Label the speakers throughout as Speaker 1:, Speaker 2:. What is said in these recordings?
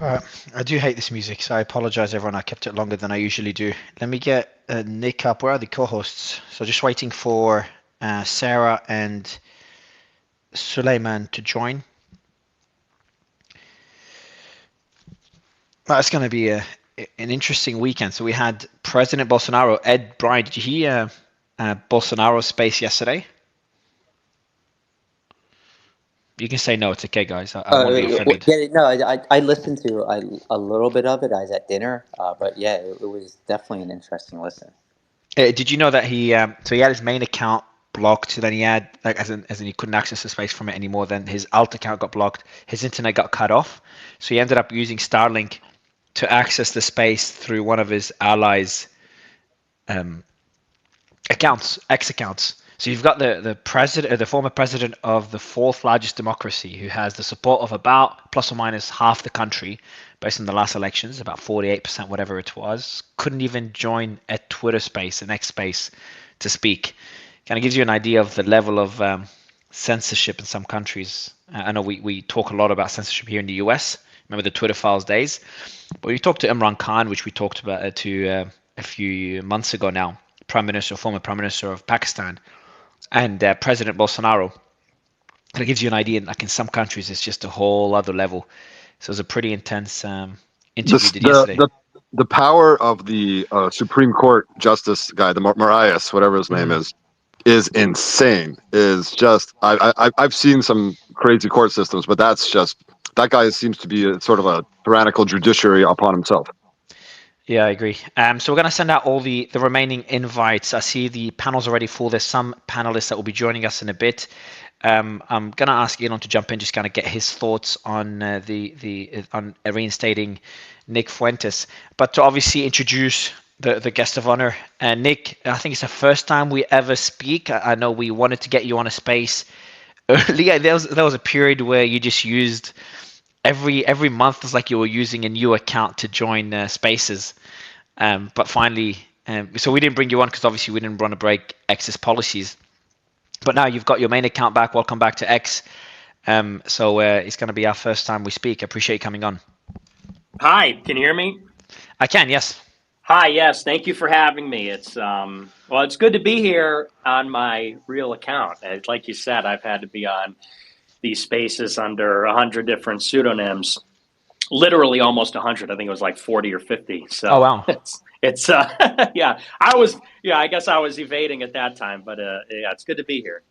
Speaker 1: Uh, I do hate this music, so I apologize, everyone. I kept it longer than I usually do. Let me get Nick up. Where are the co-hosts? So just waiting for Sarah and Suleiman to join. Well, it's going to be an interesting weekend. So we had President Bolsonaro, Ed Bryan. Did you hear Bolsonaro's space yesterday? You can say no. It's okay, guys. I won't be offended.
Speaker 2: Yeah, no, I listened to a little bit of it. I was at dinner, but yeah, it was definitely an interesting listen.
Speaker 1: Did you know that so he had his main account blocked, then he had like as in he couldn't access the space from it anymore, then his alt account got blocked, his internet got cut off, so he ended up using Starlink to access the space through one of his allies' um, accounts, X accounts. So you've got the president, the former president of the fourth largest democracy, who has the support of about plus or minus half the country, based on the last elections, about 48%, whatever it was, couldn't even join a Twitter space, an X space, to speak. Kind of gives you an idea of the level of censorship in some countries. I know we talk a lot about censorship here in the US. Remember the Twitter files days? But we talked to Imran Khan, which we talked about a few months ago now, Prime Minister, former Prime Minister of Pakistan, and President Bolsonaro. And it gives you an idea. Like in some countries, it's just a whole other level. So it was a pretty intense interview
Speaker 3: This,
Speaker 1: did yesterday.
Speaker 3: the power of the Supreme Court Justice guy, the Marias, whatever his name is insane. Is just I've seen some crazy court systems, but that guy seems to be sort of a tyrannical judiciary upon himself.
Speaker 1: Yeah, I agree. So we're going to send out all the remaining invites. I see the panel's already full. There's some panelists that will be joining us in a bit. I'm going to ask Elon to jump in, just kind of get his thoughts on on reinstating Nick Fuentes, but to obviously introduce the guest of honor. Nick, I think it's the first time we ever speak. I know we wanted to get you on a space earlier. There was a period where you just used every month was like you were using a new account to join spaces. But finally, so we didn't bring you on because obviously we didn't want to break X's policies. But now you've got your main account back. Welcome back to X. So it's going to be our first time we speak. I appreciate you coming on.
Speaker 4: Hi, can you hear me?
Speaker 1: I can, yes.
Speaker 4: Hi, yes. Thank you for having me. It's well, it's good to be here on my real account. Like you said, I've had to be on these spaces under 100 different pseudonyms, literally almost 100. I think it was like 40 or 50. So
Speaker 1: Oh, wow.
Speaker 4: it's yeah. I guess I was evading at that time, but yeah, it's good to be here.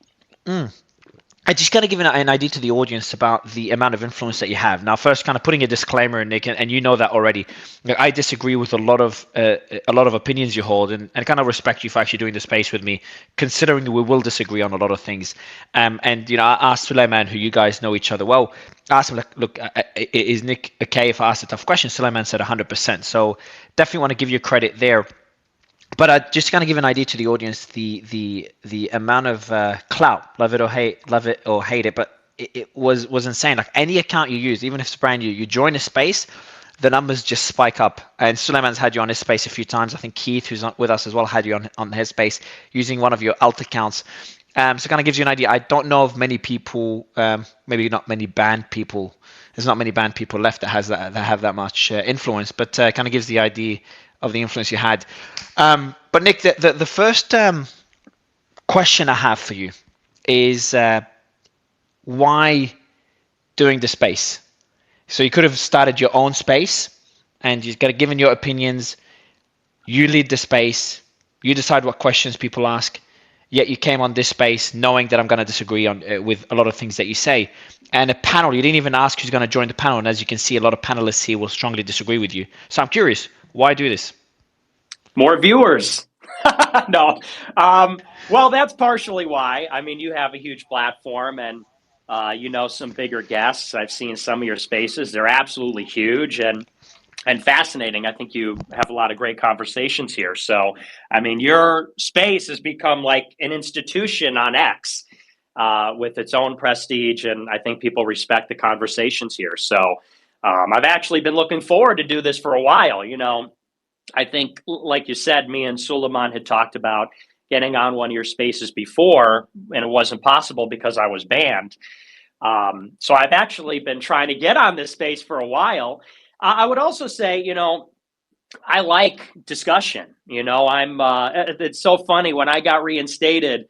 Speaker 1: I just kind of give an idea to the audience about the amount of influence that you have. Now, first, kind of putting a disclaimer, Nick, and you know that already. Like, I disagree with a lot of opinions you hold, and kind of respect you for actually doing the space with me, considering we will disagree on a lot of things. And I asked Suleiman, who you guys know each other well. I asked him, like, look, is Nick okay if I ask a tough question? Suleiman said 100%. So definitely want to give you credit there. But just kind of give an idea to the audience, the amount of clout, love it or hate it, but it was insane. Like any account you use, even if it's brand new, you join a space, the numbers just spike up. And Suleiman's had you on his space a few times. I think Keith, who's with us as well, had you on his space using one of your alt accounts. So it kind of gives you an idea. I don't know of many people, maybe not many banned people. There's not many banned people left that have that much influence, but kind of gives the idea of the influence you had. But Nick, the first question I have for you is why doing the space? So you could have started your own space and you've got given your opinions, you lead the space, you decide what questions people ask, yet you came on this space knowing that I'm going to disagree on with a lot of things that you say. And a panel, you didn't even ask who's going to join the panel, and as you can see, a lot of panelists here will strongly disagree with you. So I'm curious, why do this?
Speaker 4: More viewers. No. Well, that's partially why. I mean, you have a huge platform and some bigger guests. I've seen some of your spaces. They're absolutely huge and fascinating. I think you have a lot of great conversations here. So, I mean, your space has become like an institution on X with its own prestige, and I think people respect the conversations here. So, I've actually been looking forward to do this for a while. I think, like you said, me and Suleiman had talked about getting on one of your spaces before, and it wasn't possible because I was banned. So I've actually been trying to get on this space for a while. I would also say, I like discussion. It's so funny when I got reinstated.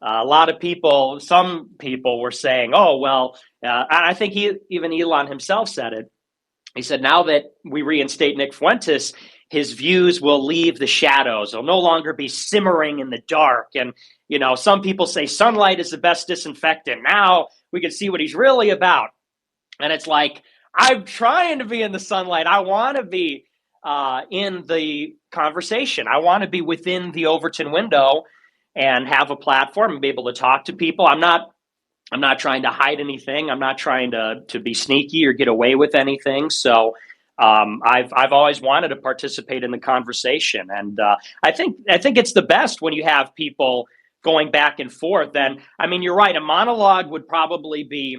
Speaker 4: A lot of people, some people were saying, "Oh, well," and I think even Elon himself said it. He said, "Now that we reinstate Nick Fuentes, his views will leave the shadows. They'll no longer be simmering in the dark." And some people say sunlight is the best disinfectant. Now we can see what he's really about. And it's like, I'm trying to be in the sunlight. I want to be in the conversation. I want to be within the Overton window and have a platform and be able to talk to people. I'm not trying to hide anything. I'm not trying to be sneaky or get away with anything. So I've always wanted to participate in the conversation, and I think it's the best when you have people going back and forth. And I mean, you're right. A monologue would probably be.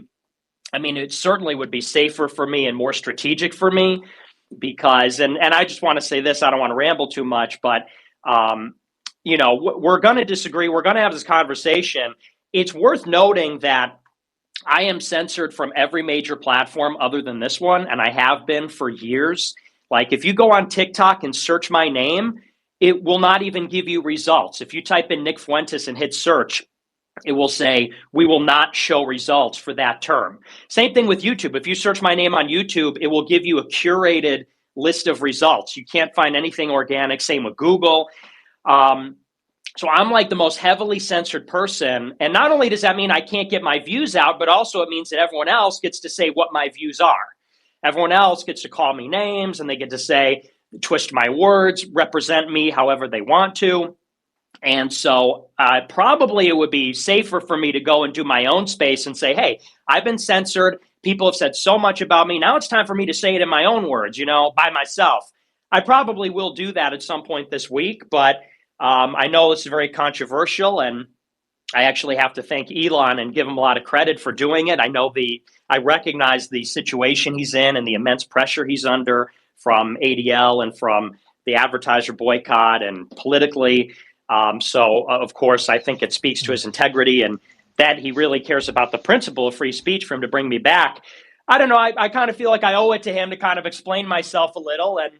Speaker 4: I mean, it certainly would be safer for me and more strategic for me because, and I just want to say this, I don't want to ramble too much, but, we're going to disagree. We're going to have this conversation. It's worth noting that I am censored from every major platform other than this one, and I have been for years. Like if you go on TikTok and search my name, it will not even give you results. If you type in Nick Fuentes and hit search, it will say, we will not show results for that term. Same thing with YouTube. If you search my name on YouTube, it will give you a curated list of results. You can't find anything organic. Same with Google. So I'm like the most heavily censored person. And not only does that mean I can't get my views out, but also it means that everyone else gets to say what my views are. Everyone else gets to call me names and they get to say, twist my words, represent me however they want to. And so probably it would be safer for me to go and do my own space and say, hey, I've been censored. People have said so much about me. Now it's time for me to say it in my own words, by myself. I probably will do that at some point this week, but I know this is very controversial, and I actually have to thank Elon and give him a lot of credit for doing it. I recognize the situation he's in and the immense pressure he's under from ADL and from the advertiser boycott and politically. So, of course, I think it speaks to his integrity and that he really cares about the principle of free speech for him to bring me back. I don't know. I kind of feel like I owe it to him to kind of explain myself a little. And,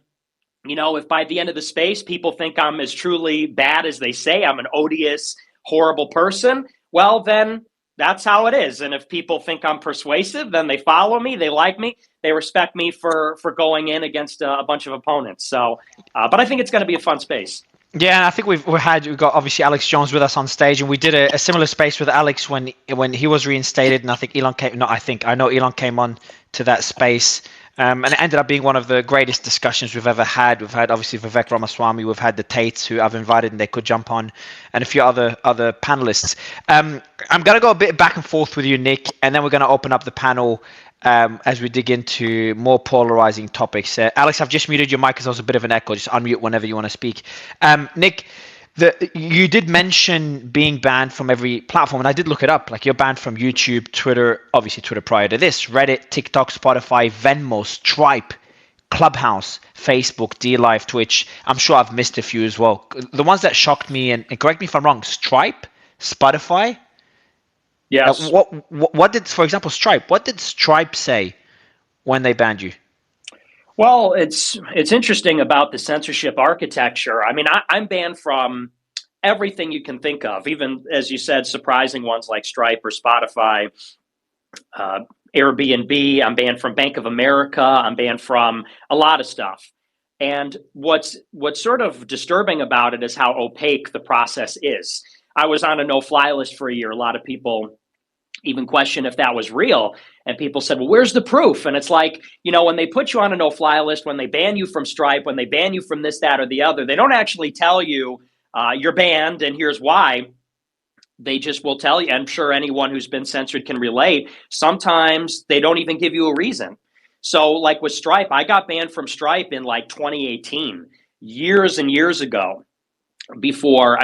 Speaker 4: if by the end of the space, people think I'm as truly bad as they say, I'm an odious, horrible person, well, then that's how it is. And if people think I'm persuasive, then they follow me, they like me, they respect me for going in against a bunch of opponents. So, but I think it's going to be a fun space.
Speaker 1: Yeah, I think we've got obviously Alex Jones with us on stage, and we did a similar space with Alex when he was reinstated, and I think Elon came. No, I know Elon came on to that space, and it ended up being one of the greatest discussions we've ever had. We've had obviously Vivek Ramaswamy, we've had the Tates who I've invited and they could jump on, and a few other panelists. I'm gonna go a bit back and forth with you, Nick, and then we're gonna open up the panel. As we dig into more polarizing topics. Alex, I've just muted your mic because there was a bit of an echo. Just unmute whenever you want to speak. Nick, you did mention being banned from every platform, and I did look it up. Like you're banned from YouTube, Twitter, obviously Twitter prior to this, Reddit, TikTok, Spotify, Venmo, Stripe, Clubhouse, Facebook, DLive, Twitch. I'm sure I've missed a few as well. The ones that shocked me, and correct me if I'm wrong, Stripe, Spotify.
Speaker 4: Yes.
Speaker 1: What did, for example, Stripe? What did Stripe say when they banned you?
Speaker 4: Well, it's interesting about the censorship architecture. I mean, I'm banned from everything you can think of, even as you said, surprising ones like Stripe or Spotify, Airbnb. I'm banned from Bank of America. I'm banned from a lot of stuff. And what's sort of disturbing about it is how opaque the process is. I was on a no-fly list for a year. A lot of people even questioned if that was real. And people said, well, where's the proof? And it's like, when they put you on a no-fly list, when they ban you from Stripe, when they ban you from this, that, or the other, they don't actually tell you you're banned and here's why. They just will tell you. I'm sure anyone who's been censored can relate. Sometimes they don't even give you a reason. So like with Stripe, I got banned from Stripe in like 2018, years and years ago. Before,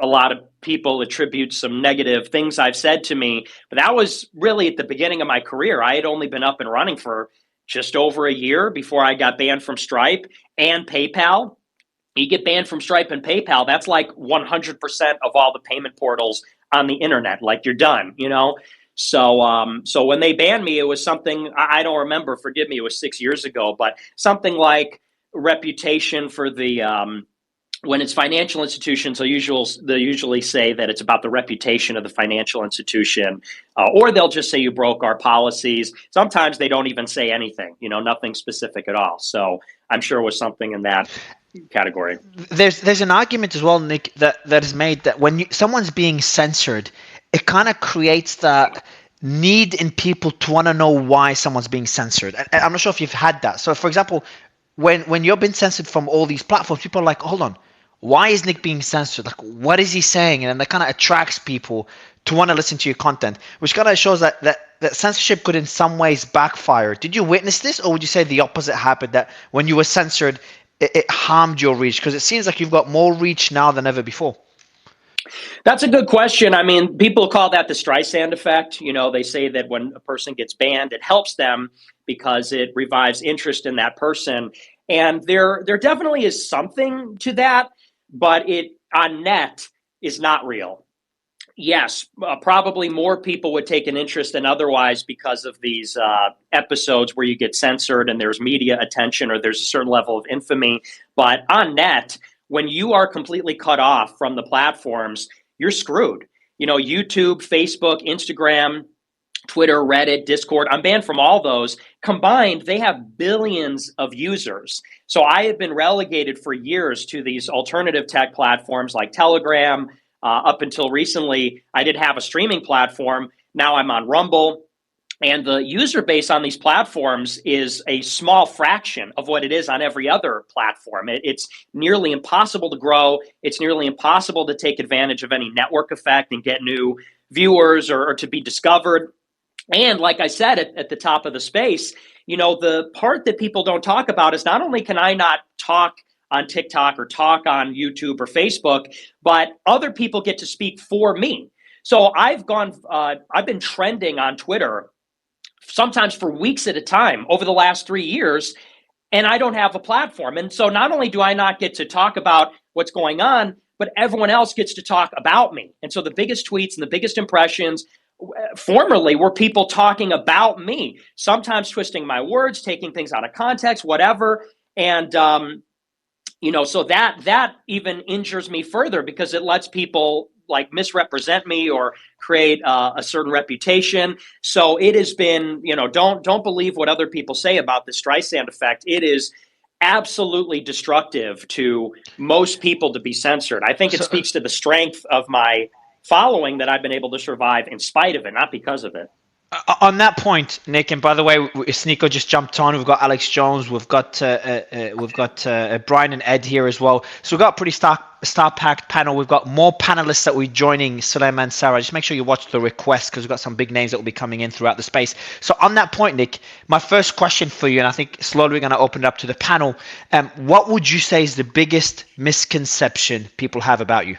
Speaker 4: a lot of people attribute some negative things I've said to me, but that was really at the beginning of my career. I had only been up and running for just over a year before I got banned from Stripe and PayPal. You get banned from Stripe and PayPal, that's like 100% of all the payment portals on the internet. Like you're done, So when they banned me, it was something I don't remember. Forgive me, it was 6 years ago, but something like reputation for the when it's financial institutions, they usually say that it's about the reputation of the financial institution, or they'll just say you broke our policies. Sometimes they don't even say anything, nothing specific at all. So I'm sure it was something in that category.
Speaker 1: There's an argument as well, Nick, that is made that when someone's being censored, it kind of creates that need in people to want to know why someone's being censored. And I'm not sure if you've had that. So, for example, when you've been censored from all these platforms, people are like, hold on, why is Nick being censored? Like, what is he saying? And then that kind of attracts people to want to listen to your content, which kind of shows that censorship could in some ways backfire. Did you witness this, or would you say the opposite happened, that when you were censored, it harmed your reach? Because it seems like you've got more reach now than ever before.
Speaker 4: That's a good question. I mean, people call that the Streisand effect. They say that when a person gets banned, it helps them because it revives interest in that person. And there definitely is something to that, but it on net is not real. Yes, probably more people would take an interest than otherwise because of these episodes where you get censored and there's media attention or there's a certain level of infamy. But on net, when you are completely cut off from the platforms, you're screwed. YouTube, Facebook, Instagram, Twitter, Reddit, Discord, I'm banned from all those. Combined, they have billions of users. So I have been relegated for years to these alternative tech platforms like Telegram. Up until recently, I did have a streaming platform. Now I'm on Rumble. And the user base on these platforms is a small fraction of what it is on every other platform. It's nearly impossible to grow. It's nearly impossible to take advantage of any network effect and get new viewers or to be discovered. And like I said at the top of the space, the part that people don't talk about is not only can I not talk on TikTok or talk on YouTube or Facebook, but other people get to speak for me. So I've been trending on Twitter sometimes for weeks at a time over the last 3 years, and I don't have a platform. And so not only do I not get to talk about what's going on, but everyone else gets to talk about me. And so the biggest tweets and the biggest impressions formerly were people talking about me, sometimes twisting my words, taking things out of context, whatever. And, so that even injures me further because it lets people like misrepresent me or create a certain reputation. So it has been, don't believe what other people say about the Streisand effect. It is absolutely destructive to most people to be censored. I think it speaks to the strength of my following that I've been able to survive in spite of it, not because of it.
Speaker 1: On that point, Nick, and by the way, Sneako just jumped on. We've got Alex Jones, we've got Brian and Ed here as well. So we've got a pretty star-packed panel. We've got more panelists that we're joining Suleiman, Sarah. Just make sure you watch the request because we've got some big names that will be coming in throughout the space. So on that point, Nick, my first question for you, and I think slowly we're going to open it up to the panel. What would you say is the biggest misconception people have about you?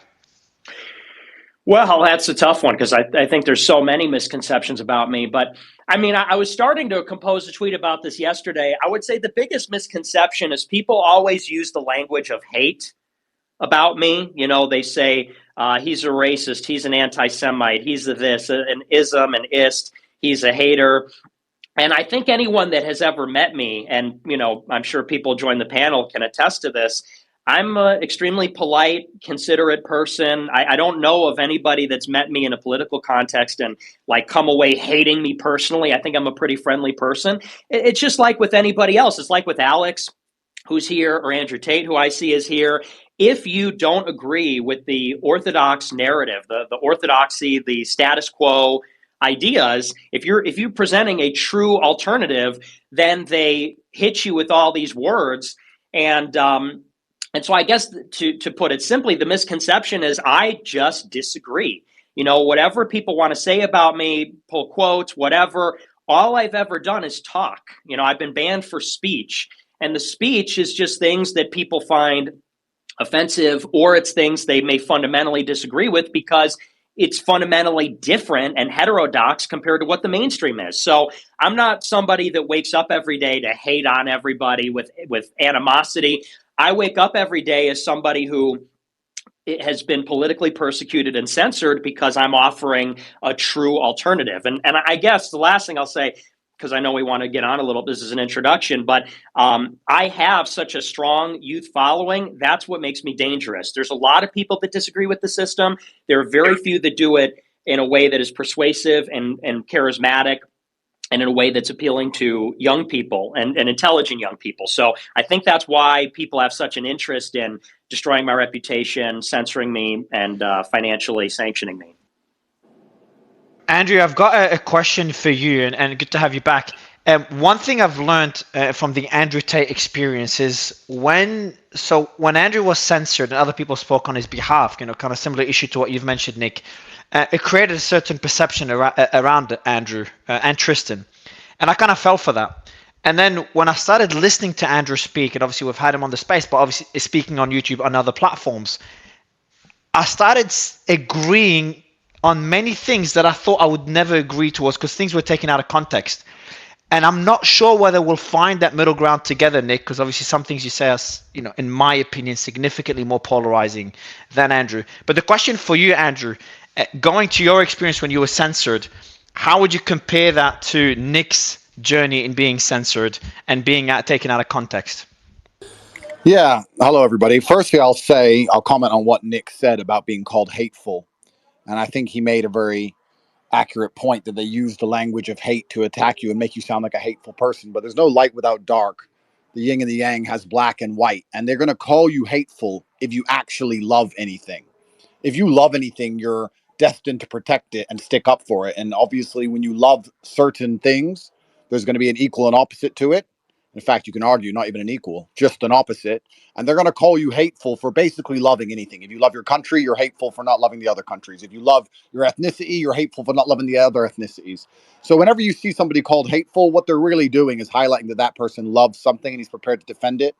Speaker 4: Well, that's a tough one because I think there's so many misconceptions about me. But I mean, I was starting to compose a tweet about this yesterday. I would say the biggest misconception is people always use the language of hate about me. They say he's a racist, he's an anti-Semite, he's a this, an ism, an ist, he's a hater. And I think anyone that has ever met me, and I'm sure people join the panel can attest to this, I'm an extremely polite, considerate person. I don't know of anybody that's met me in a political context and like come away hating me personally. I think I'm a pretty friendly person. It's just like with anybody else. It's like with Alex, who's here, or Andrew Tate, who I see is here. If you don't agree with the orthodox narrative, the orthodoxy, the status quo ideas, if you're presenting a true alternative, then they hit you with all these words. And so I guess to put it simply, the misconception is I just disagree. Whatever people want to say about me, pull quotes, whatever, all I've ever done is talk. I've been banned for speech. And the speech is just things that people find offensive, or it's things they may fundamentally disagree with because it's fundamentally different and heterodox compared to what the mainstream is. So I'm not somebody that wakes up every day to hate on everybody with animosity. I wake up every day as somebody who it has been politically persecuted and censored because I'm offering a true alternative. And I guess the last thing I'll say, because I know we want to get on a little, this is an introduction, but I have such a strong youth following. That's what makes me dangerous. There's a lot of people that disagree with the system. There are very few that do it in a way that is persuasive and charismatic, and in a way that's appealing to young people and intelligent young people. So I think that's why people have such an interest in destroying my reputation, censoring me, and financially sanctioning me.
Speaker 1: Andrew, I've got a question for you, and good to have you back. One thing I've learned from the Andrew Tate experience is when Andrew was censored and other people spoke on his behalf, kind of similar issue to what you've mentioned, Nick, it created a certain perception around Andrew and Tristan, and I kind of fell for that. And then when I started listening to Andrew speak, and obviously we've had him on the space, but obviously speaking on YouTube and other platforms, I started agreeing on many things that I thought I would never agree towards because things were taken out of context. And I'm not sure whether we'll find that middle ground together, Nick, because obviously some things you say are, in my opinion, significantly more polarizing than Andrew. But the question for you, Andrew, going to your experience when you were censored, how would you compare that to Nick's journey in being censored and being taken out of context?
Speaker 5: Yeah. Hello, everybody. Firstly, I'll comment on what Nick said about being called hateful. And I think he made a very accurate point that they use the language of hate to attack you and make you sound like a hateful person. But there's no light without dark. The yin and the yang has black and white. And they're going to call you hateful if you actually love anything. If you love anything, you're destined to protect it and stick up for it. And obviously, when you love certain things, there's going to be an equal and opposite to it. In fact, you can argue not even an equal, just an opposite. And they're going to call you hateful for basically loving anything. If you love your country, you're hateful for not loving the other countries. If you love your ethnicity, you're hateful for not loving the other ethnicities. So whenever you see somebody called hateful, what they're really doing is highlighting that that person loves something and he's prepared to defend it.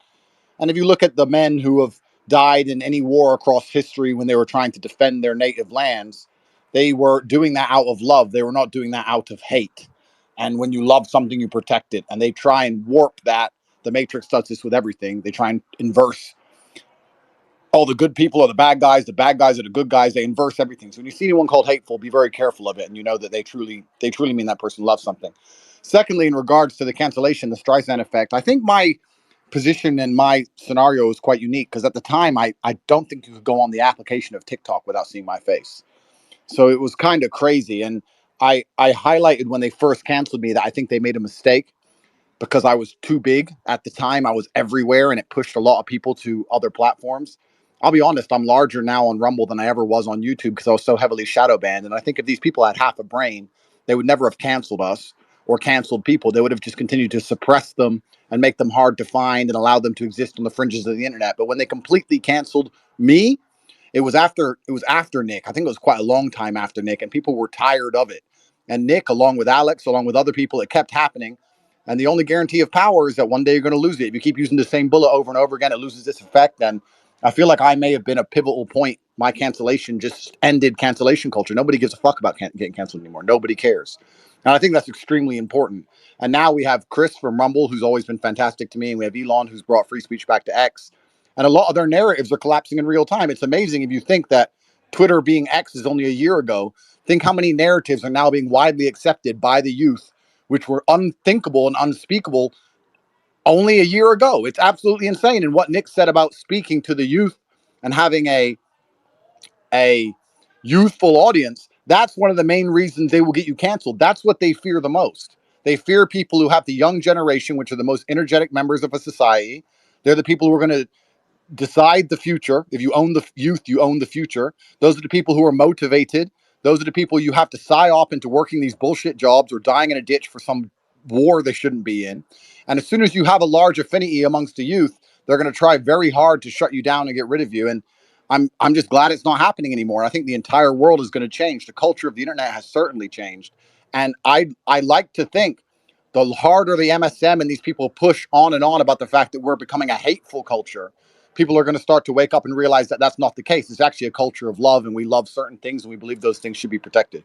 Speaker 5: And if you look at the men who have died in any war across history when they were trying to defend their native lands, they were doing that out of love. They were not doing that out of hate. And when you love something, you protect it. And they try and warp that. The Matrix does this with everything. They try and inverse all the good people are the bad guys are the good guys. They inverse everything. So when you see anyone called hateful, be very careful of it. And you know that they truly mean that person loves something. Secondly, in regards to the cancellation, the Streisand effect, I think my position and my scenario is quite unique because at the time, I don't think you could go on the application of TikTok without seeing my face. So it was kind of crazy. And I highlighted when they first canceled me that I think they made a mistake because I was too big at the time. I was everywhere and it pushed a lot of people to other platforms. I'll be honest, I'm larger now on Rumble than I ever was on YouTube because I was so heavily shadow banned. And I think if these people had half a brain, they would never have canceled us or canceled people. They would have just continued to suppress them and make them hard to find and allow them to exist on the fringes of the internet. But when they completely canceled me, it was after Nick. I think it was quite a long time after Nick, and people were tired of it. And Nick, along with Alex, along with other people, it kept happening. And the only guarantee of power is that one day you're going to lose it. If you keep using the same bullet over and over again, it loses its effect. And I feel like I may have been a pivotal point. My cancellation just ended cancellation culture. Nobody gives a fuck about getting canceled anymore. Nobody cares. And I think that's extremely important. And now we have Chris from Rumble, who's always been fantastic to me. And we have Elon, who's brought free speech back to X. And a lot of their narratives are collapsing in real time. It's amazing if you think that Twitter being X is only a year ago. Think how many narratives are now being widely accepted by the youth, which were unthinkable and unspeakable only a year ago. It's absolutely insane. And what Nick said about speaking to the youth and having a youthful audience, that's one of the main reasons they will get you canceled. That's what they fear the most. They fear people who have the young generation, which are the most energetic members of a society. They're the people who are going to decide the future. If you own the youth, you own the future. Those are the people who are motivated. Those are the people you have to psyop into working these bullshit jobs or dying in a ditch for some war they shouldn't be in. And as soon as you have a large affinity amongst the youth, they're going to try very hard to shut you down and get rid of you. And I'm just glad it's not happening anymore. I think the entire world is going to change. The culture of the internet has certainly changed. And I like to think the harder the MSM and these people push on and on about the fact that we're becoming a hateful culture, people are going to start to wake up and realize that that's not the case. It's actually a culture of love, and we love certain things, and we believe those things should be protected.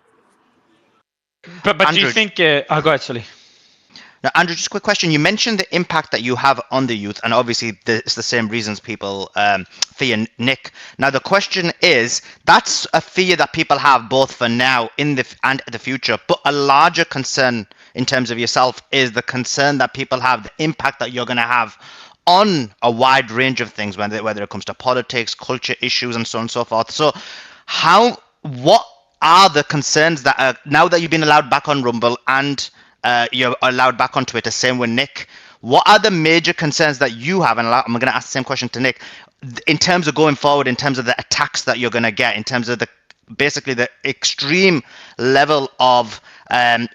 Speaker 1: But do you think? Go ahead, Sully.
Speaker 6: Now, Andrew, just a quick question. You mentioned the impact that you have on the youth, and obviously it's the same reasons people fear Nick. Now, the question is, that's a fear that people have both for now and the future, but a larger concern in terms of yourself is the concern that people have, the impact that you're going to have on a wide range of things, whether it comes to politics, culture issues, and so on and so forth. So what are the concerns that are, now that you've been allowed back on Rumble and you're allowed back on Twitter, same with Nick, what are the major concerns that you have? And I'm going to ask the same question to Nick, in terms of going forward, in terms of the attacks that you're going to get, in terms of basically the extreme level of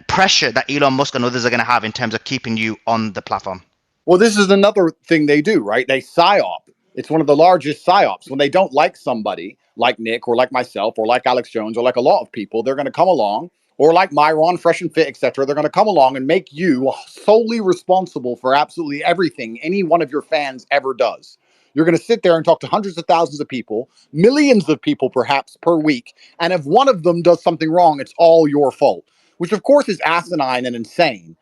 Speaker 6: pressure that Elon Musk and others are going to have in terms of keeping you on the platform.
Speaker 5: Well, this is another thing they do, right? They psyop. It's one of the largest psyops. When they don't like somebody like Nick or like myself or like Alex Jones or like a lot of people, they're going to come along, or like Myron, Fresh and Fit, etc. They're going to come along and make you solely responsible for absolutely everything any one of your fans ever does. You're going to sit there and talk to hundreds of thousands of people, millions of people perhaps per week, and if one of them does something wrong, it's all your fault, which of course is asinine and insane.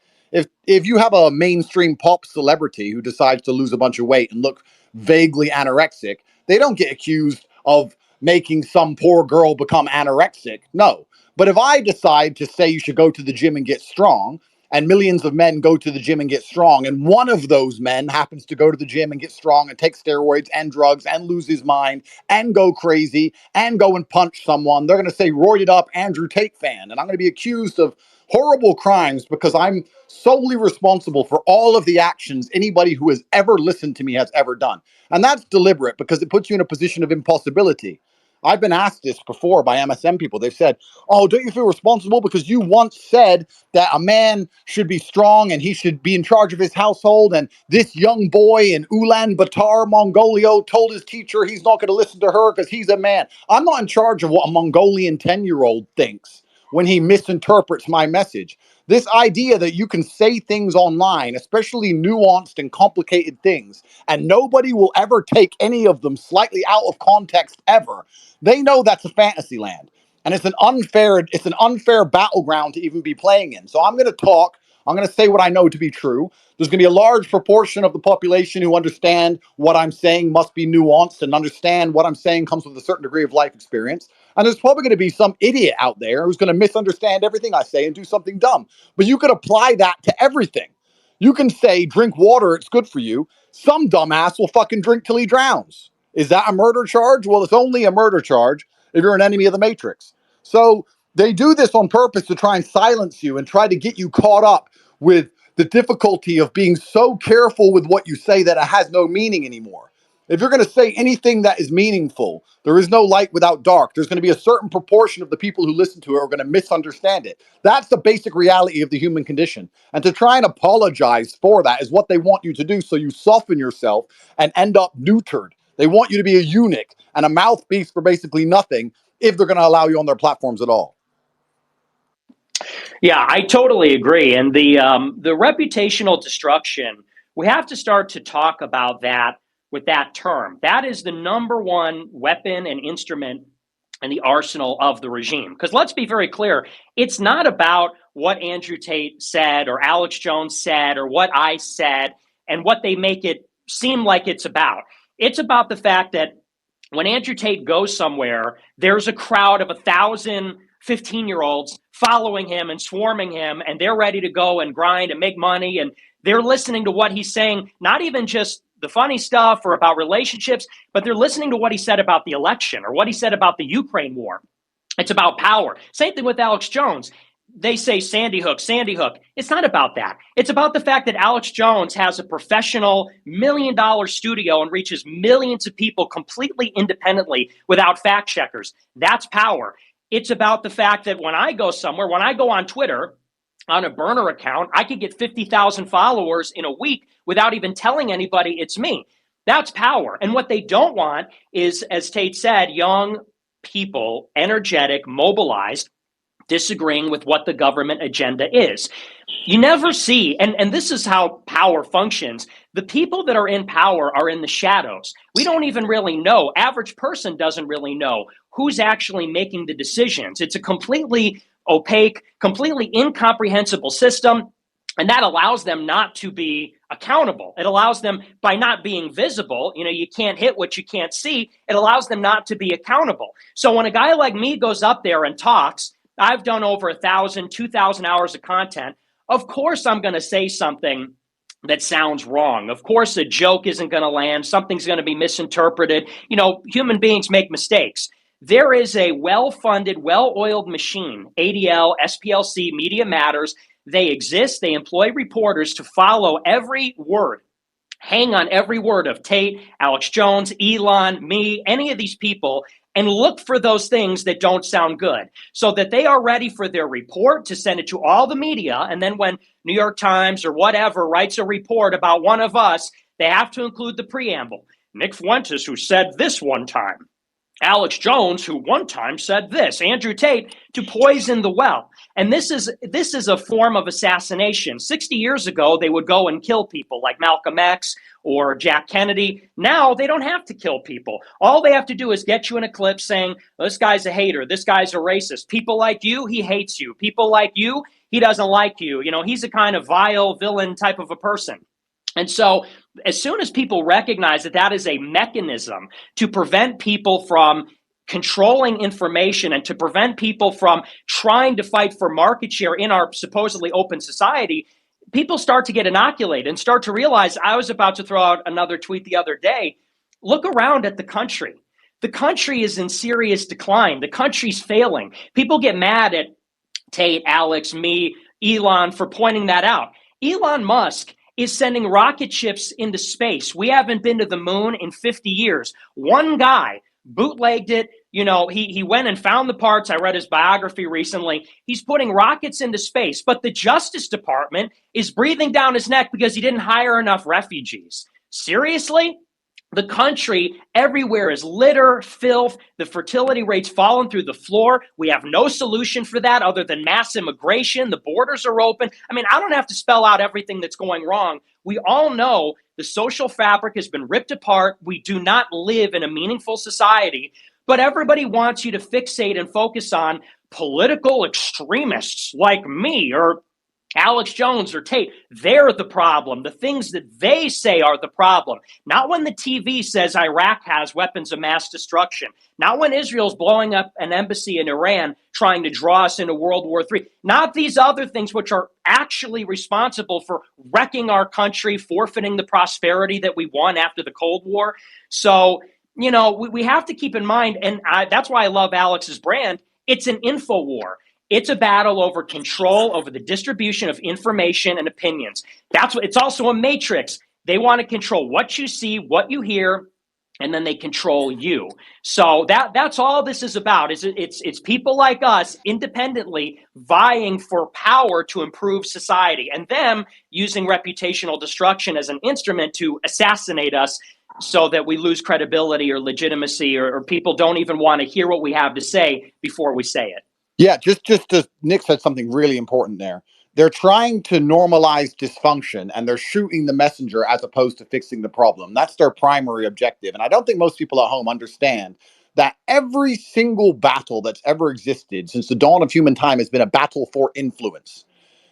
Speaker 5: If you have a mainstream pop celebrity who decides to lose a bunch of weight and look vaguely anorexic, they don't get accused of making some poor girl become anorexic. No. But if I decide to say you should go to the gym and get strong, and millions of men go to the gym and get strong, and one of those men happens to go to the gym and get strong and take steroids and drugs and lose his mind and go crazy and go and punch someone, they're going to say roided up Andrew Tate fan. And I'm going to be accused of horrible crimes because I'm solely responsible for all of the actions anybody who has ever listened to me has ever done. And that's deliberate because it puts you in a position of impossibility. I've been asked this before by MSM people. They've said, oh, don't you feel responsible because you once said that a man should be strong and he should be in charge of his household, and this young boy in Ulaanbaatar, Mongolia, told his teacher he's not going to listen to her because he's a man. I'm not in charge of what a Mongolian 10-year-old thinks when he misinterprets my message. This idea that you can say things online, especially nuanced and complicated things, and nobody will ever take any of them slightly out of context ever. They know that's a fantasy land. And it's an unfair battleground to even be playing in. So I'm going to talk. I'm going to say what I know to be true. There's going to be a large proportion of the population who understand what I'm saying must be nuanced and understand what I'm saying comes with a certain degree of life experience. And there's probably going to be some idiot out there who's going to misunderstand everything I say and do something dumb. But you could apply that to everything. You can say, drink water, it's good for you. Some dumbass will fucking drink till he drowns. Is that a murder charge? Well, it's only a murder charge if you're an enemy of the Matrix. So they do this on purpose to try and silence you and try to get you caught up with the difficulty of being so careful with what you say that it has no meaning anymore. If you're going to say anything that is meaningful, there is no light without dark. There's going to be a certain proportion of the people who listen to it are going to misunderstand it. That's the basic reality of the human condition. And to try and apologize for that is what they want you to do. So you soften yourself and end up neutered. They want you to be a eunuch and a mouthpiece for basically nothing if they're going to allow you on their platforms at all.
Speaker 4: Yeah, I totally agree. And the reputational destruction, we have to start to talk about that with that term. That is the number one weapon and instrument in the arsenal of the regime. Because let's be very clear, it's not about what Andrew Tate said or Alex Jones said or what I said and what they make it seem like it's about. It's about the fact that when Andrew Tate goes somewhere, there's a crowd of 1,000 15-year-olds following him and swarming him, and they're ready to go and grind and make money, and they're listening to what he's saying, not even just the funny stuff or about relationships, but they're listening to what he said about the election or what he said about the Ukraine war. It's about power. Same thing with Alex Jones. They say Sandy Hook, Sandy Hook. It's not about that. It's about the fact that Alex Jones has a professional $1 million studio and reaches millions of people completely independently without fact checkers. That's power. It's about the fact that when I go somewhere, when I go on Twitter, on a burner account, I could get 50,000 followers in a week without even telling anybody it's me. That's power. And what they don't want is, as Tate said, young people, energetic, mobilized, disagreeing with what the government agenda is. You never see, and this is how power functions, the people that are in power are in the shadows. We don't even really know. Average person doesn't really know who's actually making the decisions. It's a completely opaque, completely incomprehensible system. And that allows them not to be accountable. It allows them, by not being visible, you can't hit what you can't see. It allows them not to be accountable. So when a guy like me goes up there and talks, I've done over 1,000, 2,000 hours of content. Of course, I'm going to say something that sounds wrong. Of course, a joke isn't going to land. Something's going to be misinterpreted. Human beings make mistakes. There is a well-funded, well-oiled machine, ADL, SPLC, Media Matters. They exist. They employ reporters to follow every word, hang on every word of Tate, Alex Jones, Elon, me, any of these people, and look for those things that don't sound good so that they are ready for their report to send it to all the media. And then when New York Times or whatever writes a report about one of us, they have to include the preamble. Nick Fuentes, who said this one time. Alex Jones, who one time said this, Andrew Tate, to poison the well. And this is a form of assassination. 60 years ago, they would go and kill people like Malcolm X or Jack Kennedy. Now they don't have to kill people. All they have to do is get you in a clip saying, this guy's a hater, this guy's a racist. People like you, he hates you. People like you, he doesn't like you. He's a kind of vile villain type of a person. And so as soon as people recognize that that is a mechanism to prevent people from controlling information and to prevent people from trying to fight for market share in our supposedly open society, people start to get inoculated and start to realize. I was about to throw out another tweet the other day. Look around at the country. The country is in serious decline. The country's failing. People get mad at Tate, Alex, me, Elon for pointing that out. Elon Musk is sending rocket ships into space. We haven't been to the moon in 50 years. One guy bootlegged it. He went and found the parts. I read his biography recently. He's putting rockets into space, but the Justice Department is breathing down his neck because he didn't hire enough refugees. Seriously? The country everywhere is litter, filth. The fertility rate's fallen through the floor. We have no solution for that other than mass immigration. The borders are open. I don't have to spell out everything that's going wrong. We all know the social fabric has been ripped apart. We do not live in a meaningful society, but everybody wants you to fixate and focus on political extremists like me or Alex Jones or Tate. They're the problem. The things that they say are the problem. Not when the TV says Iraq has weapons of mass destruction. Not when Israel's blowing up an embassy in Iran trying to draw us into World War III. Not these other things which are actually responsible for wrecking our country, forfeiting the prosperity that we won after the Cold War. So, we have to keep in mind, and that's why I love Alex's brand. It's an info war. It's a battle over control over the distribution of information and opinions. It's also a matrix. They want to control what you see, what you hear, and then they control you. So that's all this is about. It's people like us independently vying for power to improve society, and them using reputational destruction as an instrument to assassinate us so that we lose credibility or legitimacy, or people don't even want to hear what we have to say before we say it.
Speaker 5: Yeah, just as Nick said something really important there. They're trying to normalize dysfunction and they're shooting the messenger as opposed to fixing the problem. That's their primary objective. And I don't think most people at home understand that every single battle that's ever existed since the dawn of human time has been a battle for influence.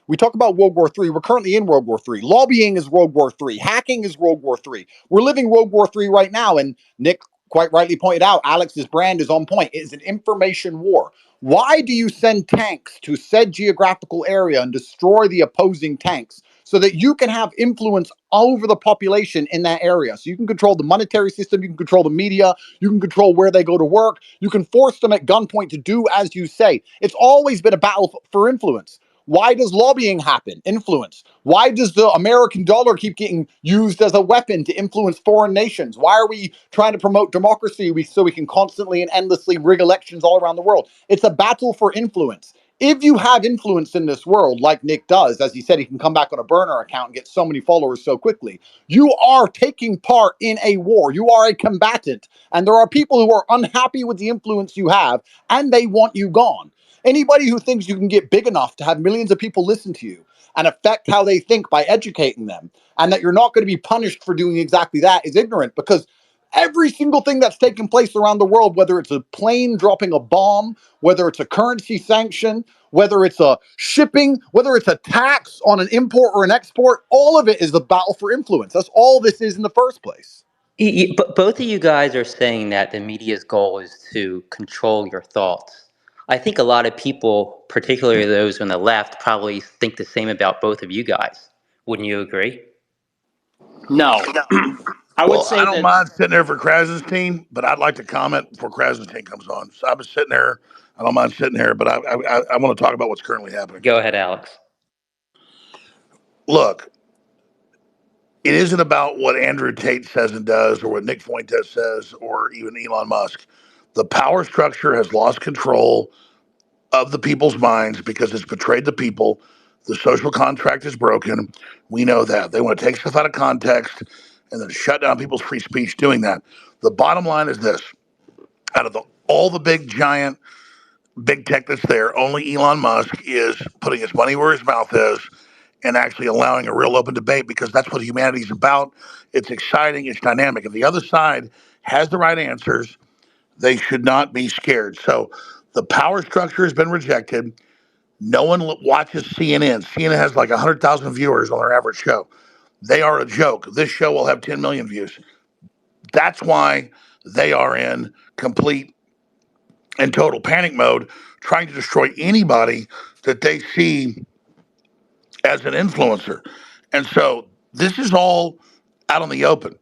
Speaker 5: We talk about World War III. We're currently in World War III. Lobbying is World War III. Hacking is World War III. We're living World War III right now. And Nick quite rightly pointed out, Alex's brand is on point. It is an information war. Why do you send tanks to said geographical area and destroy the opposing tanks so that you can have influence over the population in that area? So you can control the monetary system, you can control the media, you can control where they go to work, you can force them at gunpoint to do as you say. It's always been a battle for influence. Why does lobbying happen? Influence. Why does the American dollar keep getting used as a weapon to influence foreign nations? Why are we trying to promote democracy so we can constantly and endlessly rig elections all around the world? It's a battle for influence. If you have influence in this world, like Nick does, as he said, he can come back on a burner account and get so many followers so quickly. You are taking part in a war. You are a combatant. And there are people who are unhappy with the influence you have, and they want you gone. Anybody who thinks you can get big enough to have millions of people listen to you and affect how they think by educating them, and that you're not going to be punished for doing exactly that, is ignorant, because every single thing that's taken place around the world, whether it's a plane dropping a bomb, whether it's a currency sanction, whether it's a shipping, whether it's a tax on an import or an export, all of it is the battle for influence. That's all this is in the first place.
Speaker 2: But both of you guys are saying that the media's goal is to control your thoughts. I think a lot of people, particularly those on the left, probably think the same about both of you guys. Wouldn't you agree?
Speaker 4: No. I would
Speaker 7: Well,
Speaker 4: say
Speaker 7: I don't
Speaker 4: that
Speaker 7: mind sitting there for Krasenstein, but I'd like to comment before Krasenstein comes on. So I've been sitting there. I don't mind sitting here, but I want to talk about what's currently happening.
Speaker 2: Go ahead, Alex.
Speaker 7: Look, it isn't about what Andrew Tate says and does, or what Nick Fuentes says, or even Elon Musk. The power structure has lost control of the people's minds because it's betrayed the people. The social contract is broken. We know that. They want to take stuff out of context and then shut down people's free speech doing that. The bottom line is this. Out of all the big, giant, big tech that's there, only Elon Musk is putting his money where his mouth is and actually allowing a real open debate, because that's what humanity is about. It's exciting. It's dynamic. If the other side has the right answers, they should not be scared. So the power structure has been rejected. No one watches CNN. CNN has like 100,000 viewers on their average show. They are a joke. This show will have 10 million views. That's why they are in complete and total panic mode, trying to destroy anybody that they see as an influencer. And so this is all out in the open.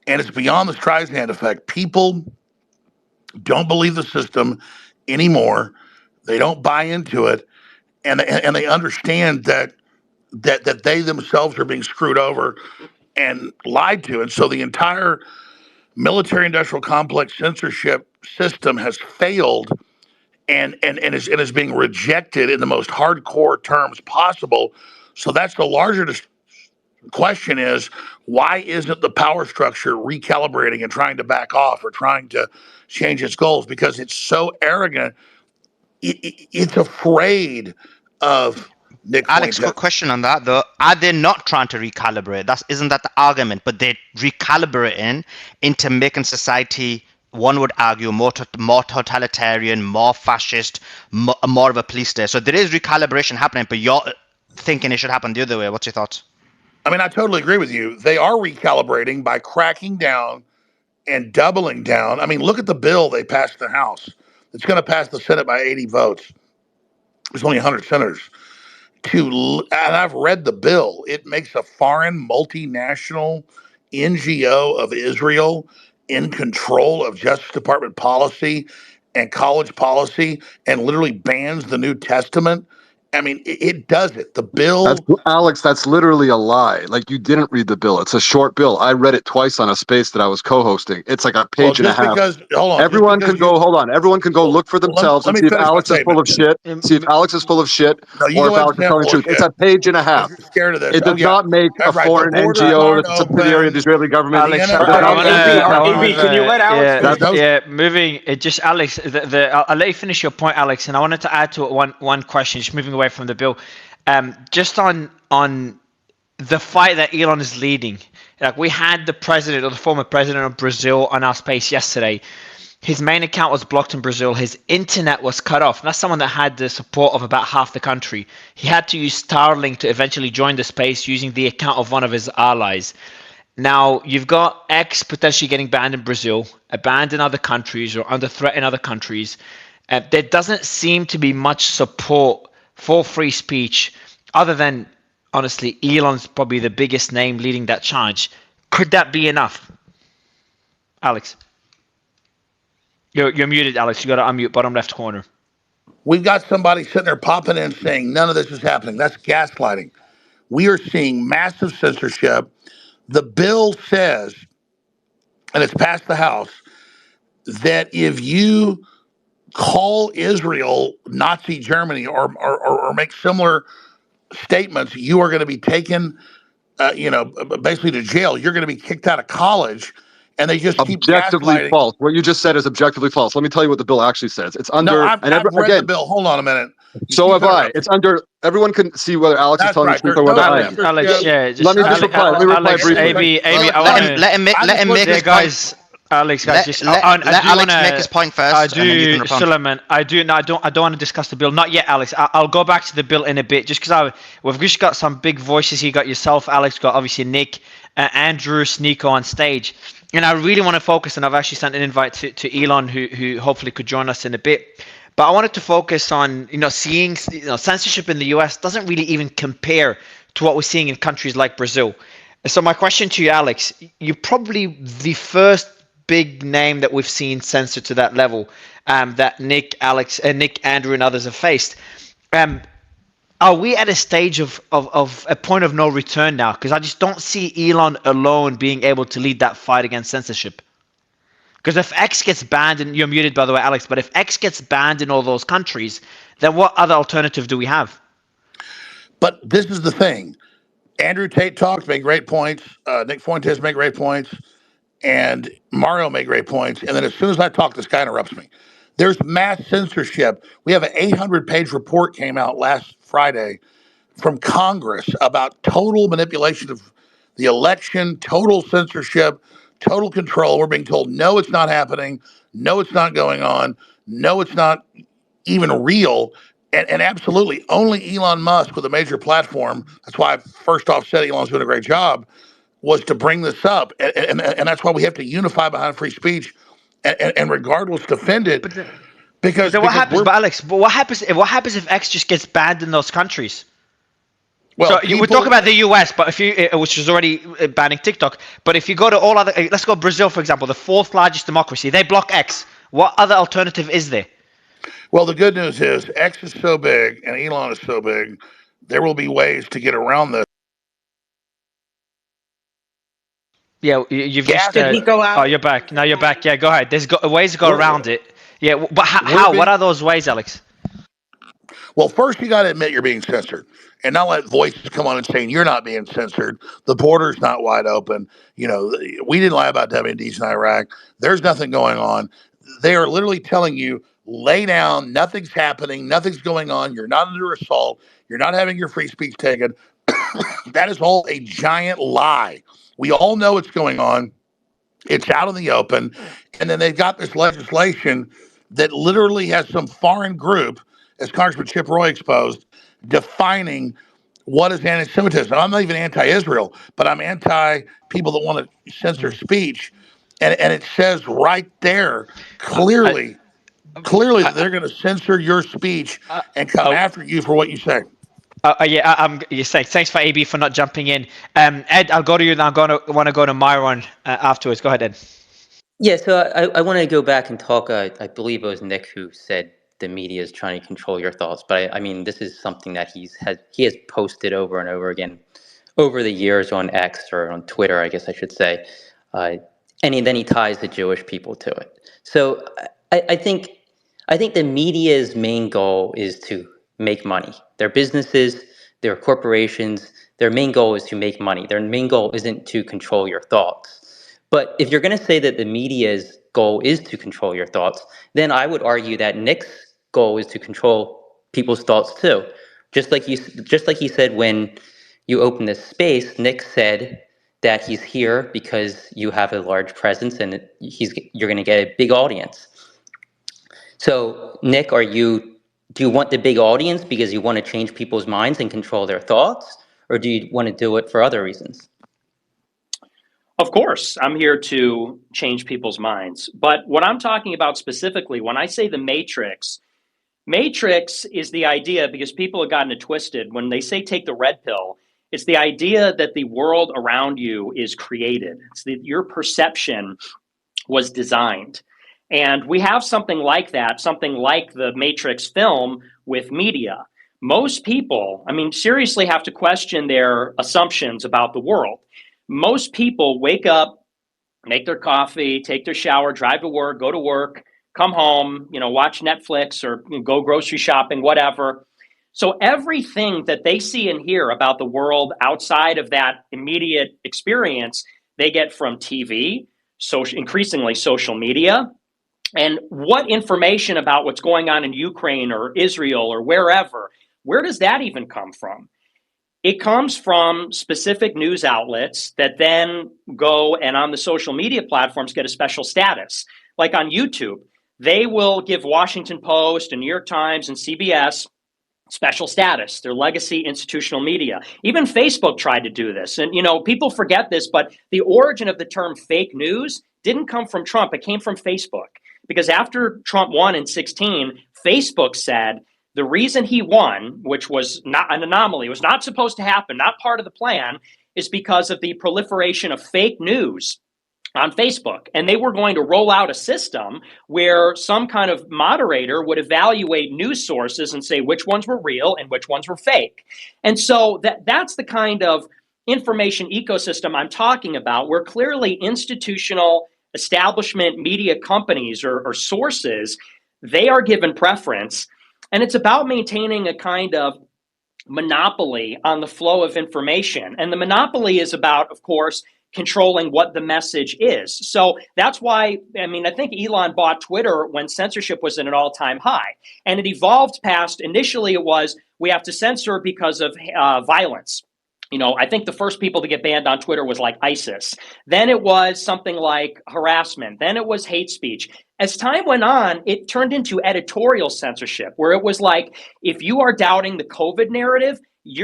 Speaker 7: And it's beyond the Streisand effect. People don't believe the system anymore. They don't buy into it. And they understand that they themselves are being screwed over and lied to. And so the entire military industrial complex censorship system has failed and is being rejected in the most hardcore terms possible. So that's the larger question is, why isn't the power structure recalibrating and trying to back off or trying to change its goals? Because it's so arrogant. It's afraid of Nick
Speaker 6: Alex,
Speaker 7: Fuentes.
Speaker 6: quick question on that though. Are they not trying to recalibrate? Isn't that the argument? But they're recalibrating into making society, one would argue, more totalitarian, more fascist, more of a police state. So there is recalibration happening, but you're thinking it should happen the other way. What's your thoughts?
Speaker 7: I mean, I totally agree with you. They are recalibrating by cracking down and doubling down. I mean, look at the bill they passed in the House. It's going to pass the Senate by 80 votes. There's only 100 senators. And I've read the bill. It makes a foreign multinational NGO of Israel in control of Justice Department policy and college policy, and literally bans the New Testament. I mean, it does it. The bill.
Speaker 3: Alex, that's literally a lie. Like, you didn't read the bill. It's a short bill. I read it twice on a space that I was co-hosting. It's like a page and a half.
Speaker 7: Hold on.
Speaker 3: Everyone can go. Hold on. Everyone can go look for themselves and see if Alex is full of shit. See if Alex is full of shit, or if Alex is telling the truth. It's a page and a half.
Speaker 7: You're scared of this.
Speaker 3: It does not make a foreign NGO that's a subsidiary of the Israeli government.
Speaker 1: Alex,
Speaker 4: AB, can you let Alex finish?
Speaker 1: Yeah, moving. It just Alex. I'll let you finish your point, Alex, and I wanted to add to it one question. Just moving away from the bill. Just on the fight that Elon is leading, like we had the president or the former president of Brazil on our space yesterday. His main account was blocked in Brazil. His internet was cut off. And that's someone that had the support of about half the country. He had to use Starlink to eventually join the space using the account of one of his allies. Now, you've got X potentially getting banned in Brazil, banned in other countries or under threat in other countries. There doesn't seem to be much support for free speech, other than, honestly, Elon's probably the biggest name leading that charge. Could that be enough? Alex. You're muted, Alex. You got to unmute bottom left corner.
Speaker 7: We've got somebody sitting there popping in saying none of this is happening. That's gaslighting. We are seeing massive censorship. The bill says, and it's passed the House, that if you call Israel Nazi Germany or make similar statements, you are going to be taken, basically to jail. You're going to be kicked out of college. And they just keep
Speaker 3: objectively false. What you just said is objectively false. Let me tell you what the bill actually says. It's under.
Speaker 7: No, I've read the bill. Hold on a minute.
Speaker 3: So have I. It's under. Everyone can see whether Alex is telling the truth or whether I am.
Speaker 1: Alex, yeah.
Speaker 3: Let me just reply. Let me reply briefly.
Speaker 1: AB, I want to
Speaker 6: let him make
Speaker 1: guys. Alex, I
Speaker 6: Let,
Speaker 1: just
Speaker 6: let,
Speaker 1: I
Speaker 6: let
Speaker 1: do want
Speaker 6: Alex make his
Speaker 1: to.
Speaker 6: point
Speaker 1: I
Speaker 6: first, and then you can
Speaker 1: do,
Speaker 6: respond.
Speaker 1: Suleiman. I do. No, I don't want to discuss the bill. Not yet, Alex. I'll go back to the bill in a bit, just because we've just got some big voices here. You got yourself, Alex. Got obviously Nick, Andrew, Sneako on stage, and I really want to focus. And I've actually sent an invite to Elon, who hopefully could join us in a bit. But I wanted to focus on seeing censorship in the U.S. doesn't really even compare to what we're seeing in countries like Brazil. So my question to you, Alex, you're probably the first big name that we've seen censored to that level, that Nick, Alex, Nick, Andrew, and others have faced. Um, are we at a stage of a point of no return now? Because I just don't see Elon alone being able to lead that fight against censorship. Because if X gets banned, and you're muted by the way, Alex, but if X gets banned in all those countries, then what other alternative do we have?
Speaker 7: But this is the thing. Andrew Tate talks, make great points. Nick Fuentes make great points. And Mario made great points. And then as soon as I talk, this guy interrupts me. There's mass censorship. We have an 800-page report came out last Friday from Congress about total manipulation of the election, total censorship, total control. We're being told, no, it's not happening. No, it's not going on. No, it's not even real. And absolutely, only Elon Musk with a major platform. That's why I first off said Elon's doing a great job, was to bring this up. And that's why we have to unify behind free speech and regardless defend it.
Speaker 1: But then,
Speaker 7: Because
Speaker 1: what happens,
Speaker 7: we're,
Speaker 1: but Alex, but what happens if X just gets banned in those countries?
Speaker 7: well,
Speaker 1: So we talk about the US, but if you, which is already banning TikTok, but if you go to all other, let's go Brazil for example, the fourth largest democracy, they block X. What other alternative is there?
Speaker 7: well, the good news is X is so big and Elon is so big, there will be ways to get around this.
Speaker 1: Yeah, you've
Speaker 7: Gas
Speaker 1: just.
Speaker 8: Did he go
Speaker 1: Oh,
Speaker 8: out?
Speaker 1: you're back. Now you're back. Yeah, go ahead. There's ways to go
Speaker 7: We're,
Speaker 1: around it. Yeah, but
Speaker 7: we're
Speaker 1: how? What
Speaker 7: being,
Speaker 1: are those ways, Alex?
Speaker 7: well, first you got to admit you're being censored and not let voices come on and saying you're not being censored. The border's not wide open. You know, we didn't lie about WMDs in Iraq. There's nothing going on. They are literally telling you, lay down, nothing's happening, nothing's going on. You're not under assault. You're not having your free speech taken. That is all a giant lie. We all know what's going on. It's out in the open. And then they've got this legislation that literally has some foreign group, as Congressman Chip Roy exposed, defining what is anti-Semitism. I'm not even anti-Israel, but I'm anti people that want to censor speech. And it says right there clearly, that they're going to censor your speech and come after you for what you say.
Speaker 1: Yeah, you say thanks for AB for not jumping in. Ed, I'll go to you now. I'm gonna want to go to Myron afterwards. Go ahead, Ed.
Speaker 2: Yeah, so I want to go back and talk. I believe it was Nick who said the media is trying to control your thoughts, but I mean this is something that he has posted over and over again over the years on X or on Twitter, I guess I should say, and then he ties the Jewish people to it. So I think the media's main goal is to make money. Their businesses, their corporations, their main goal is to make money. Their main goal isn't to control your thoughts. But if you're going to say that the media's goal is to control your thoughts, then I would argue that Nick's goal is to control people's thoughts too. Just like he said when you open this space, Nick said that he's here because you have a large presence and you're going to get a big audience. So, Nick, do you want the big audience because you want to change people's minds and control their thoughts, or do you want to do it for other reasons?
Speaker 4: Of course, I'm here to change people's minds. But what I'm talking about specifically, when I say the Matrix is the idea, because people have gotten it twisted. When they say take the red pill, it's the idea that the world around you is created. It's that your perception was designed. And we have something like that, something like the Matrix film with media. Most people, I mean, seriously have to question their assumptions about the world. Most people wake up, make their coffee, take their shower, drive to work, go to work, come home, watch Netflix or go grocery shopping, whatever. So everything that they see and hear about the world outside of that immediate experience, they get from TV, increasingly social media. And what information about what's going on in Ukraine or Israel or wherever, where does that even come from? It comes from specific news outlets that then go and on the social media platforms get a special status. Like on YouTube, they will give Washington Post and New York Times and CBS special status, their legacy institutional media. Even Facebook tried to do this. And, people forget this, but the origin of the term fake news didn't come from Trump. It came from Facebook. Because after Trump won in 2016, Facebook said the reason he won, which was not an anomaly, was not supposed to happen, not part of the plan, is because of the proliferation of fake news on Facebook. And they were going to roll out a system where some kind of moderator would evaluate news sources and say which ones were real and which ones were fake. And so that's the kind of information ecosystem I'm talking about, where clearly institutional establishment media companies or sources, they are given preference. And it's about maintaining a kind of monopoly on the flow of information. And the monopoly is about, of course, controlling what the message is. So that's why, I think Elon bought Twitter when censorship was at an all-time high. And it evolved past, initially it was, we have to censor because of violence. I think the first people to get banned on Twitter was like ISIS. Then it was something like harassment. Then it was hate speech. As time went on, it turned into editorial censorship, where it was like, if you are doubting the COVID narrative,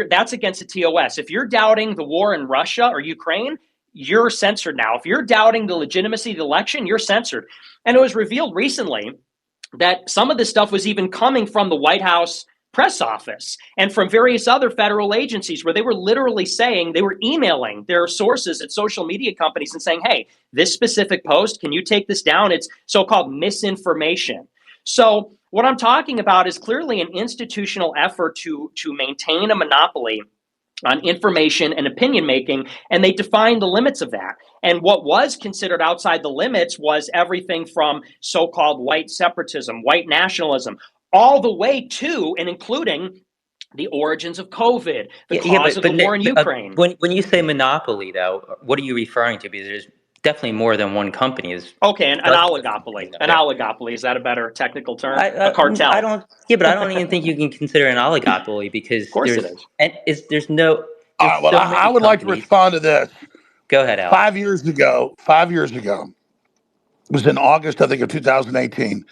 Speaker 4: that's against the TOS. If you're doubting the war in Russia or Ukraine, you're censored now. If you're doubting the legitimacy of the election, you're censored. And it was revealed recently that some of this stuff was even coming from the White House press office and from various other federal agencies, where they were literally saying, they were emailing their sources at social media companies and saying, hey, this specific post, can you take this down? It's so-called misinformation. So what I'm talking about is clearly an institutional effort to maintain a monopoly on information and opinion making, and they defined the limits of that. And what was considered outside the limits was everything from so-called white separatism, white nationalism, all the way to and including the origins of COVID, the cause of the war in Ukraine.
Speaker 2: When you say monopoly, though, what are you referring to? Because there's definitely more than one company.
Speaker 4: Okay, an oligopoly. An oligopoly, is that a better technical term? A cartel.
Speaker 2: But I don't even think you can consider an oligopoly, because
Speaker 4: of course
Speaker 2: there's no.
Speaker 7: I would like to respond to this.
Speaker 2: Go ahead, Alex.
Speaker 7: 5 years ago, it was in August, I think, of 2018.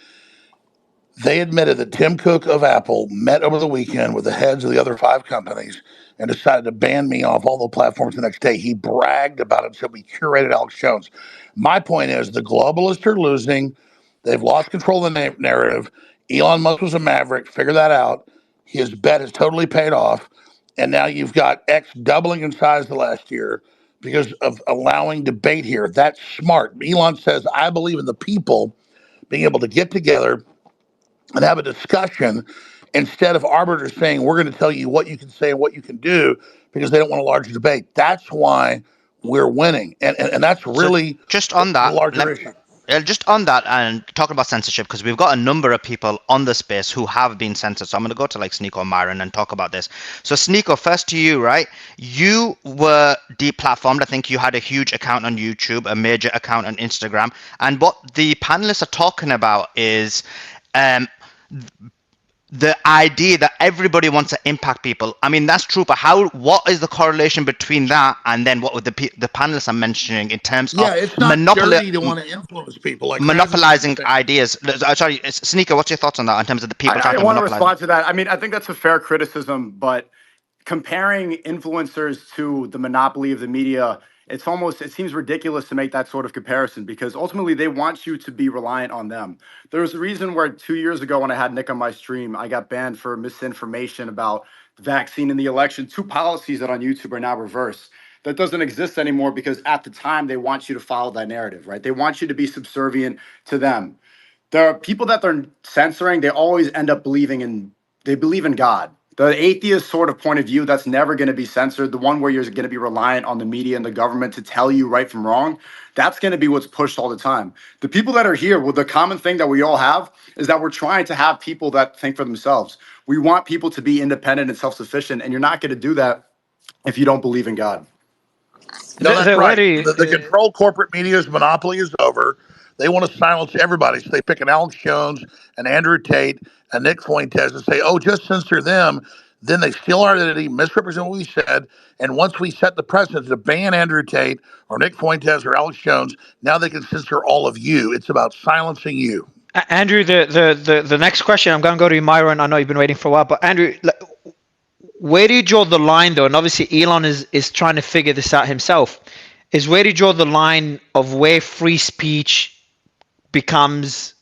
Speaker 7: They admitted that Tim Cook of Apple met over the weekend with the heads of the other 5 companies and decided to ban me off all the platforms the next day. He bragged about it, said we curated Alex Jones. My point is, the globalists are losing. They've lost control of the narrative. Elon Musk was a maverick. Figure that out. His bet has totally paid off. And now you've got X doubling in size the last year because of allowing debate here. That's smart. Elon says, I believe in the people being able to get together and have a discussion instead of arbiters saying, we're going to tell you what you can say and what you can do, because they don't want a larger debate. That's why we're winning. And that's really
Speaker 6: so just on that,
Speaker 7: a larger issue.
Speaker 6: Just on that, and talking about censorship, because we've got a number of people on the space who have been censored. So I'm going to go to like Sneako and Myron and talk about this. So Sneako, first to you, right? You were deplatformed. I think you had a huge account on YouTube, a major account on Instagram. And what the panelists are talking about is the idea that everybody wants to impact people. I mean, that's true, but what is the correlation between that and then what would the panelists are mentioning in terms of
Speaker 7: it's not dirty to want to influence people, like
Speaker 6: monopolizing ideas? Sorry, Sneako, what's your thoughts on that in terms of the people trying to monopolize?
Speaker 8: I want to respond to that. I mean, I think that's a fair criticism, but comparing influencers to the monopoly of the media, it seems ridiculous to make that sort of comparison, because ultimately they want you to be reliant on them. There was a reason where 2 years ago when I had Nick on my stream, I got banned for misinformation about the vaccine and the election, 2 policies that on YouTube are now reversed. That doesn't exist anymore because at the time they want you to follow that narrative, right? They want you to be subservient to them. There are people that they're censoring, they always end up believing in God. The atheist sort of point of view, that's never going to be censored. The one where you're going to be reliant on the media and the government to tell you right from wrong, that's going to be what's pushed all the time. The people that are here, well, the common thing that we all have is that we're trying to have people that think for themselves. We want people to be independent and self-sufficient, and you're not going to do that if you don't believe in God.
Speaker 7: No, that's right. The controlled corporate media's monopoly is over. They want to silence everybody. So they pick an Alex Jones, an Andrew Tate, and Nick Fuentes and say, oh, just censor them. Then they steal our identity, misrepresent what we said, and once we set the precedent to ban Andrew Tate or Nick Fuentes or Alex Jones, now they can censor all of you. It's about silencing you.
Speaker 1: Andrew, the next question, I'm going to go to you, Myron. I know you've been waiting for a while, but Andrew, where do you draw the line, though? And obviously, Elon is trying to figure this out himself. Is where do you draw the line of where free speech becomes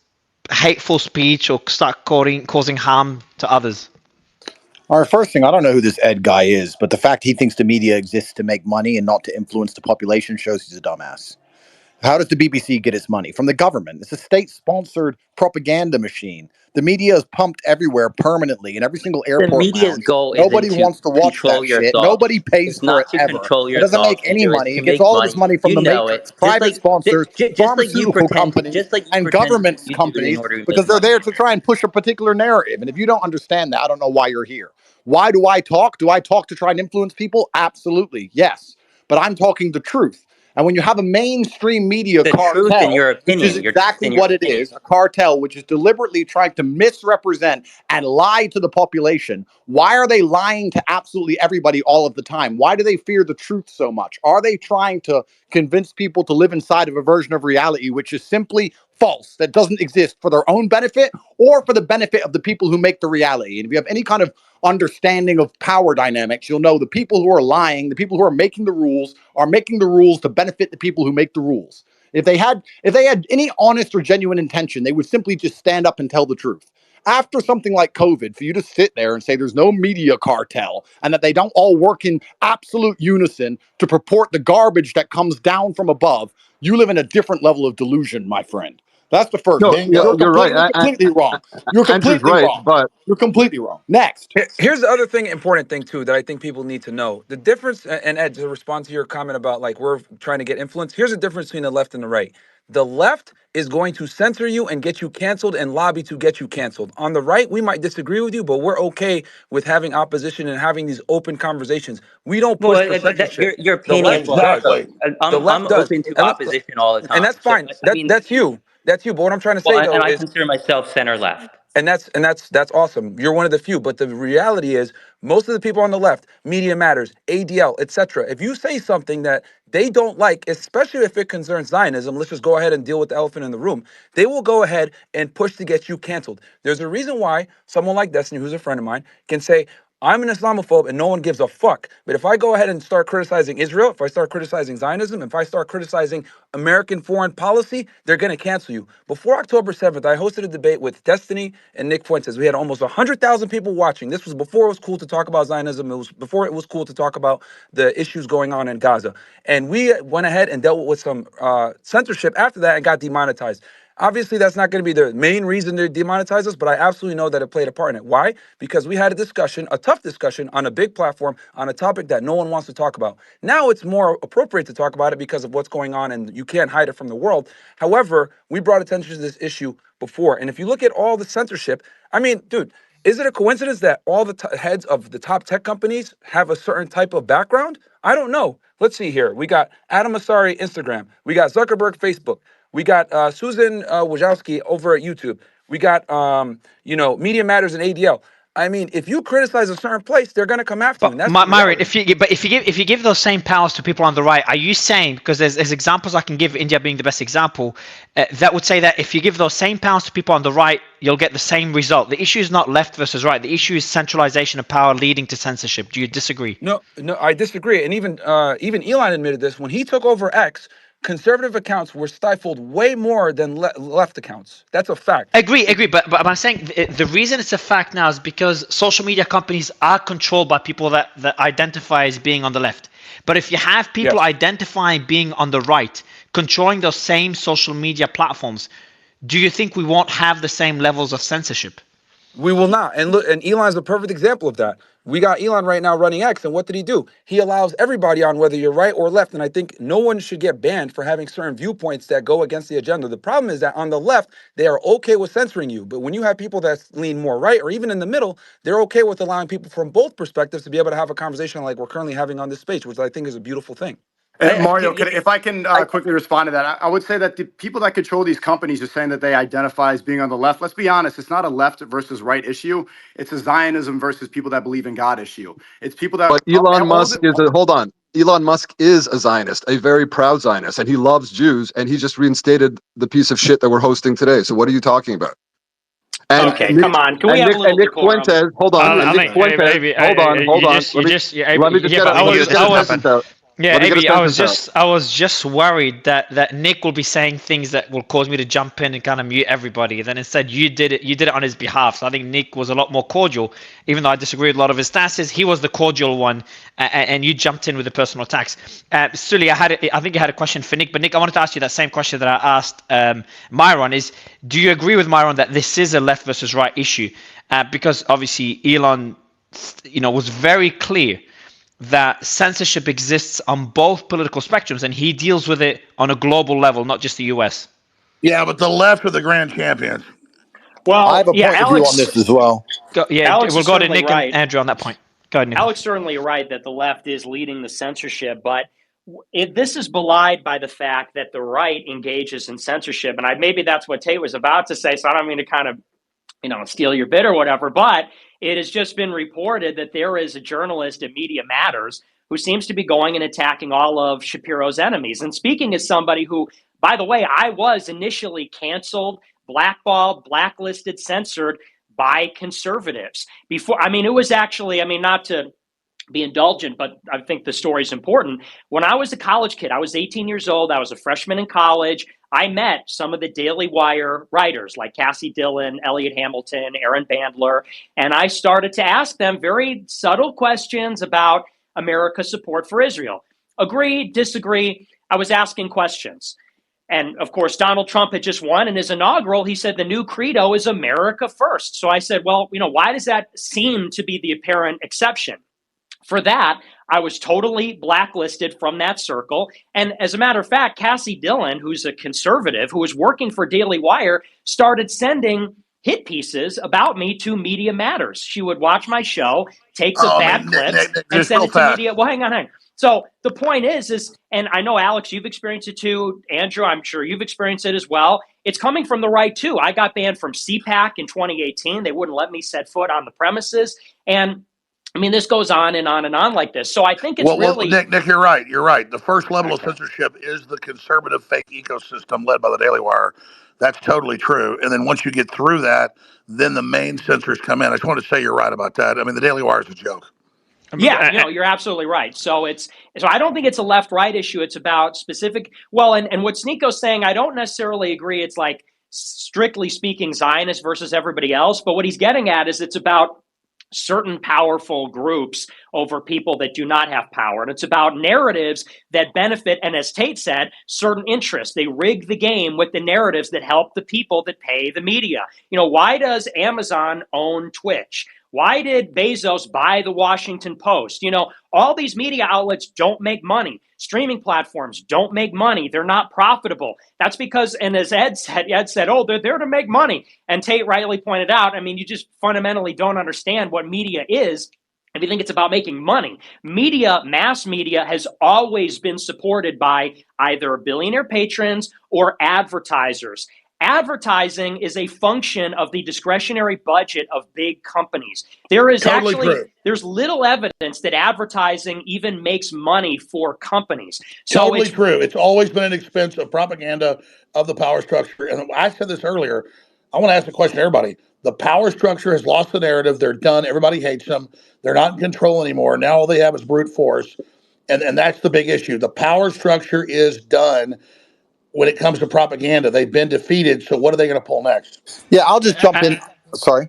Speaker 1: hateful speech or start causing harm to others?
Speaker 5: All right, first thing, I don't know who this Ed guy is, but the fact he thinks the media exists to make money and not to influence the population shows he's a dumbass. How does the BBC get its money? From the government. It's a state-sponsored propaganda machine. The media is pumped everywhere permanently in every single
Speaker 2: The
Speaker 5: airport
Speaker 2: media's
Speaker 5: lounge.
Speaker 2: goal isn't
Speaker 5: Nobody
Speaker 2: to
Speaker 5: wants to watch
Speaker 2: control
Speaker 5: that
Speaker 2: your
Speaker 5: shit. Nobody
Speaker 2: thoughts.
Speaker 5: pays
Speaker 2: It's
Speaker 5: for it
Speaker 2: not to
Speaker 5: ever.
Speaker 2: control
Speaker 5: It
Speaker 2: your
Speaker 5: doesn't make
Speaker 2: thoughts,
Speaker 5: any
Speaker 2: Andrew. It's
Speaker 5: money.
Speaker 2: to
Speaker 5: It gets
Speaker 2: make
Speaker 5: all of its
Speaker 2: money.
Speaker 5: money from
Speaker 2: You
Speaker 5: the
Speaker 2: know it.
Speaker 5: matrix, private sponsors, pharmaceutical companies, and governments
Speaker 2: you do it in
Speaker 5: companies
Speaker 2: order to
Speaker 5: because
Speaker 2: make
Speaker 5: they're
Speaker 2: money.
Speaker 5: there to try and push a particular narrative. And if you don't understand that, I don't know why you're here. Why do I talk? Do I talk to try and influence people? Absolutely, yes. But I'm talking the truth. And when you have a mainstream media
Speaker 2: The truth in
Speaker 5: cartel,
Speaker 2: your
Speaker 5: which is
Speaker 2: opinion. Your truth
Speaker 5: exactly
Speaker 2: in your
Speaker 5: what it
Speaker 2: opinion.
Speaker 5: is, a cartel which is deliberately trying to misrepresent and lie to the population, why are they lying to absolutely everybody all of the time? Why do they fear the truth so much? Are they trying to convince people to live inside of a version of reality which is simply false, that doesn't exist for their own benefit or for the benefit of the people who make the reality? And if you have any kind of understanding of power dynamics, you'll know the people who are lying, the people who are making the rules to benefit the people who make the rules. If they had any honest or genuine intention, they would simply just stand up and tell the truth. After something like COVID, for you to sit there and say there's no media cartel and that they don't all work in absolute unison to purport the garbage that comes down from above, you live in a different level of delusion, my friend. That's the first
Speaker 3: No,
Speaker 5: thing.
Speaker 3: you're,
Speaker 5: You're
Speaker 3: you're right.
Speaker 5: completely wrong. You're
Speaker 3: Andrew's
Speaker 5: completely
Speaker 3: right,
Speaker 5: wrong.
Speaker 3: but
Speaker 5: You're completely wrong. Next.
Speaker 9: Here's the other thing, important thing too, that I think people need to know. The difference, and Ed, to respond to your comment about like we're trying to get influence, here's the difference between the left and the right. The left is going to censor you and get you canceled and lobby to get you canceled. On the right, we might disagree with you, but we're okay with having opposition and having these open conversations. We don't
Speaker 2: Well,
Speaker 9: push for censorship.
Speaker 2: your
Speaker 9: The
Speaker 2: opinion.
Speaker 9: left
Speaker 2: Look,
Speaker 9: does.
Speaker 2: look.
Speaker 7: Exactly.
Speaker 9: The
Speaker 2: I'm
Speaker 9: left does.
Speaker 2: open to opposition all the
Speaker 9: And
Speaker 2: time.
Speaker 9: that's
Speaker 2: So
Speaker 9: fine.
Speaker 2: I mean,
Speaker 9: That's you. That's you. But what I'm trying to
Speaker 2: well,
Speaker 9: say though
Speaker 2: and I
Speaker 9: is
Speaker 2: consider myself center left.
Speaker 9: that's awesome. You're one of the few, but the reality is most of the people on the left, Media Matters, ADL, etc. If you say something that they don't like, especially if it concerns Zionism, let's just go ahead and deal with the elephant in the room. They will go ahead and push to get you canceled. There's a reason why someone like Destiny, who's a friend of mine, can say, I'm an Islamophobe and no one gives a fuck. But if I go ahead and start criticizing Israel, if I start criticizing Zionism, if I start criticizing American foreign policy, they're going to cancel you. Before October 7th, I hosted a debate with Destiny and Nick Fuentes. We had almost 100,000 people watching. This was before it was cool to talk about Zionism. It was before it was cool to talk about the issues going on in Gaza. And we went ahead and dealt with some censorship after that and got demonetized. Obviously, that's not going to be the main reason they demonetize us, but I absolutely know that it played a part in it. Why? Because we had a discussion, a tough discussion on a big platform on a topic that no one wants to talk about. Now it's more appropriate to talk about it because of what's going on and you can't hide it from the world. However, we brought attention to this issue before. And if you look at all the censorship, I mean, dude, is it a coincidence that all the heads of the top tech companies have a certain type of background? I don't know. Let's see here. We got Adam Asari, Instagram. We got Zuckerberg, Facebook. We got Susan Wojcicki over at YouTube. We got Media Matters and ADL. I mean, if you criticize a certain place, they're gonna come after you, and
Speaker 1: But
Speaker 9: that's the
Speaker 1: Myron,
Speaker 9: reality.
Speaker 1: if you give those same powers to people on the right, are you saying, because there's examples I can give, India being the best example, that would say that if you give those same powers to people on the right, you'll get the same result. The issue is not left versus right. The issue is centralization of power leading to censorship. Do you disagree?
Speaker 9: No, I disagree. And even Elon admitted this when he took over X. Conservative accounts were stifled way more than left accounts. That's a fact.
Speaker 1: Agree. But I'm saying the reason it's a fact now is because social media companies are controlled by people that identify as being on the left. But if you have people
Speaker 9: Yes.
Speaker 1: identifying being on the right, controlling those same social media platforms, do you think we won't have the same levels of censorship?
Speaker 9: We will not. And look, and Elon's a perfect example of that. We got Elon right now running X, and what did he do? He allows everybody on, whether you're right or left. And I think no one should get banned for having certain viewpoints that go against the agenda. The problem is that on the left, they are okay with censoring you. But when you have people that lean more right or even in the middle, they're okay with allowing people from both perspectives to be able to have a conversation like we're currently having on this space, which I think is a beautiful thing.
Speaker 8: Mario, if I can quickly respond to that, I would say that the people that control these companies are saying that they identify as being on the left. Let's be honest, it's not a left versus right issue. It's a Zionism versus people that believe in God issue. It's people that.
Speaker 3: But hold on. Elon Musk is a Zionist, a very proud Zionist, and he loves Jews, and he just reinstated the piece of shit that we're hosting today. So what are you talking about? And
Speaker 4: Okay,
Speaker 3: Nick,
Speaker 4: come on. Can we
Speaker 3: and
Speaker 4: have
Speaker 3: Nick,
Speaker 4: a little
Speaker 3: and Nick
Speaker 4: decorum?
Speaker 3: Fuentes, hold on.
Speaker 1: I
Speaker 3: And Nick
Speaker 1: think,
Speaker 3: Fuentes, hold on. Let me just get a sentence out.
Speaker 1: I was just worried that Nick will be saying things that will cause me to jump in and kind of mute everybody. Then instead, you did it on his behalf. So I think Nick was a lot more cordial, even though I disagree with a lot of his stances. He was the cordial one, and you jumped in with the personal attacks. Sully, I think you had a question for Nick, but Nick, I wanted to ask you that same question that I asked Myron. Is, do you agree with Myron that this is a left versus right issue? Because obviously Elon, was very clear that censorship exists on both political spectrums, and he deals with it on a global level, not just the US.
Speaker 7: Yeah, but the left are the grand champions.
Speaker 4: Well,
Speaker 5: I have a point of view on this as well.
Speaker 4: Alex
Speaker 1: we'll
Speaker 4: is
Speaker 1: go to
Speaker 4: certainly
Speaker 1: Nick
Speaker 4: right.
Speaker 1: and Andrew on that point. Go ahead, Nick.
Speaker 4: Alex certainly right that the left is leading the censorship, but this is belied by the fact that the right engages in censorship. And maybe that's what Tate was about to say, so I don't mean to kind of steal your bit or whatever, but it has just been reported that there is a journalist at Media Matters who seems to be going and attacking all of Shapiro's enemies. And speaking as somebody who, by the way, I was initially canceled, blackballed, blacklisted, censored by conservatives before. It was actually, not to be indulgent, but I think the story is important. When I was a college kid, I was 18 years old. I was a freshman in college. I met some of the Daily Wire writers like Cassie Dillon, Elliot Hamilton, Aaron Bandler, and I started to ask them very subtle questions about America's support for Israel. Agree, disagree. I was asking questions. And of course, Donald Trump had just won in his inaugural. He said the new credo is America first. So I said, well, why does that seem to be the apparent exception? For that, I was totally blacklisted from that circle. And as a matter of fact, Cassie Dillon, who's a conservative who was working for Daily Wire, started sending hit pieces about me to Media Matters. She would watch my show, take the bad clips, and send it to Media. Well, hang on. So the point is, and I know, Alex, you've experienced it too. Andrew, I'm sure you've experienced it as well. It's coming from the right too. I got banned from CPAC in 2018. They wouldn't let me set foot on the premises. And this goes on and on and on like this. So I think it's really...
Speaker 7: Nick, you're right. You're right. The first level of censorship is the conservative fake ecosystem led by the Daily Wire. That's totally true. And then once you get through that, then the main censors come in. I just want to say you're right about that. The Daily Wire is a joke.
Speaker 4: Yeah, you're absolutely right. So I don't think it's a left-right issue. It's about specific... Well, and what Sneako's saying, I don't necessarily agree. It's like, strictly speaking, Zionist versus everybody else. But what he's getting at is it's about certain powerful groups over people that do not have power. And it's about narratives that benefit, and as Tate said, certain interests. They rig the game with the narratives that help the people that pay the media. Why does Amazon own Twitch? Why did Bezos buy the Washington Post? All these media outlets don't make money. Streaming platforms don't make money. They're not profitable. That's because, and as Ed said, oh, they're there to make money. And Tate rightly pointed out, you just fundamentally don't understand what media is if you think it's about making money. Mass media has always been supported by either billionaire patrons or advertisers. Advertising is a function of the discretionary budget of big companies. There is there's little evidence that advertising even makes money for companies. So
Speaker 7: it's true. It's always been an expense of propaganda of the power structure. And I said this earlier. I want to ask a question to everybody. The power structure has lost the narrative. They're done. Everybody hates them. They're not in control anymore. Now all they have is brute force. And that's the big issue. The power structure is done. When it comes to propaganda, they've been defeated. So what are they going to pull next?
Speaker 5: Yeah, I'll just jump in. Sorry.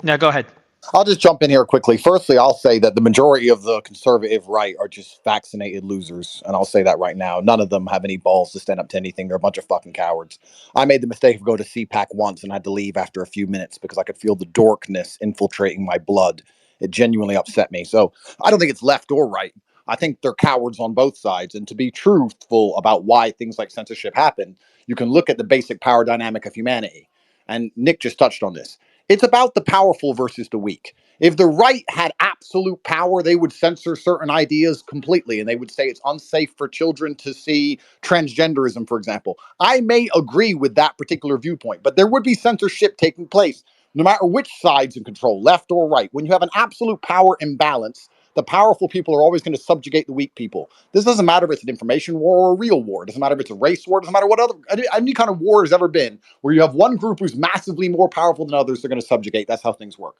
Speaker 1: No, go ahead.
Speaker 5: I'll just jump in here quickly. Firstly, I'll say that the majority of the conservative right are just vaccinated losers. And I'll say that right now. None of them have any balls to stand up to anything. They're a bunch of fucking cowards. I made the mistake of going to CPAC once and had to leave after a few minutes because I could feel the dorkness infiltrating my blood. It genuinely upset me. So I don't think it's left or right. I think they're cowards on both sides. And to be truthful about why things like censorship happen, you can look at the basic power dynamic of humanity. And Nick just touched on this. It's about the powerful versus the weak. If the right had absolute power, they would censor certain ideas completely, and they would say it's unsafe for children to see transgenderism, for example. I may agree with that particular viewpoint, but there would be censorship taking place no matter which side's in control, left or right. When you have an absolute power imbalance, the powerful people are always going to subjugate the weak people. This doesn't matter if it's an information war or a real war. It doesn't matter if it's a race war. It doesn't matter what other any kind of war has ever been, where you have one group who's massively more powerful than others. They're going to subjugate. That's how things work.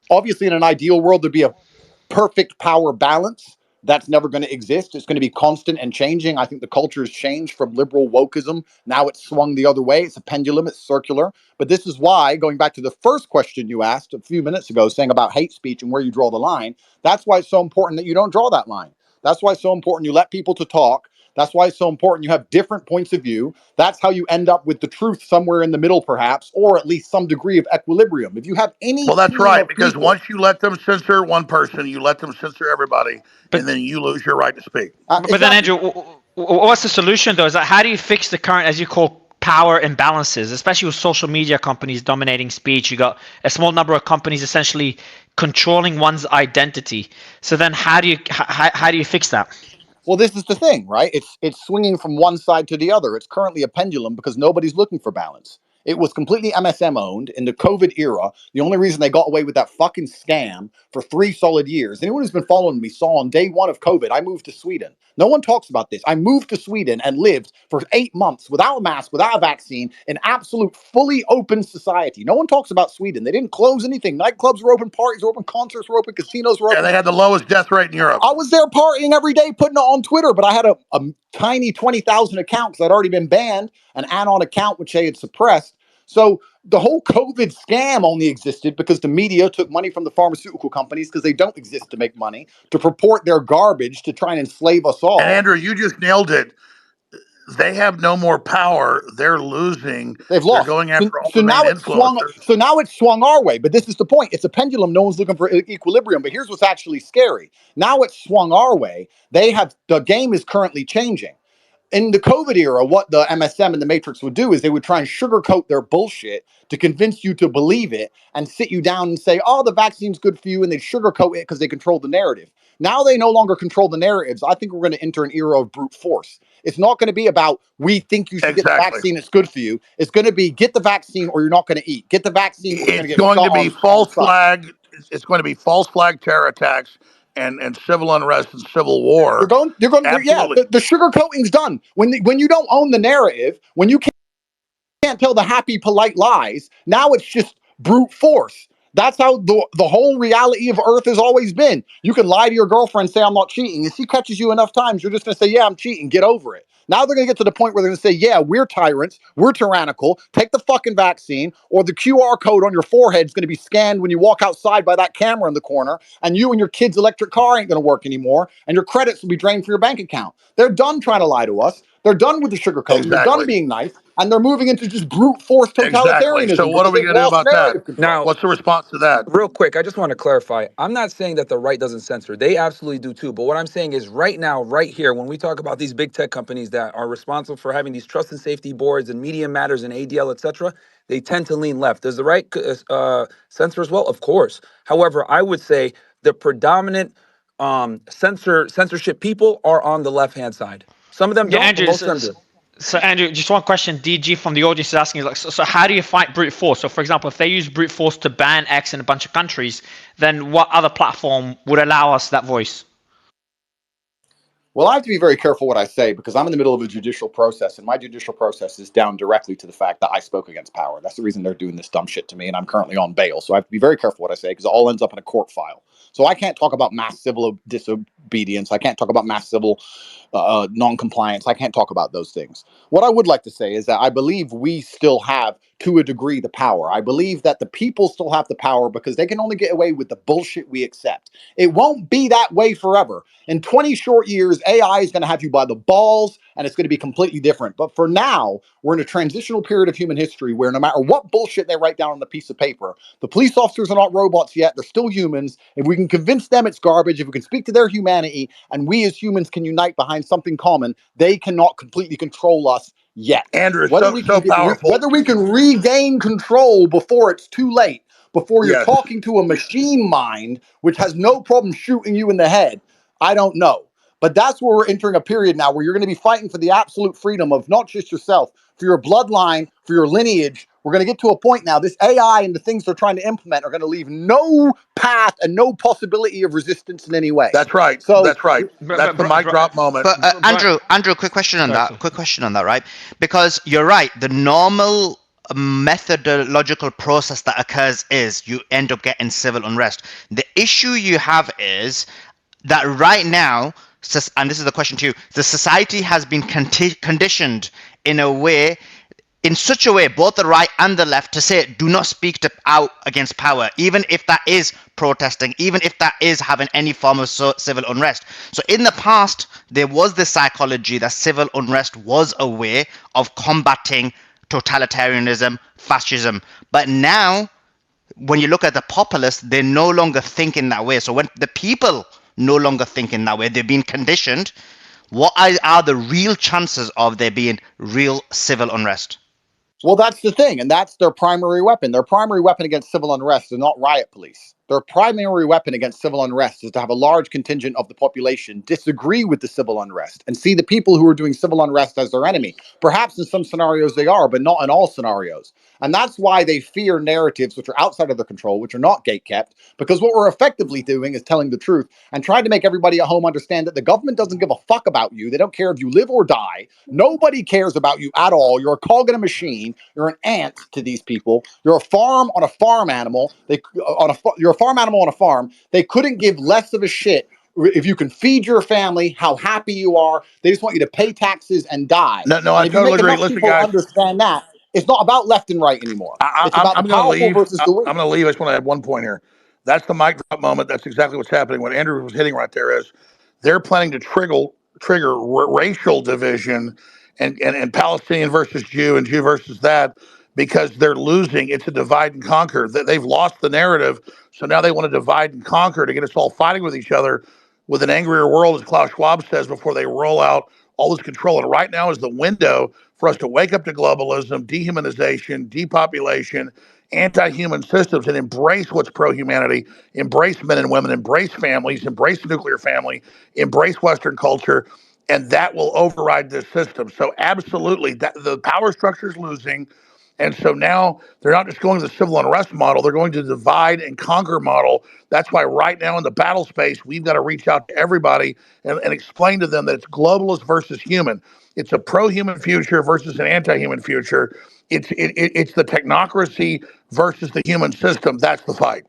Speaker 5: Obviously, in an ideal world, there'd be a perfect power balance. That's never going to exist. It's going to be constant and changing. I think the culture has changed from liberal wokeism. Now it's swung the other way. It's a pendulum. It's circular. But this is why, going back to the first question you asked a few minutes ago, saying about hate speech and where you draw the line, that's why it's so important that you don't draw that line. That's why it's so important you let people to talk. That's why it's so important you have different points of view. That's how you end up with the truth somewhere in the middle, perhaps, or at least some degree of equilibrium. If you have any
Speaker 7: Well, that's
Speaker 5: team
Speaker 7: right,
Speaker 5: of
Speaker 7: because
Speaker 5: people,
Speaker 7: once you let them censor one person, you let them censor everybody, and
Speaker 1: But
Speaker 7: then you lose your right to speak.
Speaker 1: but then
Speaker 5: exactly.
Speaker 1: Andrew, what's the solution though? Is that how do you fix the current, as you call, power imbalances, especially with social media companies dominating speech? You got a small number of companies essentially controlling one's identity. So then how do you fix that?
Speaker 5: Well, this is the thing, right? It's swinging from one side to the other. It's currently a pendulum because nobody's looking for balance. It was completely MSM owned in the COVID era. The only reason they got away with that fucking scam for 3 solid years. Anyone who's been following me saw on day 1 of COVID, I moved to Sweden. No one talks about this. I moved to Sweden and lived for 8 months without a mask, without a vaccine, in absolute fully open society. No one talks about Sweden. They didn't close anything. Nightclubs were open, parties were open, concerts were open, casinos were
Speaker 7: And
Speaker 5: open.
Speaker 7: they had the lowest death rate in Europe.
Speaker 5: I was there partying every day, putting it on Twitter, but I had a tiny 20,000 account because I'd already been banned, an anon account which they had suppressed. So the whole COVID scam only existed because the media took money from the pharmaceutical companies, because they don't exist to make money, to purport their garbage to try and enslave us all.
Speaker 7: And Andrew, you just nailed it. They have no more power. They're losing.
Speaker 5: They've
Speaker 7: They're
Speaker 5: lost.
Speaker 7: going after all
Speaker 5: So
Speaker 7: the main
Speaker 5: now it's swung.
Speaker 7: influencers.
Speaker 5: So now it's swung our way. But this is the point. It's a pendulum. No one's looking for equilibrium. But here's what's actually scary. Now it's swung our way. The game is currently changing. In the COVID era, what the MSM and the Matrix would do is they would try and sugarcoat their bullshit to convince you to believe it and sit you down and say, oh, the vaccine's good for you. And they sugarcoat it because they control the narrative. Now they no longer control the narratives. I think we're going to enter an era of brute force. It's not going to be about, we think you should get the
Speaker 7: Exactly.
Speaker 5: vaccine, it's good for you. It's going to be, get the vaccine or you're not going to eat. Get the vaccine or you're going to
Speaker 7: It's
Speaker 5: get
Speaker 7: going
Speaker 5: shot
Speaker 7: to be
Speaker 5: on
Speaker 7: false
Speaker 5: sight.
Speaker 7: flag. It's going to be false flag terror attacks and civil unrest and civil war. Absolutely.
Speaker 5: The sugar coating's done. When you don't own the narrative, when you can't tell the happy, polite lies, now it's just brute force. That's how the whole reality of Earth has always been. You can lie to your girlfriend, say, I'm not cheating. If she catches you enough times, you're just going to say, yeah, I'm cheating. Get over it. Now they're going to get to the point where they're going to say, yeah, we're tyrants. We're tyrannical. Take the fucking vaccine, or the QR code on your forehead is going to be scanned when you walk outside by that camera in the corner, and you and your kid's electric car ain't going to work anymore, and your credits will be drained from your bank account. They're done trying to lie to us. They're done with the sugarcoating. Exactly. They're done being nice. And they're moving into just brute force totalitarianism.
Speaker 7: Exactly. So what are we going to do about that?
Speaker 9: Now,
Speaker 7: what's the response to that?
Speaker 9: Real quick, I just want to clarify. I'm not saying that the right doesn't censor. They absolutely do too. But what I'm saying is right now, right here, when we talk about these big tech companies that are responsible for having these trust and safety boards and Media Matters and ADL, et cetera, they tend to lean left. Does the right censor as well? Of course. However, I would say the predominant censorship people are on the left-hand side. Some of them don't,
Speaker 1: Andrew,
Speaker 9: but most of them do.
Speaker 1: So Andrew, just one question. DG from the audience is asking, like, so how do you fight brute force? So for example, if they use brute force to ban X in a bunch of countries, then what other platform would allow us that voice?
Speaker 5: Well, I have to be very careful what I say because I'm in the middle of a judicial process, and my judicial process is down directly to the fact that I spoke against power. That's the reason they're doing this dumb shit to me, and I'm currently on bail. So I have to be very careful what I say because it all ends up in a court file. So I can't talk about mass civil disobedience. I can't talk about mass civil non-compliance. I can't talk about those things. What I would like to say is that I believe we still have, to a degree, the power. I believe that the people still have the power because they can only get away with the bullshit we accept. It won't be that way forever. In 20 short years, AI is going to have you by the balls, and it's going to be completely different. But for now, we're in a transitional period of human history where no matter what bullshit they write down on a piece of paper, the police officers are not robots yet. They're still humans. If we can convince them it's garbage, if we can speak to their humanity, and we as humans can unite behind something common, they cannot completely control us yet.
Speaker 7: Andrew,
Speaker 5: Whether
Speaker 7: so powerful.
Speaker 5: whether we can regain control before it's too late, before you're
Speaker 7: Yes.
Speaker 5: talking to a machine mind, which has no problem shooting you in the head, I don't know. But that's where we're entering a period now where you're going to be fighting for the absolute freedom of not just yourself, for your bloodline, for your lineage. We're going to get to a point now. This AI and the things they're trying to implement are going to leave no path and no possibility of resistance in any way.
Speaker 7: That's right.
Speaker 5: So,
Speaker 7: That's right. That's the mic drop moment.
Speaker 6: But Andrew, quick question on that. Quick question on that, right? Because you're right. The normal methodological process that occurs is you end up getting civil unrest. The issue you have is that right now, and this is the question to you, the society has been conditioned in a way, in such a way, both the right and the left, to say do not speak out against power, even if that is protesting, even if that is having any form of civil unrest. So in the past, there was this psychology that civil unrest was a way of combating totalitarianism, fascism. But now, when you look at the populace, they're no longer thinking that way. So when the people no longer think in that way, they've been conditioned. What are the real chances of there being real civil unrest?
Speaker 5: well, that's the thing, and that's their primary weapon. Their primary weapon against civil unrest is not riot police. Their primary weapon against civil unrest is to have a large contingent of the population disagree with the civil unrest and see the people who are doing civil unrest as their enemy. Perhaps in some scenarios they are, but not in all scenarios. And that's why they fear narratives which are outside of their control, which are not gatekept, because what we're effectively doing is telling the truth and trying to make everybody at home understand that the government doesn't give a fuck about you. They don't care if you live or die. Nobody cares about you at all. You're a cog in a machine. You're an ant to these people. You're a farm on a farm animal. You're a farm animal on a farm. They couldn't give less of a shit if you can feed your family, how happy you are. They just want you to pay taxes and die.
Speaker 7: No,
Speaker 5: And
Speaker 7: I
Speaker 5: if you
Speaker 7: totally
Speaker 5: make
Speaker 7: agree.
Speaker 5: enough
Speaker 7: Listen,
Speaker 5: people
Speaker 7: guys,
Speaker 5: understand that, it's not about left and right anymore. It's about the
Speaker 7: I'm going to
Speaker 5: powerful
Speaker 7: leave.
Speaker 5: versus the weak.
Speaker 7: I'm going to leave. I just want to add one point here. That's the mic drop moment. That's exactly what's happening. What Andrew was hitting right there is they're planning to trigger racial division and Palestinian versus Jew and Jew versus that because they're losing. It's a divide and conquer. They've lost the narrative, so now they want to divide and conquer to get us all fighting with each other with an angrier world, as Klaus Schwab says, before they roll out all this control. And right now is the window for us to wake up to globalism, dehumanization, depopulation, anti-human systems, and embrace what's pro-humanity, embrace men and women, embrace families, embrace the nuclear family, embrace Western culture, and that will override this system. So absolutely, the power structure is losing. And so now they're not just going to the civil unrest model, they're going to the divide and conquer model. That's why right now in the battle space, we've got to reach out to everybody and explain to them that it's globalist versus human. It's a pro-human future versus an anti-human future. It's the technocracy versus the human system. That's the fight.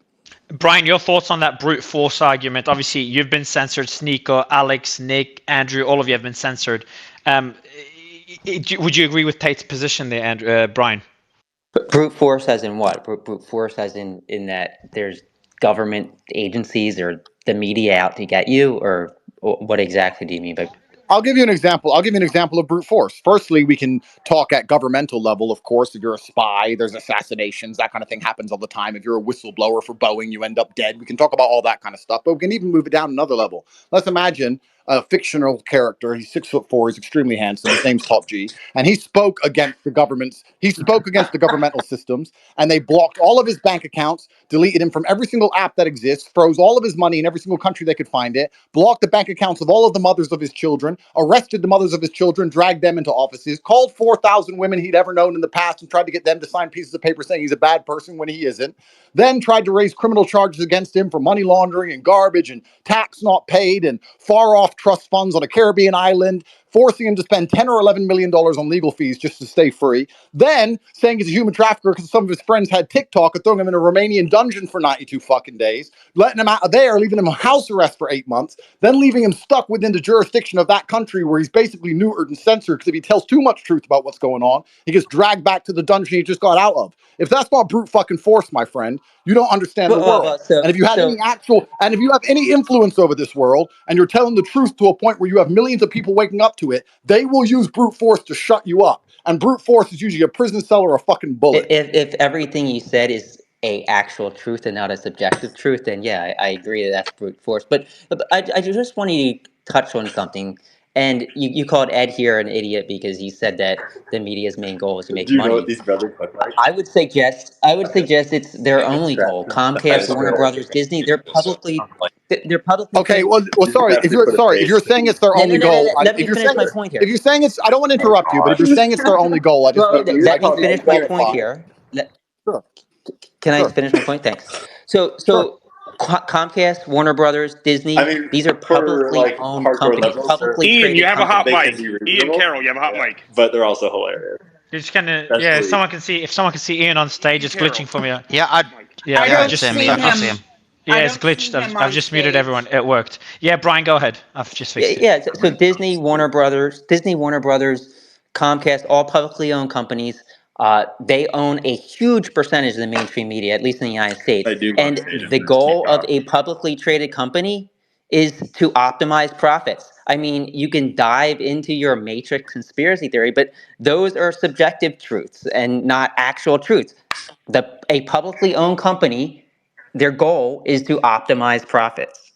Speaker 1: Brian, your thoughts on that brute force argument? Obviously, you've been censored. Sneako, Alex, Nick, Andrew, all of you have been censored. Would you agree with Tate's position there, Andrew, Brian?
Speaker 2: Brute force as in what? Brute force as in that there's government agencies or the media out to get you, or what exactly do you mean by?
Speaker 5: I'll give you an example. I'll give you an example of brute force. Firstly, we can talk at governmental level, of course. If you're a spy, there's assassinations. That kind of thing happens all the time. If you're a whistleblower for Boeing, you end up dead. We can talk about all that kind of stuff, but we can even move it down another level. Let's imagine a fictional character. He's 6'4". He's extremely handsome. His name's Top G, and he spoke against the governments. He spoke against the governmental systems, and they blocked all of his bank accounts, deleted him from every single app that exists, froze all of his money in every single country they could find it, blocked the bank accounts of all of the mothers of his children, arrested the mothers of his children, dragged them into offices, called 4,000 women he'd ever known in the past and tried to get them to sign pieces of paper saying he's a bad person when he isn't, then tried to raise criminal charges against him for money laundering and garbage and tax not paid and far off trust funds on a Caribbean island, forcing him to spend $10 or $11 million on legal fees just to stay free, then saying he's a human trafficker because some of his friends had TikTok and throwing him in a Romanian dungeon for 92 fucking days, letting him out of there, leaving him on house arrest for 8 months, then leaving him stuck within the jurisdiction of that country where he's basically neutered and censored because if he tells too much truth about what's going on, he gets dragged back to the dungeon he just got out of. If that's not brute fucking force, my friend, you don't understand the world. And if you had if you have any influence over this world and you're telling the truth to a point where you have millions of people waking up to it, they will use brute force to shut you up. And brute force is usually a prison cell or a fucking bullet.
Speaker 2: If everything you said is a actual truth and not a subjective truth, then yeah, I agree that that's brute force. But I just want to touch on something, And you called Ed here an idiot because he said that the media's main goal is to make
Speaker 10: Do you know what
Speaker 2: money.
Speaker 10: these brothers look like?
Speaker 2: I would suggest it's their only goal. Comcast, Warner Brothers, Disney, they're publicly
Speaker 5: Okay,
Speaker 2: traded.
Speaker 5: well,
Speaker 10: You just
Speaker 5: sorry.
Speaker 10: have to put a
Speaker 5: If
Speaker 10: face
Speaker 5: you're
Speaker 10: to
Speaker 5: saying
Speaker 10: these.
Speaker 5: it's their
Speaker 2: No, no,
Speaker 5: only
Speaker 2: no, no,
Speaker 5: goal,
Speaker 2: no. Let me finish my point here.
Speaker 5: if you're saying it's, I don't want to
Speaker 10: Oh
Speaker 5: interrupt you, but if
Speaker 10: gosh.
Speaker 5: you're saying it's their only goal, I just,
Speaker 2: Well,
Speaker 5: I
Speaker 2: let me
Speaker 5: just need
Speaker 2: finish
Speaker 5: to
Speaker 2: my point
Speaker 5: clarify.
Speaker 2: here.
Speaker 5: Sure,
Speaker 2: Can I
Speaker 5: sure,
Speaker 2: finish my point? Thanks. So,
Speaker 5: sure.
Speaker 2: Comcast, Warner Brothers,
Speaker 10: I
Speaker 2: Disney,
Speaker 10: mean,
Speaker 2: these are
Speaker 10: for
Speaker 2: publicly
Speaker 10: like
Speaker 2: owned
Speaker 10: hardcore
Speaker 2: companies,
Speaker 10: liberals,
Speaker 2: publicly
Speaker 11: Ian, you
Speaker 2: traded
Speaker 11: have a hot
Speaker 2: companies.
Speaker 10: they can
Speaker 11: mic.
Speaker 10: be
Speaker 11: Ian
Speaker 10: reasonable.
Speaker 11: Carroll, you have a hot
Speaker 10: Yeah,
Speaker 11: mic.
Speaker 10: but they're also hilarious.
Speaker 1: You're just gonna, yeah.
Speaker 10: Especially
Speaker 1: If someone can see Ian on stage, it's glitching for me.
Speaker 6: Yeah,
Speaker 1: Yeah,
Speaker 12: I
Speaker 1: I've
Speaker 12: don't
Speaker 1: just,
Speaker 6: same.
Speaker 12: see
Speaker 6: I can't
Speaker 12: him.
Speaker 6: see him.
Speaker 1: yeah,
Speaker 12: I
Speaker 1: it's
Speaker 12: don't see
Speaker 1: glitched.
Speaker 12: him
Speaker 1: I've
Speaker 12: on
Speaker 1: just muted
Speaker 12: stage.
Speaker 1: everyone. It worked. Yeah, Brian, go ahead. I've just fixed it.
Speaker 2: Yeah. So Disney, Warner Brothers, Comcast, all publicly owned companies. They own a huge percentage of the mainstream media, at least in the United States.
Speaker 10: I do want
Speaker 2: And
Speaker 10: Tatum
Speaker 2: the
Speaker 10: to keep
Speaker 2: goal of
Speaker 10: going.
Speaker 2: a publicly traded company is to optimize profits. I mean, you can dive into your matrix conspiracy theory, but those are subjective truths and not actual truths. A publicly owned company, their goal is to optimize profits.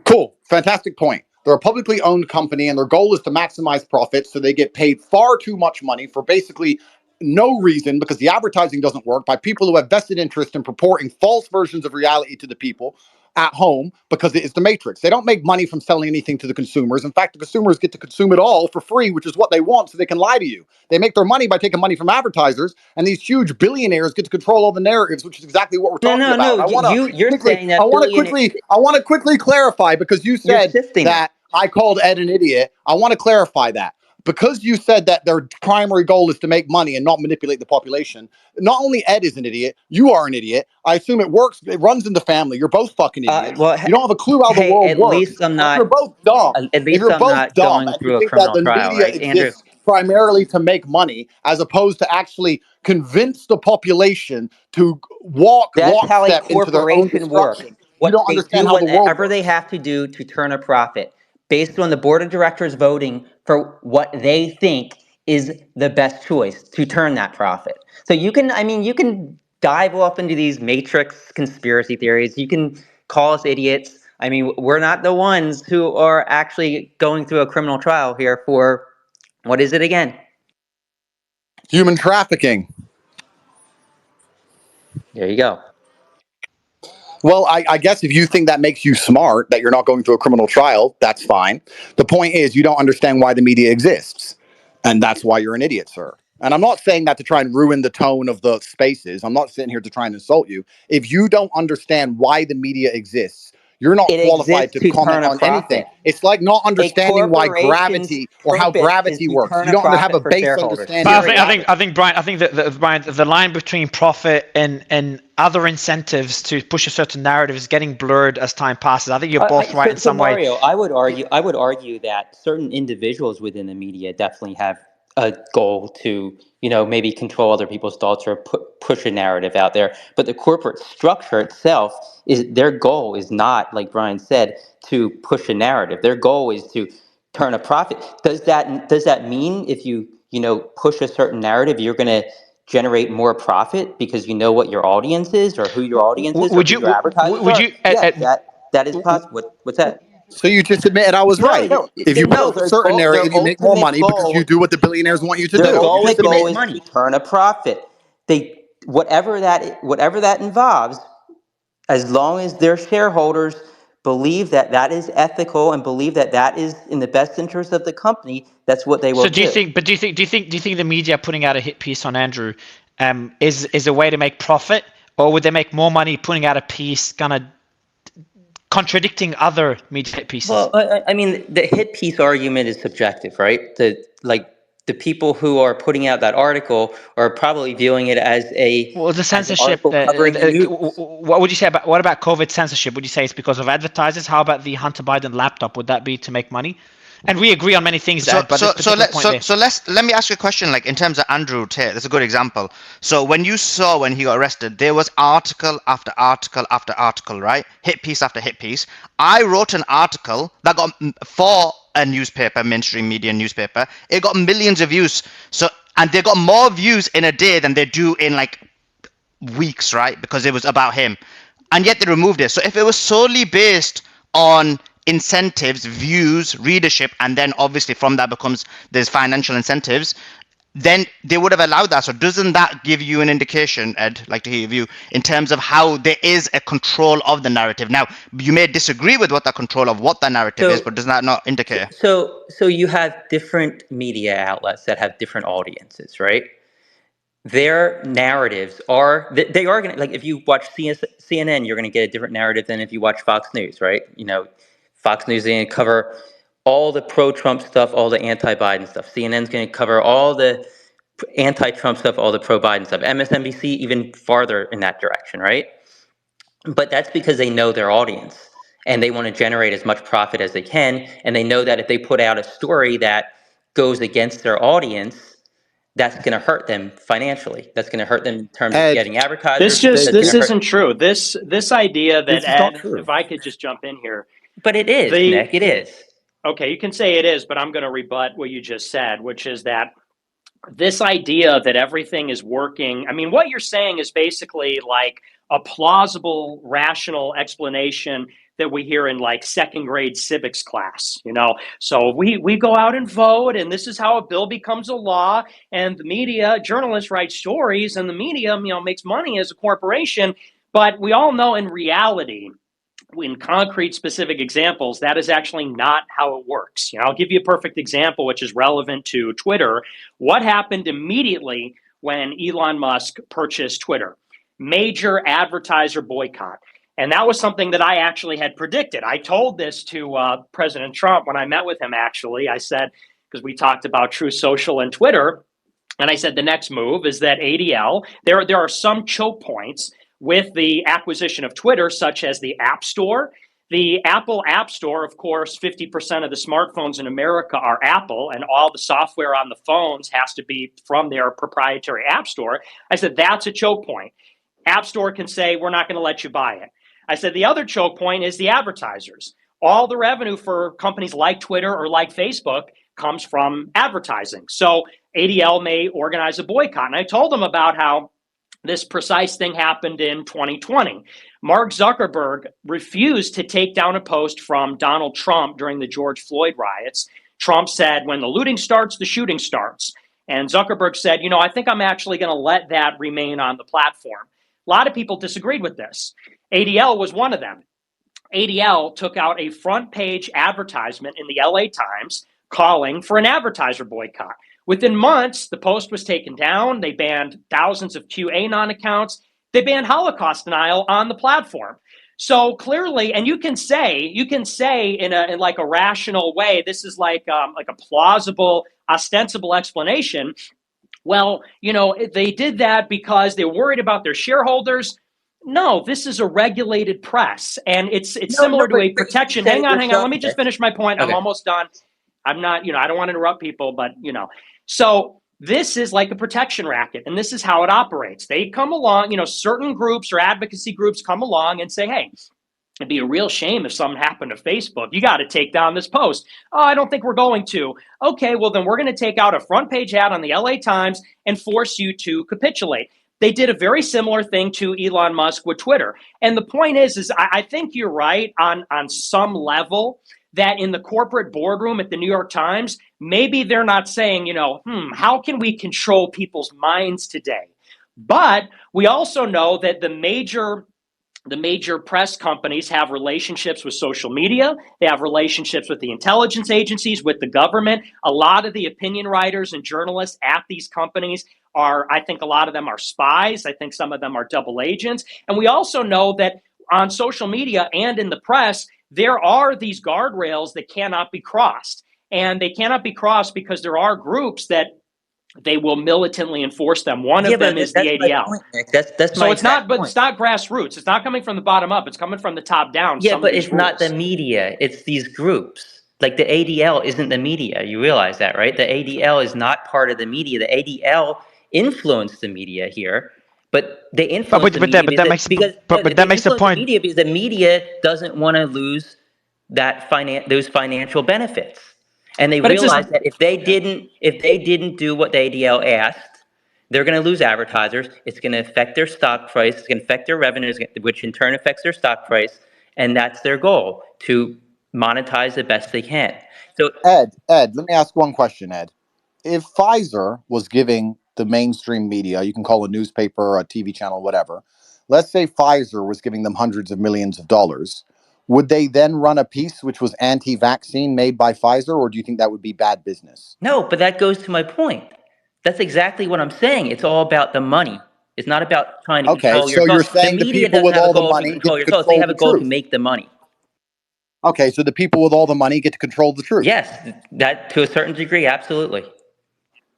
Speaker 5: Cool. Fantastic point. They're a publicly owned company, and their goal is to maximize profits. So they get paid far too much money for basically no reason because the advertising doesn't work by people who have vested interest in purporting false versions of reality to the people at home because it is the matrix. They don't make money from selling anything to the consumers. In fact, the consumers get to consume it all for free, which is what they want, so they can lie to you. They make their money by taking money from advertisers, and these huge billionaires get to control all the narratives, which is exactly what we're
Speaker 2: No,
Speaker 5: talking
Speaker 2: no,
Speaker 5: about.
Speaker 2: no.
Speaker 5: And I want to
Speaker 2: You're
Speaker 5: quickly,
Speaker 2: saying that billionaire.
Speaker 5: I want to quickly clarify because you
Speaker 2: You're
Speaker 5: said
Speaker 2: shifting it.
Speaker 5: that I called Ed an idiot. I want to clarify that because you said that their primary goal is to make money and not manipulate the population. Not only Ed is an idiot, you are an idiot. I assume it works. It runs in the family. You're both fucking idiots.
Speaker 2: Well,
Speaker 5: You don't have a clue how the
Speaker 2: hey,
Speaker 5: world works. And if you're both dumb,
Speaker 2: going
Speaker 5: and you
Speaker 2: through a
Speaker 5: think that
Speaker 2: criminal
Speaker 5: the
Speaker 2: trial,
Speaker 5: media
Speaker 2: right, Andrew?
Speaker 5: exists primarily to make money as opposed to actually convince the population to walk
Speaker 2: That's how a
Speaker 5: lockstep into their own
Speaker 2: corporation works.
Speaker 5: destruction, you
Speaker 2: What
Speaker 5: don't
Speaker 2: they
Speaker 5: understand
Speaker 2: do,
Speaker 5: how the world
Speaker 2: whatever they
Speaker 5: works.
Speaker 2: have to do to turn a profit, based on the board of directors voting for what they think is the best choice to turn that profit. So you can dive off into these matrix conspiracy theories. You can call us idiots. I mean, we're not the ones who are actually going through a criminal trial here for, what is it again?
Speaker 5: Human trafficking.
Speaker 2: There you go.
Speaker 5: Well, I guess if you think that makes you smart, that you're not going through a criminal trial, that's fine. The point is, you don't understand why the media exists. And that's why you're an idiot, sir. And I'm not saying that to try and ruin the tone of the spaces. I'm not sitting here to try and insult you. If you don't understand why the media exists, you're not
Speaker 2: It
Speaker 5: qualified
Speaker 2: exists
Speaker 5: to
Speaker 2: to turn
Speaker 5: comment
Speaker 2: a
Speaker 5: on anything.
Speaker 2: profit.
Speaker 5: It's like not
Speaker 2: A
Speaker 5: understanding why
Speaker 2: corporation's
Speaker 5: gravity or how
Speaker 2: purpose is
Speaker 5: gravity
Speaker 2: to
Speaker 5: works.
Speaker 2: turn
Speaker 5: You
Speaker 2: a
Speaker 5: don't have a
Speaker 2: profit for
Speaker 5: base
Speaker 2: shareholders.
Speaker 5: understanding
Speaker 1: But
Speaker 5: of gravity.
Speaker 1: I think Brian, Brian, the line between profit and other incentives to push a certain narrative is getting blurred as time passes. I think you're both right in
Speaker 2: So
Speaker 1: some way.
Speaker 2: Mario, I would argue that certain individuals within the media definitely have a goal to, maybe control other people's thoughts or push a narrative out there. But the corporate structure itself their goal is not, like Brian said, to push a narrative. Their goal is to turn a profit. Does that mean if you push a certain narrative, you're going to generate more profit because you know what your audience is or who your audience is or
Speaker 1: Would
Speaker 2: who
Speaker 1: you
Speaker 2: your advertisers
Speaker 1: would
Speaker 2: are?
Speaker 1: you
Speaker 2: Yes, that is possible. What's that?
Speaker 5: So you just admitted I was
Speaker 2: No,
Speaker 5: right.
Speaker 2: no,
Speaker 5: If you
Speaker 2: no.
Speaker 5: push a certain narrative, you make more money because you do what the billionaires want you to
Speaker 2: Their
Speaker 5: do. You just
Speaker 2: ultimate goal
Speaker 5: admitted.
Speaker 2: is to turn a profit. Whatever that involves, as long as their shareholders believe that that is ethical and believe that that is in the best interest of the company, that's what they will
Speaker 1: So
Speaker 2: do.
Speaker 1: do you think the media putting out a hit piece on Andrew is a way to make profit, or would they make more money putting out a piece kind of contradicting other media hit pieces?
Speaker 2: Well, I mean, the hit piece argument is subjective, right? The people who are putting out that article are probably viewing it as
Speaker 1: Well, the
Speaker 2: an
Speaker 1: censorship.
Speaker 2: article covering the news.
Speaker 1: What would you say about COVID censorship? Would you say it's because of advertisers? How about the Hunter Biden laptop? Would that be to make money? And we agree on many things, Ed, but this particular point there.
Speaker 6: Let me ask you a question. Like in terms of Andrew Tate, that's a good example. So when you saw when he got arrested, there was article after article after article, right? Hit piece after hit piece. I wrote an article that got for a newspaper, mainstream media newspaper. It got millions of views. And they got more views in a day than they do in like weeks, right? Because it was about him, and yet they removed it. So if it was solely based on incentives, views, readership, and then obviously from that there's financial incentives, then they would have allowed that. So doesn't that give you an indication, Ed, like to hear your view, in terms of how there is a control of the narrative? Now, you may disagree with what that control of what that narrative is,
Speaker 2: So,
Speaker 6: but does that not indicate?
Speaker 2: so you have different media outlets that have different audiences, right? Their narratives are they are going to, like, if you watch CNN, you're going to get a different narrative than if you watch Fox News, right? Fox News is going to cover all the pro-Trump stuff, all the anti-Biden stuff. CNN's going to cover all the anti-Trump stuff, all the pro-Biden stuff. MSNBC even farther in that direction, right? But that's because they know their audience and they want to generate as much profit as they can, and they know that if they put out a story that goes against their audience, that's going to hurt them financially. That's going to hurt them in terms of
Speaker 5: Ed,
Speaker 2: getting advertisers. That's
Speaker 4: This
Speaker 2: going to
Speaker 4: isn't
Speaker 2: hurt.
Speaker 4: true. This idea that,
Speaker 5: this is not
Speaker 4: Ed,
Speaker 5: true.
Speaker 4: if I could just jump in here,
Speaker 2: But it is,
Speaker 4: the
Speaker 2: Nick. It is.
Speaker 4: okay, you can say it is, but I'm going to rebut what you just said, which is that this idea that everything is working. I mean, what you're saying is basically like a plausible, rational explanation that we hear in like second grade civics class. So we go out and vote, and this is how a bill becomes a law. And the media, journalists write stories, and the media, makes money as a corporation. But we all know in reality, in concrete specific examples, that is actually not how it works. I'll give you a perfect example, which is relevant to Twitter. What happened immediately when Elon Musk purchased Twitter? Major advertiser boycott. And that was something that I actually had predicted. I told this to President Trump when I met with him, actually. I said, because we talked about Truth Social and Twitter, and I said the next move is that ADL, there are some choke points with the acquisition of Twitter, such as the App Store. The Apple App Store, of course, 50% of the smartphones in America are Apple, and all the software on the phones has to be from their proprietary App Store. I said, that's a choke point. App Store can say, we're not going to let you buy it. I said, the other choke point is the advertisers. All the revenue for companies like Twitter or like Facebook comes from advertising. So ADL may organize a boycott. And I told them about how this precise thing happened in 2020. Mark Zuckerberg refused to take down a post from Donald Trump during the George Floyd riots. Trump said, when the looting starts, the shooting starts. And Zuckerberg said, I think I'm actually going to let that remain on the platform. A lot of people disagreed with this. ADL was one of them. ADL took out a front page advertisement in the LA Times calling for an advertiser boycott. Within months, the post was taken down. They banned thousands of QAnon accounts. They banned Holocaust denial on the platform. So clearly, and you can say in like a rational way, this is like a plausible, ostensible explanation. Well, they did that because they were worried about their shareholders. No, this is a regulated press, and it's similar to a protection. Hang on. Let me just finish my point.
Speaker 2: Okay.
Speaker 4: I'm almost done. I'm not, I don't want to interrupt people, but so this is like a protection racket, and this is how it operates. They come along, certain groups or advocacy groups come along and say, hey, it'd be a real shame if something happened to Facebook. You got to take down this post. Oh, I don't think we're going to. Okay, well, then we're going to take out a front page ad on the LA Times and force you to capitulate. They did a very similar thing to Elon Musk with Twitter. And the point is I think you're right on some level that in the corporate boardroom at the New York Times, maybe they're not saying, how can we control people's minds today? But we also know that the major press companies have relationships with social media. They have relationships with the intelligence agencies, with the government. A lot of the opinion writers and journalists at these companies I think a lot of them are spies. I think some of them are double agents. And we also know that on social media and in the press, there are these guardrails that cannot be crossed. And they cannot be crossed because there are groups that they will militantly enforce them. One of them is the ADL.
Speaker 2: Point, Nick. That's
Speaker 4: so
Speaker 2: my
Speaker 4: it's not, but
Speaker 2: point.
Speaker 4: it's not grassroots. It's not coming from the bottom up. It's coming from the top down.
Speaker 2: Yeah, but it's not the media. It's these groups. Like the ADL isn't the media. You realize that, right? The ADL is not part of the media. The ADL influenced the media here, but they influence the media because the media doesn't want to lose those financial benefits, and they realize that if they didn't do what the ADL asked, they're going to lose advertisers. It's going to affect their stock price. It's going to affect their revenues, which in turn affects their stock price. And that's their goal, to monetize the best they can. So
Speaker 5: Ed, let me ask one question, Ed. If Pfizer was giving the mainstream media, you can call a newspaper, a TV channel, whatever, let's say Pfizer was giving them hundreds of millions of dollars, would they then run a piece which was anti-vaccine made by Pfizer, or do you think that would be bad business?
Speaker 2: no, but that goes to my point. That's exactly what I'm saying. It's all about the money. It's not about trying to
Speaker 5: Okay,
Speaker 2: control your
Speaker 5: so you're
Speaker 2: thoughts. The
Speaker 5: saying the
Speaker 2: media
Speaker 5: people
Speaker 2: doesn't
Speaker 5: with
Speaker 2: have a
Speaker 5: all the
Speaker 2: goal to
Speaker 5: money get
Speaker 2: control
Speaker 5: to
Speaker 2: your thoughts. They
Speaker 5: control
Speaker 2: have a
Speaker 5: the
Speaker 2: goal to
Speaker 5: truth.
Speaker 2: make the money.
Speaker 5: Okay, so the people with all the money get to control the truth.
Speaker 2: Yes, that to a certain degree, absolutely.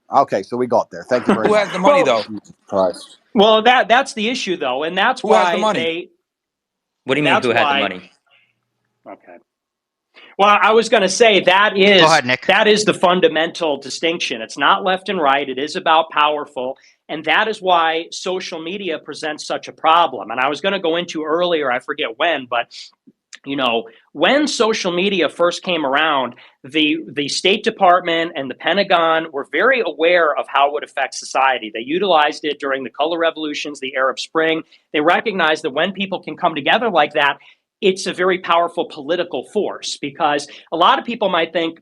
Speaker 5: Okay, so we got there. Thank you very
Speaker 9: Who
Speaker 5: much.
Speaker 9: has the money,
Speaker 4: Well,
Speaker 9: though?
Speaker 5: Jesus Christ.
Speaker 4: well, that's the issue though, and that's
Speaker 9: Who has the
Speaker 4: why
Speaker 9: money?
Speaker 2: What do you mean,
Speaker 4: that's
Speaker 2: who has the
Speaker 4: why.
Speaker 2: money?
Speaker 4: Okay. Well, I was going to say
Speaker 6: Go ahead, Nick.
Speaker 4: that is the fundamental distinction. It's not left and right. It is about powerful, and that is why social media presents such a problem. And I was going to go into earlier, I forget when, but when social media first came around, the State Department and the Pentagon were very aware of how it would affect society. They utilized it during the color revolutions, the Arab Spring. They recognized that when people can come together like that, it's a very powerful political force, because a lot of people might think,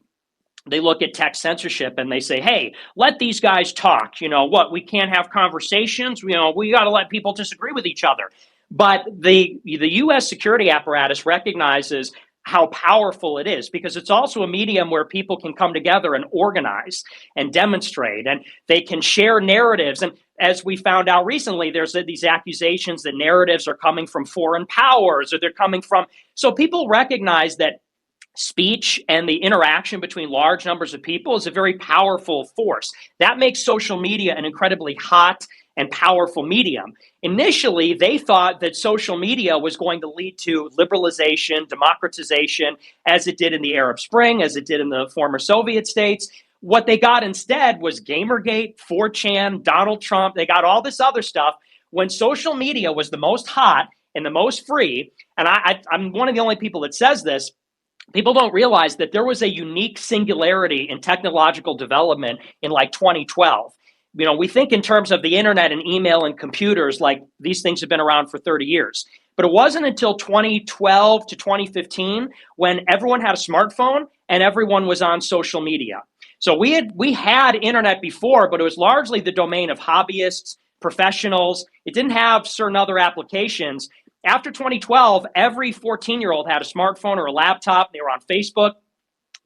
Speaker 4: they look at tech censorship and they say, hey, let these guys talk. We can't have conversations. We got to let people disagree with each other. But the U.S. security apparatus recognizes how powerful it is, because it's also a medium where people can come together and organize and demonstrate, and they can share narratives. And as we found out recently, there's these accusations that narratives are coming from foreign powers, or they're coming from. So people recognize that speech and the interaction between large numbers of people is a very powerful force. That makes social media an incredibly hot and powerful medium. Initially, they thought that social media was going to lead to liberalization, democratization, as it did in the Arab Spring, as it did in the former Soviet states. What they got instead was Gamergate, 4chan, Donald Trump. They got all this other stuff when social media was the most hot and the most free. And I'm one of the only people that says this. People don't realize that there was a unique singularity in technological development in like 2012. We think in terms of the internet and email and computers, like these things have been around for 30 years. But it wasn't until 2012 to 2015 when everyone had a smartphone and everyone was on social media. So we had internet before, but it was largely the domain of hobbyists, professionals. It didn't have certain other applications. After 2012, every 14-year-old had a smartphone or a laptop. They were on Facebook.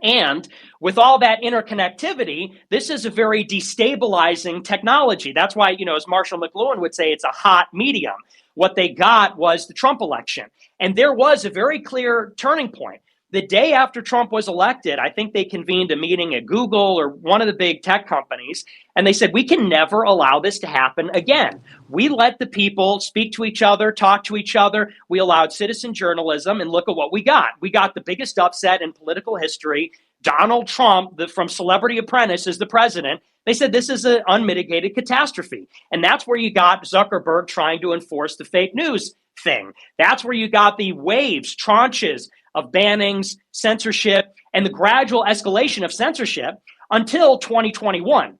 Speaker 4: And with all that interconnectivity, this is a very destabilizing technology. That's why, as Marshall McLuhan would say, it's a hot medium. What they got was the Trump election. And there was a very clear turning point. The day after Trump was elected, I think they convened a meeting at Google or one of the big tech companies, and they said, we can never allow this to happen again. We let the people speak to each other, talk to each other. We allowed citizen journalism, and look at what we got. We got the biggest upset in political history. Donald Trump, from Celebrity Apprentice, is the president. They said this is an unmitigated catastrophe. And that's where you got Zuckerberg trying to enforce the fake news thing. That's where you got the waves, tranches of bannings, censorship, and the gradual escalation of censorship until 2021.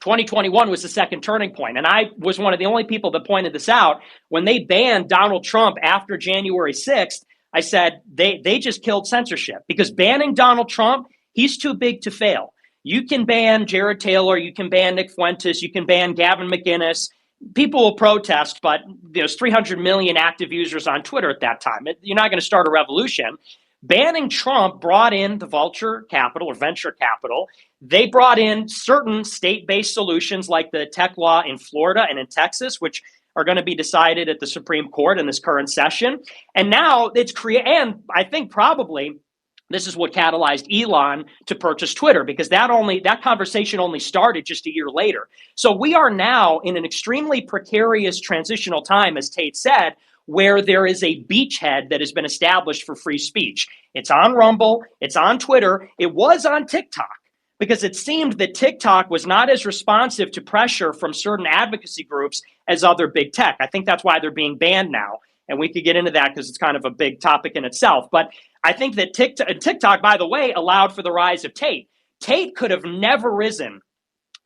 Speaker 4: 2021 was the second turning point. And I was one of the only people that pointed this out. When they banned Donald Trump after January 6th, I said they just killed censorship, because banning Donald Trump, he's too big to fail. You can ban Jared Taylor, you can ban Nick Fuentes, you can ban Gavin McInnes. People will protest, but there's 300 million active users on Twitter at that time. You're not going to start a revolution. Banning Trump brought in the vulture capital or venture capital. They brought in certain state-based solutions like the tech law in Florida and in Texas, which are going to be decided at the Supreme Court in this current session. And now it's and I think probably this is what catalyzed Elon to purchase Twitter, because that conversation only started just a year later. So we are now in an extremely precarious transitional time, as Tate said, where there is a beachhead that has been established for free speech. It's on Rumble, it's on Twitter, it was on TikTok, because it seemed that TikTok was not as responsive to pressure from certain advocacy groups as other big tech. I think that's why they're being banned now. And we could get into that because it's kind of a big topic in itself. But I think that TikTok, by the way, allowed for the rise of Tate. Tate could have never risen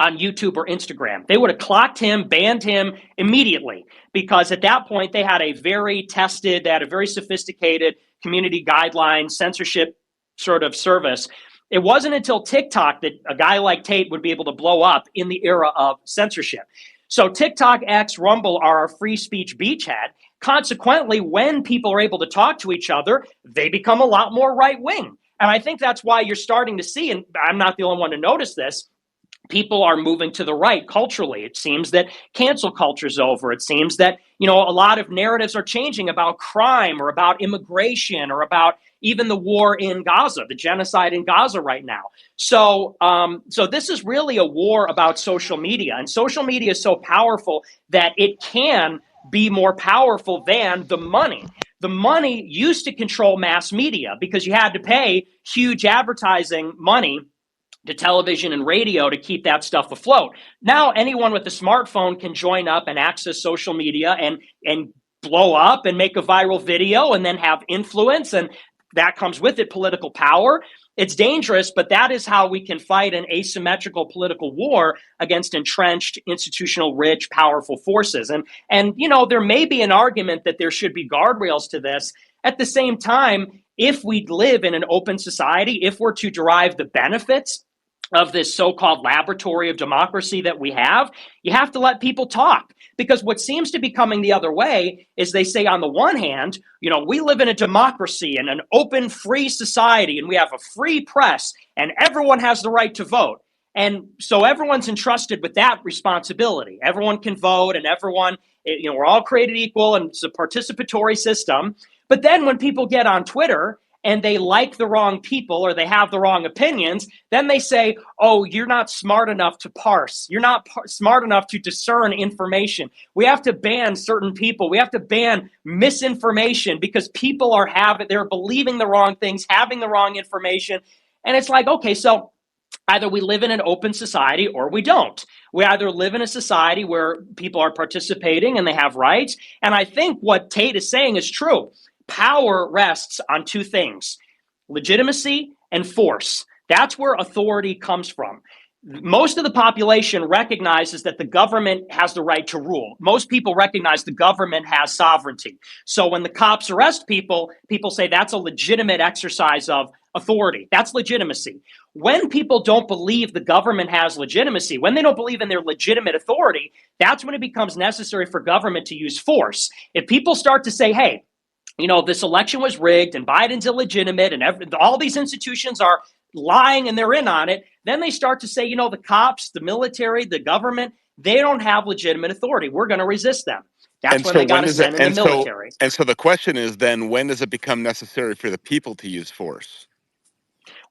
Speaker 4: on YouTube or Instagram. They would have clocked him, banned him immediately, because at that point they had a very tested, they had a very sophisticated community guideline censorship sort of service. It wasn't until TikTok that a guy like Tate would be able to blow up in the era of censorship. So TikTok, X, Rumble are our free speech beachhead. Consequently, when people are able to talk to each other, they become a lot more right wing. And I think that's why you're starting to see, and I'm not the only one to notice this, people are moving to the right culturally. It seems that cancel culture's over. It seems that, a lot of narratives are changing about crime or about immigration or about even the war in Gaza, the genocide in Gaza right now. So this is really a war about social media, and social media is so powerful that it can be more powerful than the money. The money used to control mass media because you had to pay huge advertising money to television and radio to keep that stuff afloat. Now anyone with a smartphone can join up and access social media and blow up and make a viral video and then have influence, and that comes with it political power. It's dangerous, but that is how we can fight an asymmetrical political war against entrenched, institutional, rich, powerful forces. And there may be an argument that there should be guardrails to this. At the same time, if we live in an open society, if we're to derive the benefits of this so-called laboratory of democracy that we have, you have to let people talk. Because what seems to be coming the other way is they say, on the one hand, we live in a democracy and an open, free society, and we have a free press, and everyone has the right to vote. And so everyone's entrusted with that responsibility. Everyone can vote, and everyone, we're all created equal, and it's a participatory system. But then when people get on Twitter and they like the wrong people or they have the wrong opinions, then they say, oh, you're not smart enough to parse. You're not smart enough to discern information. We have to ban certain people. We have to ban misinformation because people they're believing the wrong things, having the wrong information. And it's like, okay, so either we live in an open society or we don't. We either live in a society where people are participating and they have rights. And I think what Tate is saying is true. Power rests on two things: legitimacy and force. That's where authority comes from. Most of the population recognizes that the government has the right to rule. Most people recognize the government has sovereignty. So when the cops arrest people, people say that's a legitimate exercise of authority. That's legitimacy. When people don't believe the government has legitimacy, when they don't believe in their legitimate authority, that's when it becomes necessary for government to use force. If people start to say, hey, this election was rigged and Biden's illegitimate and all these institutions are lying and they're in on it, then they start to say, the cops, the military, the government, they don't have legitimate authority. We're going to resist them. That's when they got to send in the military.
Speaker 10: And so the question is then, when does it become necessary for the people to use force?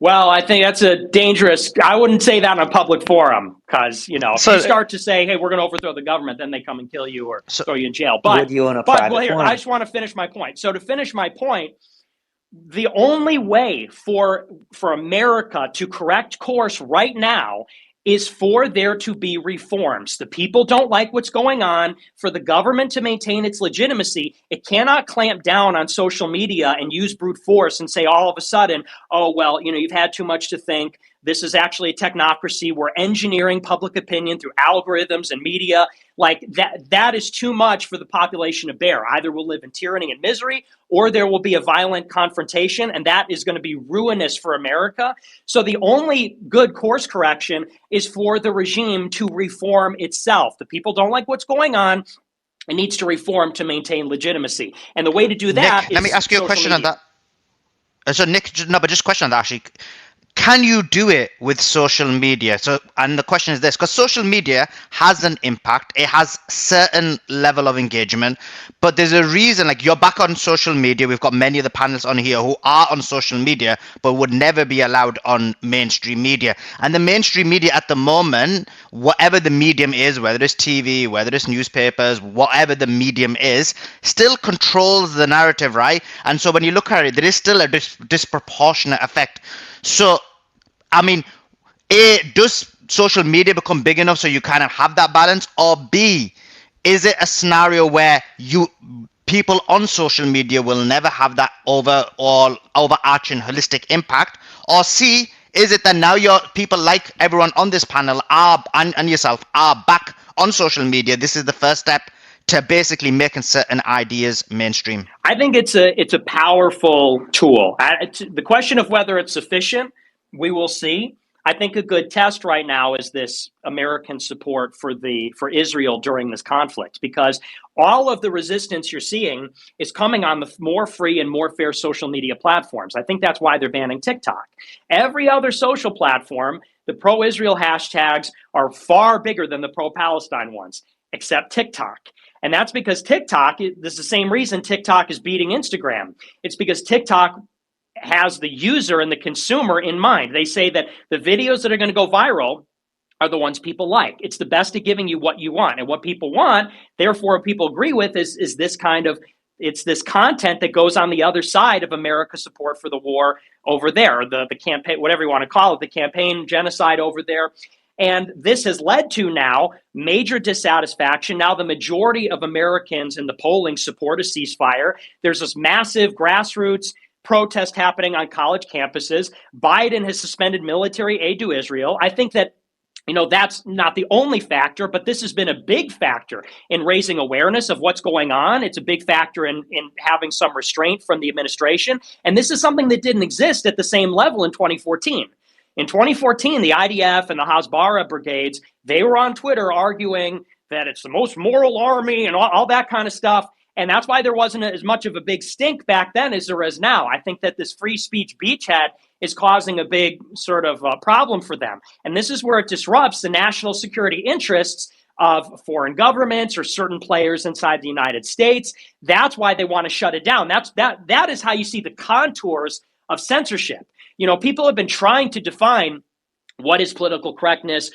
Speaker 4: Well, I think that's a dangerous, I wouldn't say that in a public forum because, if you start to say, hey, we're going to overthrow the government, then they come and kill you or throw you in jail. But
Speaker 2: Would you in a private forum?
Speaker 4: I just want to finish my point. So to finish my point, the only way for America to correct course right now is for there to be reforms. The people don't like what's going on. For the government to maintain its legitimacy, it cannot clamp down on social media and use brute force and say all of a sudden, oh, well, you've had too much to think. This is actually a technocracy. We're engineering public opinion through algorithms and media. Like that is too much for the population to bear. Either we'll live in tyranny and misery, or there will be a violent confrontation, and that is going to be ruinous for America. So the only good course correction is for the regime to reform itself. The people don't like what's going on. It needs to reform to maintain legitimacy. And the way to do that
Speaker 6: Nick, let me ask you a question on that. So Nick, no, but just a question on that actually. Can you do it with social media? And the question is this, because social media has an impact. It has certain level of engagement, but there's a reason, like you're back on social media. We've got many of the panelists on here who are on social media, but would never be allowed on mainstream media. And the mainstream media at the moment, whatever the medium is, whether it's TV, whether it's newspapers, whatever the medium is, still controls the narrative, right? And so when you look at it, there is still a disproportionate effect. So, I mean, A, does social media become big enough so you kind of have that balance? Or B, is it a scenario where people on social media will never have that overarching holistic impact? Or C, is it that now your people like everyone on this panel and yourself are back on social media? This is the first step to basically making certain ideas mainstream?
Speaker 4: I think it's a powerful tool. The question of whether it's sufficient, we will see. I think a good test right now is this American support for Israel during this conflict, because all of the resistance you're seeing is coming on the more free and more fair social media platforms. I think that's why they're banning TikTok. Every other social platform, the pro-Israel hashtags are far bigger than the pro-Palestine ones, except TikTok. And that's because TikTok, this is the same reason TikTok is beating Instagram. It's because TikTok has the user and the consumer in mind. They say that the videos that are going to go viral are the ones people like. It's the best at giving you what you want. And what people want, therefore, what people agree with is this kind of, it's this content that goes on the other side of America's support for the war over there, the campaign, whatever you want to call it, the campaign genocide over there. And this has led to now major dissatisfaction. Now the majority of Americans in the polling support a ceasefire. There's this massive grassroots protest happening on college campuses. Biden has suspended military aid to Israel. I think that, that's not the only factor, but this has been a big factor in raising awareness of what's going on. It's a big factor in having some restraint from the administration. And this is something that didn't exist at the same level in 2014. In 2014, the IDF and the Hasbara brigades, they were on Twitter arguing that it's the most moral army and all that kind of stuff. And that's why there wasn't as much of a big stink back then as there is now. I think that this free speech beachhead is causing a big sort of problem for them. And this is where it disrupts the national security interests of foreign governments or certain players inside the United States. That's why they want to shut it down. That is how you see the contours of censorship. People have been trying to define what is political correctness.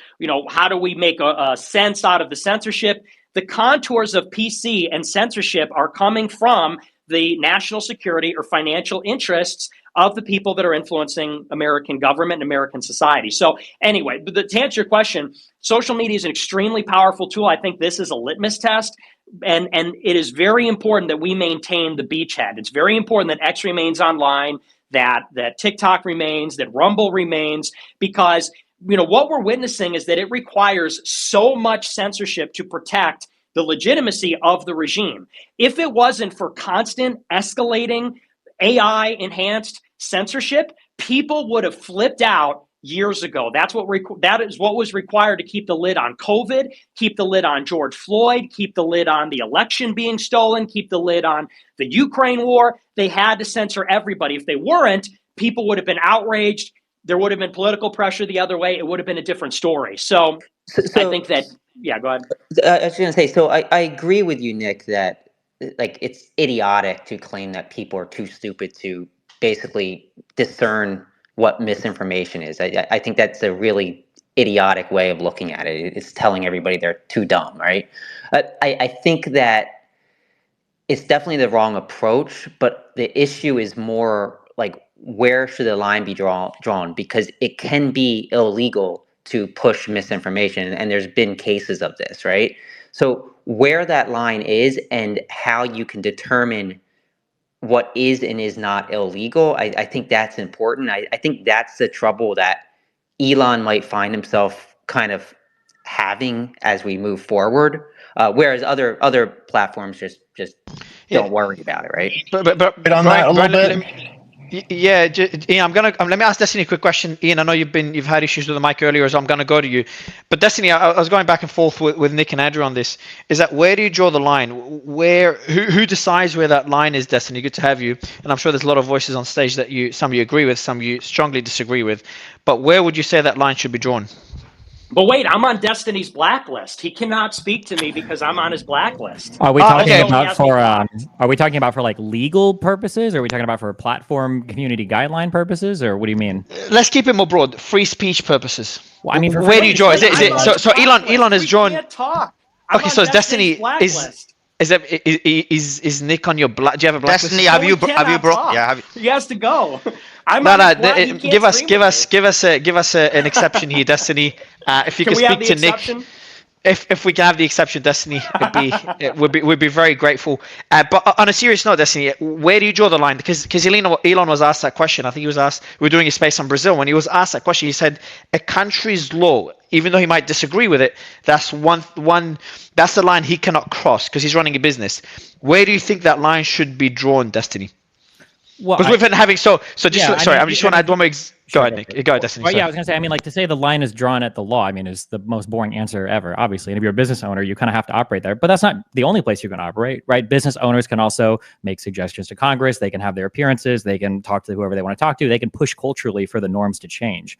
Speaker 4: How do we make a sense out of the censorship? The contours of PC and censorship are coming from the national security or financial interests of the people that are influencing American government and American society. So anyway, to answer your question, social media is an extremely powerful tool. I think this is a litmus test. And it is very important that we maintain the beachhead. It's very important that X remains online, that TikTok remains, that Rumble remains, because what we're witnessing is that it requires so much censorship to protect the legitimacy of the regime. If it wasn't for constant escalating AI enhanced censorship, people would have flipped out years ago. That is what was required to keep the lid on COVID, keep the lid on George Floyd, keep the lid on the election being stolen, keep the lid on the Ukraine war. They had to censor everybody. If they weren't, people would have been outraged. There would have been political pressure the other way. It would have been a different story. So I think that, yeah, go ahead.
Speaker 2: I was going to say, so I agree with you, Nick, that it's idiotic to claim that people are too stupid to basically discern what misinformation is. I think that's a really idiotic way of looking at it. It's telling everybody they're too dumb, right? I think that it's definitely the wrong approach, but the issue is more like, where should the line be drawn? Because it can be illegal to push misinformation, and there's been cases of this, right? So where that line is and how you can determine what is and is not illegal, I think that's important. I think that's the trouble that Elon might find himself kind of having as we move forward, whereas other platforms just don't worry about it, right?
Speaker 1: But
Speaker 11: on that a little bit.
Speaker 1: Yeah, Ian, let me ask Destiny a quick question. Ian, I know you've had issues with the mic earlier, so I'm going to go to you. But Destiny, I was going back and forth with Nick and Andrew on this. Is that, where do you draw the line? Who decides where that line is, Destiny? Good to have you. And I'm sure there's a lot of voices on stage that some you agree with, some you strongly disagree with. But where would you say that line should be drawn?
Speaker 4: But wait, I'm on Destiny's blacklist. He cannot speak to me because I'm on his blacklist.
Speaker 12: Are we talking about for? Are we talking about for like legal purposes? Or are we talking about for platform community guideline purposes? Or what do you mean?
Speaker 1: Let's keep it more broad. Free speech purposes.
Speaker 12: Well, I mean,
Speaker 1: where do you draw? So Elon has drawn.
Speaker 4: Can't talk.
Speaker 1: Okay, so Destiny is Nick on your black? Do you have a blacklist?
Speaker 6: Destiny, have you brought? Yeah,
Speaker 4: he has to go.
Speaker 1: Give us an exception here, Destiny. If you can speak to Nick. if we can have the exception, Destiny, we'd be very grateful. But on a serious note, Destiny, where do you draw the line? Because Elon was asked that question. I think he was asked. We were doing a space on Brazil. When he was asked that question, he said a country's law, even though he might disagree with it, that's that's the line he cannot cross because he's running a business. Where do you think that line should be drawn, Destiny?
Speaker 12: Well,
Speaker 1: Because we've been having sorry. I just want to add one more. Go ahead, Nick. Go ahead, Destiny.
Speaker 12: Well, yeah, I was gonna say. I mean, like to say the line is drawn at the law. I mean, is the most boring answer ever. Obviously, and if you're a business owner, you kind of have to operate there. But that's not the only place you can operate, right? Business owners can also make suggestions to Congress. They can have their appearances. They can talk to whoever they want to talk to. They can push culturally for the norms to change.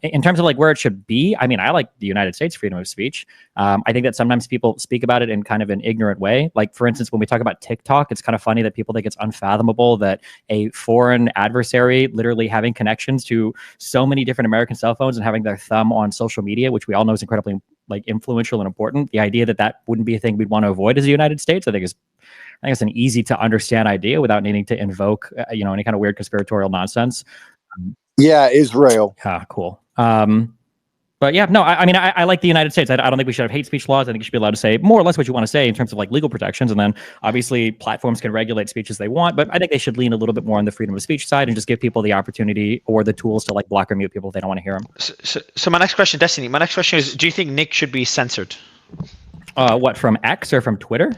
Speaker 12: In terms of like where it should be, I mean, I like the United States freedom of speech. I think that sometimes people speak about it in kind of an ignorant way. Like, for instance, when we talk about TikTok, it's kind of funny that people think it's unfathomable that a foreign adversary literally having connections to so many different American cell phones and having their thumb on social media, which we all know is incredibly like influential and important. The idea that that wouldn't be a thing we'd want to avoid as the United States, I think it's an easy to understand idea without needing to invoke, any kind of weird conspiratorial nonsense.
Speaker 5: Yeah, Israel.
Speaker 12: Cool. But yeah, no, I mean, I like the United States. I don't think we should have hate speech laws. I think you should be allowed to say more or less what you want to say in terms of like legal protections. And then obviously platforms can regulate speech as they want, but I think they should lean a little bit more on the freedom of speech side and just give people the opportunity or the tools to like block or mute people if they don't want to hear them.
Speaker 1: So my next question, Destiny, is, do you think Nick should be censored?
Speaker 12: What, from X or from Twitter?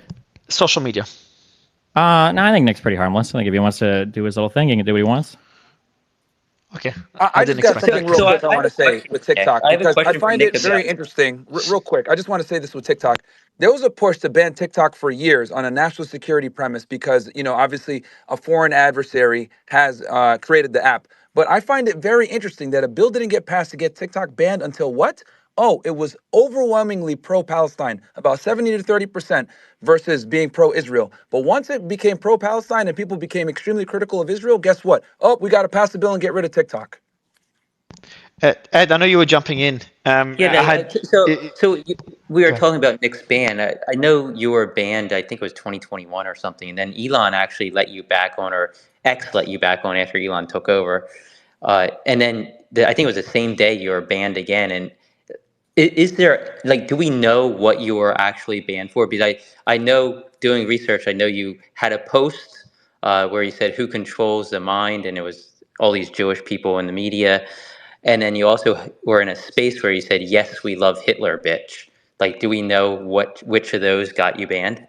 Speaker 1: Social media.
Speaker 12: No, I think Nick's pretty harmless. I think if he wants to do his little thing, he can do what he wants.
Speaker 1: Okay.
Speaker 9: I just got something real quick I want to say with TikTok because I find it very interesting. Real quick, I just want to say this with TikTok. There was a push to ban TikTok for years on a national security premise because, obviously a foreign adversary has created the app. But I find it very interesting that a bill didn't get passed to get TikTok banned until what? Oh, it was overwhelmingly pro-Palestine, about 70 to 30% versus being pro-Israel. But once it became pro-Palestine and people became extremely critical of Israel, guess what? Oh, we got to pass the bill and get rid of TikTok.
Speaker 1: Ed, I know you were jumping in.
Speaker 2: So we were talking about Nick's ban. I know you were banned, I think it was 2021 or something, and then Elon actually let you back on, or X let you back on after Elon took over. And then I think it was the same day you were banned again. And is there, do we know what you were actually banned for? Because I know, doing research, I know you had a post where you said, who controls the mind? And it was all these Jewish people in the media. And then you also were in a space where you said, yes, we love Hitler, bitch. Do we know which of those got you banned?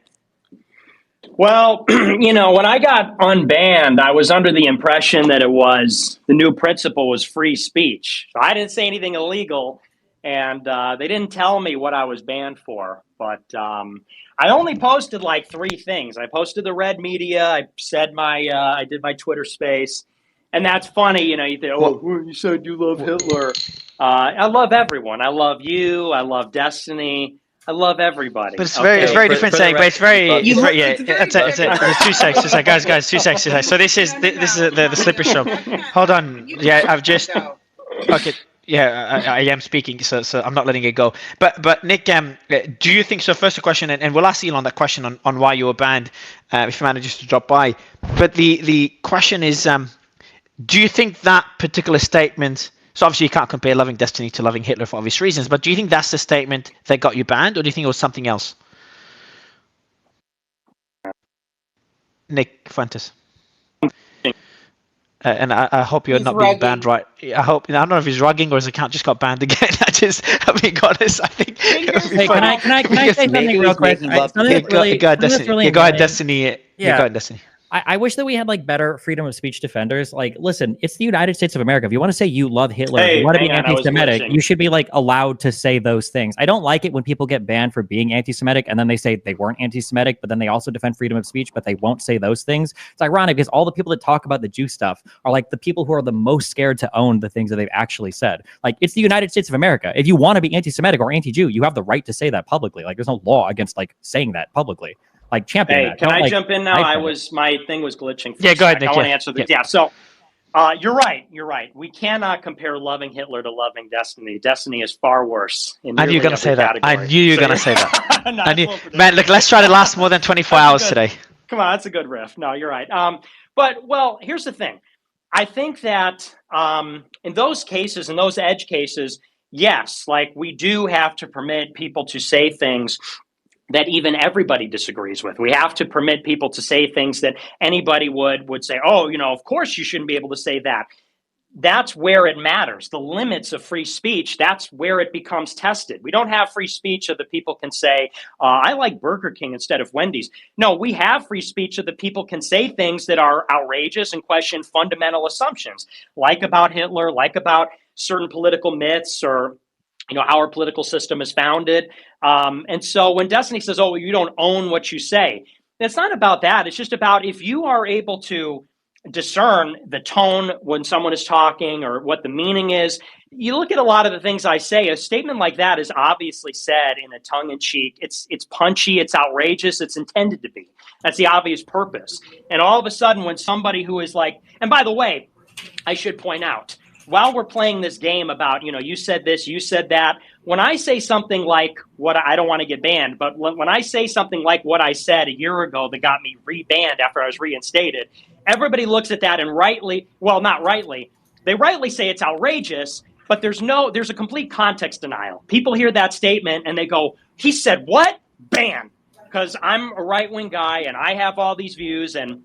Speaker 4: Well, when I got unbanned, I was under the impression that the new principle was free speech. So I didn't say anything illegal. And they didn't tell me what I was banned for, but I only posted 3 things. I posted the red media. I said I did my Twitter space, and that's funny. You think, you said you love Hitler. I love everyone. I love you. I love Destiny. I love everybody.
Speaker 1: But it's very different saying. But it's 2 seconds. Guys, 2 seconds. So this is the slippery slope. Hold on. Yeah, I've just okay. Yeah, I am speaking, so I'm not letting it go. But Nick, do you think so? First question, and we'll ask Elon that question on why you were banned, if he manages to drop by. But the question is, do you think that particular statement? So obviously you can't compare loving Destiny to loving Hitler for obvious reasons. But do you think that's the statement that got you banned, or do you think it was something else? Nick Fuentes. And I hope you're not being banned, right? I don't know if he's rugging or his account just got banned again. I'm being honest. I think.
Speaker 12: Hey, can I say something real quick?
Speaker 1: Go ahead, Destiny. Go ahead, Destiny. Go ahead, Destiny.
Speaker 12: I wish that we had better freedom of speech defenders. Listen, it's the United States of America. If you want to say you love Hitler, you want to be anti-Semitic, you should be allowed to say those things. I don't like it when people get banned for being anti-Semitic and then they say they weren't anti-Semitic, but then they also defend freedom of speech, but they won't say those things. It's ironic because all the people that talk about the Jew stuff are the people who are the most scared to own the things that they've actually said. It's the United States of America. If you want to be anti-Semitic or anti-Jew, you have the right to say that publicly. There's no law against saying that publicly. Champion that.
Speaker 4: Can I jump in now? My thing was glitching.
Speaker 1: Yeah, go ahead, Nick.
Speaker 4: I want to answer this. Yeah. So, you're right. We cannot compare loving Hitler to loving Destiny. Destiny is far worse.
Speaker 1: I knew you were going to say that. I knew you were going to say that. Man, look, let's try to last more than 24 hours today.
Speaker 4: Come on, that's a good riff. No, you're right. But here's the thing. I think that in those cases, in those edge cases, yes, like we do have to permit people to say things that even everybody disagrees with. We have to permit people to say things that anybody would say, oh, of course you shouldn't be able to say that. That's where it matters. The limits of free speech, that's where it becomes tested. We don't have free speech so that people can say, I like Burger King instead of Wendy's. No, we have free speech so that people can say things that are outrageous and question fundamental assumptions, like about Hitler, like about certain political myths, or how our political system is founded. And so when Destiny says, oh, you don't own what you say, it's not about that. It's just about if you are able to discern the tone when someone is talking or what the meaning is. You look at a lot of the things I say, a statement like that is obviously said in a tongue-in-cheek. It's punchy, it's outrageous, it's intended to be. That's the obvious purpose. And all of a sudden when somebody who is like, and by the way, I should point out, while we're playing this game about, you said this, you said that, when I say something like what I don't want to get banned, but when I say something like what I said a year ago that got me rebanned after I was reinstated, everybody looks at that and not rightly, they rightly say it's outrageous, but there's a complete context denial. People hear that statement and they go, he said what? Ban. Because I'm a right-wing guy and I have all these views and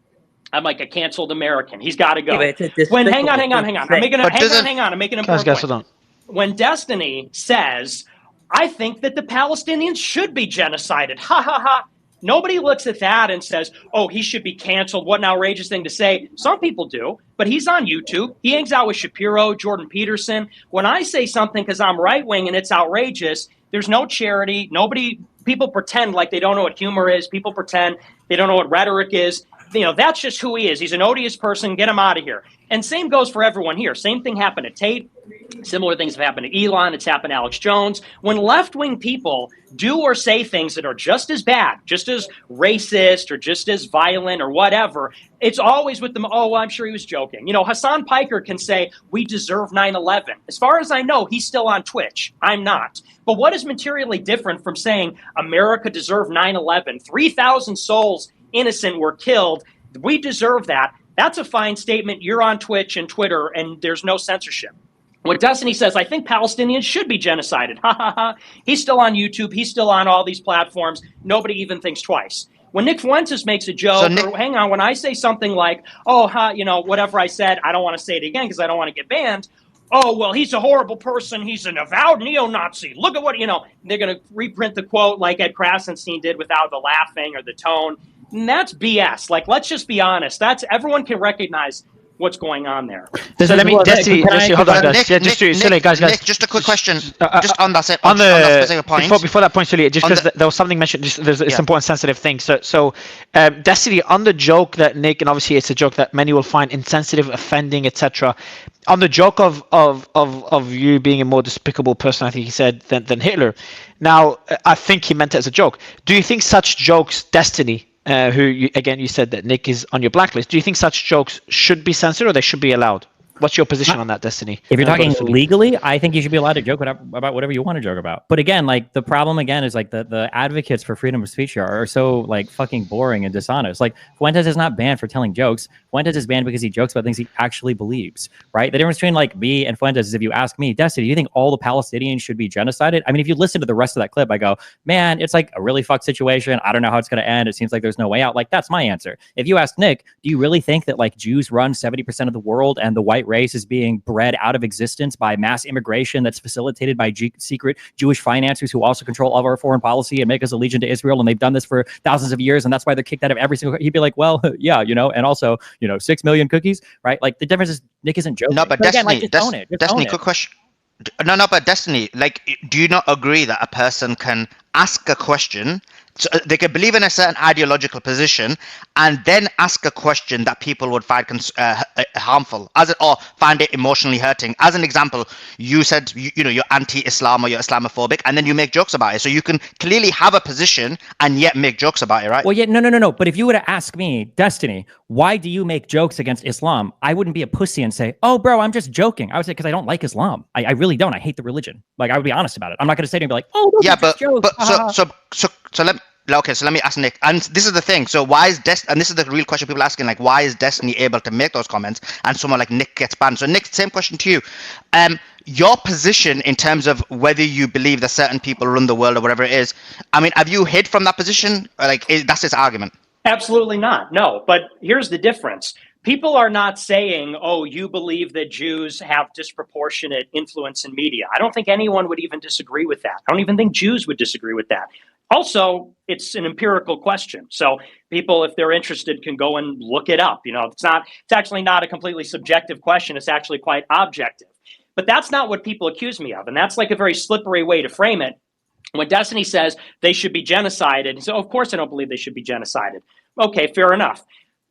Speaker 4: I'm like a canceled American. He's got to go.
Speaker 2: Yeah,
Speaker 4: Hang on. I'm making an important
Speaker 1: guys,
Speaker 4: point.
Speaker 1: hold on.
Speaker 4: When Destiny says, I think that the Palestinians should be genocided, ha ha ha. Nobody looks at that and says, oh, he should be canceled. What an outrageous thing to say. Some people do, but he's on YouTube. He hangs out with Shapiro, Jordan Peterson. When I say something because I'm right-wing and it's outrageous, there's no charity. People pretend like they don't know what humor is. People pretend they don't know what rhetoric is. That's just who he is. He's an odious person. Get him out of here. And same goes for everyone here. Same thing happened to Tate. Similar things have happened to Elon. It's happened to Alex Jones. When left-wing people do or say things that are just as bad, just as racist or just as violent or whatever, it's always with them, oh, well, I'm sure he was joking. Hassan Piker can say, we deserve 9/11. As far as I know, he's still on Twitch. I'm not. But what is materially different from saying America deserved 9/11? 3,000 souls innocent were killed. We deserve that. That's a fine statement. You're on Twitch and Twitter, and there's no censorship. When Destiny says, I think Palestinians should be genocided, ha ha ha, he's still on YouTube. He's still on all these platforms. Nobody even thinks twice. When Nick Fuentes makes a joke, when I say something like, oh, whatever I said, I don't want to say it again because I don't want to get banned. Oh, well, he's a horrible person. He's an avowed neo-Nazi. Look at what, they're going to reprint the quote like Ed Krasenstein did without the laughing or the tone. And that's BS. Like, let's just be honest. Everyone can recognize what's going on there.
Speaker 1: So let me, Destiny, hold on, guys.
Speaker 6: Nick, just a quick question. Just on that specific point.
Speaker 1: Before that point, Sully, just because there was something mentioned, there's some important sensitive things. So Destiny, on the joke that Nick, and obviously it's a joke that many will find insensitive, offending, etc. On the joke of you being a more despicable person, I think he said, than Hitler. Now, I think he meant it as a joke. Do you think such jokes, Destiny, you said that Nick is on your blacklist. Do you think such jokes should be censored or they should be allowed? What's your position on that, Destiny?
Speaker 12: If you're talking legally, I think you should be allowed to joke about whatever you want to joke about. But again, like the problem again is like the advocates for freedom of speech are so like fucking boring and dishonest. Like Fuentes is not banned for telling jokes. Fuentes is banned because he jokes about things he actually believes, right? The difference between like me and Fuentes is if you ask me, Destiny, do you think all the Palestinians should be genocided? I mean, if you listen to the rest of that clip, I go, man, it's like a really fucked situation. I don't know how it's going to end. It seems like there's no way out. Like that's my answer. If you ask Nick, do you really think that like Jews run 70% of the world and the white race is being bred out of existence by mass immigration that's facilitated by secret Jewish financiers who also control all of our foreign policy and make us allegiant to Israel, and they've done this for thousands of years, and that's why they're kicked out of every single. He'd be like, well, yeah, and also 6 million cookies, right? Like the difference is Nick isn't joking.
Speaker 6: No, but Destiny, Destiny, quick question. No, but Destiny, like, do you not agree that a person can ask a question? So they could believe in a certain ideological position and then ask a question that people would find harmful or find it emotionally hurting. As an example, you said you're anti-Islam or you're Islamophobic, and then you make jokes about it. So you can clearly have a position and yet make jokes about it, right?
Speaker 12: Well, yeah, no. But if you were to ask me, Destiny, why do you make jokes against Islam? I wouldn't be a pussy and say, oh, bro, I'm just joking. I would say because I don't like Islam. I really don't. I hate the religion. Like I would be honest about it. I'm not going to say to him, be like, oh, no,
Speaker 6: yeah,
Speaker 12: but
Speaker 6: okay, so let me ask Nick, and this is the thing. So why is and this is the real question people are asking, like, why is Destiny able to make those comments and someone like Nick gets banned? So Nick, same question to you. Your position in terms of whether you believe that certain people run the world or whatever it is. I mean, have you hid from that position? Like, that's his argument.
Speaker 4: Absolutely not. No, but here's the difference. People are not saying, oh, you believe that Jews have disproportionate influence in media. I don't think anyone would even disagree with that. I don't even think Jews would disagree with that. Also, it's an empirical question. So people, if they're interested, can go and look it up. You know, it's actually not a completely subjective question. It's actually quite objective. But that's not what people accuse me of. And that's like a very slippery way to frame it. When Destiny says they should be genocided, so of course I don't believe they should be genocided. Okay, fair enough.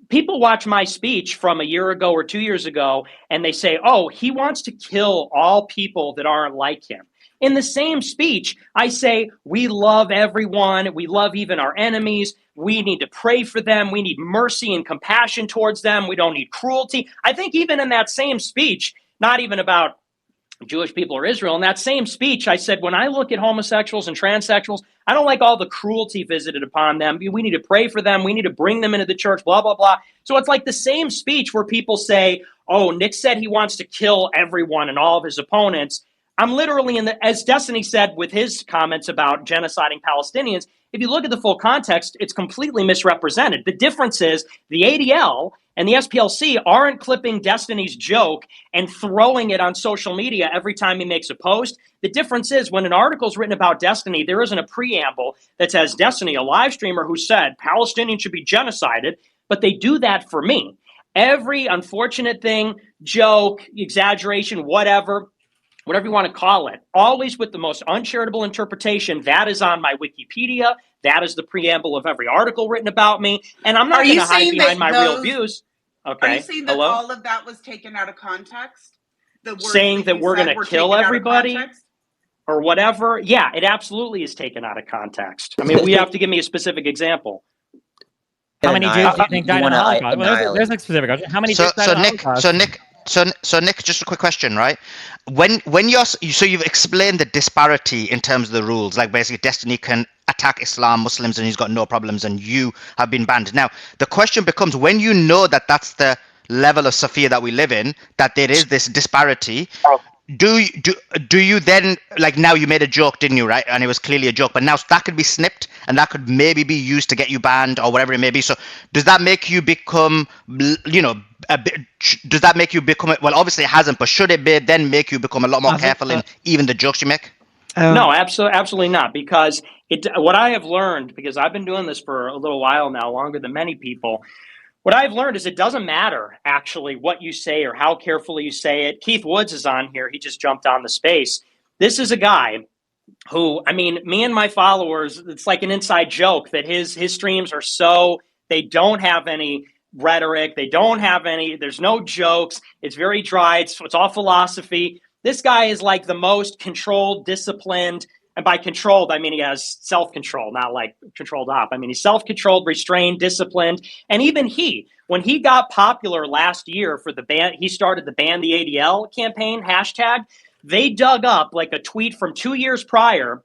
Speaker 4: People watch my speech from a year ago or 2 years ago, and they say, oh, he wants to kill all people that aren't like him. In the same speech, I say, we love everyone. We love even our enemies. We need to pray for them. We need mercy and compassion towards them. We don't need cruelty. I think even in that same speech, not even about Jewish people or Israel, in that same speech, I said, when I look at homosexuals and transsexuals, I don't like all the cruelty visited upon them. We need to pray for them. We need to bring them into the church, blah, blah, blah. So it's like the same speech where people say, oh, Nick said he wants to kill everyone and all of his opponents. I'm literally as Destiny said with his comments about genociding Palestinians, if you look at the full context, it's completely misrepresented. The difference is the ADL and the SPLC aren't clipping Destiny's joke and throwing it on social media every time he makes a post. The difference is when an article is written about Destiny, there isn't a preamble that says Destiny, a live streamer who said Palestinians should be genocided, but they do that for me. Every unfortunate thing, joke, exaggeration, whatever you want to call it, always with the most uncharitable interpretation. That is on my Wikipedia. That is the preamble of every article written about me. And I'm not going to hide behind my real views. Okay.
Speaker 13: Are you saying that all of that was taken out of context? The words
Speaker 4: saying that we're going to kill everybody or whatever? Yeah, it absolutely is taken out of context. I mean, we have to give me a specific example.
Speaker 12: How many Jews do you think died in the Holocaust? Well, there's a specific question. How many Jews died in the Holocaust?
Speaker 6: So Nick, just a quick question, right? When you've explained the disparity in terms of the rules, like basically Destiny can attack Islam, Muslims, and he's got no problems, and you have been banned. Now the question becomes, when you know that that's the level of Sophia that we live in, that there is this disparity, do you then, like, now you made a joke, didn't you, right? And it was clearly a joke, but now that could be snipped and that could maybe be used to get you banned or whatever it may be. So does that make you become, does that make you become, well, obviously it hasn't, but should it then make you become a lot more careful in even the jokes you make?
Speaker 4: No, absolutely not. Because what I have learned, because I've been doing this for a little while now, longer than many people, what I've learned is it doesn't matter actually what you say or how carefully you say it. Keith Woods is on here. He just jumped on the space. This is a guy who, I mean, me and my followers, it's like an inside joke that his streams are they don't have any rhetoric. They don't have there's no jokes. It's very dry. It's all philosophy. This guy is like the most controlled, disciplined, and by controlled, I mean he has self-control, not like controlled op. I mean, he's self-controlled, restrained, disciplined. And even when he got popular last year for the ban, he started the Ban the ADL campaign, hashtag. They dug up like a tweet from 2 years prior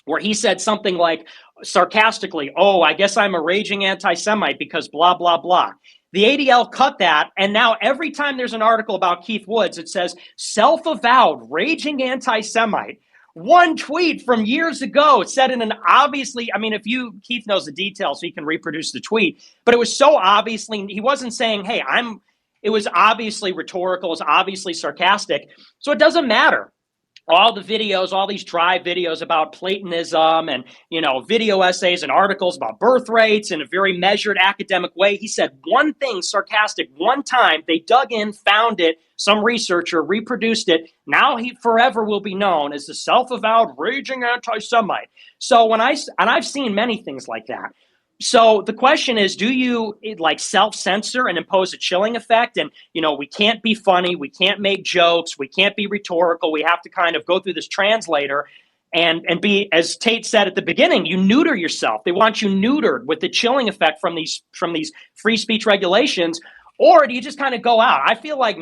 Speaker 4: where he said something like sarcastically, oh, I guess I'm a raging anti-Semite because blah, blah, blah. The ADL cut that, and now every time there's an article about Keith Woods, it says self-avowed raging anti-Semite. One tweet from years ago said in an obviously, I mean, Keith knows the details, so he can reproduce the tweet, but it was so obviously, he wasn't saying, hey, it was obviously rhetorical, it was obviously sarcastic. So it doesn't matter. All the videos, all these dry videos about Platonism and, video essays and articles about birth rates in a very measured academic way. He said one thing sarcastic one time. They dug in, found it. Some researcher reproduced it. Now he forever will be known as the self-avowed raging anti-Semite. So I've seen many things like that. So the question is, do you like self-censor and impose a chilling effect? And, we can't be funny. We can't make jokes. We can't be rhetorical. We have to kind of go through this translator and be, as Tate said at the beginning, you neuter yourself. They want you neutered with the chilling effect from these free speech regulations. Or do you just kind of go out? I feel like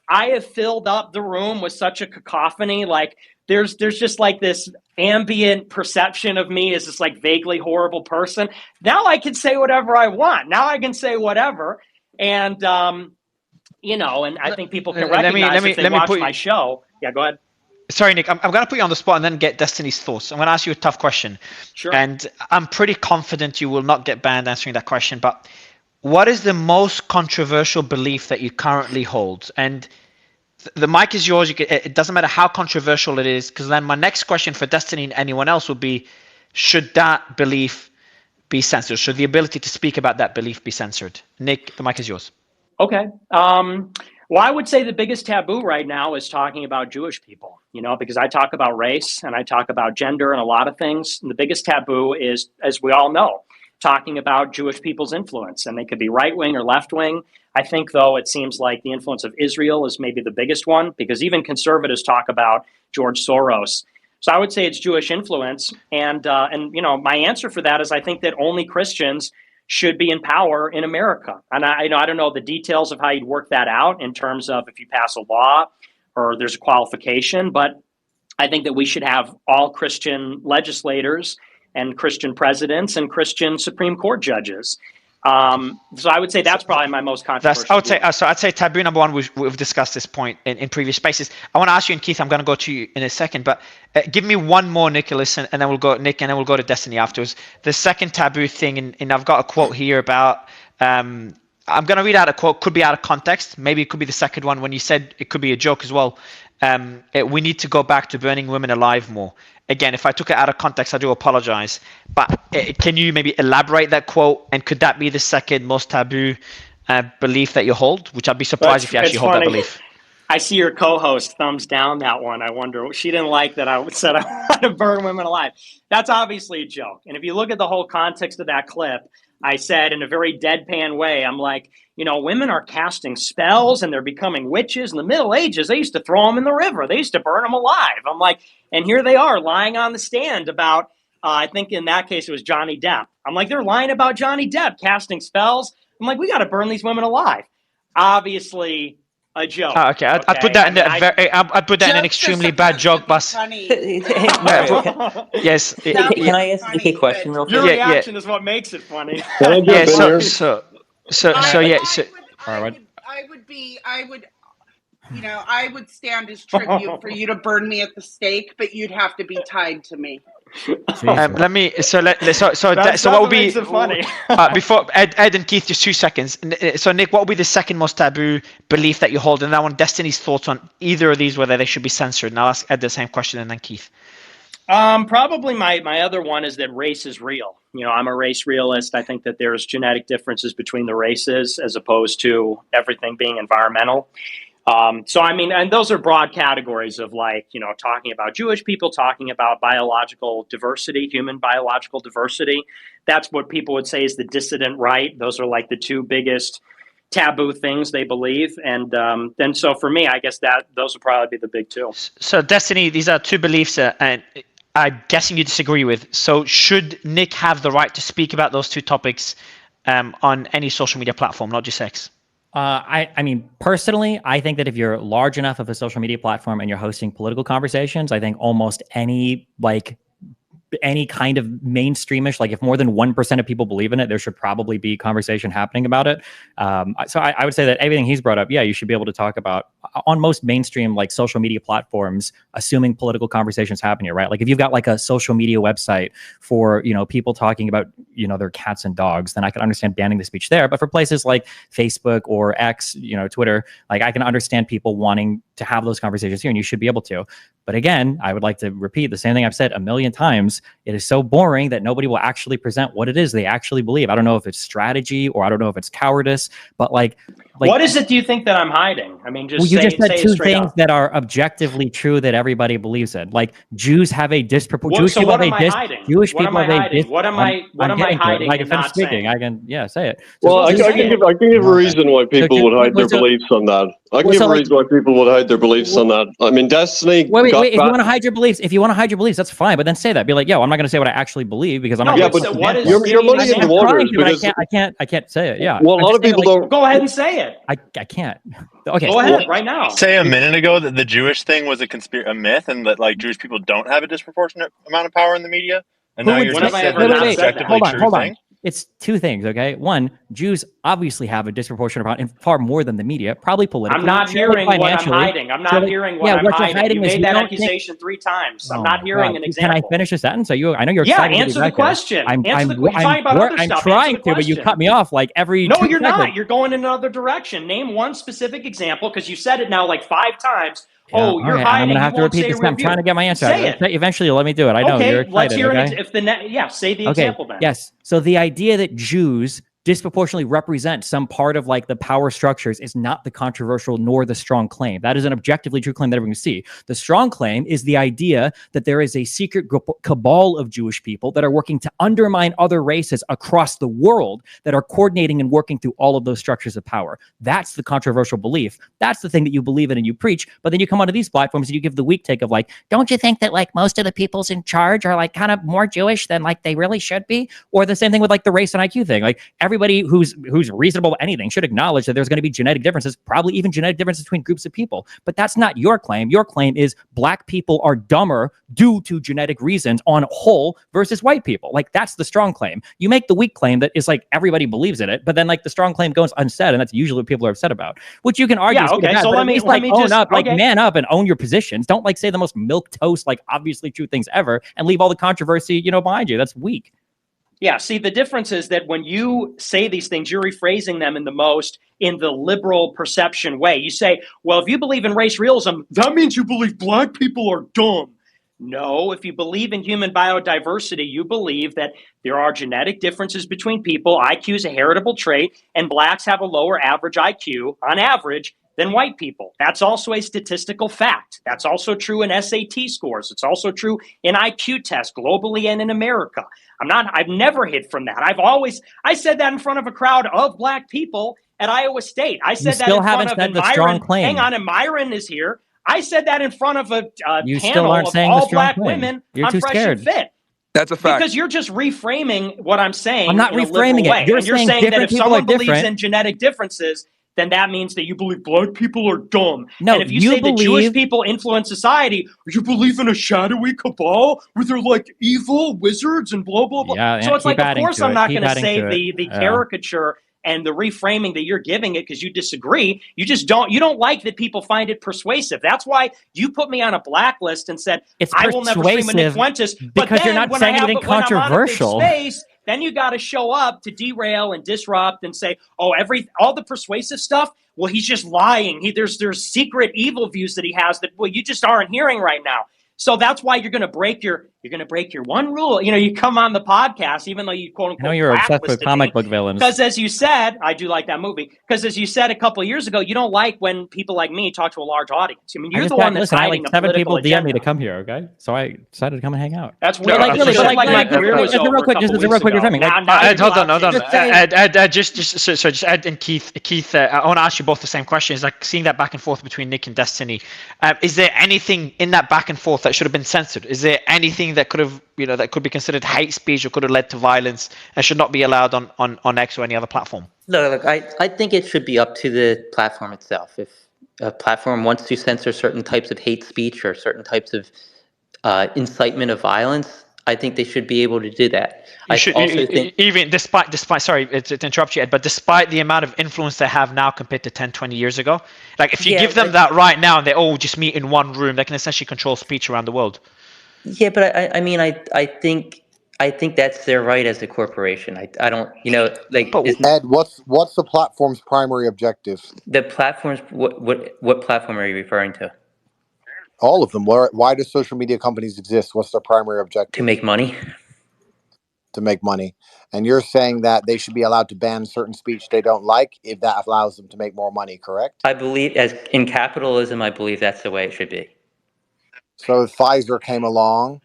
Speaker 4: I have filled up the room with such a cacophony. Like there's just like this ambient perception of me as this like vaguely horrible person. Now I can say whatever I want. Now I can say whatever. And, you know, and I think people can recognize if they watch my show. Yeah, go ahead.
Speaker 1: Sorry, Nick, I'm going to put you on the spot and then get Destiny's thoughts. I'm going to ask you a tough question.
Speaker 4: Sure.
Speaker 1: And I'm pretty confident you will not get banned answering that question. But what is the most controversial belief that you currently hold? And the mic is yours. It doesn't matter how controversial it is, because then my next question for Destiny and anyone else would be, should that belief be censored? Should the ability to speak about that belief be censored? Nick, the mic is yours.
Speaker 4: Okay. Well, I would say the biggest taboo right now is talking about Jewish people, you know, because I talk about race and I talk about gender and a lot of things. And the biggest taboo is, as we all know, talking about Jewish people's influence. And they could be right wing or left wing. I think, though, it seems like the influence of Israel is maybe the biggest one, because even conservatives talk about George Soros. So I would say it's Jewish influence. And you know, my answer for that is I think that only Christians should be in power in America. And I don't know the details of how you'd work that out in terms of if you pass a law or there's a qualification, but I think that we should have all Christian legislators and Christian presidents and Christian Supreme Court judges. So I would say that's probably my most controversial.
Speaker 1: I'd say taboo number one. We've discussed this point in previous spaces. I want to ask you, and Keith, I'm going to go to you in a second, but give me one more, Nicholas, and then we'll go Nick, and then we'll go to Destiny afterwards. The second taboo thing, and I've got a quote here about. I'm going to read out a quote. Could be out of context. Maybe it could be the second one when you said it could be a joke as well. We need to go back to burning women alive more. Again, if I took it out of context, I do apologize. But can you maybe elaborate that quote? And could that be the second most taboo belief that you hold? Which I'd be surprised if you actually hold that belief.
Speaker 4: I see your co-host thumbs down that one. I wonder, she didn't like that I said I want to burn women alive. That's obviously a joke. And if you look at the whole context of that clip, I said in a very deadpan way, I'm like, you know, women are casting spells and they're becoming witches. In the Middle Ages, they used to throw them in the river. They used to burn them alive. I'm like, and here they are lying on the stand about, I think in that case it was Johnny Depp. I'm like, they're lying about Johnny Depp casting spells. I'm like, we got to burn these women alive. Obviously a joke.
Speaker 1: Oh, okay. I'd put that I'd put that in an extremely bad joke, but yes.
Speaker 2: Can I ask Nick a question real quick?
Speaker 4: Your reaction is what makes it funny.
Speaker 1: Yeah.
Speaker 13: I would stand as tribute for you to burn me at the stake, but you'd have to be tied to me.
Speaker 1: What would be
Speaker 4: funny.
Speaker 1: Before Ed and Keith, just 2 seconds. So Nick, what would be the second most taboo belief that you hold? And I want Destiny's thoughts on either of these, whether they should be censored. And I'll ask Ed the same question and then Keith.
Speaker 4: Probably my other one is that race is real. You know, I'm a race realist. I think that there's genetic differences between the races as opposed to everything being environmental. So, I mean, and those are broad categories of like, you know, talking about Jewish people, talking about biological diversity, human biological diversity. That's what people would say is the dissident right. Those are like the two biggest taboo things they believe. And then so for me, I guess that those would probably be the big two.
Speaker 1: So Destiny, these are two beliefs and I'm guessing you disagree with. So should Nick have the right to speak about those two topics on any social media platform, not just X?
Speaker 12: I mean, personally, I think that if you're large enough of a social media platform and you're hosting political conversations, I think almost any kind of mainstreamish, like if more than 1% of people believe in it, there should probably be conversation happening about it. So I would say that everything he's brought up, yeah, you should be able to talk about on most mainstream like social media platforms, assuming political conversations happen here, right? Like if you've got like a social media website for, you know, people talking about, you know, their cats and dogs, then I can understand banning the speech there. But for places like Facebook or X, you know, Twitter, like I can understand people wanting to have those conversations here, and you should be able to. But again, I would like to repeat the same thing I've said a million times. It is so boring that nobody will actually present what it is they actually believe. I don't know if it's strategy or I don't know if it's cowardice, but like
Speaker 4: what is it do you think that I'm hiding? I mean, just
Speaker 12: you just said two things
Speaker 4: up.
Speaker 12: that are objectively true that everybody believes in. Like Jews have a disproportionate.
Speaker 4: So what am I hiding? Jewish people have a hiding? What am I hiding?
Speaker 12: Like if I'm speaking, I can say it.
Speaker 11: Well, I can give a reason why people would hide their beliefs on that.
Speaker 14: I can
Speaker 12: Well,
Speaker 14: give
Speaker 12: so
Speaker 14: a
Speaker 12: like,
Speaker 14: reason why people would hide their beliefs on that. I mean, Destiny
Speaker 12: wait.
Speaker 14: got
Speaker 12: If you
Speaker 14: back.
Speaker 12: want to hide your beliefs, that's fine. But then say that. Be like, yo, I'm not going to say what I actually believe because I'm
Speaker 4: No,
Speaker 12: not going
Speaker 4: but
Speaker 12: to.
Speaker 4: so what is?
Speaker 14: You're
Speaker 4: Give me an
Speaker 14: muddying the
Speaker 4: example.
Speaker 12: I'm trying
Speaker 14: waters
Speaker 12: to, but
Speaker 14: because
Speaker 12: I can't say it. Yeah.
Speaker 14: well, a
Speaker 12: I'm
Speaker 14: lot
Speaker 12: just
Speaker 14: of
Speaker 12: saying,
Speaker 14: people
Speaker 12: like,
Speaker 14: don't.
Speaker 4: Go ahead and say it.
Speaker 12: I can't. Okay.
Speaker 4: Go ahead right now.
Speaker 11: Say a minute ago that the Jewish thing was a myth, and that like Jewish people don't have a disproportionate amount of power in the media. And
Speaker 12: Who
Speaker 11: now
Speaker 12: would
Speaker 11: you
Speaker 4: When
Speaker 11: just
Speaker 4: have I
Speaker 11: said
Speaker 4: ever
Speaker 11: that it's
Speaker 4: not
Speaker 11: an
Speaker 4: said that?
Speaker 11: objectively true
Speaker 12: hold on.
Speaker 11: thing.
Speaker 12: It's two things, okay? One, Jews obviously have a disproportionate amount, and far more than the media, probably politically.
Speaker 4: I'm not
Speaker 12: surely
Speaker 4: hearing what I'm
Speaker 12: financially.
Speaker 4: hiding. I'm not hearing what
Speaker 12: yeah,
Speaker 4: I'm
Speaker 12: what you're
Speaker 4: hiding.
Speaker 12: hiding
Speaker 4: You
Speaker 12: is
Speaker 4: made
Speaker 12: you
Speaker 4: that
Speaker 12: don't think.
Speaker 4: accusation 3 times. I'm
Speaker 12: Oh
Speaker 4: not
Speaker 12: my
Speaker 4: hearing
Speaker 12: God!
Speaker 4: an
Speaker 12: Can I
Speaker 4: example.
Speaker 12: finish a sentence? I know you're
Speaker 4: Yeah,
Speaker 12: excited to
Speaker 4: answer
Speaker 12: get
Speaker 4: the
Speaker 12: back here.
Speaker 4: question. You're talking about other
Speaker 12: I'm
Speaker 4: stuff.
Speaker 12: trying
Speaker 4: Answer the
Speaker 12: to, but you
Speaker 4: question.
Speaker 12: cut me off like every
Speaker 4: No,
Speaker 12: 2
Speaker 4: you're
Speaker 12: seconds.
Speaker 4: not. You're going in another direction. Name one specific example because you said it now like 5 times.
Speaker 12: Yeah,
Speaker 4: Oh, you're
Speaker 12: and I'm
Speaker 4: hiding.
Speaker 12: gonna
Speaker 4: You
Speaker 12: have to
Speaker 4: won't
Speaker 12: repeat
Speaker 4: say a
Speaker 12: this. I'm
Speaker 4: review.
Speaker 12: trying to get my answer.
Speaker 4: Say it.
Speaker 12: Eventually, you'll let me do it. I know you're
Speaker 4: Okay, let's
Speaker 12: excited.
Speaker 4: hear
Speaker 12: Okay.
Speaker 4: say the
Speaker 12: Okay.
Speaker 4: example then.
Speaker 12: Yes. So the idea that Jews disproportionately represent some part of like the power structures is not the controversial nor the strong claim. That is an objectively true claim that everyone can see. The strong claim is the idea that there is a secret cabal of Jewish people that are working to undermine other races across the world that are coordinating and working through all of those structures of power. That's the controversial belief. That's the thing that you believe in and you preach. But then you come onto these platforms and you give the weak take of like, don't you think that like most of the people's in charge are like kind of more Jewish than like they really should be? Or the same thing with like the race and IQ thing. Like everybody who's reasonable at anything should acknowledge that there's going to be genetic differences, probably even genetic differences between groups of people. But that's not your claim. Your claim is black people are dumber due to genetic reasons on whole versus white people. Like that's the strong claim. You make the weak claim that is like everybody believes in it, but then like the strong claim goes unsaid, and that's usually what people are upset about. Which you can argue.
Speaker 4: Yeah, okay. So let me
Speaker 12: own up, like man up and own your positions. Don't like say the most milquetoast, like obviously true things ever, and leave all the controversy, behind you. That's weak.
Speaker 4: Yeah, see, the difference is that when you say these things, you're rephrasing them in the liberal perception way. You say, well, if you believe in race realism, that means you believe black people are dumb. No, if you believe in human biodiversity, you believe that there are genetic differences between people. IQ is a heritable trait, and blacks have a lower average IQ on average than white people. That's also a statistical fact. That's also true in SAT scores. It's also true in IQ tests globally and in America. I've never hid from that. I said that in front of a crowd of black people at Iowa State. I said that in front of Myron. Hang on, and Myron is here. I said that in front of a panel of all black women on Fresh and Fit.
Speaker 9: That's a fact.
Speaker 4: Because you're just reframing what I'm saying.
Speaker 12: I'm not reframing it.
Speaker 4: You're saying that if someone believes in genetic differences, then that means that you believe black people are dumb.
Speaker 12: No,
Speaker 4: and if you say that Jewish people influence society, you believe in a shadowy cabal where they're like evil wizards and blah, blah, blah.
Speaker 12: Yeah,
Speaker 4: so it's like, of course, I'm not going to say the caricature and the reframing that you're giving it because you disagree. You don't like that people find it persuasive. That's why you put me on a blacklist and said, I will never stream a Nick Fuentes. But
Speaker 12: because you're not saying anything controversial.
Speaker 4: When I'm on a big space, then you got to show up to derail and disrupt and say, oh, all the persuasive stuff, well, he's just lying. There's secret evil views that he has that, well, you just aren't hearing right now. So that's why you're going to break your one rule. You come on the podcast, even though you quote unquote.
Speaker 12: I know you're obsessed with comic book villains.
Speaker 4: Because as you said, I do like that movie. Because as you said a couple of years ago, you don't like when people like me talk to a large audience. I mean, you're the one that's hiding a political agenda. 7
Speaker 12: people DM me to come here. Okay, so I decided to come and hang out.
Speaker 4: That's weird.
Speaker 12: My career was over. Real quick, reframing.
Speaker 1: Hold on. Just Ed and Keith. I want to ask you both the same question. It's like seeing that back and forth between Nick and Destiny. Is there anything in that back and forth that should have been censored? Is there anything that could have, that could be considered hate speech or could have led to violence and should not be allowed on X or any other platform?
Speaker 2: Look, I think it should be up to the platform itself. If a platform wants to censor certain types of hate speech or certain types of incitement of violence, I think they should be able to do that.
Speaker 1: Even despite sorry to interrupt you, Ed, but despite the amount of influence they have now compared to 10, 20 years ago, like if you give them that right now and they all just meet in one room, they can essentially control speech around the world.
Speaker 2: Yeah, but I think that's their right as a corporation. I don't,
Speaker 5: Ed, what's the platform's primary objective?
Speaker 2: The platform's what platform are you referring to?
Speaker 5: All of them. Why do social media companies exist? What's their primary objective?
Speaker 2: To make money.
Speaker 5: To make money. And you're saying that they should be allowed to ban certain speech they don't like if that allows them to make more money, correct?
Speaker 2: I believe, as in capitalism, I believe that's the way it should be.
Speaker 5: So if Pfizer came along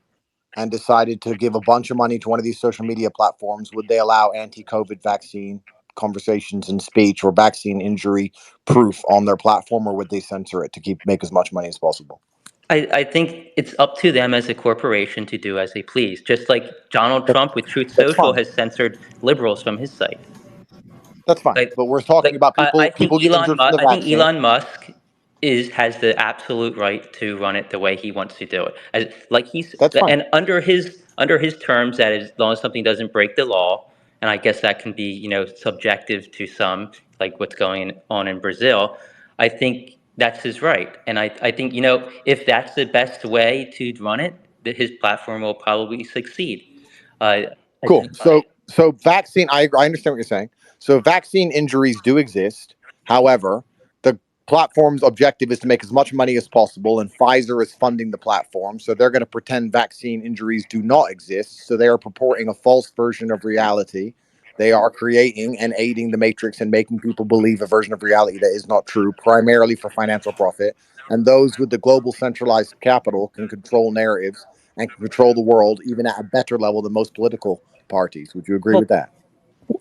Speaker 5: and decided to give a bunch of money to one of these social media platforms, would they allow anti-COVID vaccine conversations and speech or vaccine injury proof on their platform, or would they censor it to make as much money as possible?
Speaker 2: I think it's up to them as a corporation to do as they please. Just like Donald Trump with Truth
Speaker 5: That's
Speaker 2: Social
Speaker 5: fine.
Speaker 2: has censored liberals from his site.
Speaker 5: That's fine.
Speaker 2: Like,
Speaker 5: But we're talking about
Speaker 2: I
Speaker 5: people
Speaker 2: think
Speaker 5: get injured from the
Speaker 2: I think
Speaker 5: vaccine.
Speaker 2: Elon Musk has the absolute right to run it the way he wants to do it.
Speaker 5: That's fine.
Speaker 2: And under his terms, that is, as long as something doesn't break the law, and I guess that can be, you know, subjective to some, like what's going on in Brazil. I think that's his right, and I think, you know, if that's the best way to run it, that his platform will probably succeed. I
Speaker 5: Cool.
Speaker 2: think.
Speaker 5: So vaccine. I understand what you're saying. So vaccine injuries do exist. However, the platform's objective is to make as much money as possible, and Pfizer is funding the platform, so they're going to pretend vaccine injuries do not exist. So they are purporting a false version of reality. They are creating and aiding the matrix and making people believe a version of reality that is not true, primarily for financial profit. And those with the global centralized capital can control narratives and can control the world even at a better level than most political parties. Would you agree with that?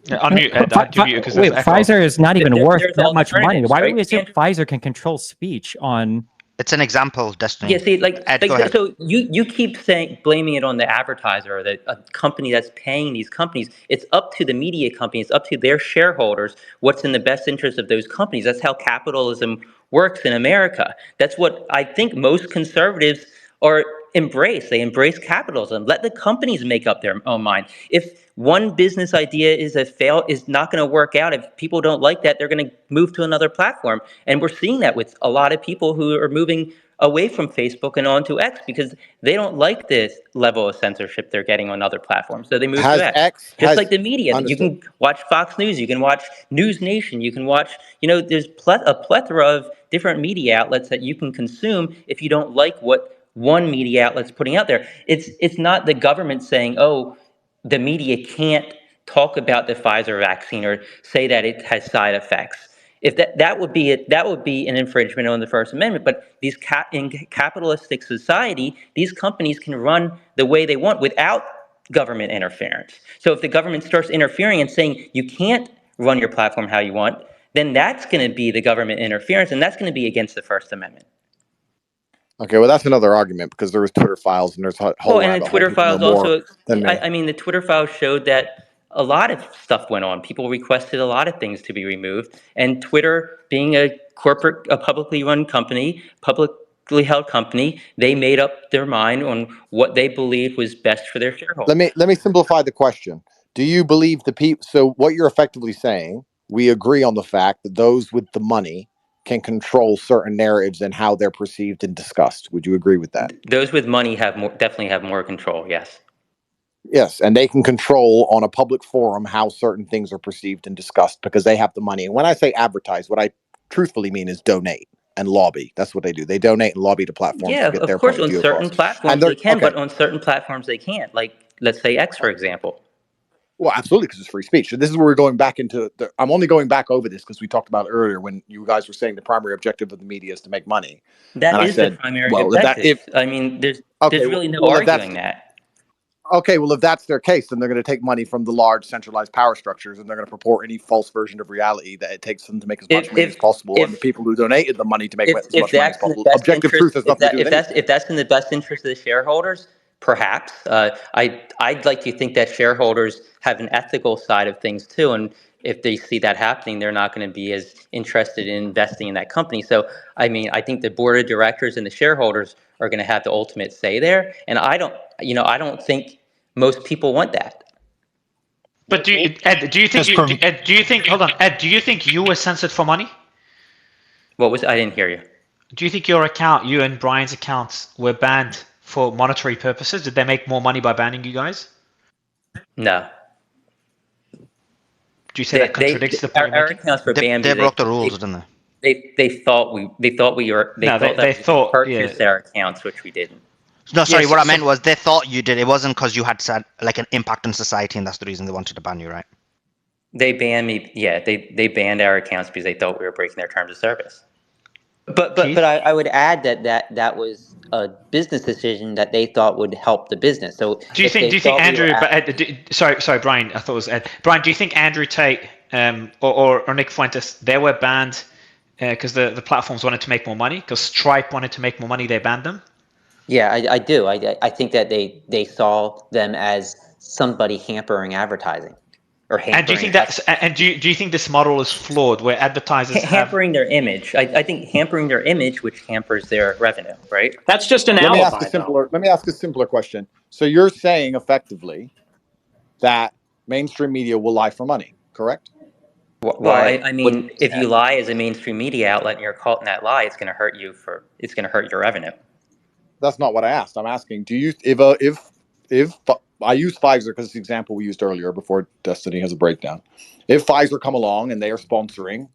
Speaker 1: Yeah, unmute Ed. I had to mute because there's
Speaker 12: Wait,
Speaker 1: echo.
Speaker 12: Pfizer is not even worth
Speaker 2: there's
Speaker 12: that much money.
Speaker 2: alternatives,
Speaker 12: Why would
Speaker 2: right,
Speaker 12: we assume
Speaker 2: Andrew?
Speaker 12: Pfizer can control speech on?
Speaker 6: It's an example, Destiny.
Speaker 2: Yeah, see,
Speaker 6: Ed, go ahead.
Speaker 2: so you keep blaming it on the advertiser or the a company that's paying these companies. It's up to the media companies, up to their shareholders, what's in the best interest of those companies. That's how capitalism works in America. That's what I think most conservatives are embrace. They embrace capitalism. Let the companies make up their own mind. If one business idea is not going to work out, if people don't like that, they're going to move to another platform. And we're seeing that with a lot of people who are moving away from Facebook and onto X because they don't like this level of censorship they're getting on other platforms. So they move to X. Just like the media. You can watch Fox News, you can watch News Nation, you can watch, you know, there's a plethora of different media outlets that you can consume if you don't like what one media outlet's putting out there. It's not the government saying, oh, the media can't talk about the Pfizer vaccine or say that it has side effects. If that would be it, that would be an infringement on the First Amendment. But in capitalistic society, these companies can run the way they want without government interference. So if the government starts interfering and saying you can't run your platform how you want, then that's going to be the government interference, and that's going to be against the First Amendment.
Speaker 5: Okay, well, that's another argument because there was Twitter files and there's a whole
Speaker 2: and the Twitter files also. I mean, the Twitter files showed that a lot of stuff went on. People requested a lot of things to be removed, and Twitter, being a publicly run company, publicly held company, they made up their mind on what they believed was best for their shareholders.
Speaker 5: Let me simplify the question. Do you believe the people? So what you're effectively saying, we agree on the fact that those with the money can control certain narratives and how they're perceived and discussed. Would you agree with that?
Speaker 2: Those with money definitely have more control. Yes.
Speaker 5: Yes, and they can control on a public forum how certain things are perceived and discussed because they have the money. And when I say advertise, what I truthfully mean is donate and lobby. That's what they do. They donate and lobby to platforms to get their point of view across.
Speaker 2: On certain platforms they can, but on certain platforms they can't. Like, let's say X, for example.
Speaker 5: Well, absolutely, because it's free speech. So this is where we're going back into I'm only going back over this because we talked about it earlier when you guys were saying the primary objective of the media is to make money.
Speaker 2: That is the primary objective. I mean, there's really no arguing that.
Speaker 5: Okay, well, if that's their case, then they're going to take money from the large centralized power structures and they're going to purport any false version of reality that it takes them to make as much money as possible. And the people who donated the money to make as much money as possible. Objective truth has nothing to do with anything.
Speaker 2: If that's in the best interest of the shareholders, perhaps. I'd like to think that shareholders have an ethical side of things too. And if they see that happening, they're not going to be as interested in investing in that company. So, I mean, I think the board of directors and the shareholders are going to have the ultimate say there. And I don't think most people want that.
Speaker 1: But Ed, do you think hold on, Ed, do you think you were censored for money?
Speaker 2: I didn't hear you.
Speaker 1: Do you think your account, you and Brian's accounts, were banned for monetary purposes? Did they make more money by banning you guys?
Speaker 2: No.
Speaker 1: Do you say that contradicts the point?
Speaker 2: Our accounts were banned.
Speaker 6: They broke the rules, didn't they?
Speaker 2: They thought we purchased their accounts, which we didn't.
Speaker 6: No, sorry. What I meant was they thought you did. It wasn't because you had said like an impact on society, and that's the reason they wanted to ban you, right?
Speaker 2: They banned me. Yeah, they banned our accounts because they thought we were breaking their terms of service. But I would add that was a business decision that they thought would help the business. So
Speaker 1: do you think Andrew? Sorry, Brian. I thought it was Ed. Brian, do you think Andrew Tate or Nick Fuentes, they were banned because the platforms wanted to make more money, because Stripe wanted to make more money, they banned them?
Speaker 2: Yeah, I do. I think that they saw them as somebody hampering advertising or
Speaker 1: And do you
Speaker 2: hampering
Speaker 1: think do you think this model is flawed, where advertisers have?
Speaker 2: hampering their image? I think hampering their image, which hampers their revenue, right?
Speaker 4: That's just an
Speaker 5: Let me ask a
Speaker 4: alibi, though.
Speaker 5: simpler question. So you're saying effectively that mainstream media will lie for money, correct?
Speaker 2: Well, I mean, if you lie as a mainstream media outlet and you're caught in that lie, it's going to hurt you it's going to hurt your revenue.
Speaker 5: That's not what I asked. I'm asking, do you if I use Pfizer because it's the example we used earlier before Destiny has a breakdown. If Pfizer come along and they are sponsoring,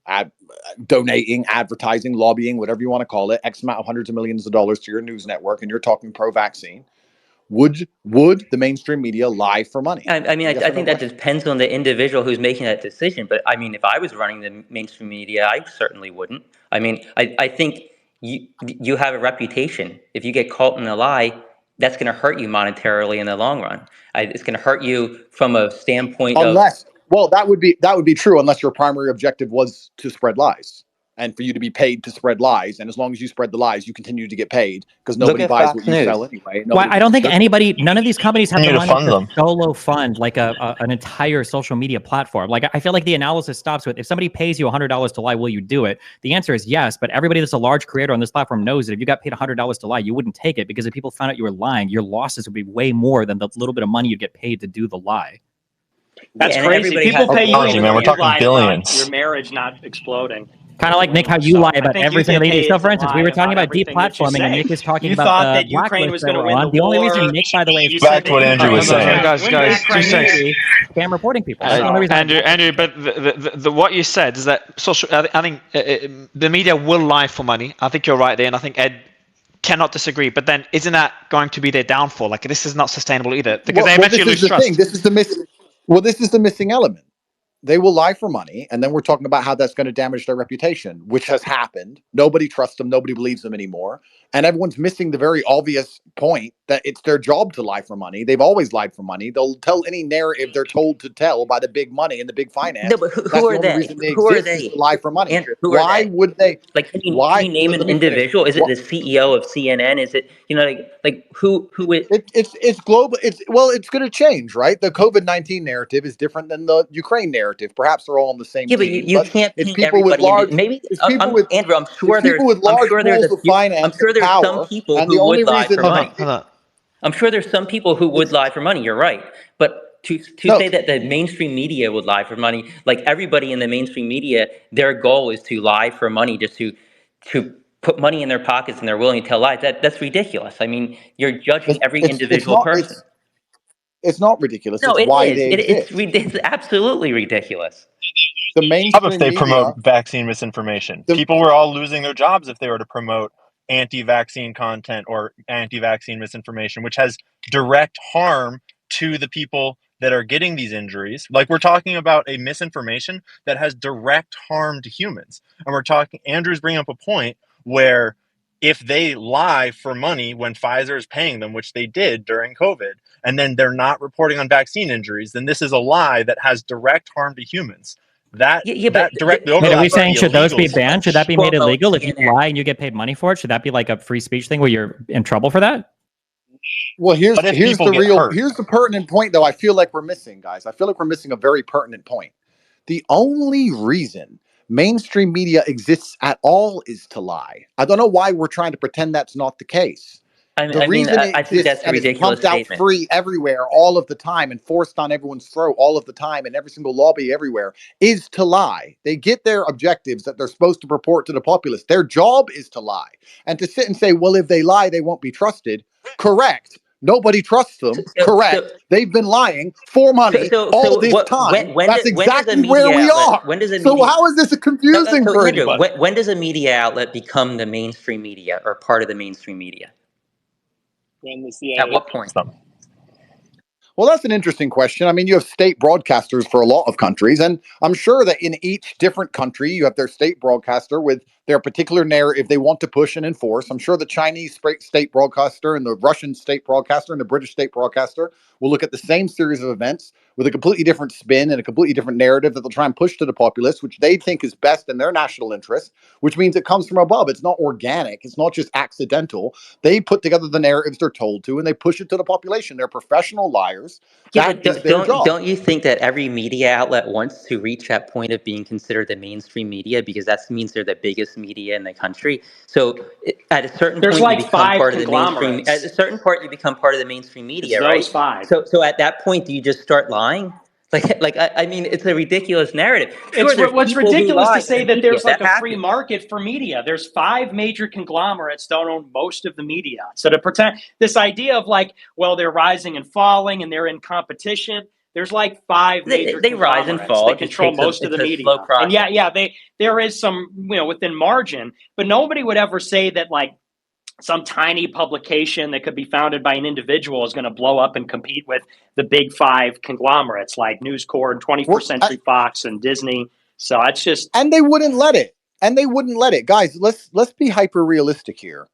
Speaker 5: donating, advertising, lobbying, whatever you want to call it, X amount of hundreds of millions of dollars to your news network, and you're talking pro-vaccine, would the mainstream media lie for money?
Speaker 2: I mean,
Speaker 5: Yes
Speaker 2: I
Speaker 5: or no
Speaker 2: think that
Speaker 5: question?
Speaker 2: depends on the individual who's making that decision. But I mean, if I was running the mainstream media, I certainly wouldn't. I mean, I think you have a reputation. If you get caught in a lie, that's going to hurt you monetarily in the long run. It's going to hurt you from a standpoint of.
Speaker 5: Unless, well, that would be true unless your primary objective was to spread lies and for you to be paid to spread lies. And as long as you spread the lies, you continue to get paid because nobody buys what you sell anyway.
Speaker 12: Well, I don't think none of these companies have the
Speaker 11: Continue to
Speaker 12: money
Speaker 11: fund
Speaker 12: to
Speaker 11: them.
Speaker 12: solo fund like an entire social media platform. Like, I feel like the analysis stops with, if somebody pays you $100 to lie, will you do it? The answer is yes, but everybody that's a large creator on this platform knows that if you got paid $100 to lie, you wouldn't take it, because if people found out you were lying, your losses would be way more than the little bit of money you'd get paid to do the lie.
Speaker 4: That's
Speaker 2: and
Speaker 4: crazy.
Speaker 2: everybody
Speaker 4: People
Speaker 2: has
Speaker 4: pay you
Speaker 11: Technology, man, we're
Speaker 4: because you
Speaker 11: talking
Speaker 4: lie about
Speaker 11: billions.
Speaker 4: your marriage not exploding.
Speaker 12: Kind of like, Nick, how you
Speaker 4: So
Speaker 12: lie
Speaker 4: I
Speaker 12: about
Speaker 4: think
Speaker 12: every
Speaker 4: you
Speaker 12: single
Speaker 4: get
Speaker 12: thing.
Speaker 4: paid
Speaker 12: So, for
Speaker 4: to
Speaker 12: instance, we
Speaker 4: lie
Speaker 12: were talking about
Speaker 4: everything that you
Speaker 12: deplatforming, and
Speaker 4: say.
Speaker 12: Nick is talking
Speaker 4: You
Speaker 12: about
Speaker 4: thought
Speaker 12: the
Speaker 4: that Ukraine
Speaker 12: blacklist
Speaker 4: was
Speaker 12: that
Speaker 4: going to
Speaker 12: we're
Speaker 4: win the
Speaker 12: on. The only reason
Speaker 4: war.
Speaker 12: Nick, by the way,
Speaker 4: You
Speaker 11: Back
Speaker 4: said
Speaker 11: to what
Speaker 4: that
Speaker 11: Andrew
Speaker 4: Ukraine
Speaker 11: was
Speaker 4: was going
Speaker 11: saying.
Speaker 4: to
Speaker 1: Guys,
Speaker 4: win
Speaker 1: guys,
Speaker 4: that
Speaker 1: 2 seconds.
Speaker 4: Crimea.
Speaker 12: spam reporting people. That's the only reason.
Speaker 1: Andrew, but the what you said is that I think the media will lie for money. I think you're right there, and I think Ed cannot disagree. But then, isn't that going to be their downfall? Like, this is not sustainable either, because they
Speaker 5: This
Speaker 1: eventually
Speaker 5: is
Speaker 1: lose
Speaker 5: the thing.
Speaker 1: trust.
Speaker 5: This is the missing element. They will lie for money, and then we're talking about how that's going to damage their reputation, which has happened. Nobody trusts them. Nobody believes them anymore. And everyone's missing the very obvious point that it's their job to lie for money. They've always lied for money. They'll tell any narrative they're told to tell by the big money and the big finance.
Speaker 2: No, but who
Speaker 5: That's
Speaker 2: are
Speaker 5: the only
Speaker 2: they?
Speaker 5: reason they
Speaker 2: Who are
Speaker 5: exist, is
Speaker 2: they?
Speaker 5: to lie for money.
Speaker 2: Andrew, who are
Speaker 5: Why
Speaker 2: they?
Speaker 5: would they?
Speaker 2: Like, can
Speaker 5: Why?
Speaker 2: you name an
Speaker 5: Let me finish.
Speaker 2: individual? Is it the CEO of CNN? Is it, like who is?
Speaker 5: It's global. It's going to change, right? The COVID-19 narrative is different than the Ukraine narrative. Perhaps they're all on the same
Speaker 2: Yeah, but
Speaker 5: team,
Speaker 2: you
Speaker 5: but
Speaker 2: can't
Speaker 5: it's
Speaker 2: paint
Speaker 5: people with
Speaker 2: everybody into
Speaker 5: large.
Speaker 2: maybe.
Speaker 5: It's people with.
Speaker 2: Andrew,
Speaker 5: It's people with large pools of
Speaker 2: I'm
Speaker 5: finance
Speaker 2: sure
Speaker 5: and
Speaker 2: there's some
Speaker 5: power,
Speaker 2: people
Speaker 5: and the
Speaker 2: who
Speaker 5: only
Speaker 2: would lie
Speaker 5: reason.
Speaker 2: for
Speaker 1: Hold on,
Speaker 2: money.
Speaker 1: hold on.
Speaker 2: I'm sure there's some people who would lie for money. You're right, but to
Speaker 5: No,
Speaker 2: say that the mainstream media would lie for money, like everybody in the mainstream media, their goal is to lie for money, just to put money in their pockets, and they're willing to tell lies. That's ridiculous. I mean, you're judging every
Speaker 5: it's
Speaker 2: individual
Speaker 5: not.
Speaker 2: person.
Speaker 5: It's not ridiculous.
Speaker 2: No,
Speaker 5: It's
Speaker 2: it
Speaker 5: why
Speaker 2: is.
Speaker 5: they exist.
Speaker 2: It's absolutely ridiculous.
Speaker 5: The
Speaker 11: Job if
Speaker 5: mainstream
Speaker 11: they promote
Speaker 5: media.
Speaker 11: vaccine misinformation.
Speaker 5: The
Speaker 11: People were all losing their jobs if they were to promote anti-vaccine content or anti-vaccine misinformation, which has direct harm to the people that are getting these injuries. Like, we're talking about a misinformation that has direct harm to humans. And Andrew's bringing up a point where if they lie for money when Pfizer is paying them, which they did during COVID, and then they're not reporting on vaccine injuries, then this is a lie that has direct harm to humans. That directly
Speaker 12: Wait, are we
Speaker 11: overlaps
Speaker 12: saying should those be banned? Should that be made illegal? If you lie and you get paid money for it, should that be like a free speech thing where you're in trouble for that?
Speaker 5: Well, here's
Speaker 11: But if people
Speaker 5: the
Speaker 11: get
Speaker 5: real
Speaker 11: hurt?
Speaker 5: here's the pertinent point, though. I feel like we're missing, guys. I feel like we're missing a very pertinent point. The only reason mainstream media exists at all is to lie. I don't know why we're trying to pretend that's not the case. The reason it
Speaker 2: I think
Speaker 5: exists
Speaker 2: that's a
Speaker 5: and it's
Speaker 2: ridiculous
Speaker 5: pumped out
Speaker 2: statement.
Speaker 5: free everywhere all of the time and forced on everyone's throat all of the time and every single lobby everywhere is to lie. They get their objectives that they're supposed to purport to the populace. Their job is to lie. And to sit and say, well, if they lie, they won't be trusted. Correct. Nobody trusts them. Correct. They've been lying for money all this time. That's exactly where we are. So how is this confusing for
Speaker 2: Andrew,
Speaker 5: anybody?
Speaker 2: when does a media outlet become the mainstream media or part of the mainstream media?
Speaker 11: When the CIA
Speaker 2: At what point?
Speaker 5: Well, Well, that's an interesting question. I mean, you have state broadcasters for a lot of countries, and I'm sure that in each different country, you have their state broadcaster with their particular narrative they want to push and enforce. I'm sure the Chinese state broadcaster and the Russian state broadcaster and the British state broadcaster will look at the same series of events with a completely different spin and a completely different narrative that they'll try and push to the populace, which they think is best in their national interest, which means it comes from above. It's not organic. It's not just accidental. They put together the narratives they're told to, and they push it to the population. They're professional liars.
Speaker 2: Yeah,
Speaker 5: That
Speaker 2: but
Speaker 5: is their job.
Speaker 2: don't you think that every media outlet wants to reach that point of being considered the mainstream media because that means they're the biggest media in the country? So at a certain
Speaker 4: There's
Speaker 2: point, you
Speaker 4: like
Speaker 2: become
Speaker 4: 5
Speaker 2: part of the mainstream. At
Speaker 4: conglomerates.
Speaker 2: a certain point, you become part of the mainstream
Speaker 4: It's
Speaker 2: media,
Speaker 4: those
Speaker 2: right?
Speaker 4: 5.
Speaker 2: So at that point, do you just start lying? I mean, it's a ridiculous narrative. Sure, there's
Speaker 4: What's
Speaker 2: people who
Speaker 4: ridiculous to
Speaker 2: lie in
Speaker 4: say
Speaker 2: the
Speaker 4: that
Speaker 2: media.
Speaker 4: there's like
Speaker 2: That
Speaker 4: a free
Speaker 2: happens.
Speaker 4: market for media. There's 5 major conglomerates that own most of the media. So to pretend this idea of like, well, they're rising and falling and they're in competition. There's like 5 major
Speaker 2: They rise and
Speaker 4: conglomerates.
Speaker 2: fall.
Speaker 4: They
Speaker 2: It just
Speaker 4: control
Speaker 2: takes a
Speaker 4: most of the
Speaker 2: it's a slow
Speaker 4: media. And
Speaker 2: process.
Speaker 4: there is some, within margin, but nobody would ever say that like some tiny publication that could be founded by an individual is going to blow up and compete with the big 5 conglomerates like News Corp and 21st Century Fox and Disney. So it's just,
Speaker 5: and they wouldn't let it. And they wouldn't let it, guys. Let's be hyper realistic here.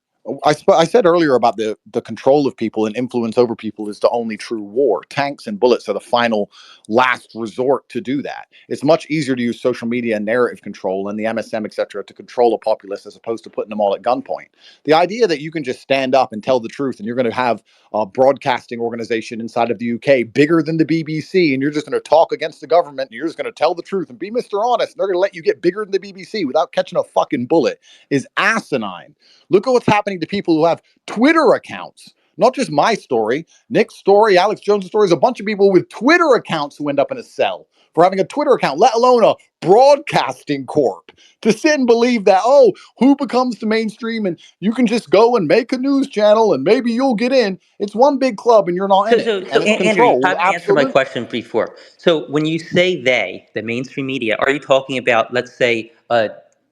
Speaker 5: I said earlier about the control of people and influence over people is the only true war. Tanks and bullets are the final last resort to do that. It's much easier to use social media and narrative control and the MSM, etc., to control a populace as opposed to putting them all at gunpoint. The idea that you can just stand up and tell the truth and you're going to have a broadcasting organization inside of the UK bigger than the BBC and you're just going to talk against the government and you're just going to tell the truth and be Mr. Honest and they're going to let you get bigger than the BBC without catching a fucking bullet is asinine. Look at what's happening to people who have Twitter accounts. Not just my story, Nick's story, Alex Jones' story. Is a bunch of people with Twitter accounts who end up in a cell for having a Twitter account, let alone a broadcasting corp. To sit and believe that, oh, who becomes the mainstream and you can just go and make a news channel and maybe you'll get in. It's one big club and you're not in it. And it's
Speaker 2: Andrew, you
Speaker 5: controlled,
Speaker 2: haven't answered my
Speaker 5: absolutely.
Speaker 2: question before. So when you say they, the mainstream media, are you talking about, let's say,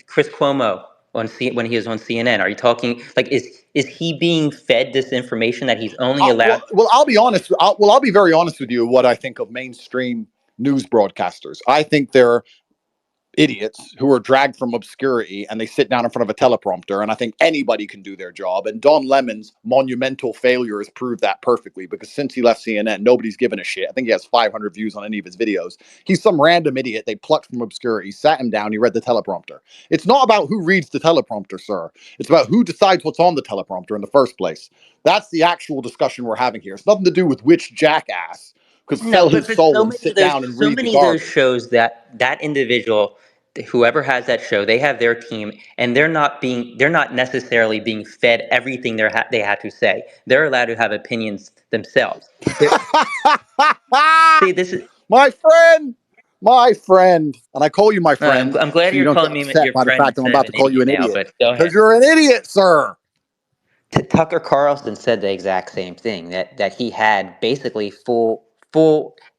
Speaker 2: Chris Cuomo when he was on CNN? Are you talking like is he being fed this information that he's only allowed?
Speaker 5: Well, I'll be honest. I'll be very honest with you. What I think of mainstream news broadcasters, I think they're idiots who are dragged from obscurity and they sit down in front of a teleprompter. And I think anybody can do their job. And Don Lemon's monumental failure has proved that perfectly because since he left CNN, nobody's given a shit. I think he has 500 views on any of his videos. He's some random idiot they plucked from obscurity, sat him down, he read the teleprompter. It's not about who reads the teleprompter, sir. It's about who decides what's on the teleprompter in the first place. That's the actual discussion we're having here. It's nothing to do with which jackass could sell his soul and sit down and read the
Speaker 2: Many of those
Speaker 5: garbage.
Speaker 2: shows that individual, whoever has that show, they have their team, and they're not necessarily being fed everything they had to say. They're allowed to have opinions themselves. See, this is
Speaker 5: my friend, and I call you my friend.
Speaker 2: I'm glad
Speaker 5: so you
Speaker 2: you're
Speaker 5: don't
Speaker 2: calling
Speaker 5: get
Speaker 2: me
Speaker 5: upset
Speaker 2: your
Speaker 5: by the
Speaker 2: friend
Speaker 5: fact that I'm
Speaker 2: instead
Speaker 5: about
Speaker 2: of
Speaker 5: to
Speaker 2: an
Speaker 5: call you
Speaker 2: idiot
Speaker 5: an
Speaker 2: now.
Speaker 5: idiot
Speaker 2: But go
Speaker 5: because
Speaker 2: ahead.
Speaker 5: you're an idiot, sir.
Speaker 2: Tucker Carlson said the exact same thing that he had basically full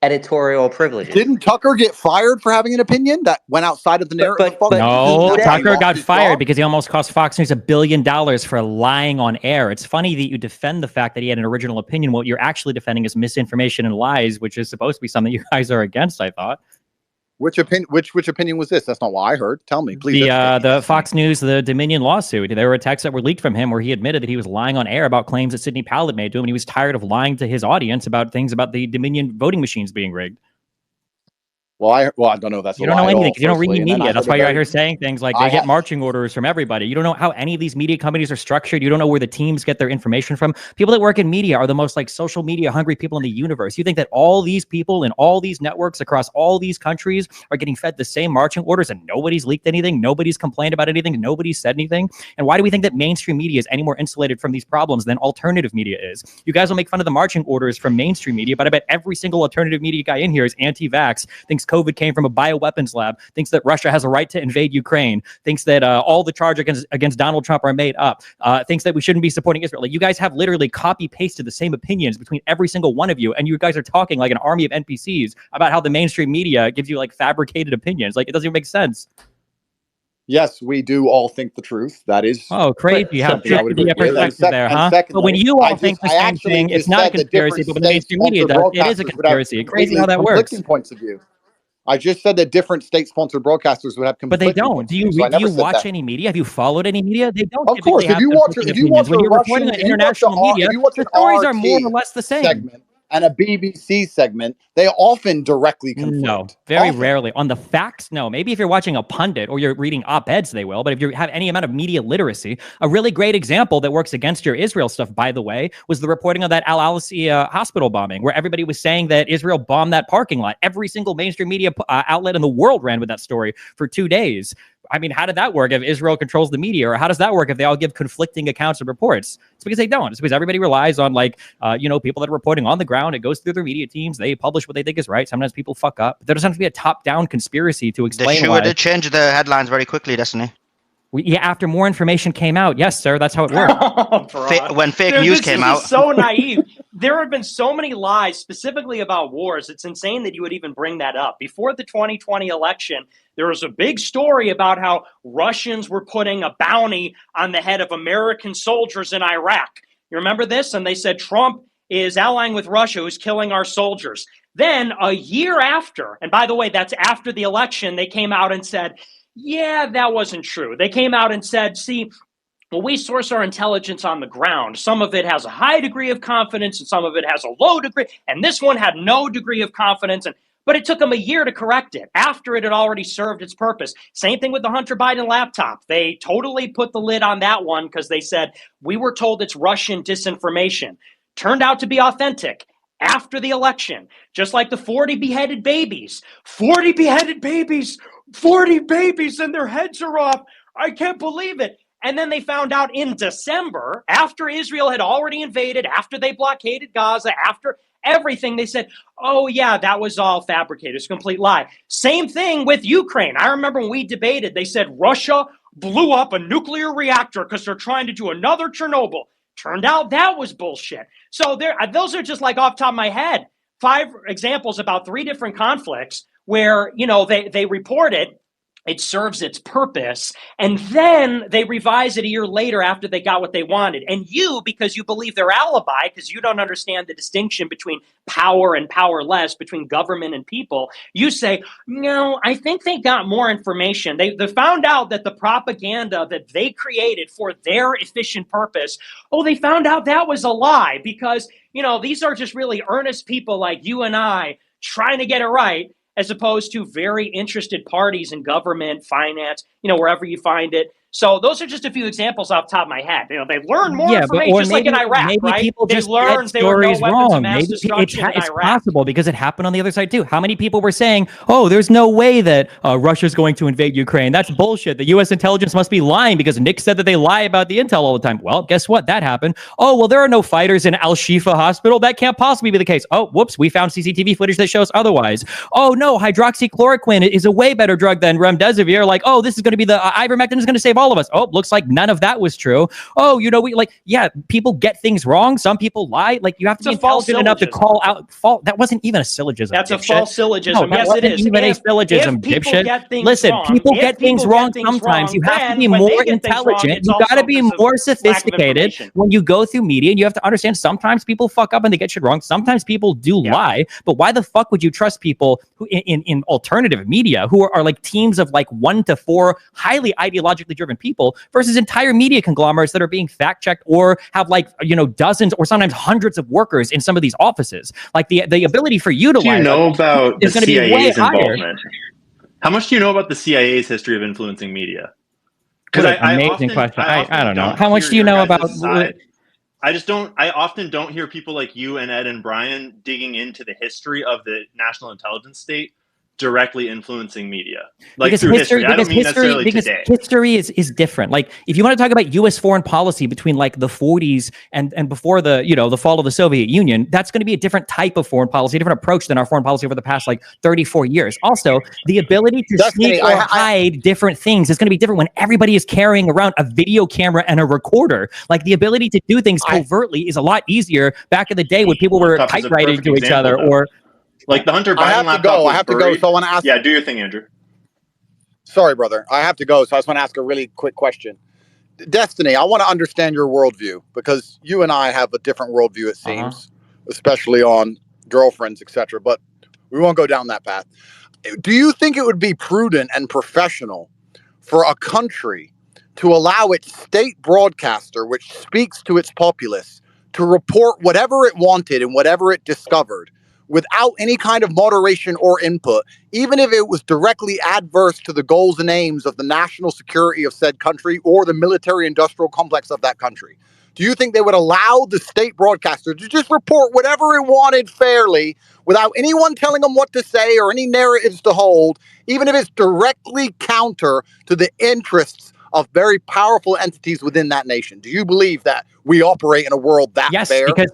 Speaker 2: editorial privileges.
Speaker 5: Didn't Tucker get fired for having an opinion that went outside of the narrative of Fox News?
Speaker 12: No, Tucker got fired
Speaker 5: job?
Speaker 12: because he almost cost Fox News $1 billion for lying on air. It's funny that you defend the fact that he had an original opinion. What you're actually defending is misinformation and lies, which is supposed to be something you guys are against, I thought.
Speaker 5: Which opinion was this? That's not what I heard. Tell me, please.
Speaker 12: The Fox News, the Dominion lawsuit. There were texts that were leaked from him where he admitted that he was lying on air about claims that Sidney Powell had made to him, and he was tired of lying to his audience about things about the Dominion voting machines being rigged.
Speaker 5: Well, I don't know. That's
Speaker 12: you don't know anything because you don't read
Speaker 5: firstly,
Speaker 12: media. That's why you're out here saying things like they get marching orders from everybody. You don't know how any of these media companies are structured. You don't know where the teams get their information from. People that work in media are the most like social media hungry people in the universe. You think that all these people in all these networks across all these countries are getting fed the same marching orders and nobody's leaked anything, nobody's complained about anything, nobody's said anything? And why do we think that mainstream media is any more insulated from these problems than alternative media is? You guys will make fun of the marching orders from mainstream media, but I bet every single alternative media guy in here is anti-vax, thinks COVID came from a bioweapons lab, thinks that Russia has a right to invade Ukraine, thinks that all the charges against Donald Trump are made up, thinks that we shouldn't be supporting Israel. Like, you guys have literally copy-pasted the same opinions between every single one of you, and you guys are talking like an army of NPCs about how the mainstream media gives you like fabricated opinions. Like, it doesn't even make sense.
Speaker 5: Yes, we do all think the truth. That is
Speaker 12: crazy. You have
Speaker 5: something I would agree with.
Speaker 12: perspective there, huh? But when
Speaker 5: Secondly,
Speaker 12: you all think the
Speaker 5: I
Speaker 12: same
Speaker 5: actually
Speaker 12: thing, it's
Speaker 5: just
Speaker 12: not a
Speaker 5: said that
Speaker 12: conspiracy,
Speaker 5: different
Speaker 12: but when the mainstream media
Speaker 5: state-sponsored
Speaker 12: does, it is a
Speaker 5: broadcasters would have
Speaker 12: conspiracy. Crazy
Speaker 5: completely
Speaker 12: how that
Speaker 5: conflicting
Speaker 12: works.
Speaker 5: points of view. I just said that different state-sponsored broadcasters would have
Speaker 12: But they
Speaker 5: conflicting
Speaker 12: don't.
Speaker 5: points
Speaker 12: Do
Speaker 5: of
Speaker 12: you
Speaker 5: view. So I
Speaker 12: do you
Speaker 5: never said
Speaker 12: watch
Speaker 5: that.
Speaker 12: any media? Have you followed any media? They don't
Speaker 5: Of course,
Speaker 12: typically have conflicting opinions. When you're reporting on international media, the stories are more or less the same.
Speaker 5: segment and a BBC segment, they often directly conflict.
Speaker 12: No, very rarely. On the facts, no. Maybe if you're watching a pundit or you're reading op-eds, they will. But if you have any amount of media literacy, a really great example that works against your Israel stuff, by the way, was the reporting of that Al-Alasi hospital bombing, where everybody was saying that Israel bombed that parking lot. Every single mainstream media outlet in the world ran with that story for 2 days. I mean, how did that work if Israel controls the media? Or how does that work if they all give conflicting accounts and reports? It's because they don't. It's because everybody relies on, like, people that are reporting on the ground. It goes through their media teams. They publish what they think is right. Sometimes people fuck up. But there doesn't have to be a top-down conspiracy to explain
Speaker 6: The
Speaker 12: why.
Speaker 6: did change the headlines very quickly, Destiny.
Speaker 12: After more information came out. Yes, sir. That's how it works.
Speaker 6: When fake news came out.
Speaker 4: This is so naive. There have been so many lies, specifically about wars. It's insane that you would even bring that up. Before the 2020 election, there was a big story about how Russians were putting a bounty on the head of American soldiers in Iraq. You remember this? And they said Trump is allying with Russia, who's killing our soldiers. Then a year after, and by the way, that's after the election, they came out and said, yeah, that wasn't true. They came out and said, see, well, we source our intelligence on the ground. Some of it has a high degree of confidence and some of it has a low degree. And this one had no degree of confidence. But it took them a year to correct it after it had already served its purpose. Same thing with the Hunter Biden laptop. They totally put the lid on that one because they said, we were told it's Russian disinformation. Turned out to be authentic after the election, just like the 40 beheaded babies. 40 beheaded babies, 40 babies, and their heads are off. I can't believe it. And then they found out in December, after Israel had already invaded, after they blockaded Gaza, after everything, they said, oh, yeah, that was all fabricated. It's a complete lie. Same thing with Ukraine. I remember when we debated, they said Russia blew up a nuclear reactor because they're trying to do another Chernobyl. Turned out that was bullshit. So those are just like off the top of my head, 5 examples about 3 different conflicts where, they reported it serves its purpose, and then they revise it a year later after they got what they wanted. And you, because you believe their alibi, because you don't understand the distinction between power and powerless, between government and people, you say, no, I think they got more information. They found out that the propaganda that they created for their efficient purpose, they found out that was a lie because, these are just really earnest people like you and I trying to get it right, as opposed to very interested parties in government, finance, wherever you find it. So those are just a few examples off the top of my head. They learned more information, just like in Iraq, right?
Speaker 12: People
Speaker 4: They
Speaker 12: just
Speaker 4: learned
Speaker 12: get
Speaker 4: there were no
Speaker 12: stories
Speaker 4: weapons of
Speaker 12: wrong.
Speaker 4: mass
Speaker 12: Maybe
Speaker 4: destruction in
Speaker 12: it's
Speaker 4: Iraq.
Speaker 12: possible because it happened on the other side too. How many people were saying, "Oh, there's no way that Russia's going to invade Ukraine. That's bullshit. The U.S. intelligence must be lying because Nick said that they lie about the intel all the time." Well, guess what? That happened. Oh, well, there are no fighters in Al-Shifa Hospital. That can't possibly be the case. Oh, whoops, we found CCTV footage that shows otherwise. Oh no, hydroxychloroquine is a way better drug than remdesivir. Like, oh, this is going to be the ivermectin is going to save all of us. Oh, looks like none of that was true. Oh, people get things wrong. Some people lie. Like, you have to be intelligent enough to call out fault. That wasn't even a syllogism.
Speaker 4: That's a false syllogism.
Speaker 12: No,
Speaker 4: yes, it is.
Speaker 12: Even a syllogism, dipshit. Listen, people get things wrong sometimes. You have to be more intelligent. You got to be more sophisticated when you go through media, and you have to understand sometimes people fuck up and they get shit wrong. Sometimes people do lie. But why the fuck would you trust people who in alternative media who are like teams of like 1 to 4 highly ideologically driven people versus entire media conglomerates that are being fact checked or have dozens or sometimes hundreds of workers in some of these offices? Like the ability for you to lie
Speaker 11: about
Speaker 12: is going to be way higher.
Speaker 11: How much do you know about the CIA's history of influencing media?
Speaker 12: Because amazing question. I don't know. How much do you know about?
Speaker 11: I often don't hear people like you and Ed and Brian digging into the history of the national intelligence state directly influencing media, like
Speaker 12: because
Speaker 11: through history. I don't mean necessarily today.
Speaker 12: History is different. Like, if you want to talk about U.S. foreign policy between like the 40s and before the the fall of the Soviet Union, that's going to be a different type of foreign policy, a different approach than our foreign policy over the past like 34 years. Also, the ability to sneak or hide different things is going to be different when everybody is carrying around a video camera and a recorder. Like, the ability to do things covertly is a lot easier back in the day when people were typewriting to each other or.
Speaker 11: Like the Hunter Biden laptop.
Speaker 5: I have to go. So I want to ask.
Speaker 11: Yeah, do your thing, Andrew.
Speaker 5: Sorry, brother. I have to go, so I just want to ask a really quick question. Destiny, I want to understand your worldview because you and I have a different worldview, it seems, especially on girlfriends, etc. But we won't go down that path. Do you think it would be prudent and professional for a country to allow its state broadcaster, which speaks to its populace, to report whatever it wanted and whatever it discovered without any kind of moderation or input, even if it was directly adverse to the goals and aims of the national security of said country or the military industrial complex of that country? Do you think they would allow the state broadcaster to just report whatever it wanted fairly without anyone telling them what to say or any narratives to hold, even if it's directly counter to the interests of very powerful entities within that nation? Do you believe that we operate in a world that fair?
Speaker 12: Because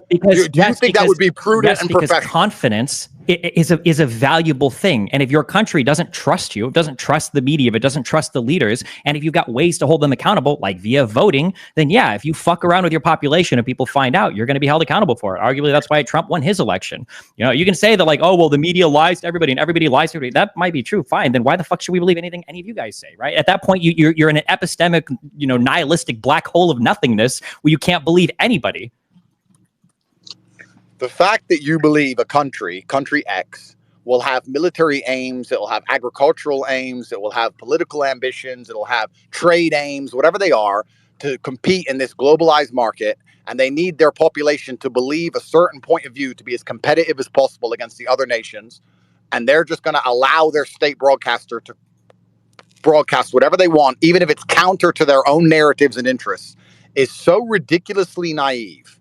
Speaker 5: do you think that would be prudent and professional?
Speaker 12: Confidence is a valuable thing, and if your country doesn't trust you, it doesn't trust the media, if it doesn't trust the leaders, and if you've got ways to hold them accountable, like via voting, then yeah, if you fuck around with your population and people find out, you're going to be held accountable for it. Arguably, that's why Trump won his election. You know, you can say that like, oh well, the media lies to everybody and everybody lies to everybody. That might be true. Fine. Then why the fuck should we believe anything any of you guys say? Right? At that point, you're in an epistemic, nihilistic black hole of nothingness where you can't believe anybody.
Speaker 5: The fact that you believe a country X, will have military aims, it will have agricultural aims, it will have political ambitions, it will have trade aims, whatever they are, to compete in this globalized market, and they need their population to believe a certain point of view to be as competitive as possible against the other nations, and they're just going to allow their state broadcaster to broadcast whatever they want, even if it's counter to their own narratives and interests, is so ridiculously naive.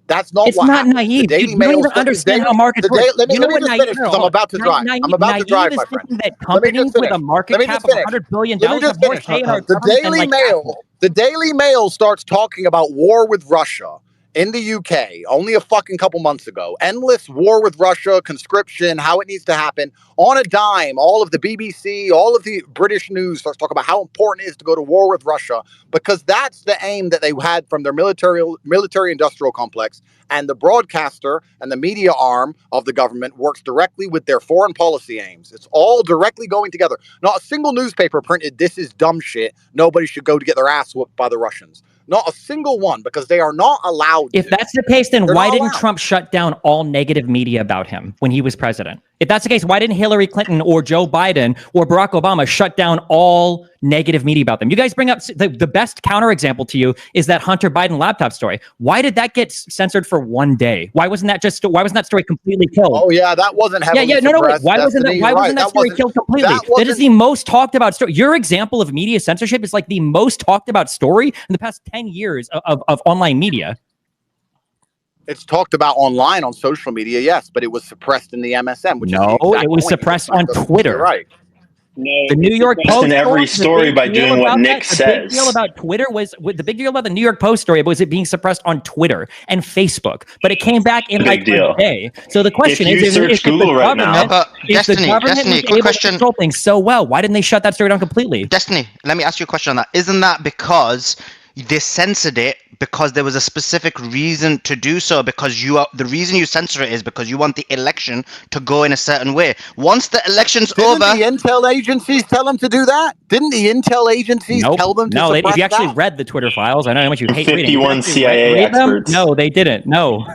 Speaker 5: That's not
Speaker 12: it's
Speaker 5: what
Speaker 12: not
Speaker 5: happens.
Speaker 12: naive.
Speaker 5: The
Speaker 12: You
Speaker 5: Daily
Speaker 12: don't
Speaker 5: Mail,
Speaker 12: even understand how markets work.
Speaker 5: Let me just finish because I'm about to drive. I'm about to drive, my friend.
Speaker 12: That companies with a market cap of $100 billion have more say in our government than, like, Apple.
Speaker 5: The Daily Mail starts talking about war with Russia in the UK only a fucking couple months ago. Endless war with Russia, conscription, how it needs to happen. On a dime, all of the BBC, all of the British news starts talking about how important it is to go to war with Russia, because that's the aim that they had from their military industrial complex. And the broadcaster and the media arm of the government works directly with their foreign policy aims. It's all directly going together. Not a single newspaper printed, "This is dumb shit. Nobody should go to get their ass whooped by the Russians." Not a single one, because they are not allowed
Speaker 12: If
Speaker 5: to.
Speaker 12: that's the case, then
Speaker 5: They're
Speaker 12: why
Speaker 5: not
Speaker 12: didn't
Speaker 5: allowed.
Speaker 12: Trump shut down all negative media about him when he was president? If that's the case, why didn't Hillary Clinton or Joe Biden or Barack Obama shut down all negative media about them? You guys bring up the best counterexample to you is that Hunter Biden laptop story. Why did that get censored for one day? Why wasn't that story completely killed?
Speaker 5: Oh yeah, that wasn't heavily suppressed.
Speaker 12: Why wasn't that story killed completely? That is the most talked about story. Your example of media censorship is like the most talked about story in the past 10 years of online media.
Speaker 5: It's talked about online on social media, yes, but it was suppressed in the MSM, which is the exact
Speaker 12: it was
Speaker 5: point.
Speaker 12: suppressed on Twitter.
Speaker 5: You're right.
Speaker 4: No,
Speaker 12: The New York Post
Speaker 11: in every
Speaker 12: story,
Speaker 11: story by doing what Nick
Speaker 12: The big deal
Speaker 11: says.
Speaker 12: about Twitter the big deal about the New York Post story was it being suppressed on Twitter and Facebook, but it came back in like a day. So the question
Speaker 11: If you
Speaker 12: is,
Speaker 11: search
Speaker 12: if the
Speaker 11: Google right now-
Speaker 12: government, if the
Speaker 6: Destiny,
Speaker 12: government
Speaker 6: Destiny,
Speaker 12: was
Speaker 6: quick
Speaker 12: able
Speaker 6: question.
Speaker 12: to control things so well, why didn't they shut that story down completely?
Speaker 6: Destiny, let me ask you a question on that. Isn't that because they censored it because there was a specific reason to do so? Because the reason you censor it is because you want the election to go in a certain way. Once the election's
Speaker 5: Didn't
Speaker 6: over,
Speaker 5: the intel agencies tell them to do that? Didn't the intel agencies tell them to suppress
Speaker 12: if you actually
Speaker 5: that?
Speaker 12: read the Twitter files, I know how much you hate reading.
Speaker 11: 51
Speaker 12: If you actually
Speaker 11: CIA
Speaker 12: read them,
Speaker 11: experts.
Speaker 12: no, they didn't. No.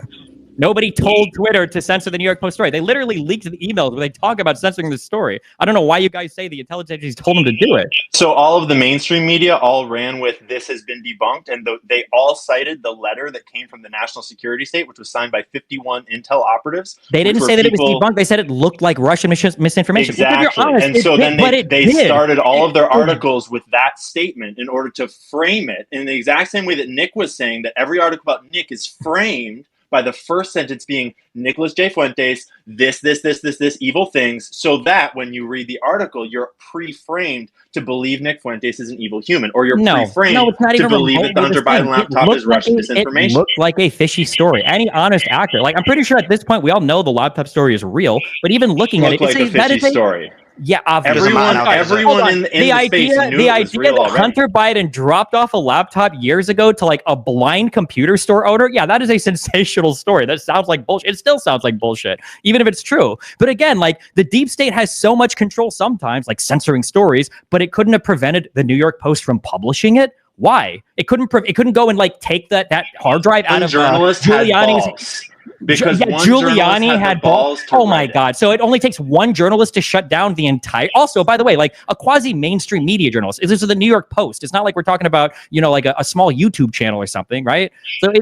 Speaker 12: Nobody told Twitter to censor the New York Post story. They literally leaked the emails where they talk about censoring the story. I don't know why you guys say the intelligence agencies told them to do it.
Speaker 11: So all of the mainstream media all ran with "this has been debunked," and they all cited the letter that came from the National Security State, which was signed by 51 intel operatives.
Speaker 12: They didn't say that it was debunked. They said it looked like Russian misinformation.
Speaker 11: Exactly.
Speaker 12: If you're honest,
Speaker 11: And so then they
Speaker 12: did.
Speaker 11: started all of their articles with that statement in order to frame it in the exact same way that Nick was saying that every article about Nick is framed by the first sentence being Nicholas J. Fuentes, this, evil things, so that when you read the article, you're pre-framed to believe Nick Fuentes is an evil human, or you're pre-framed to believe that the Hunter Biden laptop is Russian disinformation.
Speaker 12: It looked like a fishy story. Any honest actor, like I'm pretty sure at this point we all know the laptop story is real, but even looking at it,
Speaker 11: Looked like a fishy story.
Speaker 12: Yeah, obviously.
Speaker 11: Everyone in the space knew
Speaker 12: the
Speaker 11: it was
Speaker 12: idea
Speaker 11: real
Speaker 12: that
Speaker 11: already.
Speaker 12: Hunter Biden dropped off a laptop years ago to like a blind computer store owner. Yeah, that is a sensational story. That sounds like bullshit. It still sounds like bullshit, even if it's true. But again, like the deep state has so much control sometimes, like censoring stories, but it couldn't have prevented the New York Post from publishing it. Why? It couldn't go and like take that hard drive out of Giuliani's.
Speaker 11: Because one
Speaker 12: Giuliani had balls. Oh my God! So it only takes one journalist to shut down the entire. Also, by the way, like a quasi-mainstream media journalist. This is the New York Post. It's not like we're talking about like a small YouTube channel or something, right?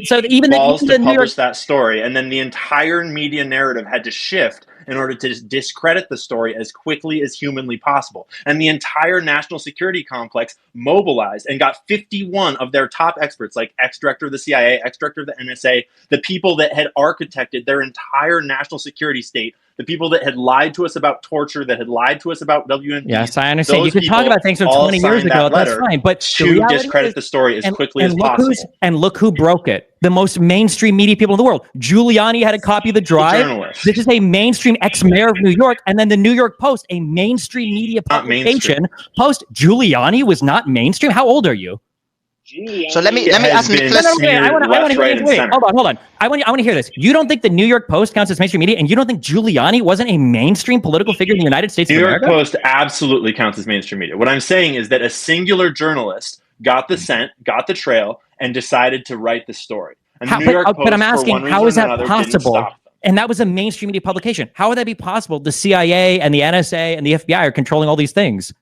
Speaker 12: So even
Speaker 11: balls
Speaker 12: the
Speaker 11: to
Speaker 12: New York
Speaker 11: publish that story, and then the entire media narrative had to shift in order to discredit the story as quickly as humanly possible. And the entire national security complex mobilized and got 51 of their top experts, like ex-director of the CIA, ex-director of the NSA, the people that had architected their entire national security state, the people that had lied to us about torture, that had lied to us about WMD.
Speaker 12: Yes, I understand. You can talk about things from 20 years ago. That's fine. But
Speaker 11: to discredit the story as quickly as possible.
Speaker 12: And look who broke it. The most mainstream media people in the world. Giuliani had a copy of the drive. This is a mainstream ex-mayor of New York. And then the New York Post, a mainstream media publication. Giuliani was not mainstream. How old are you?
Speaker 6: So let me ask Nicholas.
Speaker 12: I want to hold on. I want to hear this. You don't think the New York Post counts as mainstream media, and you don't think Giuliani wasn't a mainstream political figure in the United States of America?
Speaker 11: New York Post absolutely counts as mainstream media. What I'm saying is that a singular journalist got the scent, got the trail, and decided to write the story. And the New York Post,
Speaker 12: but I'm asking, how is that possible?
Speaker 11: Stop.
Speaker 12: And that was a mainstream media publication. How would that be possible? The CIA and the NSA and the FBI are controlling all these things.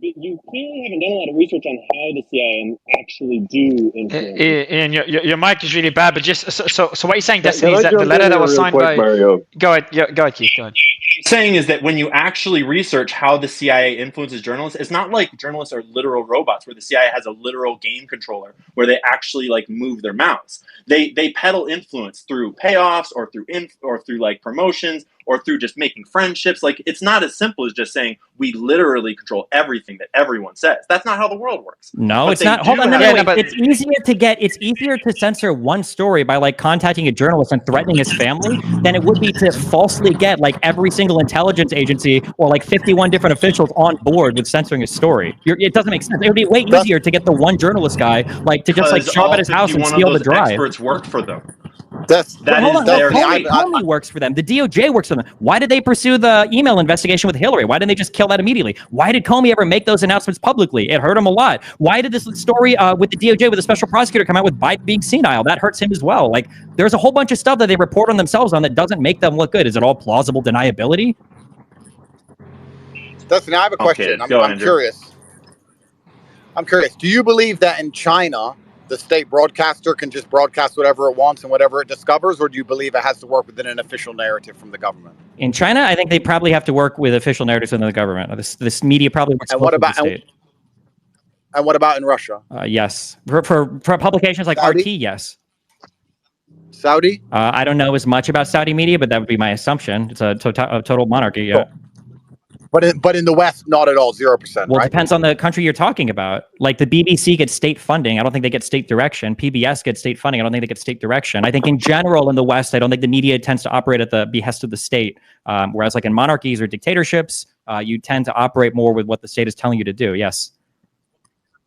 Speaker 15: You clearly haven't done a lot of research on how the CIA actually do influence.
Speaker 1: Ian, your mic is really bad, but just so what you're saying, Destiny, is that the letter that was signed by
Speaker 14: Mario?
Speaker 1: Go ahead, Keith, go ahead.
Speaker 11: Saying is that when you actually research how the CIA influences journalists, it's not like journalists are literal robots where the CIA has a literal game controller where they actually like move their mouths. They peddle influence through payoffs or through like promotions or through just making friendships. Like it's not as simple as just saying we literally control everything that everyone says. That's not how the world works.
Speaker 12: No, it's not. Hold on, it's easier to censor one story by like contacting a journalist and threatening his family than it would be to falsely get like every single intelligence agency or like 51 different officials on board with censoring a story. It doesn't make sense. It would be way easier to get the one journalist guy like to just like show up at his house and steal the drive.
Speaker 11: Experts worked for them.
Speaker 12: Comey works for them. The DOJ works for them. Why did they pursue the email investigation with Hillary? Why didn't they just kill that immediately? Why did Comey ever make those announcements publicly? It hurt him a lot. Why did this story with the DOJ with the special prosecutor come out with Biden being senile? That hurts him as well. Like there's a whole bunch of stuff that they report on themselves on that doesn't make them look good. Is it all plausible deniability?
Speaker 5: Dustin, I have a question. I'm curious. Do you believe that in China, the state broadcaster can just broadcast whatever it wants and whatever it discovers, or do you believe it has to work within an official narrative from the government?
Speaker 12: In China, I think they probably have to work with official narratives within the government. This media probably works with the state.
Speaker 5: And what about in Russia?
Speaker 12: Yes. For publications like
Speaker 5: Saudi?
Speaker 12: RT, yes.
Speaker 5: Saudi?
Speaker 12: I don't know as much about Saudi media, but that would be my assumption. It's a total monarchy, yeah. Cool.
Speaker 5: But in the West, not at all, 0%.
Speaker 12: Well,
Speaker 5: right?
Speaker 12: It depends on the country you're talking about. Like the BBC gets state funding. I don't think they get state direction. PBS gets state funding. I don't think they get state direction. I think in general in the West, I don't think the media tends to operate at the behest of the state. Whereas like in monarchies or dictatorships, you tend to operate more with what the state is telling you to do. Yes.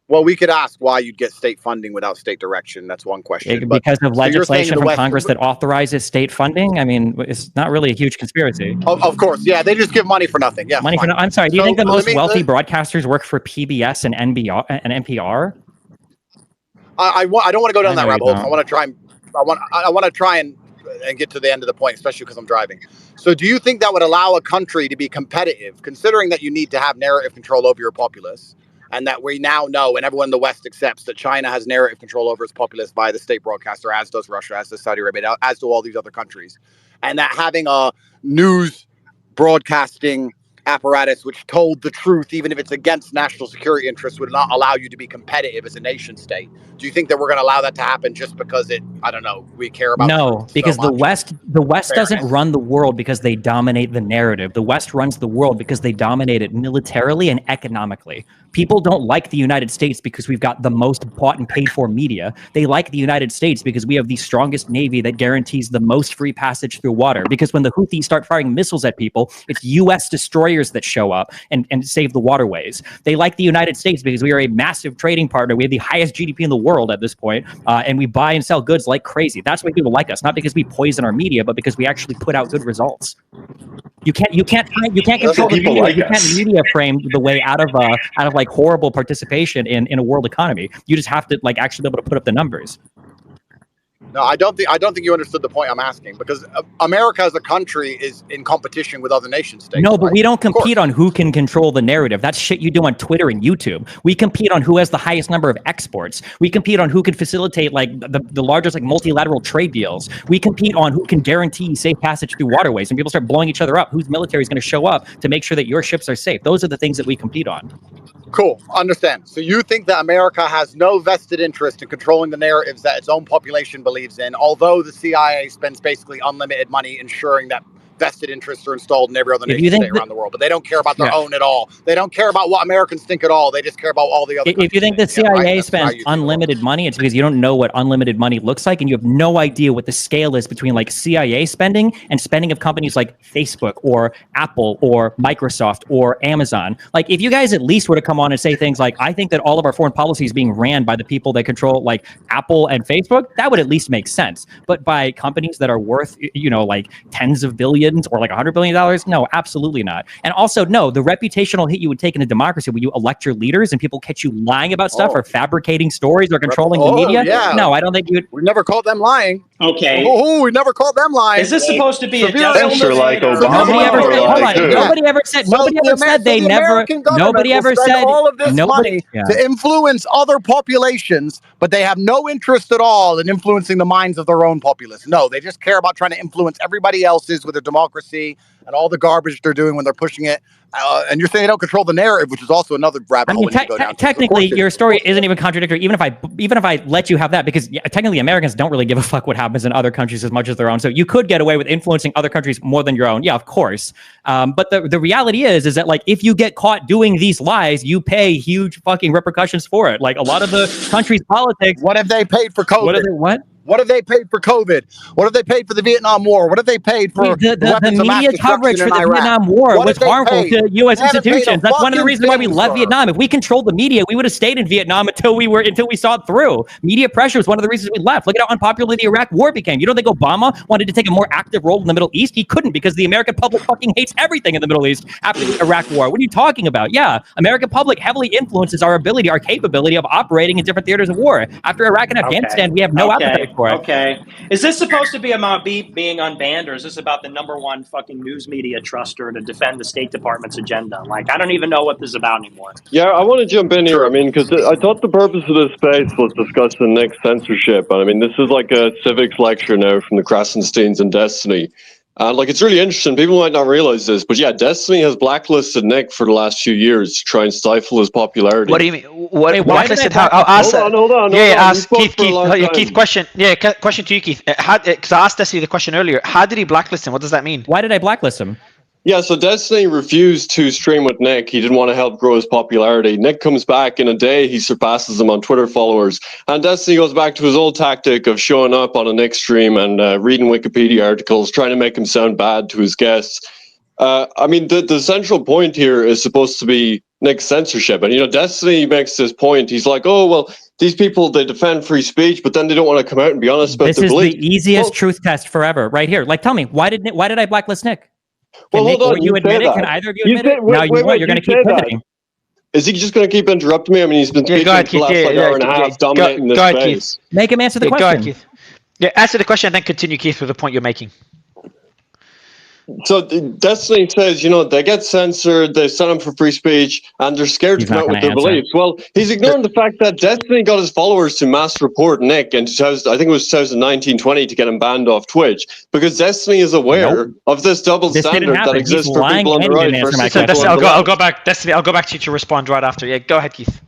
Speaker 5: Well, we could ask why you'd get state funding without state direction. That's one question.
Speaker 12: Because of legislation from Congress that authorizes state funding. I mean, it's not really a huge conspiracy.
Speaker 5: Of course, yeah, they just give money for nothing. Yeah,
Speaker 12: money for I'm sorry. Do you think the most wealthy broadcasters work for PBS and NPR?
Speaker 5: I don't want to go down that rabbit hole. I want to try and get to the end of the point, especially because I'm driving. So, do you think that would allow a country to be competitive, considering that you need to have narrative control over your populace? And that we now know, and everyone in the West accepts, that China has narrative control over its populace via the state broadcaster, as does Russia, as does Saudi Arabia, as do all these other countries. And that having a news broadcasting apparatus which told the truth, even if it's against national security interests, would not allow you to be competitive as a nation state. Do you think that we're going to allow that to happen just because it I don't know, we care about
Speaker 12: No,
Speaker 5: truth
Speaker 12: because
Speaker 5: so
Speaker 12: the
Speaker 5: much.
Speaker 12: West doesn't
Speaker 5: Fairness.
Speaker 12: run the world because they dominate the narrative. The West runs the world because they dominate it militarily and economically. People don't like the United States because we've got the most bought and paid for media. They like the United States because we have the strongest navy that guarantees the most free passage through water. Because when the Houthis start firing missiles at people, it's U.S. destroyers that show up and save the waterways. They like the United States because we are a massive trading partner. We have the highest GDP in the world at this point, and we buy and sell goods like crazy. That's why people like us, not because we poison our media, but because we actually put out good results. You can't control the media. You can't media frame the way out of like horrible participation in a world economy. You just have to like actually be able to put up the numbers.
Speaker 5: No, I don't think you understood the point I'm asking, because America as a country is in competition with other nation states.
Speaker 12: No, but
Speaker 5: right?
Speaker 12: we don't compete on who can control the narrative. That's shit you do on Twitter and YouTube. We compete on who has the highest number of exports. We compete on who can facilitate like the largest like multilateral trade deals. We compete on who can guarantee safe passage through waterways. And people start blowing each other up, whose military is going to show up to make sure that your ships are safe. Those are the things that we compete on.
Speaker 5: Cool. Understand. So you think that America has no vested interest in controlling the narratives that its own population believes in, although the CIA spends basically unlimited money ensuring that vested interests are installed in every other nation state around the world, but they don't care about their own at all. They don't care about what Americans think at all. They just care about all the other.
Speaker 12: If you think the CIA spends unlimited money, it's because you don't know what unlimited money looks like, and you have no idea what the scale is between like CIA spending and spending of companies like Facebook or Apple or Microsoft or Amazon. Like, if you guys at least were to come on and say things like, I think that all of our foreign policy is being ran by the people that control like Apple and Facebook, that would at least make sense. But by companies that are worth, you know, like tens of billions or like $100 billion? No, absolutely not. And also, no, the reputational hit you would take in a democracy when you elect your leaders and people catch you lying about stuff or fabricating stories or controlling the media.
Speaker 5: Yeah.
Speaker 12: No, I don't think you would.
Speaker 5: We never called them lying.
Speaker 4: Okay.
Speaker 5: Oh, we never called them lying.
Speaker 4: Is this supposed to be a
Speaker 14: Censor like Obama.
Speaker 12: Nobody ever said, hold on, nobody ever said, nobody ever said they never, nobody ever said
Speaker 5: all of this
Speaker 12: nobody,
Speaker 5: money to influence other populations, but they have no interest at all in influencing the minds of their own populace. No, they just care about trying to influence everybody else's with their democracy and all the garbage they're doing when they're pushing it. And you're saying they don't control the narrative, which is also another rabbit hole.
Speaker 12: Technically, your story isn't even contradictory. Even if I let you have that, because technically Americans don't really give a fuck what happens in other countries as much as their own. So you could get away with influencing other countries more than your own. Yeah, of course. But the reality is that like if you get caught doing these lies, you pay huge fucking repercussions for it. Like a lot of the country's politics.
Speaker 5: What have they paid for COVID?
Speaker 12: What?
Speaker 5: What have they paid for COVID? What have they paid for the Vietnam War? What have they paid for
Speaker 12: the media coverage for the Vietnam War was harmful to U.S. institutions. That's one of the reasons why we left Vietnam. If we controlled the media, we would have stayed in Vietnam until we saw it through. Media pressure was one of the reasons we left. Look at how unpopular the Iraq War became. You don't think Obama wanted to take a more active role in the Middle East? He couldn't, because the American public fucking hates everything in the Middle East after the Iraq War. What are you talking about? Yeah, American public heavily influences our ability, our capability of operating in different theaters of war. After Iraq and Afghanistan, we have no appetite for it.
Speaker 4: Okay. Is this supposed to be about being unbanned, or is this about the #1 fucking news media truster to defend the State Department's agenda? Like, I don't even know what this is about anymore.
Speaker 14: Yeah, I want to jump in here. I mean, because I thought the purpose of this space was discussing Nick's censorship. And I mean, this is like a civics lecture now from the Krasensteins and Destiny. And like, it's really interesting. People might not realize this, but yeah, Destiny has blacklisted Nick for the last few years to try and stifle his popularity.
Speaker 1: What do you mean? Blacklisted? How?
Speaker 14: Hold on.
Speaker 1: Ask Keith. Question. Yeah, question to you, Keith. Because I asked Destiny the question earlier. How did he blacklist him? What does that mean?
Speaker 12: Why did I blacklist him?
Speaker 14: Yeah, so Destiny refused to stream with Nick. He didn't want to help grow his popularity. Nick comes back in a day. He surpasses him on Twitter followers. And Destiny goes back to his old tactic of showing up on a Nick stream and reading Wikipedia articles, trying to make him sound bad to his guests. I mean, the central point here is supposed to be Nick's censorship. And, you know, Destiny makes this point. He's like, oh, well, these people, they defend free speech, but then they don't want to come out and be honest about their beliefs.
Speaker 12: This is the easiest truth test forever, right here. Like, tell me, why did I blacklist Nick?
Speaker 14: Well,
Speaker 12: Nick,
Speaker 14: hold on.
Speaker 12: you admit it? Can either of you admit it? No, you won't. You're going to keep pivoting.
Speaker 14: Is he just going to keep interrupting me? I mean, he's been speaking for the last hour and a half, dominating this space.
Speaker 12: Make him answer the question.
Speaker 1: Go ahead, Keith. Yeah, answer the question and then continue, Keith, with the point you're making.
Speaker 14: So Destiny says, you know, they get censored, they send them for free speech, and they're scared to come out with their beliefs. Well, he's ignoring the fact that Destiny got his followers to mass report Nick in 2000, I think it was 2019-20, to get him banned off Twitch, because Destiny is aware of this double standard that exists for people on the right versus people on the left.
Speaker 1: I'll go back, Destiny. I'll go back to you to respond right after. Yeah, go ahead, Keith.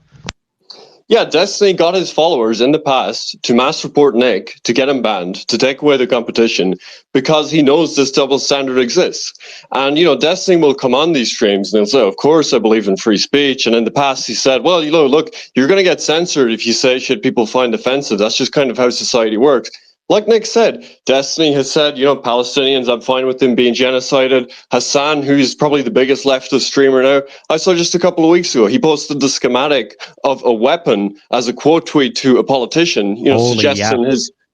Speaker 14: Yeah, Destiny got his followers in the past to mass report Nick, to get him banned, to take away the competition, because he knows this double standard exists. And, Destiny will come on these streams and he'll say, of course, I believe in free speech. And in the past, he said, well, look, you're going to get censored if you say shit people find offensive. That's just kind of how society works. Like Nick said, Destiny has said, Palestinians, I'm fine with them being genocided. Hassan, who's probably the biggest leftist streamer now, I saw just a couple of weeks ago, he posted the schematic of a weapon as a quote tweet to a politician,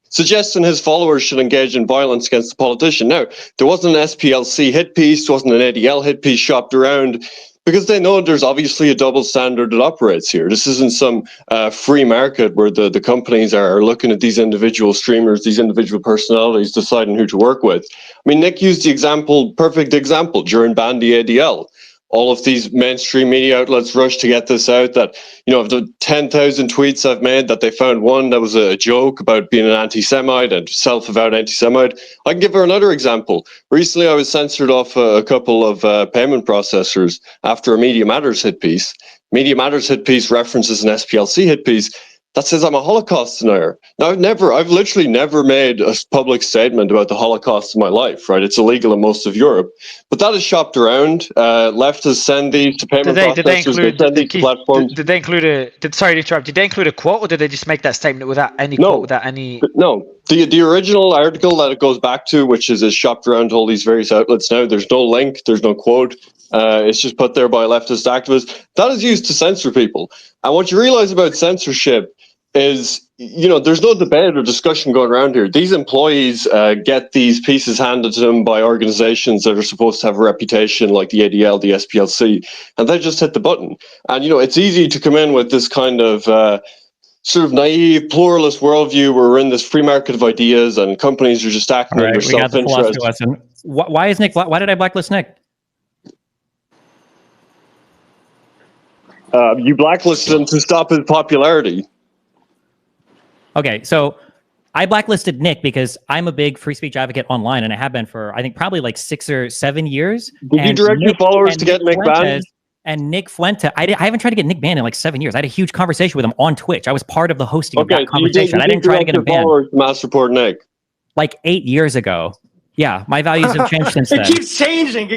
Speaker 14: suggesting his followers should engage in violence against the politician. Now, there wasn't an SPLC hit piece, there wasn't an ADL hit piece shopped around, because they know there's obviously a double standard that operates here. This isn't some free market where the companies are looking at these individual streamers, these individual personalities, deciding who to work with. I mean, Nick used the perfect example during Ban the ADL. All of these mainstream media outlets rushed to get this out that, of the 10,000 tweets I've made, that they found one that was a joke about being an anti-Semite and self-avowed anti-Semite. I can give her another example. Recently, I was censored off a couple of payment processors after a Media Matters hit piece. Media Matters hit piece references an SPLC hit piece that says I'm a Holocaust denier. Now, I've literally never made a public statement about the Holocaust in my life, right? It's illegal in most of Europe. But that is shopped around. Leftists send these to payment processors, they send these to platforms.
Speaker 1: Did they include sorry to interrupt, did they include a quote, or did they just make that statement without any quote, without any...
Speaker 14: No. The original article that it goes back to, which is shopped around all these various outlets now, there's no link, there's no quote. It's just put there by leftist activists. That is used to censor people. And what you realize about censorship is, there's no debate or discussion going around here. These employees get these pieces handed to them by organizations that are supposed to have a reputation like the ADL, the SPLC, and they just hit the button. And, it's easy to come in with this kind of sort of naive, pluralist worldview where we're in this free market of ideas and companies are just acting in their self-interest.
Speaker 12: Why is Nick? Why did I blacklist Nick?
Speaker 14: You blacklisted him to stop his popularity.
Speaker 12: Okay, so I blacklisted Nick because I'm a big free speech advocate online, and I have been for, I think, probably like 6 or 7 years.
Speaker 14: Did you direct your followers to get Nick banned?
Speaker 12: And Nick Fuente, I haven't tried to get Nick banned in like 7 years. I had a huge conversation with him on Twitch. I was part of the hosting of that conversation. I didn't try to get him banned.
Speaker 14: Mass report Nick.
Speaker 12: Like 8 years ago. Yeah, my values have changed since then.
Speaker 4: It keeps changing.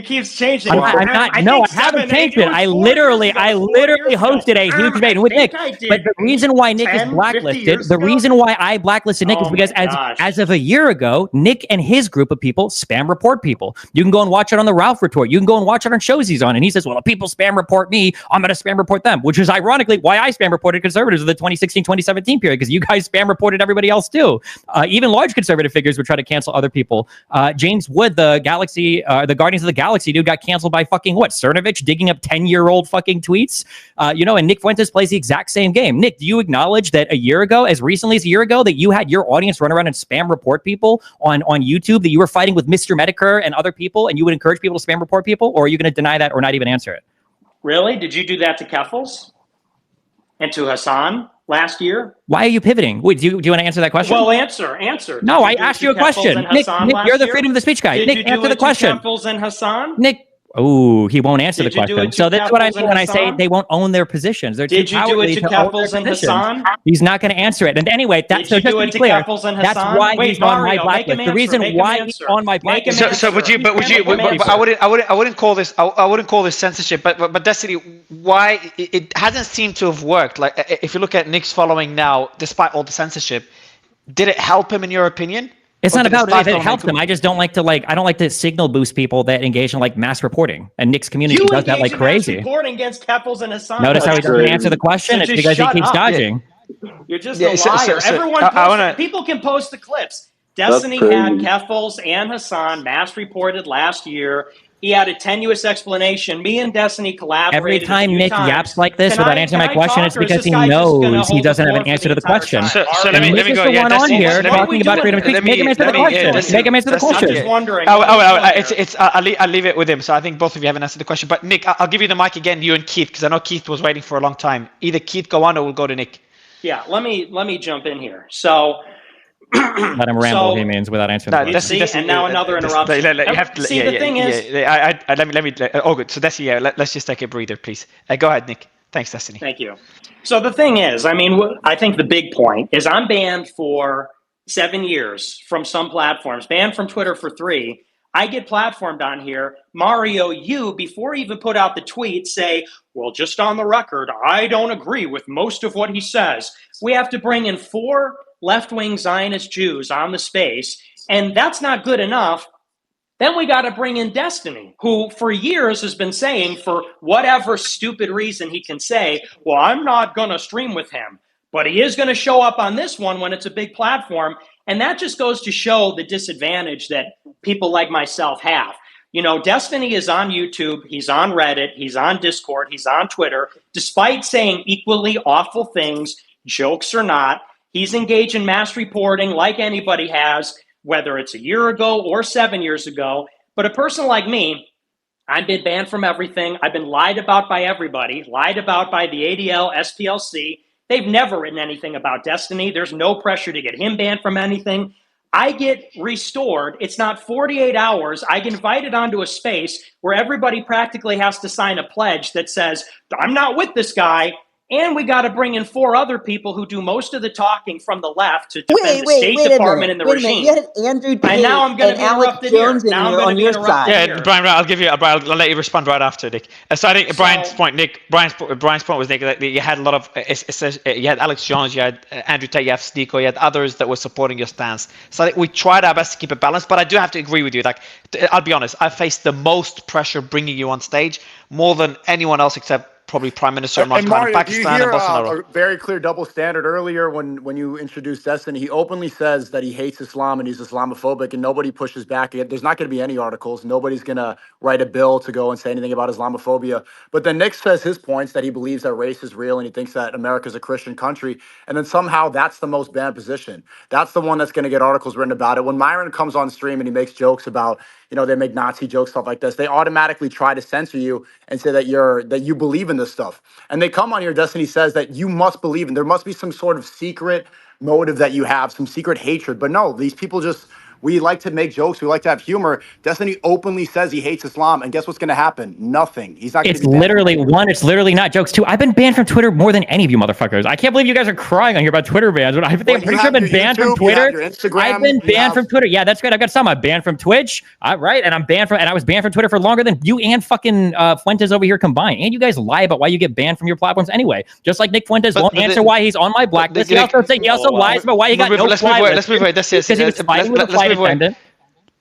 Speaker 12: I haven't changed it. I literally hosted a huge debate with Nick. But the reason why Nick is blacklisted, the reason why I blacklisted Nick is because as of a year ago, Nick and his group of people spam report people. You can go and watch it on the Ralph Retort. You can go and watch it on shows he's on. And he says, well, if people spam report me, I'm going to spam report them, which is ironically why I spam reported conservatives in the 2016-2017 period, because you guys spam reported everybody else too. Even large conservative figures would try to cancel other people. James Wood, the Guardians of the Galaxy dude, got canceled by fucking Cernovich digging up 10-year-old fucking tweets. And Nick Fuentes plays the exact same game. Nick, do you acknowledge that as recently as a year ago, that you had your audience run around and spam report people on YouTube, that you were fighting with Mr. Medicare and other people, and you would encourage people to spam report people? Or are you going to deny that or not even answer it?
Speaker 4: Really? Did you do that to Keffels and to Hassan last year?
Speaker 12: Why are you pivoting? Wait, do you want to answer that question?
Speaker 4: Well, answer.
Speaker 12: No, I asked you a question. Nick, you're the freedom of the speech guy. Nick, answer the question.
Speaker 4: Keffels and Hassan?
Speaker 12: Nick, he won't answer the question. So that's what I mean when I say they won't own their positions. They're
Speaker 4: Did you do it to Keffels and Hassan?
Speaker 12: He's not going to answer it. And anyway, that's just to be clear. That's why he's on my blacklist. The reason why he's on my blacklist.
Speaker 1: So would you? I wouldn't call this. I wouldn't call this censorship. But Destiny, why it hasn't seemed to have worked? Like if you look at Nick's following now, despite all the censorship, did it help him in your opinion?
Speaker 12: It's not about if it helps them. I just don't like to signal boost people that engage in like mass reporting. And Nick's community does that like crazy.
Speaker 4: Mass reporting against Keffels and Hassan.
Speaker 12: Notice how he doesn't answer the question? It's because he keeps dodging.
Speaker 4: You're just a liar. People can post the clips. Destiny had Keffels and Hassan mass reported last year. He had a tenuous explanation. Me and Destiny collaborated.
Speaker 12: Every time Nick yaps like this without answering my question, it's because he knows he doesn't have an answer to the question.
Speaker 1: So let me go.
Speaker 12: Nick is the one on here talking about freedom of speech. Make him answer the question. Make him answer the question.
Speaker 4: I'm just wondering.
Speaker 1: I'll leave it with him. So I think both of you haven't answered the question. But Nick, I'll give you the mic again, you and Keith, because I know Keith was waiting for a long time. Either Keith go on or we'll go to Nick.
Speaker 4: Yeah, let me jump in here. So.
Speaker 12: Let him ramble. He means without answering.
Speaker 4: And now another interruption. The thing is,
Speaker 1: let me. Oh, good. So let's just take a breather, please. Go ahead, Nick. Thanks, Destiny.
Speaker 4: Thank you. So the thing is, I mean, I think the big point is I'm banned for 7 years from some platforms, banned from Twitter for 3. I get platformed on here. Mario, you, before you even put out the tweet, say, well, just on the record, I don't agree with most of what he says. We have to bring in 4 left-wing Zionist Jews on the space, and that's not good enough. Then we got to bring in Destiny, who for years has been saying, for whatever stupid reason he can say, well, I'm not going to stream with him, but he is going to show up on this one when it's a big platform. And that just goes to show the disadvantage that people like myself have. You know, Destiny is on YouTube, he's on Reddit, he's on Discord, he's on Twitter. Despite saying equally awful things, jokes or not, he's engaged in mass reporting like anybody has, whether it's a year ago or 7 years ago. But a person like me, I've been banned from everything. I've been lied about by everybody, lied about by the ADL, SPLC. They've never written anything about Destiny. There's no pressure to get him banned from anything. I get restored. It's not 48 hours. I get invited onto a space where everybody practically has to sign a pledge that says, I'm not with this guy. And we got to bring in 4 other people who do most of the talking from the left to defend the State Department and the regime.
Speaker 16: You had Andrew Tate
Speaker 4: and now I'm going to be
Speaker 16: Alex
Speaker 4: interrupted
Speaker 16: Jones
Speaker 4: here. Now I'm going to be
Speaker 16: your
Speaker 4: interrupted
Speaker 16: side.
Speaker 1: Yeah,
Speaker 4: here.
Speaker 1: Brian, I'll give you. I'll let you respond right after, Nick. So I think Brian's point, Nick. Brian's point was, Nick, that you had a lot of. You had Alex Jones, you had Andrew Tate, you have Sneako, you had others that were supporting your stance. So I think we tried our best to keep it balanced, but I do have to agree with you. Like, I'll be honest, I faced the most pressure bringing you on stage, more than anyone else except probably Prime Minister Imran
Speaker 8: And
Speaker 1: Khan in
Speaker 8: Mario, do you
Speaker 1: Pakistan
Speaker 8: hear
Speaker 1: and Bolsonaro.
Speaker 8: a very clear double standard earlier when you introduced Destiny? He openly says that he hates Islam and he's Islamophobic, and nobody pushes back. There's not going to be any articles. Nobody's going to write a bill to go and say anything about Islamophobia. But then Nick says his points, that he believes that race is real and he thinks that America's a Christian country. And then somehow that's the most banned position. That's the one that's going to get articles written about it. When Myron comes on stream and he makes jokes about, you know, they make Nazi jokes, stuff like this, they automatically try to censor you and say that you believe in this stuff. And they come on here, Destiny says that you must believe in, there must be some sort of secret motive that you have, some secret hatred. But no, these people just, we like to make jokes. We like to have humor. Destiny openly says he hates Islam. And guess what's going to happen? Nothing. He's not going to
Speaker 12: It's literally, one, it's literally not jokes. 2, I've been banned from Twitter more than any of you motherfuckers. I can't believe you guys are crying on here about Twitter bans. I'm pretty sure I've been banned from Twitter. I've been banned from Twitter. Yeah, that's good. I've got some. I'm banned from Twitch. Right. And I was banned from Twitter for longer than you and fucking Fuentes over here combined. And you guys lie about why you get banned from your platforms anyway. Just like Nick Fuentes won't answer why he's on my blacklist. He also lies about why he got no blacklist.
Speaker 1: Let's move away. Because
Speaker 12: he was fighting with a flight attendant.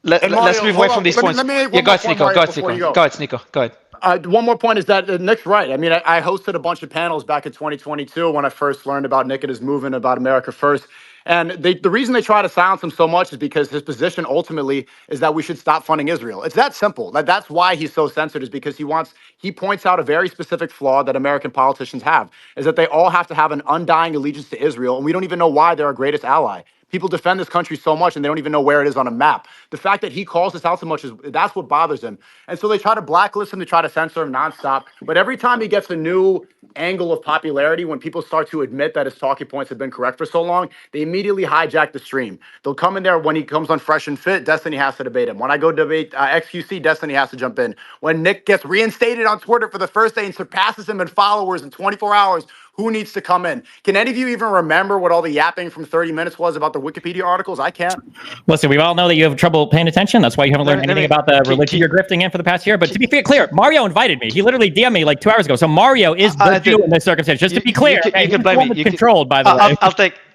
Speaker 1: Let's move away from these points. Go ahead, Sneako. Go ahead.
Speaker 8: One more point is that Nick's right. I mean, I hosted a bunch of panels back in 2022 when I first learned about Nick and his movement about America First. And the reason they try to silence him so much is because his position ultimately is that we should stop funding Israel. It's that simple. That's why he's so censored, is because he points out a very specific flaw that American politicians have, is that they all have to have an undying allegiance to Israel, and we don't even know why they're our greatest ally. People defend this country so much and they don't even know where it is on a map. The fact that he calls this out so much, that's what bothers him. And so they try to blacklist him, they try to censor him nonstop. But every time he gets a new angle of popularity, when people start to admit that his talking points have been correct for so long, they immediately hijack the stream. They'll come in there when he comes on Fresh and Fit, Destiny has to debate him. When I go debate XQC, Destiny has to jump in. When Nick gets reinstated on Twitter for the first day and surpasses him in followers in 24 hours, who needs to come in? Can any of you even remember what all the yapping from 30 minutes was about the Wikipedia articles? I can't.
Speaker 12: Listen, we all know that you have trouble paying attention. That's why you haven't learned anything about the religion you're grifting in for the past year. But to be clear, Mario invited me. He literally DM'd me like 2 hours ago. So Mario is the Jew in this circumstance. Just to be clear,
Speaker 1: you can blame me.
Speaker 12: Controlled, by the way.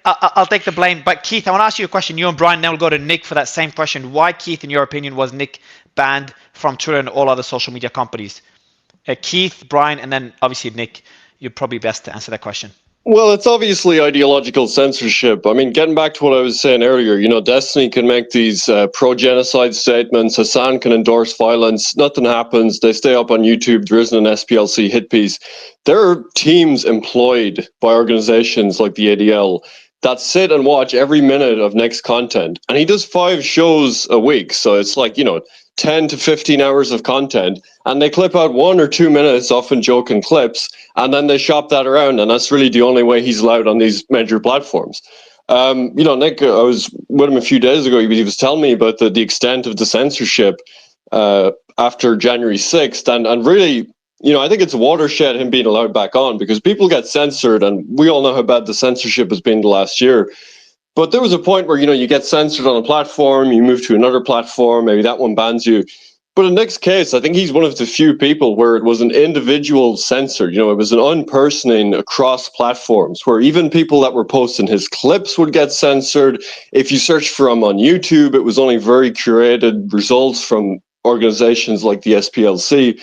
Speaker 1: I'll take the blame. But Keith, I want to ask you a question. You and Brian now will go to Nick for that same question. Why, Keith, in your opinion, was Nick banned from Twitter and all other social media companies? Keith, Brian, and then obviously Nick. You're probably best to answer that question.
Speaker 14: Well, it's obviously ideological censorship. I mean, getting back to what I was saying earlier, you know, Destiny can make these pro-genocide statements. Hassan can endorse violence. Nothing happens. They stay up on YouTube. There isn't an SPLC hit piece. There are teams employed by organizations like the ADL that sit and watch every minute of Nick's content. And he does 5 shows a week. So it's like, you know, 10 to 15 hours of content, and they clip out 1 or 2 minutes, often joking clips, and then they shop that around, and that's really the only way he's allowed on these major platforms. You know, Nick, I was with him a few days ago. He was telling me about the extent of the censorship after January 6th, and really, I think it's a watershed him being allowed back on, because people get censored, and we all know how bad the censorship has been the last year. But there was a point where, you get censored on a platform, you move to another platform, maybe that one bans you. But in Nick's case, I think he's one of the few people where it was an individual censor. It was an unpersoning across platforms, where even people that were posting his clips would get censored. If you search for him on YouTube, it was only very curated results from organizations like the SPLC.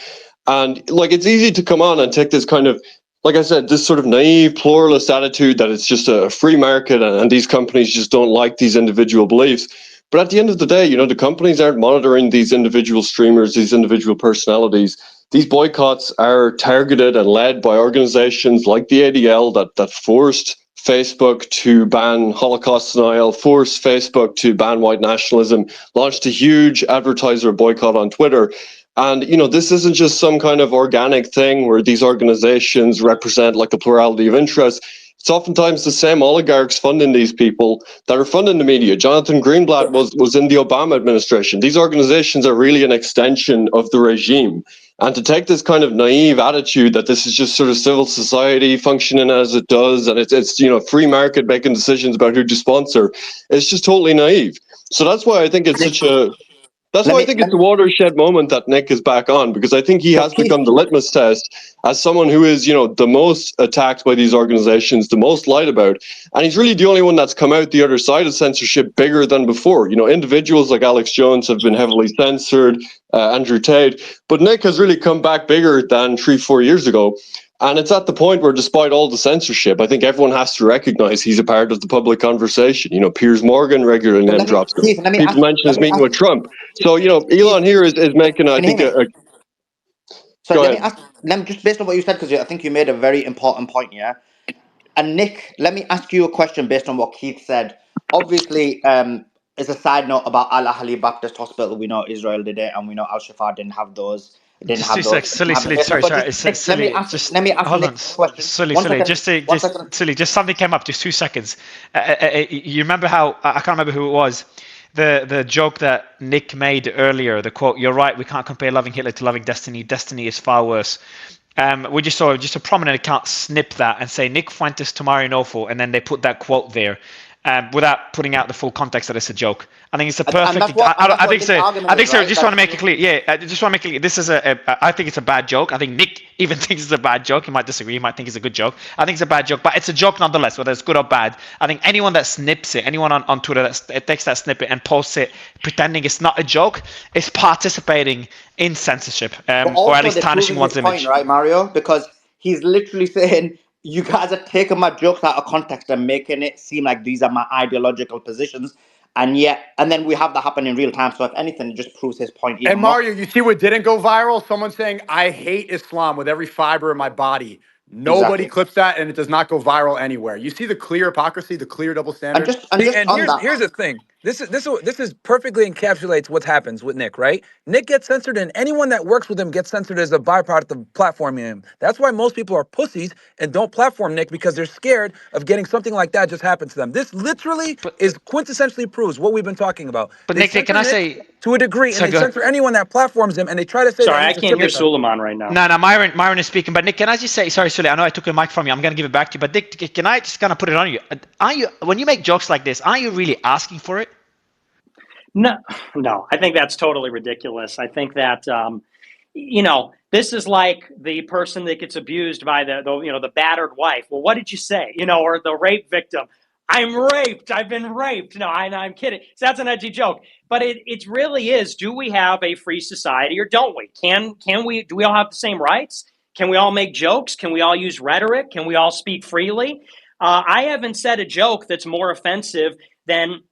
Speaker 14: And it's easy to come on and take this kind of, like I said, this sort of naive pluralist attitude that it's just a free market and these companies just don't like these individual beliefs. But at the end of the day, the companies aren't monitoring these individual streamers, these individual personalities. These boycotts are targeted and led by organizations like the ADL that forced Facebook to ban Holocaust denial, forced Facebook to ban white nationalism, launched a huge advertiser boycott on Twitter. And, this isn't just some kind of organic thing where these organizations represent a plurality of interests. It's oftentimes the same oligarchs funding these people that are funding the media. Jonathan Greenblatt was in the Obama administration. These organizations are really an extension of the regime. And to take this kind of naive attitude that this is just sort of civil society functioning as it does, and it's free market making decisions about who to sponsor, it's just totally naive. So that's why I think it's such a... That's why I think it's a watershed moment that Nick is back on, because I think he has become the litmus test as someone who is, the most attacked by these organizations, the most lied about. And he's really the only one that's come out the other side of censorship bigger than before. Individuals like Alex Jones have been heavily censored, Andrew Tate, but Nick has really come back bigger than 3-4 years ago. And it's at the point where, despite all the censorship, I think everyone has to recognize he's a part of the public conversation. Piers Morgan regularly name drops him. People mention his meeting with Trump. So, Elon here is making, I think,
Speaker 16: So
Speaker 14: go
Speaker 16: let me
Speaker 14: ahead.
Speaker 16: let me just based on what you said, because I think you made a very important point here. And Nick, let me ask you a question based on what Keith said. Obviously, as a side note about Al Ahli Baptist Hospital, we know Israel did it, and we know Al Shifa didn't have those. Didn't
Speaker 1: Just
Speaker 16: have
Speaker 1: two
Speaker 16: those.
Speaker 1: seconds, silly. Sorry,
Speaker 16: But
Speaker 1: sorry.
Speaker 16: just,
Speaker 1: It's
Speaker 16: Nick,
Speaker 1: silly. Just
Speaker 16: let me ask
Speaker 1: hold
Speaker 16: Nick
Speaker 1: on,
Speaker 16: a question.
Speaker 1: silly.
Speaker 16: One second.
Speaker 1: Just silly. Just something came up. Just 2 seconds. You remember how I can't remember who it was. The joke that Nick made earlier. The quote: "You're right. We can't compare loving Hitler to loving Destiny. Destiny is far worse." We just saw just a prominent account snip that and say Nick Fuentes to Mario Nofo, and then they put that quote there. Without putting out the full context that it's a joke. I think it's a perfect. I think so. I think so. Just want to make it clear. Yeah, I just want to make it clear. This is I think it's a bad joke. I think Nick even thinks it's a bad joke. He might disagree. He might think it's a good joke. I think it's a bad joke, but it's a joke nonetheless, whether it's good or bad. I think anyone that snips it, anyone on Twitter that takes that snippet and posts it pretending it's not a joke, is participating in censorship, or at least tarnishing one's image.
Speaker 16: Point, right, Mario? Because he's literally saying, you guys are taking my jokes out of context and making it seem like these are my ideological positions. And then we have that happen in real time. So if anything, it just proves his point even
Speaker 8: And Mario, you see what didn't go viral? Someone saying, I hate Islam with every fiber of my body. Nobody clips that, and it does not go viral anywhere. You see the clear hypocrisy, the clear double standard?
Speaker 9: And here's the thing. This is perfectly encapsulates what happens with Nick, right? Nick gets censored, and anyone that works with him gets censored as a byproduct of platforming him. That's why most people are pussies and don't platform Nick, because they're scared of getting something like that just happen to them. This literally is quintessentially proves what we've been talking about.
Speaker 1: But
Speaker 9: They
Speaker 1: Nick, can I say
Speaker 9: to a degree, and they censor anyone that platforms him, and they try to say
Speaker 4: Sorry,
Speaker 9: that
Speaker 4: I can't hear Suleiman right now.
Speaker 1: No, Myron is speaking. But Nick, can I just say, sorry, Sully, I know I took a mic from you. I'm going to give it back to you. But Nick, can I just kind of put it on you? Are you, when you make jokes like this, are you really asking for it?
Speaker 4: No. I think that's totally ridiculous. I think that, this is like the person that gets abused by the battered wife. Well, what did you say? Or the rape victim. I'm raped. I've been raped. No, I'm kidding. So that's an edgy joke. But it really is. Do we have a free society or don't we? Do we all have the same rights? Can we all make jokes? Can we all use rhetoric? Can we all speak freely? I haven't said a joke that's more offensive than,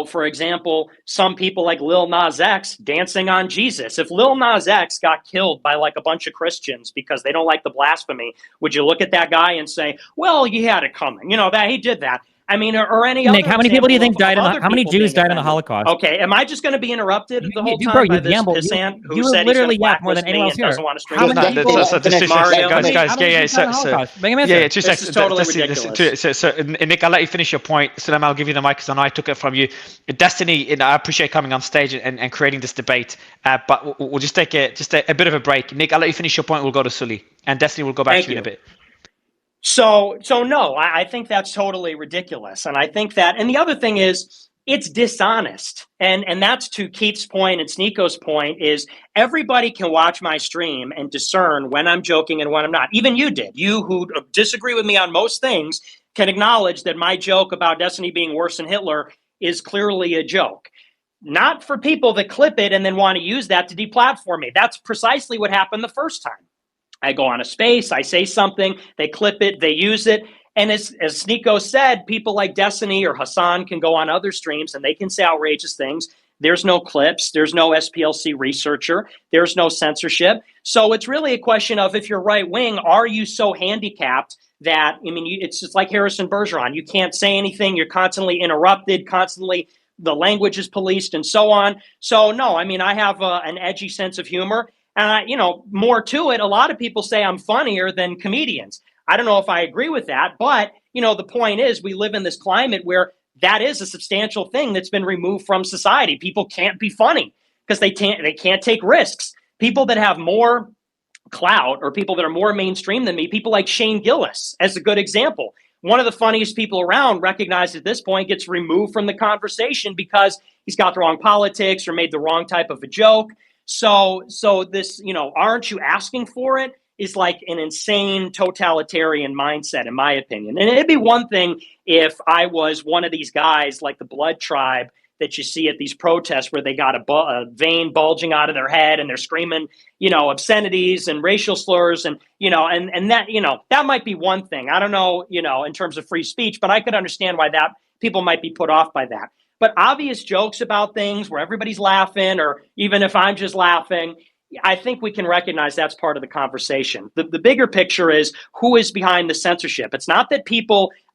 Speaker 4: for example, some people like Lil Nas X dancing on Jesus. If Lil Nas X got killed by like a bunch of Christians because they don't like the blasphemy, would you look at that guy and say, well, he had it coming, that he did that? I mean, or any
Speaker 12: Nick,
Speaker 4: other
Speaker 12: how many people do you
Speaker 4: example
Speaker 12: think died
Speaker 4: of
Speaker 12: in
Speaker 4: other
Speaker 12: how many
Speaker 4: people
Speaker 12: Jews
Speaker 4: being
Speaker 12: died in the
Speaker 4: offended.
Speaker 12: Holocaust?
Speaker 4: Okay, am I just going to be interrupted the whole
Speaker 12: Bro,
Speaker 4: time by
Speaker 12: you
Speaker 4: this
Speaker 12: gamble.
Speaker 4: pissant who
Speaker 12: You
Speaker 4: said he's going
Speaker 12: literally
Speaker 4: to
Speaker 12: yap more than
Speaker 4: blacklist
Speaker 12: anyone
Speaker 4: me
Speaker 12: else
Speaker 4: and
Speaker 12: here.
Speaker 4: doesn't want to
Speaker 12: How
Speaker 4: stream
Speaker 12: many
Speaker 4: with me?
Speaker 12: people?
Speaker 1: So just
Speaker 4: Mario,
Speaker 1: guys,
Speaker 12: How many Jews died in the Holocaust? Make him answer.
Speaker 1: two
Speaker 4: this
Speaker 1: seconds.
Speaker 4: is totally ridiculous.
Speaker 1: So, Nick, I'll let you finish your point. So then I'll give you the mic because I know I took it from you. Destiny, I appreciate coming on stage and creating this debate, but we'll just take a bit of a break. Nick, I'll let you finish your point. We'll go to Sully, and Destiny will go back
Speaker 4: Thank
Speaker 1: to you in a
Speaker 4: you.
Speaker 1: bit.
Speaker 4: So no, I think that's totally ridiculous. And I think that, and the other thing is, it's dishonest. And that's to Keith's point and Sneako's point is everybody can watch my stream and discern when I'm joking and when I'm not. Even you did. You who disagree with me on most things can acknowledge that my joke about Destiny being worse than Hitler is clearly a joke. Not for people that clip it and then want to use that to deplatform me. That's precisely what happened the first time. I go on a space, I say something, they clip it, they use it. And as Sneako said, people like Destiny or Hassan can go on other streams and they can say outrageous things. There's no clips, there's no SPLC researcher, there's no censorship. So it's really a question of, if you're right wing, are you so handicapped that, I mean, it's just like Harrison Bergeron. You can't say anything, you're constantly interrupted, constantly the language is policed and so on. So no, I mean, I have an edgy sense of humor. More to it, a lot of people say I'm funnier than comedians. I don't know if I agree with that, but, the point is we live in this climate where that is a substantial thing that's been removed from society. People can't be funny because they can't take risks. People that have more clout or people that are more mainstream than me, people like Shane Gillis, as a good example. One of the funniest people around, recognized at this point, gets removed from the conversation because he's got the wrong politics or made the wrong type of a joke. So this, aren't you asking for it, is like an insane totalitarian mindset, in my opinion. And it'd be one thing if I was one of these guys like the Blood Tribe that you see at these protests where they got a vein bulging out of their head and they're screaming, obscenities and racial slurs and that, that might be one thing. I don't know, in terms of free speech, but I could understand why that people might be put off by that. But obvious jokes about things where everybody's laughing, or even if I'm just laughing, I think we can recognize that's part of the conversation. The bigger picture is who is behind the censorship. It's not that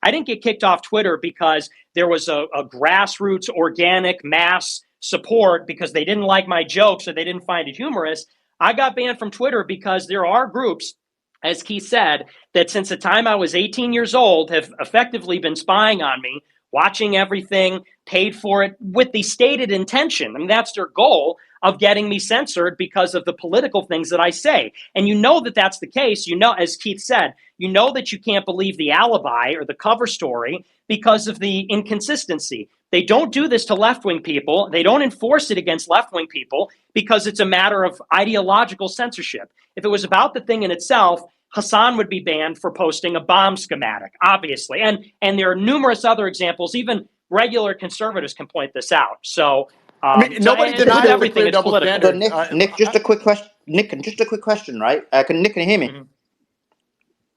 Speaker 4: I didn't get kicked off Twitter because there was a grassroots, organic mass support because they didn't like my jokes or they didn't find it humorous. I got banned from Twitter because there are groups, as Keith said, that since the time I was 18 years old have effectively been spying on me, watching everything, paid for it with the stated intention. I mean, that's their goal of getting me censored because of the political things that I say. And that that's the case. As Keith said, that you can't believe the alibi or the cover story because of the inconsistency. They don't do this to left-wing people. They don't enforce it against left-wing people because it's a matter of ideological censorship. If it was about the thing in itself, Hassan would be banned for posting a bomb schematic, obviously. And there are numerous other examples. Even regular conservatives can point this out. So
Speaker 8: nobody denies
Speaker 4: everything. It's
Speaker 8: double
Speaker 4: political.
Speaker 8: standard.
Speaker 16: Nick, just a quick question. Nick, just a quick question, right? Nick, can you hear me?
Speaker 4: Mm-hmm.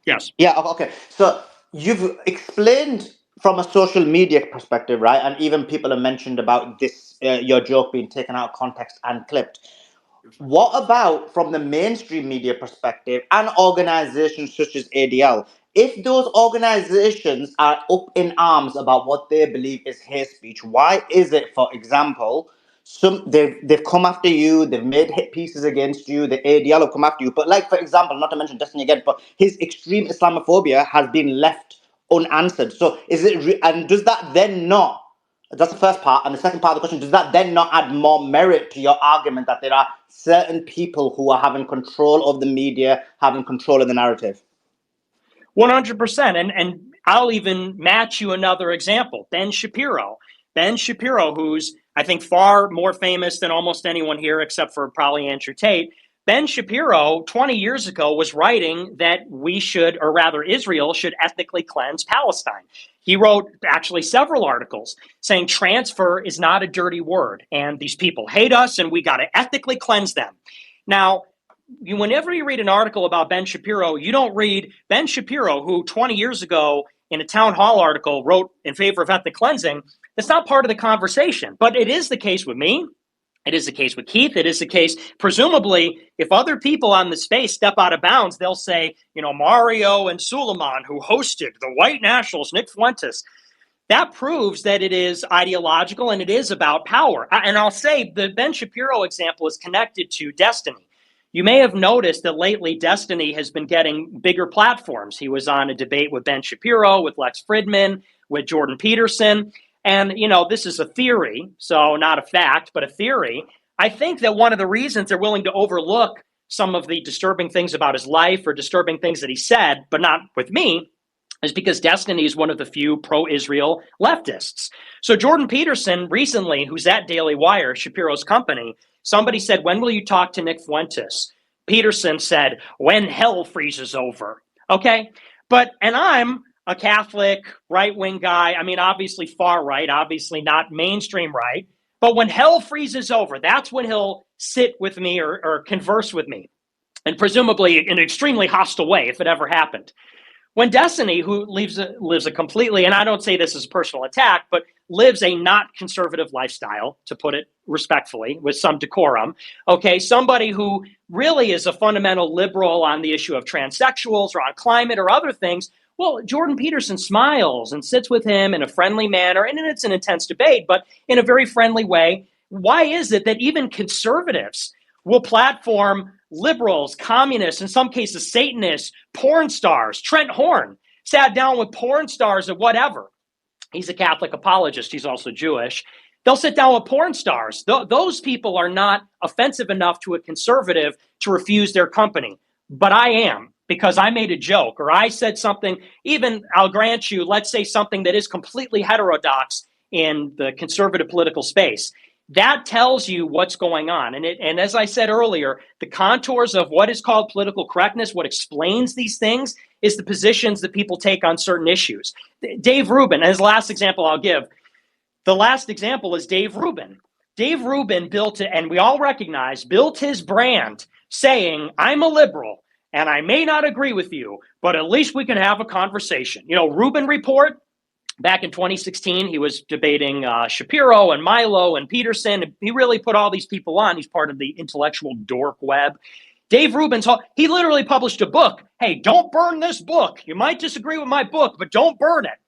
Speaker 4: Yes.
Speaker 16: Yeah. Okay. So you've explained from a social media perspective, right? And even people have mentioned about this, your joke being taken out of context and clipped. What about from the mainstream media perspective and organizations such as ADL? If those organizations are up in arms about what they believe is hate speech, why is it, for example, they've come after you, they've made hit pieces against you, the ADL have come after you, but like, for example, not to mention Destiny again, but his extreme Islamophobia has been left unanswered. So is it, and does that then not, that's the first part. And the second part of the question, does that then not add more merit to your argument that there are certain people who are having control of the media, having control of the narrative?
Speaker 4: 100%. And I'll even match you another example. Ben Shapiro, who's, I think, far more famous than almost anyone here except for probably Andrew Tate. Ben Shapiro, 20 years ago, was writing that we should, or rather Israel should ethnically cleanse Palestine. He wrote actually several articles saying transfer is not a dirty word and these people hate us and we got to ethnically cleanse them. Now, whenever you read an article about Ben Shapiro, you don't read Ben Shapiro, who 20 years ago in a town hall article wrote in favor of ethnic cleansing. That's not part of the conversation, but it is the case with me. It is the case with Keith. It is the case, presumably, if other people on the space step out of bounds, they'll say, Mario and Suleiman, who hosted the white nationals, Nick Fuentes, that proves that it is ideological and it is about power. And I'll say the Ben Shapiro example is connected to Destiny. You may have noticed that lately Destiny has been getting bigger platforms. He was on a debate with Ben Shapiro, with Lex Fridman, with Jordan Peterson. And, this is a theory, so not a fact, but a theory. I think that one of the reasons they're willing to overlook some of the disturbing things about his life or disturbing things that he said, but not with me, is because Destiny is one of the few pro-Israel leftists. So Jordan Peterson recently, who's at Daily Wire, Shapiro's company, somebody said, when will you talk to Nick Fuentes? Peterson said, when hell freezes over. Okay? And I'm a Catholic right-wing guy. I mean, obviously far right, obviously not mainstream right. But when hell freezes over, that's when he'll sit with me or converse with me. And presumably in an extremely hostile way, if it ever happened. When Destiny, who lives a completely, and I don't say this as a personal attack, but lives a not conservative lifestyle, to put it respectfully, with some decorum, okay, somebody who really is a fundamental liberal on the issue of transsexuals or on climate or other things, well, Jordan Peterson smiles and sits with him in a friendly manner, and it's an intense debate, but in a very friendly way. Why is it that even conservatives will platform liberals, communists, in some cases Satanists, porn stars? Trent Horn sat down with porn stars or whatever. He's a Catholic apologist. He's also Jewish. They'll sit down with porn stars. Those people are not offensive enough to a conservative to refuse their company. But I am, because I made a joke or I said something, even I'll grant you, let's say something that is completely heterodox in the conservative political space. That tells you what's going on. And as I said earlier, the contours of what is called political correctness, what explains these things, is the positions that people take on certain issues. Dave Rubin, as the last example I'll give, the last example is Dave Rubin. Dave Rubin built it, and we all recognize, built his brand saying, I'm a liberal, and I may not agree with you, but at least we can have a conversation. Rubin Report, back in 2016, he was debating Shapiro and Milo and Peterson. He really put all these people on. He's part of the intellectual dork web. Dave Rubin's, he literally published a book. Hey, don't burn this book. You might disagree with my book, but don't burn it.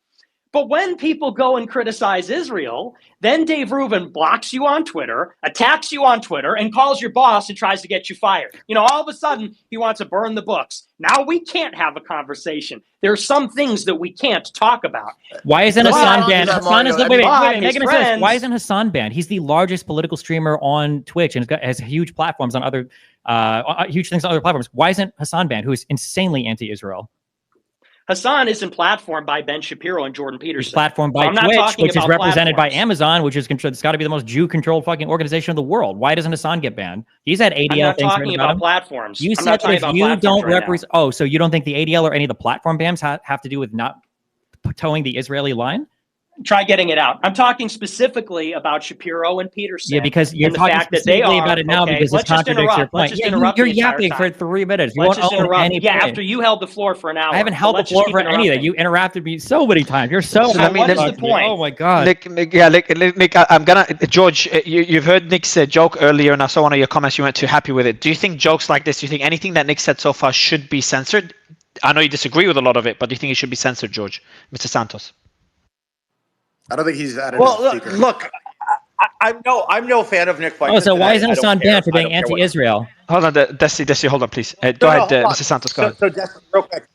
Speaker 4: But when people go and criticize Israel, then Dave Rubin blocks you on Twitter, attacks you on Twitter, and calls your boss and tries to get you fired. All of a sudden, he wants to burn the books. Now we can't have a conversation. There are some things that we can't talk about.
Speaker 12: Why isn't Hassan banned? Hassan is wait,
Speaker 4: friends,
Speaker 12: why isn't Hassan banned? He's the largest political streamer on Twitch and has huge platforms on other huge things on other platforms. Why isn't Hassan banned, who is insanely anti-Israel?
Speaker 4: Hassan isn't platformed by Ben Shapiro and Jordan Peterson.
Speaker 12: He's platformed by Twitch, which is represented by Amazon, which is it's got to be the most Jew-controlled fucking organization in the world. Why doesn't Hassan get banned? He's had ADL.
Speaker 4: I'm not
Speaker 12: things
Speaker 4: talking about platforms.
Speaker 12: You said that if you don't represent, so you don't think the ADL or any of the platform bans have to do with not towing the Israeli line?
Speaker 4: Try getting it out. I'm talking specifically about Shapiro and Peterson.
Speaker 12: Yeah, because you're talking specifically about it now because it contradicts your point. You're yapping for 3 minutes. You won't own any point.
Speaker 4: After you held the floor for an hour.
Speaker 12: I haven't held the floor for any of that. You interrupted me so many times. You're so.
Speaker 4: What is the point?
Speaker 12: Oh my god.
Speaker 1: Nick, I'm gonna George. You've heard Nick's joke earlier, and I saw one of your comments. You weren't too happy with it. Do you think jokes like this? Do you think anything that Nick said so far should be censored? I know you disagree with a lot of it, but do you think it should be censored, George? Mr. Santos.
Speaker 8: I don't think he's added.
Speaker 16: Well, look, I'm no fan of Nick Fuentes.
Speaker 12: So why isn't Hassan banned for being anti-Israel?
Speaker 1: Hold on, Desi, hold on, please. Go ahead, Mr. Santos. Go ahead.
Speaker 16: So Desi, real quick.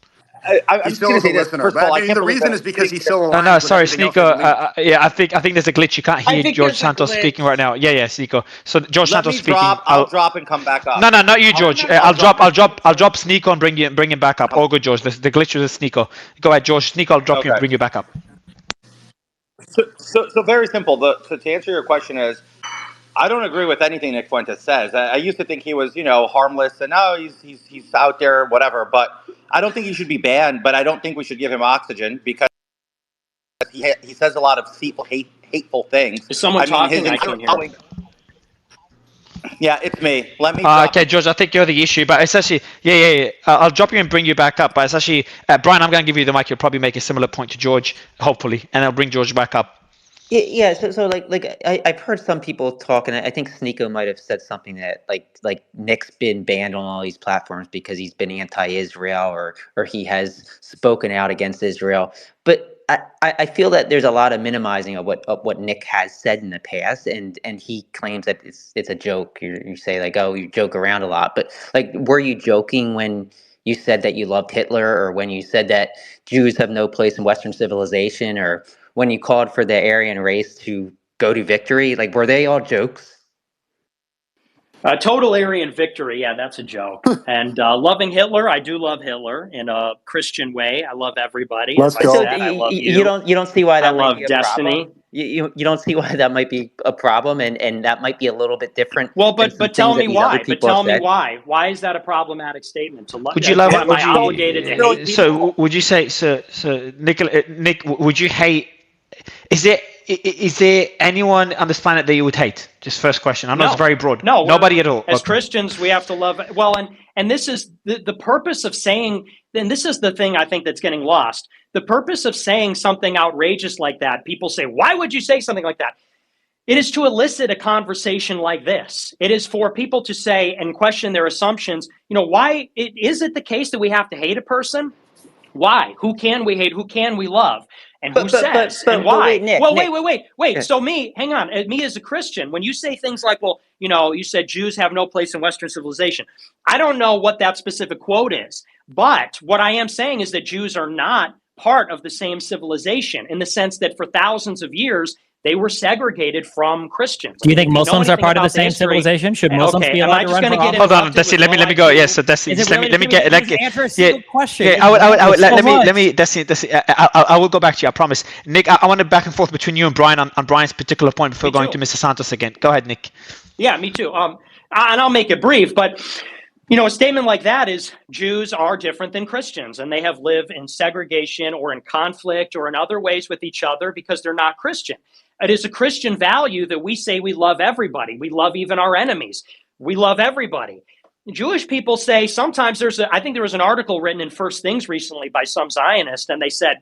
Speaker 8: He's still a listener. But the reason is because he's still alive.
Speaker 1: No, sorry, Sneako. I think there's a glitch. You can't hear George Santos speaking right now. Yeah, Sneako. So George Santos speaking.
Speaker 16: I'll drop and come back up.
Speaker 1: No, not you, George. I'll drop Sneako and bring him back up. All good, George. The glitch was Sneako. Go ahead, George. Sneako, I'll drop you and bring you back up.
Speaker 16: So very simple. To answer your question is, I don't agree with anything Nick Fuentes says. I used to think he was, harmless, and now he's out there, whatever. But I don't think he should be banned. But I don't think we should give him oxygen because he says a lot of hateful things.
Speaker 4: Is someone talking? I can't hear.
Speaker 16: Yeah, it's me. Let me.
Speaker 1: Okay, George, I think you're the issue, but it's actually, I'll drop you and bring you back up. But it's actually, Brian, I'm going to give you the mic. You'll probably make a similar point to George, hopefully, and I'll bring George back up.
Speaker 2: Yeah. So I've heard some people talk, and I think Sneako might have said something that like Nick's been banned on all these platforms because he's been anti-Israel or he has spoken out against Israel. But I feel that there's a lot of minimizing of what Nick has said in the past, and he claims that it's a joke. You say like, oh, you joke around a lot, but like, were you joking when you said that you loved Hitler, or when you said that Jews have no place in Western civilization, or when you called for the Aryan race to go to victory? Like, were they all jokes?
Speaker 4: Total Aryan victory, yeah, that's a joke. And loving Hitler, I do love Hitler in a Christian way. I love everybody.
Speaker 8: Let's
Speaker 4: As I
Speaker 8: go.
Speaker 4: said, I love you.
Speaker 2: You don't see why
Speaker 4: I
Speaker 2: that might
Speaker 4: love
Speaker 2: be a
Speaker 4: destiny.
Speaker 2: problem. You don't see why that might be a problem, and that might be a little bit different.
Speaker 4: Well,
Speaker 2: than some
Speaker 4: but tell
Speaker 2: things that
Speaker 4: me
Speaker 2: these other
Speaker 4: why. But
Speaker 2: people have
Speaker 4: tell me
Speaker 2: said.
Speaker 4: why. Why is that a problematic statement? To
Speaker 1: Would you love?
Speaker 4: am I obligated to hate
Speaker 1: So
Speaker 4: people?
Speaker 1: would you say? So Nick, would you hate? Is there anyone on this planet that you would hate? Just first question. I know it's very broad.
Speaker 4: No,
Speaker 1: Nobody at all.
Speaker 4: As
Speaker 1: Okay.
Speaker 4: Christians, we have to love. Well, and this is the purpose of saying. And this is the thing I think that's getting lost. The purpose of saying something outrageous like that. People say, "Why would you say something like that?" It is to elicit a conversation like this. It is for people to say and question their assumptions. Why is it the case that we have to hate a person? Why? Who can we hate? Who can we love? And who says? And why?
Speaker 2: Wait, Nick,
Speaker 4: Well,
Speaker 2: Nick.
Speaker 4: wait. So hang on. Me as a Christian, when you say things like, well, you said Jews have no place in Western civilization. I don't know what that specific quote is. But what I am saying is that Jews are not part of the same civilization in the sense that for thousands of years, they were segregated from Christians.
Speaker 12: Do you think
Speaker 4: If know
Speaker 12: Muslims are
Speaker 4: anything
Speaker 12: part of the
Speaker 4: about
Speaker 12: same
Speaker 4: history-
Speaker 12: civilization? Should Muslims
Speaker 4: Okay,
Speaker 12: be
Speaker 4: am
Speaker 12: allowed
Speaker 4: I
Speaker 12: to
Speaker 4: just
Speaker 12: run
Speaker 4: gonna
Speaker 12: for
Speaker 4: get
Speaker 12: office?
Speaker 1: Hold on,
Speaker 4: interrupted
Speaker 1: Desi.
Speaker 4: with
Speaker 1: Let me
Speaker 4: what
Speaker 1: go.
Speaker 4: I
Speaker 1: Yes, so
Speaker 4: do?
Speaker 1: Desi.
Speaker 12: Is
Speaker 1: Just
Speaker 12: it
Speaker 1: let
Speaker 12: really
Speaker 1: me get.
Speaker 12: just answer a single question?
Speaker 1: Yeah,
Speaker 12: Let
Speaker 1: me, Desi. I will go back to you. I promise. Nick, I want to back and forth between you and Brian on Brian's particular point before going to Mr. Santos again. Go ahead, Nick.
Speaker 4: Yeah, me too. And I'll make it brief, but a statement like that is Jews are different than Christians, and they have lived in segregation or in conflict or in other ways with each other because they're not Christian. It is a Christian value that we say we love everybody. We love even our enemies. We love everybody. Jewish people say sometimes I think there was an article written in First Things recently by some Zionist, and they said,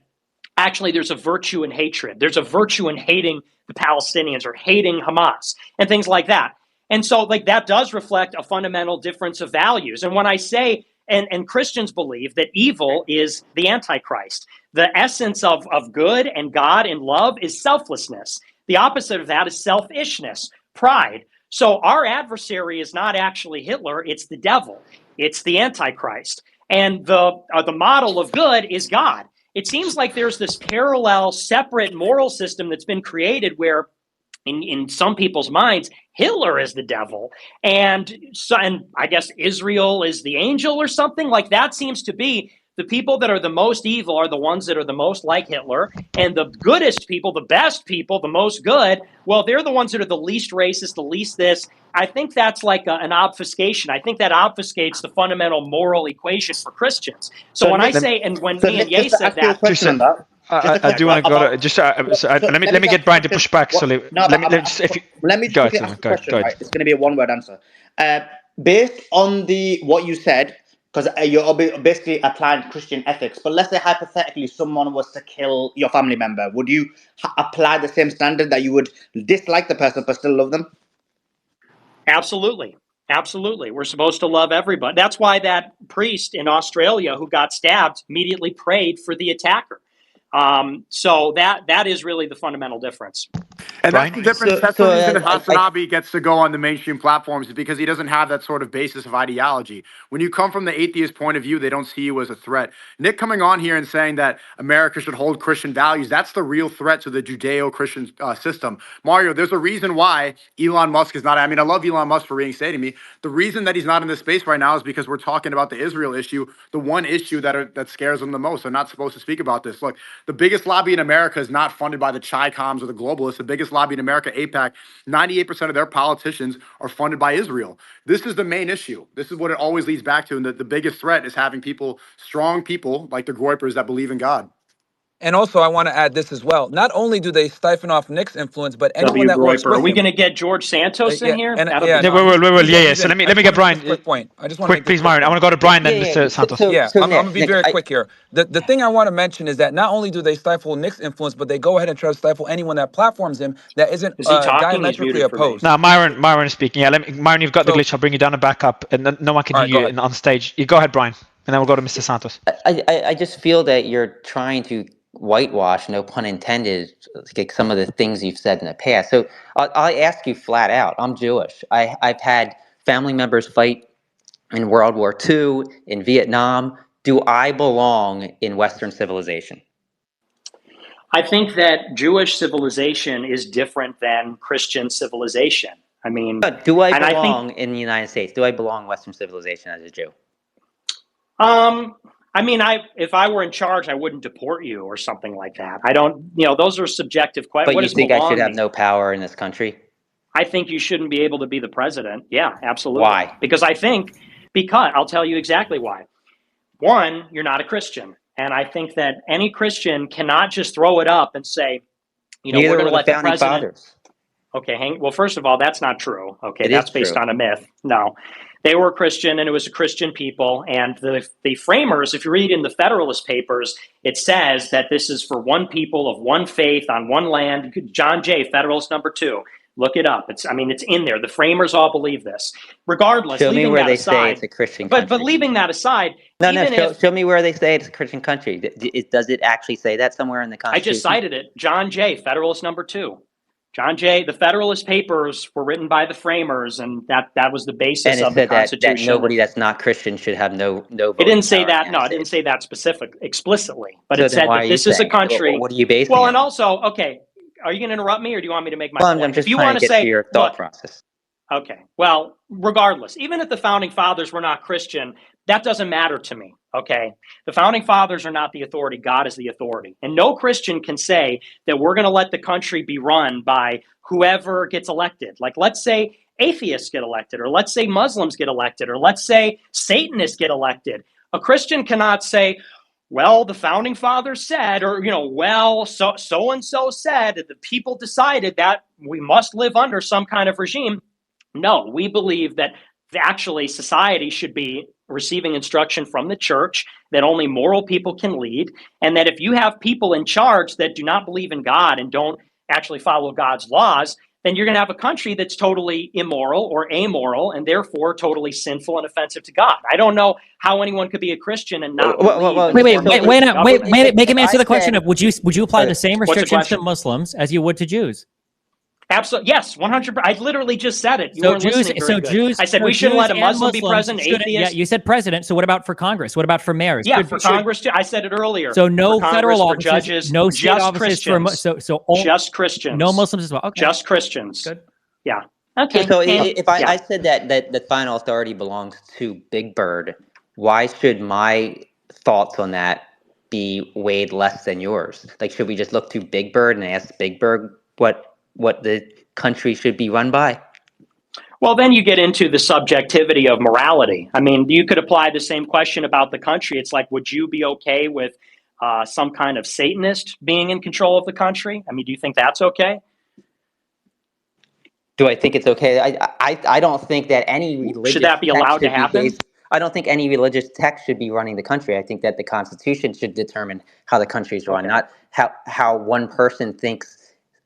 Speaker 4: actually, there's a virtue in hatred. There's a virtue in hating the Palestinians or hating Hamas and things like that. And so that does reflect a fundamental difference of values. And when I say, and Christians believe that evil is the Antichrist, the essence of good and God and love is selflessness. The opposite of that is selfishness, pride. So our adversary is not actually Hitler, it's the devil. It's the Antichrist. And the model of good is God. It seems like there's this parallel, separate moral system that's been created where in some people's minds, Hitler is the devil, and I guess Israel is the angel or something. Like that seems to be the people that are the most evil are the ones that are the most like Hitler, and the goodest people, the best people, the most good, well, they're the ones that are the least racist, the least this. I think that's like an obfuscation. I think that obfuscates the fundamental moral equation for Christians. So when I say, and when me and Ye said that,
Speaker 1: I do want to go to just. Let me get Brian to push back. So let me just
Speaker 16: quickly ask the question. Right, it's going to be a one-word answer. Based on what you said, because you're basically applying Christian ethics. But let's say hypothetically, someone was to kill your family member. Would you apply the same standard that you would dislike the person but still love them?
Speaker 4: Absolutely. Absolutely. We're supposed to love everybody. That's why that priest in Australia who got stabbed immediately prayed for the attacker. So that is really the fundamental difference.
Speaker 8: And that's the difference. That's the reason that Hasanabi gets to go on the mainstream platforms is because he doesn't have that sort of basis of ideology. When you come from the atheist point of view, they don't see you as a threat. Nick coming on here and saying that America should hold Christian values, that's the real threat to the Judeo-Christian system. Mario, there's a reason why Elon Musk is not, I love Elon Musk for reinstating me. The reason that he's not in this space right now is because we're talking about the Israel issue, the one issue that scares them the most. They're not supposed to speak about this. Look, the biggest lobby in America is not funded by the Chi-Coms or the globalists. The biggest lobby in America, AIPAC, 98% of their politicians are funded by Israel. This is the main issue. This is what it always leads back to. And the biggest threat is having strong people like the Groypers that believe in God.
Speaker 9: And also, I want to add this as well. Not only do they siphon off Nick's influence, but anyone that works with
Speaker 4: Are we
Speaker 9: him.
Speaker 4: going to get George Santos in here?
Speaker 9: And,
Speaker 1: yeah. So let me get Brian.
Speaker 9: Quick point. I just want
Speaker 1: quick, please, Mario. I want to go to Brian, then Mr. Santos.
Speaker 9: I'm going to be very quick here. The thing I want to mention is that not only do they stifle Nick's influence, but they go ahead and try to stifle anyone that platforms him that isn't diametrically opposed.
Speaker 1: No, Myron is speaking. Yeah, Myron, you've got the glitch. I'll bring you down and back up, and no one can hear you on stage. You go ahead, Brian, and then we'll go to Mr. Santos.
Speaker 2: I just feel that you're trying to whitewash, no pun intended, like some of the things you've said in the past. So I'll ask you flat out. I'm Jewish. I've had family members fight in World War II, in Vietnam. Do I belong in Western civilization?
Speaker 4: I think that Jewish civilization is different than Christian civilization. I mean,
Speaker 2: do I
Speaker 4: and
Speaker 2: belong in the United States? Do I belong in Western civilization as a Jew?
Speaker 4: I mean, if I were in charge, I wouldn't deport you or something like that. I don't, those are subjective questions.
Speaker 2: But you think I should have no power in this country?
Speaker 4: I think you shouldn't be able to be the president. Yeah, absolutely.
Speaker 2: Why?
Speaker 4: Because I'll tell you exactly why. One, you're not a Christian. And I think that any Christian cannot just throw it up and say, we're going to let the president. Fathers. Okay, well, first of all, that's not true. Okay, that's based on a myth. No, they were Christian, and it was a Christian people. And the framers, if you read in the Federalist Papers, it says that this is for one people of one faith on one land. John Jay, Federalist number 2. Look it up. It's in there. The framers all believe this. Regardless,
Speaker 2: show me where they
Speaker 4: aside,
Speaker 2: say it's a Christian country.
Speaker 4: But leaving that aside,
Speaker 2: show me where they say it's a Christian country. Does it actually say that somewhere in the Constitution?
Speaker 4: I just cited it. John Jay, Federalist number 2. John Jay, the Federalist Papers were written by the framers, and that was the basis of the Constitution.
Speaker 2: That nobody that's not Christian should have no vote.
Speaker 4: It didn't say that. No, it didn't say that explicitly. But it said that this is a country.
Speaker 2: What are you basing?
Speaker 4: Well, and also, okay, are you going to interrupt me, or do you want me to make my point?
Speaker 2: I'm just trying to get to your thought process.
Speaker 4: Okay. Well, regardless, even if the Founding Fathers were not Christian, that doesn't matter to me. Okay. The Founding Fathers are not the authority. God is the authority. And no Christian can say that we're going to let the country be run by whoever gets elected. Like, let's say atheists get elected, or let's say Muslims get elected, or let's say Satanists get elected. A Christian cannot say, well, the Founding Fathers said, or, well, so-and-so said, that the people decided that we must live under some kind of regime. No, we believe that actually society should be receiving instruction from the church, that only moral people can lead, and that if you have people in charge that do not believe in God and don't actually follow God's laws, then you're going to have a country that's totally immoral or amoral and therefore totally sinful and offensive to God. I don't know how anyone could be a Christian and not
Speaker 12: wait, make him answer the question of would you apply the same restrictions to Muslims as you would to Jews?
Speaker 4: Absolutely, yes, 100%. I literally just said it. I said we shouldn't let a Muslim be president.
Speaker 12: Yeah, you said president. So what about for Congress? What about for mayors?
Speaker 4: Yeah, for Congress too. I said it earlier.
Speaker 12: So no federal
Speaker 4: offices,
Speaker 12: judges, no state offices
Speaker 4: just Christians.
Speaker 12: No Muslims as well. Okay.
Speaker 4: Just Christians.
Speaker 12: Good.
Speaker 4: Yeah. Okay.
Speaker 2: So if I said that the final authority belongs to Big Bird, why should my thoughts on that be weighed less than yours? Like, should we just look to Big Bird and ask Big Bird what the country should be run by?
Speaker 4: Well, then you get into the subjectivity of morality. I mean, you could apply the same question about the country. It's like, would you be okay with some kind of Satanist being in control of the country? I mean, do you think that's okay?
Speaker 2: Do I think it's okay? I don't think that any religious
Speaker 4: should that be allowed to happen?
Speaker 2: I don't think any religious text should be running the country. I think that the Constitution should determine how the country is run, not how one person thinks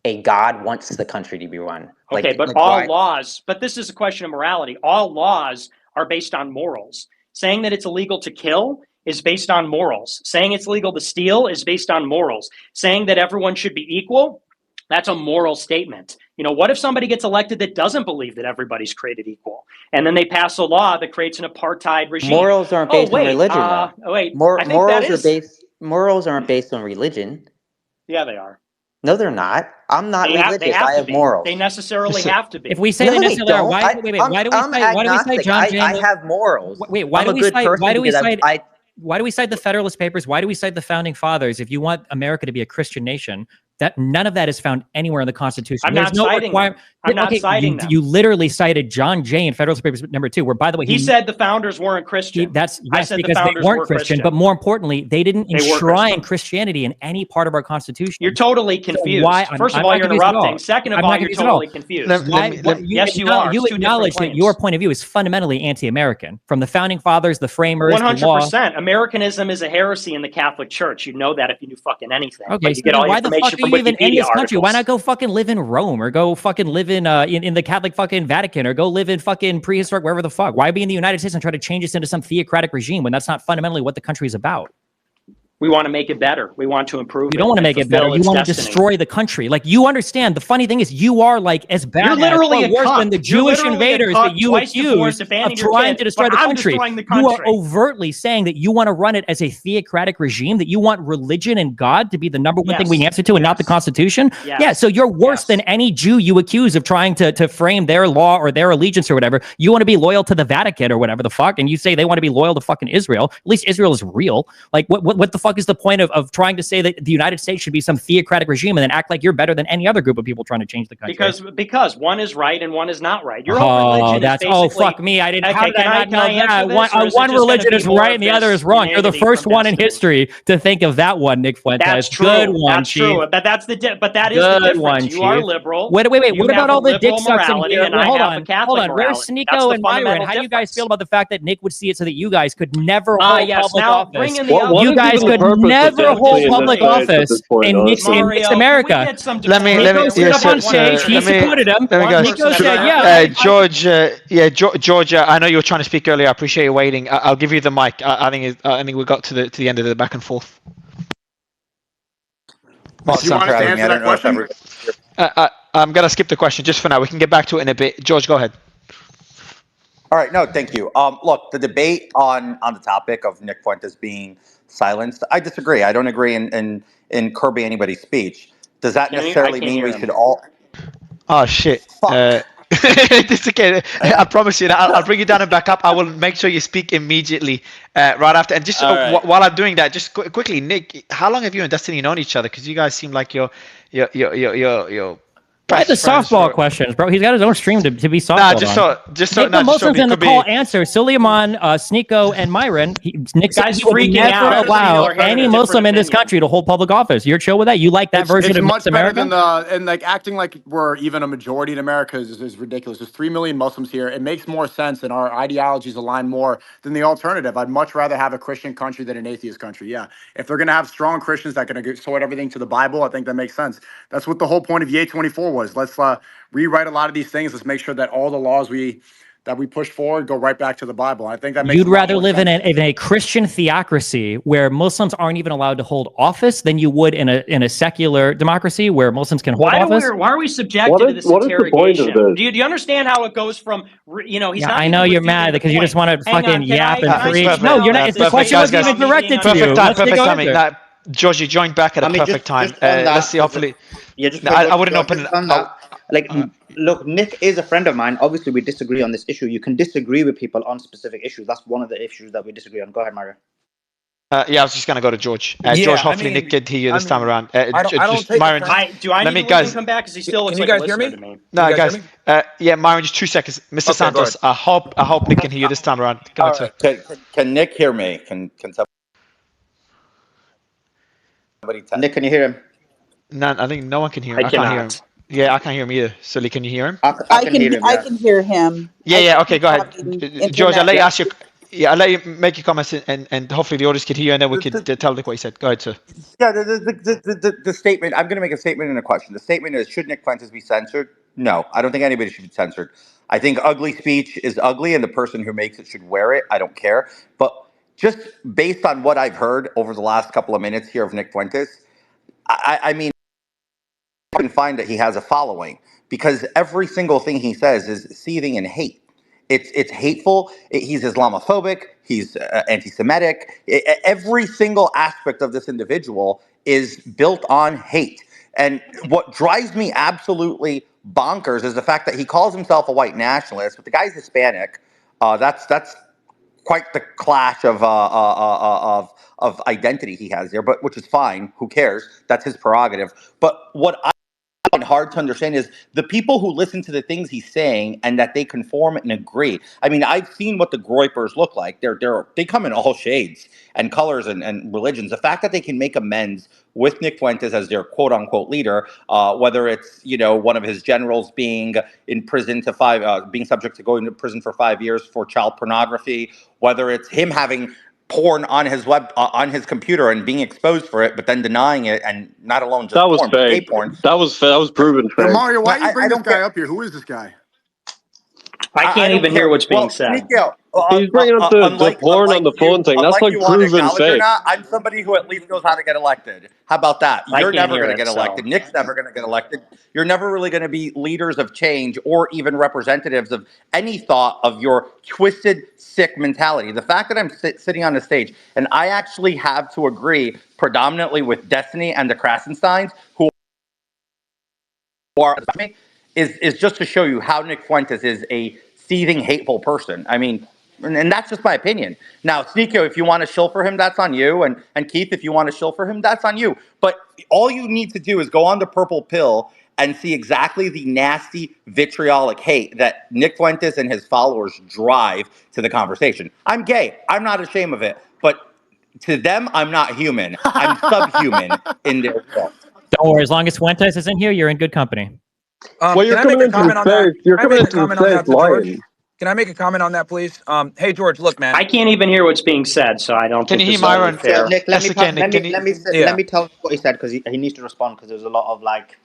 Speaker 2: a God wants the country to be run.
Speaker 4: Okay, but all laws, but this is a question of morality. All laws are based on morals. Saying that it's illegal to kill is based on morals. Saying it's legal to steal is based on morals. Saying that everyone should be equal, that's a moral statement. What if somebody gets elected that doesn't believe that everybody's created equal? And then they pass a law that creates an apartheid regime.
Speaker 2: Morals aren't based on religion, though. Morals aren't based on religion.
Speaker 4: Yeah, they are.
Speaker 2: No, they're not. I'm not religious. I have morals.
Speaker 4: They necessarily have to be.
Speaker 12: If we say they necessarily are, why do we cite John Jay?
Speaker 2: I have morals.
Speaker 12: Wait, why do we cite the Federalist Papers? Why do we cite the Founding Fathers? If you want America to be a Christian nation, that none of that is found anywhere in the Constitution.
Speaker 4: I'm not citing them.
Speaker 12: You literally cited John Jay in Federalist Papers number 2, where, by the way,
Speaker 4: he said the founders weren't Christian.
Speaker 12: I said because they weren't Christian, but more importantly, they didn't enshrine Christianity in any part of our Constitution.
Speaker 4: You're totally confused. First of all, you're interrupting. Second of all, you're totally confused. Yes, you are.
Speaker 12: You acknowledge that your point of view is fundamentally anti-American. From the Founding Fathers, the framers,
Speaker 4: 100%. Americanism is a heresy in the Catholic Church. You know that if you knew fucking anything.
Speaker 12: Okay,
Speaker 4: you get all your information from
Speaker 12: even in this country? Why not go fucking live in Rome, or go fucking live in the Catholic fucking Vatican, or go live in fucking prehistoric wherever the fuck? Why be in the United States and try to change us into some theocratic regime when that's not fundamentally what the country is about?
Speaker 4: We want to make it better. We want to improve it.
Speaker 12: You don't want to make it better. You want to destroy the country. Like, you understand. The funny thing is, you are like as bad
Speaker 4: You're literally
Speaker 12: as or worse than the Jewish invaders that you accuse of trying to destroy the country. You are overtly saying that you want to run it as a theocratic regime, that you want religion and God to be the number one thing we answer to and not the Constitution. Yeah, so you're worse than any Jew you accuse of trying to frame their law or their allegiance or whatever. You want to be loyal to the Vatican or whatever the fuck, and you say they want to be loyal to fucking Israel. At least Israel is real. Like, what the fuck is the point of trying to say that the United States should be some theocratic regime and then act like you're better than any other group of people trying to change the country?
Speaker 4: Because one is right and one is not right. Your whole religion is basically...
Speaker 12: fuck me. I didn't. How did I not know that? One religion is right and the other is wrong. You're the first one in history to think of that one, Nick Fuentes.
Speaker 4: That's true.
Speaker 12: Good one,
Speaker 4: that's
Speaker 12: Chief.
Speaker 4: true. But that is the difference.
Speaker 12: One,
Speaker 4: you are liberal.
Speaker 12: Wait. What about all the dick sucks in here?
Speaker 4: Hold
Speaker 12: on. Where's Sneako and Myron? How do you guys feel about the fact that Nick would see it so that you guys could never hold public office? You guys could never hold public office in Nick's America.
Speaker 1: Let me
Speaker 12: stood up on stage. He supported him. Nico said,
Speaker 1: yeah. George, I know you were trying to speak earlier. I appreciate you waiting. I'll give you the mic. I think we got to the end of the back and forth.
Speaker 8: You want us to answer that question?
Speaker 1: I'm gonna skip the question just for now. We can get back to it in a bit. George, go ahead.
Speaker 17: All right, no, thank you. Look, the debate on the topic of Nick Fuentes being silenced, I disagree. I don't agree in curbing anybody's speech. Does that necessarily mean we should all?
Speaker 1: Oh shit! It's okay. I promise you. I'll bring you down and back up. I will make sure you speak immediately right after. And just while I'm doing that, just quickly, Nick, how long have you and Destiny known each other? Because you guys seem like you're
Speaker 12: Try the softball questions, bro. He's got his own stream to be softball.
Speaker 1: Nah, just so.
Speaker 12: Nick, the Muslims in the call answer. Suleiman, Sneako, and Myron. Nick said he would never allow any Muslim in this country to hold public office. You're chill with that? You like that version of
Speaker 8: much
Speaker 12: America?
Speaker 8: Better than and like acting like we're even a majority in America is ridiculous. There's 3 million Muslims here. It makes more sense, and our ideologies align more than the alternative. I'd much rather have a Christian country than an atheist country. Yeah, if they're gonna have strong Christians that are gonna sort everything to the Bible, I think that makes sense. That's what the whole point of Ye 24 was. Let's rewrite a lot of these things. Let's make sure that all the laws that we push forward go right back to the Bible. I think that makes.
Speaker 12: You'd rather live in a Christian theocracy where Muslims aren't even allowed to hold office than you would in a secular democracy where Muslims can hold office.
Speaker 4: Why are we subjected to this interrogation? Do you understand how it goes from he's not?
Speaker 12: I know you're mad because you just want to fucking yap and preach. No, you're not. The question wasn't even directed to you.
Speaker 1: Perfect timing. George, you joined back at a perfect time. Let's see. Hopefully.
Speaker 16: Yeah, just
Speaker 1: I wouldn't open it.
Speaker 16: Look, Nick is a friend of mine. Obviously, we disagree on this issue. You can disagree with people on specific issues. That's one of the issues that we disagree on. Go ahead, Mario.
Speaker 1: Yeah, I was just going to go to George. George, hopefully Nick could hear you this time around.
Speaker 4: Myron, do I need to come back? Because he still looks like a listener to me.
Speaker 1: No, guys. Myron, just 2 seconds. Mr. Santos, I hope Nick can hear you this time around. Go ahead,
Speaker 17: sir. Can Nick hear me? Can somebody tell?
Speaker 16: Nick, can you hear him?
Speaker 1: No, I think no one can hear him. I can't hear him. Yeah, I can't hear him either. Sully, can you hear him?
Speaker 18: I can hear him.
Speaker 1: Yeah. Okay, go ahead, George. I'll let you ask your. Yeah, I'll let you make your comments, and hopefully the audience can hear you, and then we could tell Nick what he said. Go ahead, sir.
Speaker 17: Yeah, the statement. I'm going to make a statement and a question. The statement is: should Nick Fuentes be censored? No, I don't think anybody should be censored. I think ugly speech is ugly, and the person who makes it should wear it. I don't care. But just based on what I've heard over the last couple of minutes here of Nick Fuentes, I mean, I can find that he has a following because every single thing he says is seething in hate. It's hateful. He's Islamophobic. He's anti-Semitic. Every single aspect of this individual is built on hate. And what drives me absolutely bonkers is the fact that he calls himself a white nationalist, but the guy's Hispanic. That's quite the clash of identity he has there, but which is fine. Who cares? That's his prerogative. But what I find hard to understand is the people who listen to the things he's saying and that they conform and agree. I mean, I've seen what the Groypers look like. They come in all shades and colors and religions. The fact that they can make amends with Nick Fuentes as their quote unquote leader, whether it's one of his generals being in prison being subject to going to prison for 5 years for child pornography, whether it's him having porn on his computer and being exposed for it, but then denying it, and not alone just porn, but gay porn.
Speaker 14: That was proven fake.
Speaker 8: Mario, why you bring this guy up here? Who is this guy?
Speaker 4: I can't
Speaker 17: don't
Speaker 4: even hear
Speaker 17: care.
Speaker 4: what's being
Speaker 17: Well,
Speaker 4: said.
Speaker 17: Sneako,
Speaker 14: He's bringing up the porn on the phone thing. That's
Speaker 17: unlike
Speaker 14: like
Speaker 17: you want to
Speaker 14: proven
Speaker 17: acknowledge or
Speaker 14: fake.
Speaker 17: not, I'm somebody who at least knows how to get elected. How about that?
Speaker 4: I
Speaker 17: You're
Speaker 4: can't
Speaker 17: never
Speaker 4: hear
Speaker 17: going to
Speaker 4: it,
Speaker 17: get elected.
Speaker 4: so.
Speaker 17: Nick's never going to get elected. You're never really going to be leaders of change or even representatives of any thought of your twisted, sick mentality. The fact that I'm sitting on the stage and I actually have to agree predominantly with Destiny and the Krasensteins, who are is just to show you how Nick Fuentes is a seething, hateful person. I mean, and that's just my opinion. Now, Sneako, if you want to shill for him, that's on you. And Keith, if you want to shill for him, that's on you. But all you need to do is go on the Purple Pill and see exactly the nasty, vitriolic hate that Nick Fuentes and his followers drive to the conversation. I'm gay. I'm not ashamed of it. But to them, I'm not human. I'm subhuman in their world.
Speaker 12: Don't worry. As long as Fuentes is in here, you're in good company.
Speaker 14: Well, you're
Speaker 9: Can I make
Speaker 14: coming
Speaker 9: a
Speaker 14: into the
Speaker 9: comment on that?
Speaker 14: fake. You're
Speaker 9: Can I
Speaker 14: coming
Speaker 9: make a
Speaker 14: into the
Speaker 9: comment on
Speaker 14: fake
Speaker 9: that to George?
Speaker 14: line.
Speaker 9: Can I make a comment on that, please? Hey, George, look, man.
Speaker 4: I can't even hear what's being said, so I don't
Speaker 1: Can
Speaker 4: think
Speaker 1: you hear
Speaker 4: this is really
Speaker 1: Myron?
Speaker 16: So
Speaker 4: fair.
Speaker 16: Nick, let
Speaker 1: That's
Speaker 16: me
Speaker 1: okay,
Speaker 16: pa-
Speaker 1: Nick. Can you?
Speaker 16: let me tell what he said because he needs to respond because there's a lot of like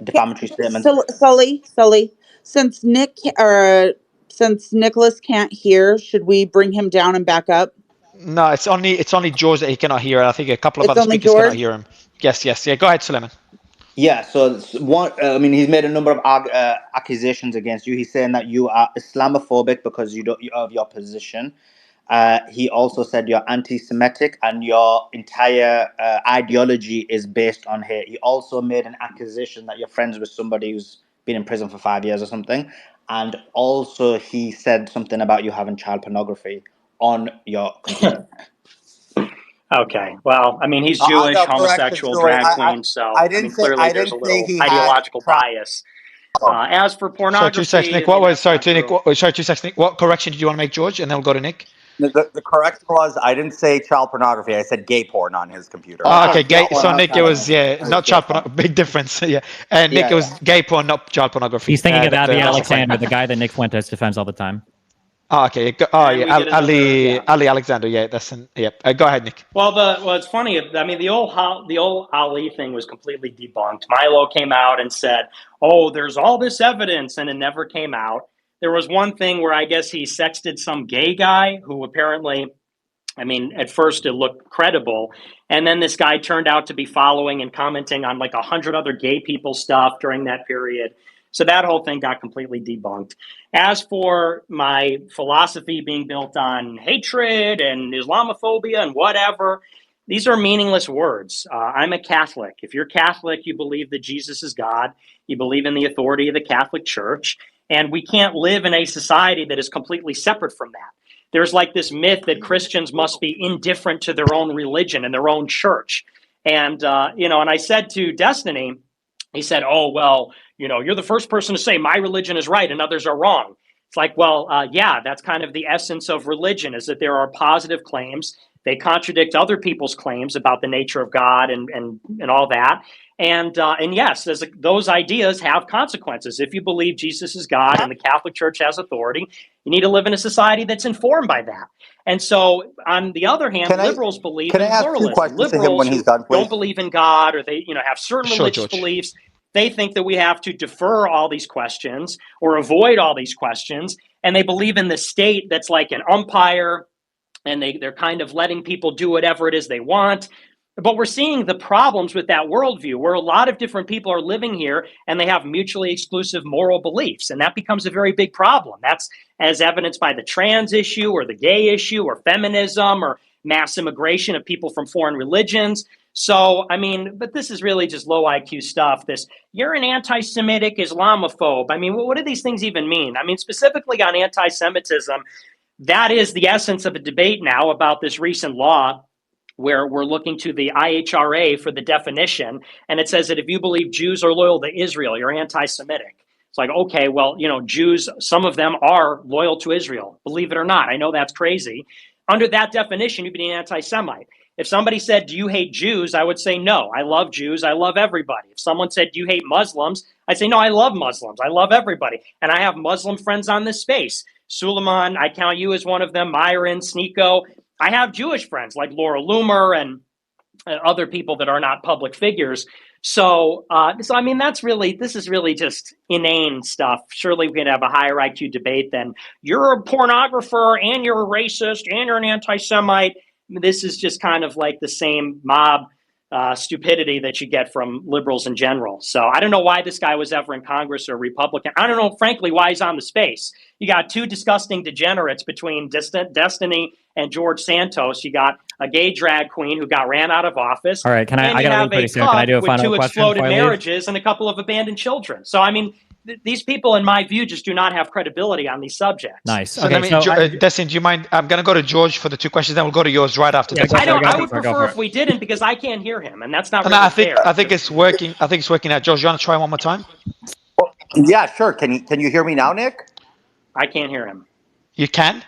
Speaker 16: defamatory statements.
Speaker 18: Sully, since since Nicholas can't hear, should we bring him down and back up?
Speaker 1: No, it's only George that he cannot hear. I think a couple of
Speaker 18: It's
Speaker 1: other
Speaker 18: only
Speaker 1: speakers cannot
Speaker 18: George?
Speaker 1: hear him. Yes. Yeah. Go ahead, Suleiman.
Speaker 16: Yeah, so one, I mean, he's made a number of accusations against you. He's saying that you are Islamophobic because of your position. He also said you're anti-Semitic and your entire ideology is based on hate. He also made an accusation that you're friends with somebody who's been in prison for 5 years or something. And also he said something about you having child pornography on your computer.
Speaker 4: Okay. Well, I mean, he's
Speaker 16: I'll
Speaker 4: Jewish,
Speaker 16: correction,
Speaker 4: homosexual,
Speaker 16: Joey.
Speaker 4: drag queen. So,
Speaker 16: I
Speaker 4: I mean,
Speaker 16: didn't say
Speaker 4: clearly there's a little
Speaker 16: he had
Speaker 4: ideological bias. As for
Speaker 1: Sorry, 2 seconds,
Speaker 4: pornography,
Speaker 1: Nick.
Speaker 4: I mean, that's
Speaker 1: Sorry,
Speaker 4: not
Speaker 1: to Nick.
Speaker 4: true.
Speaker 1: Sorry, 2 seconds, Nick. What correction did you want to make, George? And then we'll go to Nick.
Speaker 17: The correct was I didn't say child pornography. I said gay porn on his computer.
Speaker 1: Oh, okay,
Speaker 16: Yeah,
Speaker 1: gay. So Nick, it was not child porn. Big difference. Yeah, and Nick,
Speaker 16: yeah,
Speaker 1: it was gay porn, not child pornography.
Speaker 12: He's thinking of Abby
Speaker 1: That's the claim.
Speaker 12: Alexander, the guy that Nick Fuentes defends all the time.
Speaker 1: Oh, okay. Oh,
Speaker 4: And
Speaker 1: yeah.
Speaker 4: we get another, yeah.
Speaker 1: Ali Alexander. Yeah, that's an. Yep. Go ahead, Nick.
Speaker 4: Well, it's funny. I mean, the old Ali thing was completely debunked. Milo came out and said, "Oh, there's all this evidence," and it never came out. There was one thing where I guess he sexted some gay guy who apparently, I mean, at first it looked credible, and then this guy turned out to be following and commenting on like 100 other gay people stuff during that period. So that whole thing got completely debunked. As for my philosophy being built on hatred and Islamophobia and whatever, these are meaningless words. I'm a Catholic. If you're Catholic, you believe that Jesus is God. You believe in the authority of the Catholic Church. And we can't live in a society that is completely separate from that. There's like this myth that Christians must be indifferent to their own religion and their own church. And, and I said to Destiny, he said, "Oh, well, you're the first person to say my religion is right and others are wrong." It's like, well, yeah, that's kind of the essence of religion, is that there are positive claims. They contradict other people's claims about the nature of God and all that. And yes, those ideas have consequences. If you believe Jesus is God and the Catholic Church has authority, you need to live in a society that's informed by that. And so, on the other hand, liberals believe in
Speaker 17: ask two
Speaker 4: pluralism.
Speaker 17: questions to him
Speaker 4: Liberals
Speaker 17: when he's
Speaker 4: who
Speaker 17: done, please?
Speaker 4: don't believe in God, or they have certain
Speaker 1: Sure,
Speaker 4: religious
Speaker 1: George.
Speaker 4: beliefs, they think that we have to defer all these questions or avoid all these questions. And they believe in the state that's like an umpire, and they're kind of letting people do whatever it is they want. But we're seeing the problems with that worldview, where a lot of different people are living here and they have mutually exclusive moral beliefs. And that becomes a very big problem. That's as evidenced by the trans issue or the gay issue or feminism or mass immigration of people from foreign religions. So, I mean, but this is really just low IQ stuff. You're an anti-Semitic Islamophobe. I mean, what do these things even mean? I mean, specifically on anti-Semitism, that is the essence of a debate now about this recent law where we're looking to the IHRA for the definition. And it says that if you believe Jews are loyal to Israel, you're anti-Semitic. It's like, okay, well, Jews, some of them are loyal to Israel, believe it or not. I know that's crazy. Under that definition, you'd be an anti-Semite. If somebody said, "Do you hate Jews?" I would say, "No, I love Jews. I love everybody." If someone said, "Do you hate Muslims?" I'd say, "No, I love Muslims. I love everybody." And I have Muslim friends on this space. Suleiman, I count you as one of them. Myron, Sneako. I have Jewish friends like Laura Loomer and other people that are not public figures. So I mean, this is really just inane stuff. Surely we could have a higher IQ debate than you're a pornographer and you're a racist and you're an anti-Semite. This is just kind of like the same mob stupidity that you get from liberals in general. So I don't know why this guy was ever in Congress or Republican. I don't know, frankly, why he's on the space. You got two disgusting degenerates between Destiny and George Santos. You got a gay drag queen who got ran out of office.
Speaker 12: All right, I gotta leave pretty soon. Can I do a final question?
Speaker 4: With two exploded
Speaker 12: before I leave?
Speaker 4: marriages and a couple of abandoned children. So I mean, these people, in my view, just do not have credibility on these subjects.
Speaker 12: Nice.
Speaker 1: So let me, Destin, do you mind? I'm going to go to George for the two questions, then we'll go to yours right after.
Speaker 4: Yeah, I would prefer if we didn't, because I can't hear him, and that's not really fair.
Speaker 1: I think it's working. I think it's working out. George, you want to try one more time?
Speaker 17: Yeah, sure. Can you hear me now, Nick?
Speaker 4: I can't hear him.
Speaker 1: You can?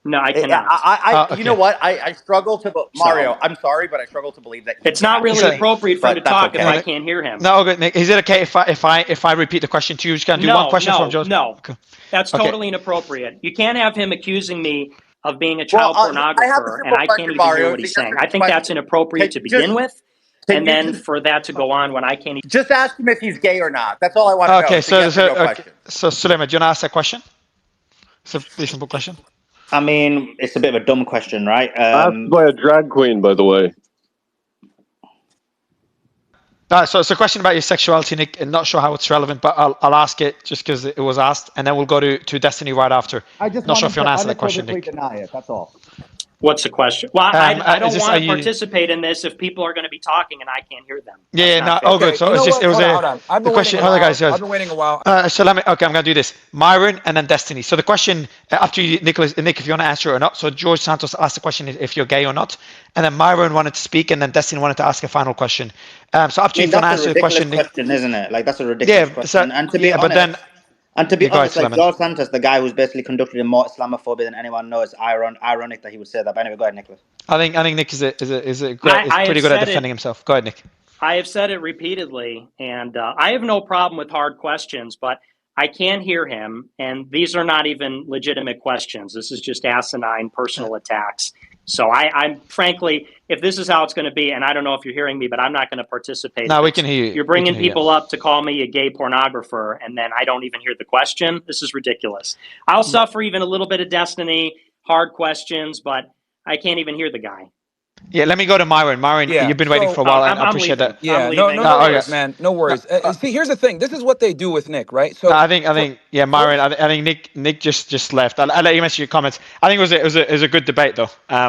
Speaker 4: No, I cannot.
Speaker 17: Okay. You know what? I struggle to Mario. I'm sorry, but I struggle to believe that
Speaker 4: it's not really appropriate for him to talk if I can't hear him.
Speaker 1: No, good, Nick. Is it okay if I repeat the question to you? Just gonna do one question from George.
Speaker 4: No, okay. That's totally inappropriate. You can't have him accusing me of being a child pornographer, and I can't even hear what he's saying. I think that's inappropriate to begin with, and then for that to go on when I can't even...
Speaker 17: Just ask him if he's gay or not. That's all I want to know.
Speaker 1: Okay, so Suleiman, do you want to ask that question? It's a reasonable question.
Speaker 16: I mean, it's a bit of a dumb question, right?
Speaker 14: Asked by a drag queen, by the way.
Speaker 1: So it's a question about your sexuality, Nick. I'm not sure how it's relevant, but I'll ask it just because it was asked, and then we'll go to Destiny right after.
Speaker 17: I just
Speaker 1: not sure if you want to answer that question, Nick.
Speaker 17: Deny it. That's all.
Speaker 4: What's the question? Well, I don't want to participate in this if people are going to be talking and I can't hear them.
Speaker 1: Good. So it was
Speaker 9: the question.
Speaker 1: Hold on, guys.
Speaker 9: I've been waiting a while.
Speaker 1: So I'm going to do this. Myron and then Destiny. So the question after you, Nick, if you want to answer it or not. So George Santos asked the question if you're gay or not, and then Myron wanted to speak, and then Destiny wanted to ask a final question. So after you want to answer the question,
Speaker 16: Nick, isn't it? Like that's a ridiculous question. And to be honest, like George Santos, the guy who's basically conducted in more Islamophobia than anyone knows, ironic that he would say that. But anyway, go ahead, Nicholas.
Speaker 1: I think Nick is pretty good at defending himself. Go ahead, Nick.
Speaker 4: I have said it repeatedly, and I have no problem with hard questions, but I can't hear him, and these are not even legitimate questions. This is just asinine personal attacks. So I'm frankly, if this is how it's going to be, and I don't know if you're hearing me, but I'm not going to participate.
Speaker 1: No, we can hear you.
Speaker 4: You're bringing people up to call me a gay pornographer, and then I don't even hear the question. This is ridiculous. I'll suffer even a little bit of Destiny, hard questions, but I can't even hear the guy.
Speaker 1: Yeah, let me go to Myron. Myron, you've been waiting for a while, and I appreciate that.
Speaker 9: Yeah, no worries, man. No worries. See, here's the thing. This is what they do with Nick, right? So
Speaker 1: I think, Myron. I think Nick just left. I'll let you mention your comments. I think it was a good debate, though. I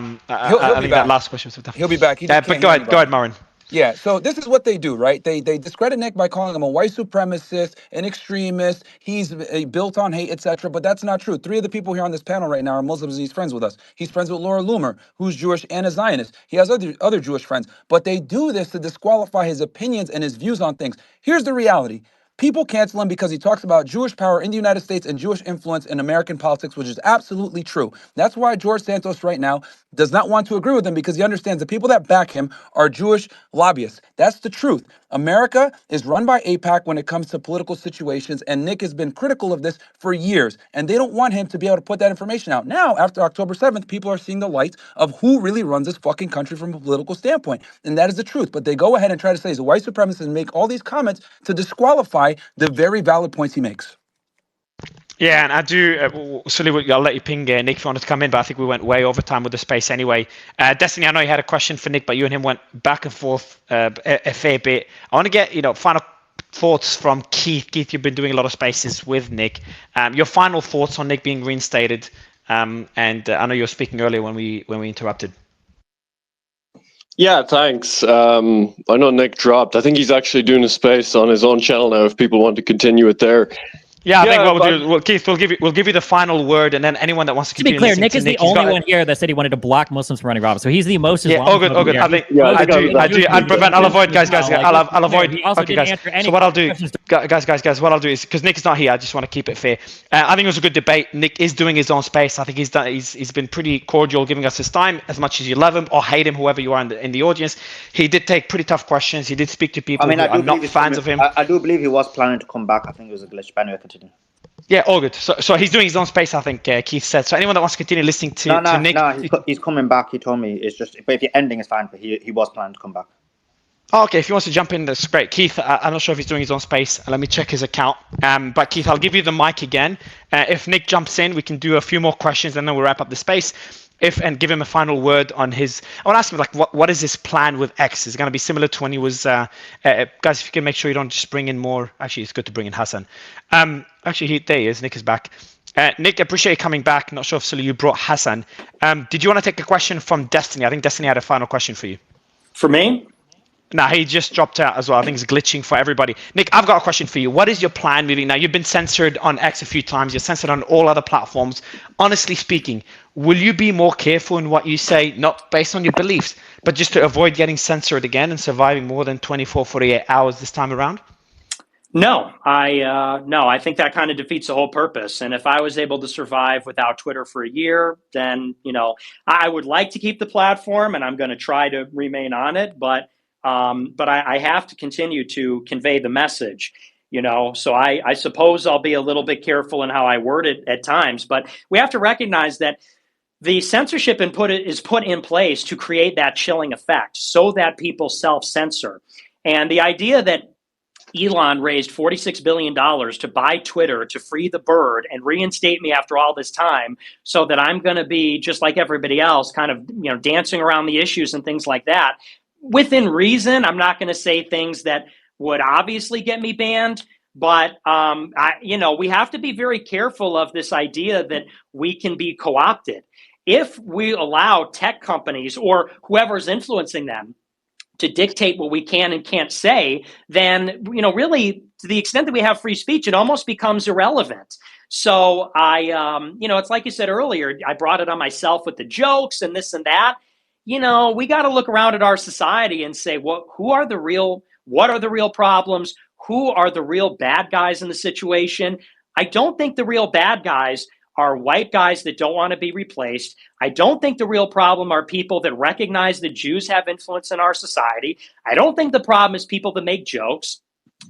Speaker 1: think that last question was tough.
Speaker 9: He'll be back.
Speaker 1: But go ahead, Myron.
Speaker 9: Yeah, so this is what they do, right? They discredit Nick by calling him a white supremacist, an extremist, he's built on hate, etc. But that's not true. 3 of the people here on this panel right now are Muslims and he's friends with us. He's friends with Laura Loomer, who's Jewish and a Zionist. He has other Jewish friends. But they do this to disqualify his opinions and his views on things. Here's the reality. People cancel him because he talks about Jewish power in the United States and Jewish influence in American politics, which is absolutely true. That's why George Santos right now does not want to agree with him, because he understands the people that back him are Jewish lobbyists. That's the truth. America is run by AIPAC when it comes to political situations, and Nick has been critical of this for years, and they don't want him to be able to put that information out. Now, after October 7th, people are seeing the light of who really runs this fucking country from a political standpoint, and that is the truth. But they go ahead and try to say he's a white supremacist and make all these comments to disqualify the very valid points he makes.
Speaker 1: Yeah, and I do, Sully, I'll let you ping Nick if you wanted to come in, but I think we went way over time with the space anyway. Destiny, I know you had a question for Nick, but you and him went back and forth a fair bit. I want to get, final thoughts from Keith. Keith, you've been doing a lot of spaces with Nick. Your final thoughts on Nick being reinstated, and I know you were speaking earlier when we interrupted.
Speaker 14: Yeah, thanks. I know Nick dropped. I think he's actually doing a space on his own channel now if people want to continue it there.
Speaker 1: Yeah, I think what we'll do, Keith, we'll give you the final word, and then anyone that wants to
Speaker 12: be clear, Nick is the only one here that said he wanted to block Muslims from running for office. So he's the most Islamic.
Speaker 1: Yeah, all good. I think I'll avoid guys. I'll avoid. Okay, guys. So what I'll do, guys, what I'll do is, because Nick is not here, I just want to keep it fair. I think it was a good debate. Nick is doing his own space. I think he's been pretty cordial, giving us his time. As much as you love him or hate him, whoever you are in the audience, he did take pretty tough questions. He did speak to people who are not fans of him.
Speaker 16: I do believe he was planning to come back. I think it was a glitch. But anyway, continue.
Speaker 1: Yeah, all good. So he's doing his own space, I think, Keith said. So anyone that wants to continue listening to Nick...
Speaker 16: No, he's coming back. He told me. It's just... But if you're ending, it's fine. But he was planning to come back.
Speaker 1: Oh, okay, if he wants to jump in, that's great. Keith, I'm not sure if he's doing his own space. Let me check his account. But Keith, I'll give you the mic again. If Nick jumps in, we can do a few more questions and then we'll wrap up the space. And give him a final word on his. I want to ask him, like, what is his plan with X? Is it going to be similar to when he was? Guys, if you can make sure you don't just bring in more. Actually, it's good to bring in Hassan. Actually, there he is. Nick is back. Nick, I appreciate you coming back. Not sure if Sully, you brought Hassan. Did you want to take a question from Destiny? I think Destiny had a final question for you.
Speaker 4: For me?
Speaker 1: No, he just dropped out as well. I think it's glitching for everybody. Nick, I've got a question for you. What is your plan moving now? You've been censored on X a few times. You're censored on all other platforms. Honestly speaking, will you be more careful in what you say, not based on your beliefs, but just to avoid getting censored again and surviving more than 24, 48 hours this time around?
Speaker 4: No, I think that kind of defeats the whole purpose. And if I was able to survive without Twitter for a year, then, I would like to keep the platform and I'm going to try to remain on it. But I have to continue to convey the message, so I suppose I'll be a little bit careful in how I word it at times. But we have to recognize that the censorship is put in place to create that chilling effect so that people self-censor. And the idea that Elon raised $46 billion to buy Twitter to free the bird and reinstate me after all this time so that I'm going to be just like everybody else, kind of, dancing around the issues and things like that. Within reason, I'm not going to say things that would obviously get me banned, but we have to be very careful of this idea that we can be co-opted. If we allow tech companies or whoever's influencing them to dictate what we can and can't say, then, really, to the extent that we have free speech, it almost becomes irrelevant. So it's like you said earlier, I brought it on myself with the jokes and this and that. We got to look around at our society and say, what are the real problems? Who are the real bad guys in the situation? I don't think the real bad guys are white guys that don't want to be replaced. I don't think the real problem are people that recognize that Jews have influence in our society. I don't think the problem is people that make jokes.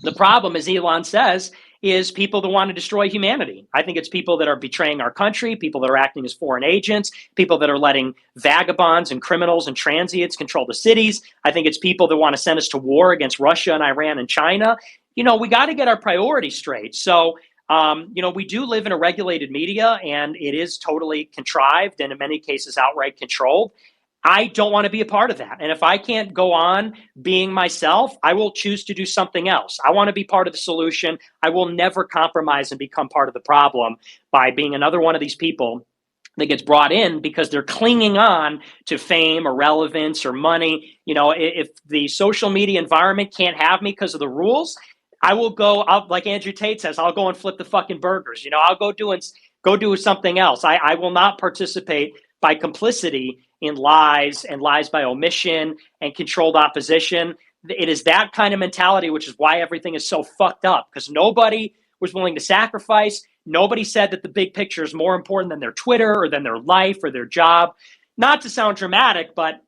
Speaker 4: The problem, as Elon says, is people that want to destroy humanity. I think it's people that are betraying our country, people that are acting as foreign agents, people that are letting vagabonds and criminals and transients control the cities. I think it's people that want to send us to war against Russia and Iran and China. We got to get our priorities straight. So, we do live in a regulated media and it is totally contrived and in many cases outright controlled. I don't want to be a part of that. And if I can't go on being myself, I will choose to do something else. I want to be part of the solution. I will never compromise and become part of the problem by being another one of these people that gets brought in because they're clinging on to fame or relevance or money. If the social media environment can't have me because of the rules, I will go out, like Andrew Tate says, I'll go and flip the fucking burgers. I'll go do something else. I will not participate by complicity in lies and lies by omission and controlled opposition. It is that kind of mentality, which is why everything is so fucked up, because nobody was willing to sacrifice. Nobody said that the big picture is more important than their Twitter or than their life or their job. Not to sound dramatic, but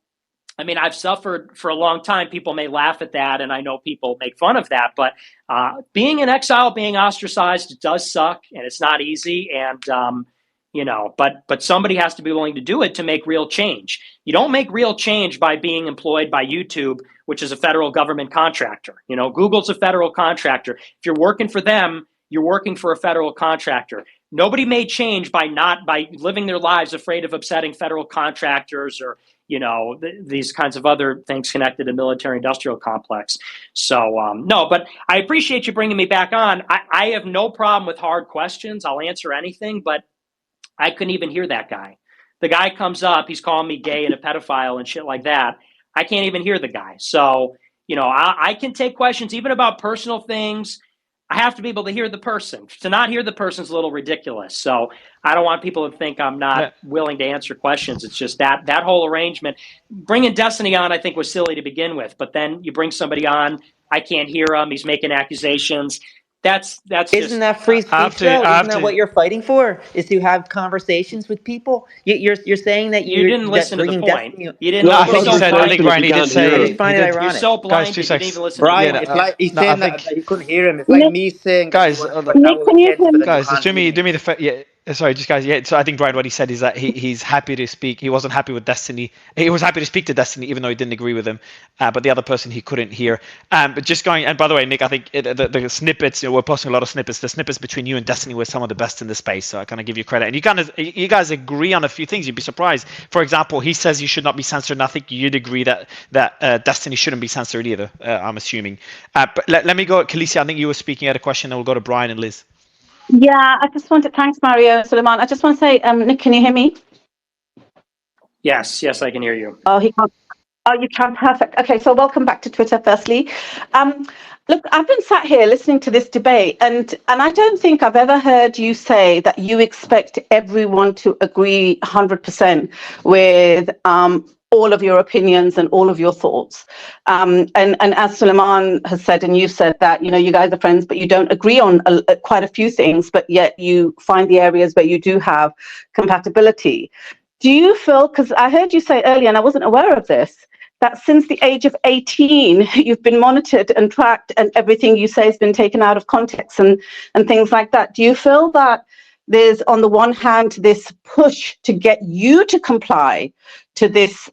Speaker 4: I've suffered for a long time. People may laugh at that, and I know people make fun of that, but being in exile, being ostracized, it does suck, and it's not easy, and, but somebody has to be willing to do it to make real change. You don't make real change by being employed by YouTube, which is a federal government contractor. Google's a federal contractor. If you're working for them, you're working for a federal contractor. Nobody made change by living their lives afraid of upsetting federal contractors or these kinds of other things connected to military industrial complex. So no, but I appreciate you bringing me back on. I have no problem with hard questions. I'll answer anything, but I couldn't even hear that guy. The guy comes up, he's calling me gay and a pedophile and shit like that. I can't even hear the guy. So, I can take questions even about personal things. I have to be able to hear the person. To not hear the person is a little ridiculous. So I don't want people to think I'm not willing to answer questions. It's just that whole arrangement. Bringing Destiny on, I think, was silly to begin with. But then you bring somebody on, I can't hear him. He's making accusations. That's
Speaker 2: Isn't that free speech, though? Isn't that what you're fighting for? Is to have conversations with people? You're saying that
Speaker 4: you didn't listen to the point. You didn't.
Speaker 1: No, I think he said. I think Brian, he did say.
Speaker 2: I just find it ironic.
Speaker 4: You're so blind. You didn't even listen.
Speaker 2: Brian, it's like he's saying that you couldn't hear him. It's like me saying,
Speaker 1: guys,
Speaker 2: Jimmy,
Speaker 1: do me the Sorry, just guys. Yeah, so I think Brian, what he said is that he's happy to speak. He wasn't happy with Destiny. He was happy to speak to Destiny, even though he didn't agree with him. But the other person he couldn't hear. But just going. And by the way, Nick, I think the snippets. We're posting a lot of snippets. The snippets between you and Destiny were some of the best in the space. So I kind of give you credit. And you guys agree on a few things. You'd be surprised. For example, he says you should not be censored. And I think you'd agree that Destiny shouldn't be censored either. I'm assuming. But let me go. Khaleesi, I think you were speaking at a question. And we'll go to Brian and Liz.
Speaker 19: Yeah, I just wanted, thanks, Mario, Suleiman. I just want to say, Nick, can you hear me?
Speaker 4: Yes, I can hear you.
Speaker 19: Oh, he can't. Oh, you can. Perfect. Okay, so welcome back to Twitter, firstly. Look, I've been sat here listening to this debate, and I don't think I've ever heard you say that you expect everyone to agree 100% with all of your opinions and all of your thoughts. And as Suleiman has said, and you've said that, you guys are friends, but you don't agree on quite a few things, but yet you find the areas where you do have compatibility. Do you feel, because I heard you say earlier, and I wasn't aware of this, that since the age of 18, you've been monitored and tracked and everything you say has been taken out of context and things like that. Do you feel that there's, on the one hand, this push to get you to comply to this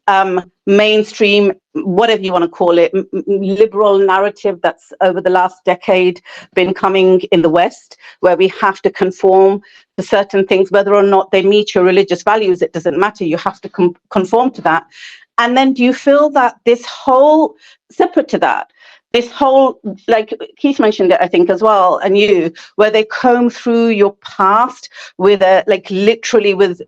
Speaker 19: mainstream, whatever you want to call it, liberal narrative that's over the last decade been coming in the West, where we have to conform to certain things, whether or not they meet your religious values, it doesn't matter, you have to conform to that. And then do you feel that this whole, separate to that, this whole, like Keith mentioned it, I think as well, and you, where they comb through your past with a, like literally with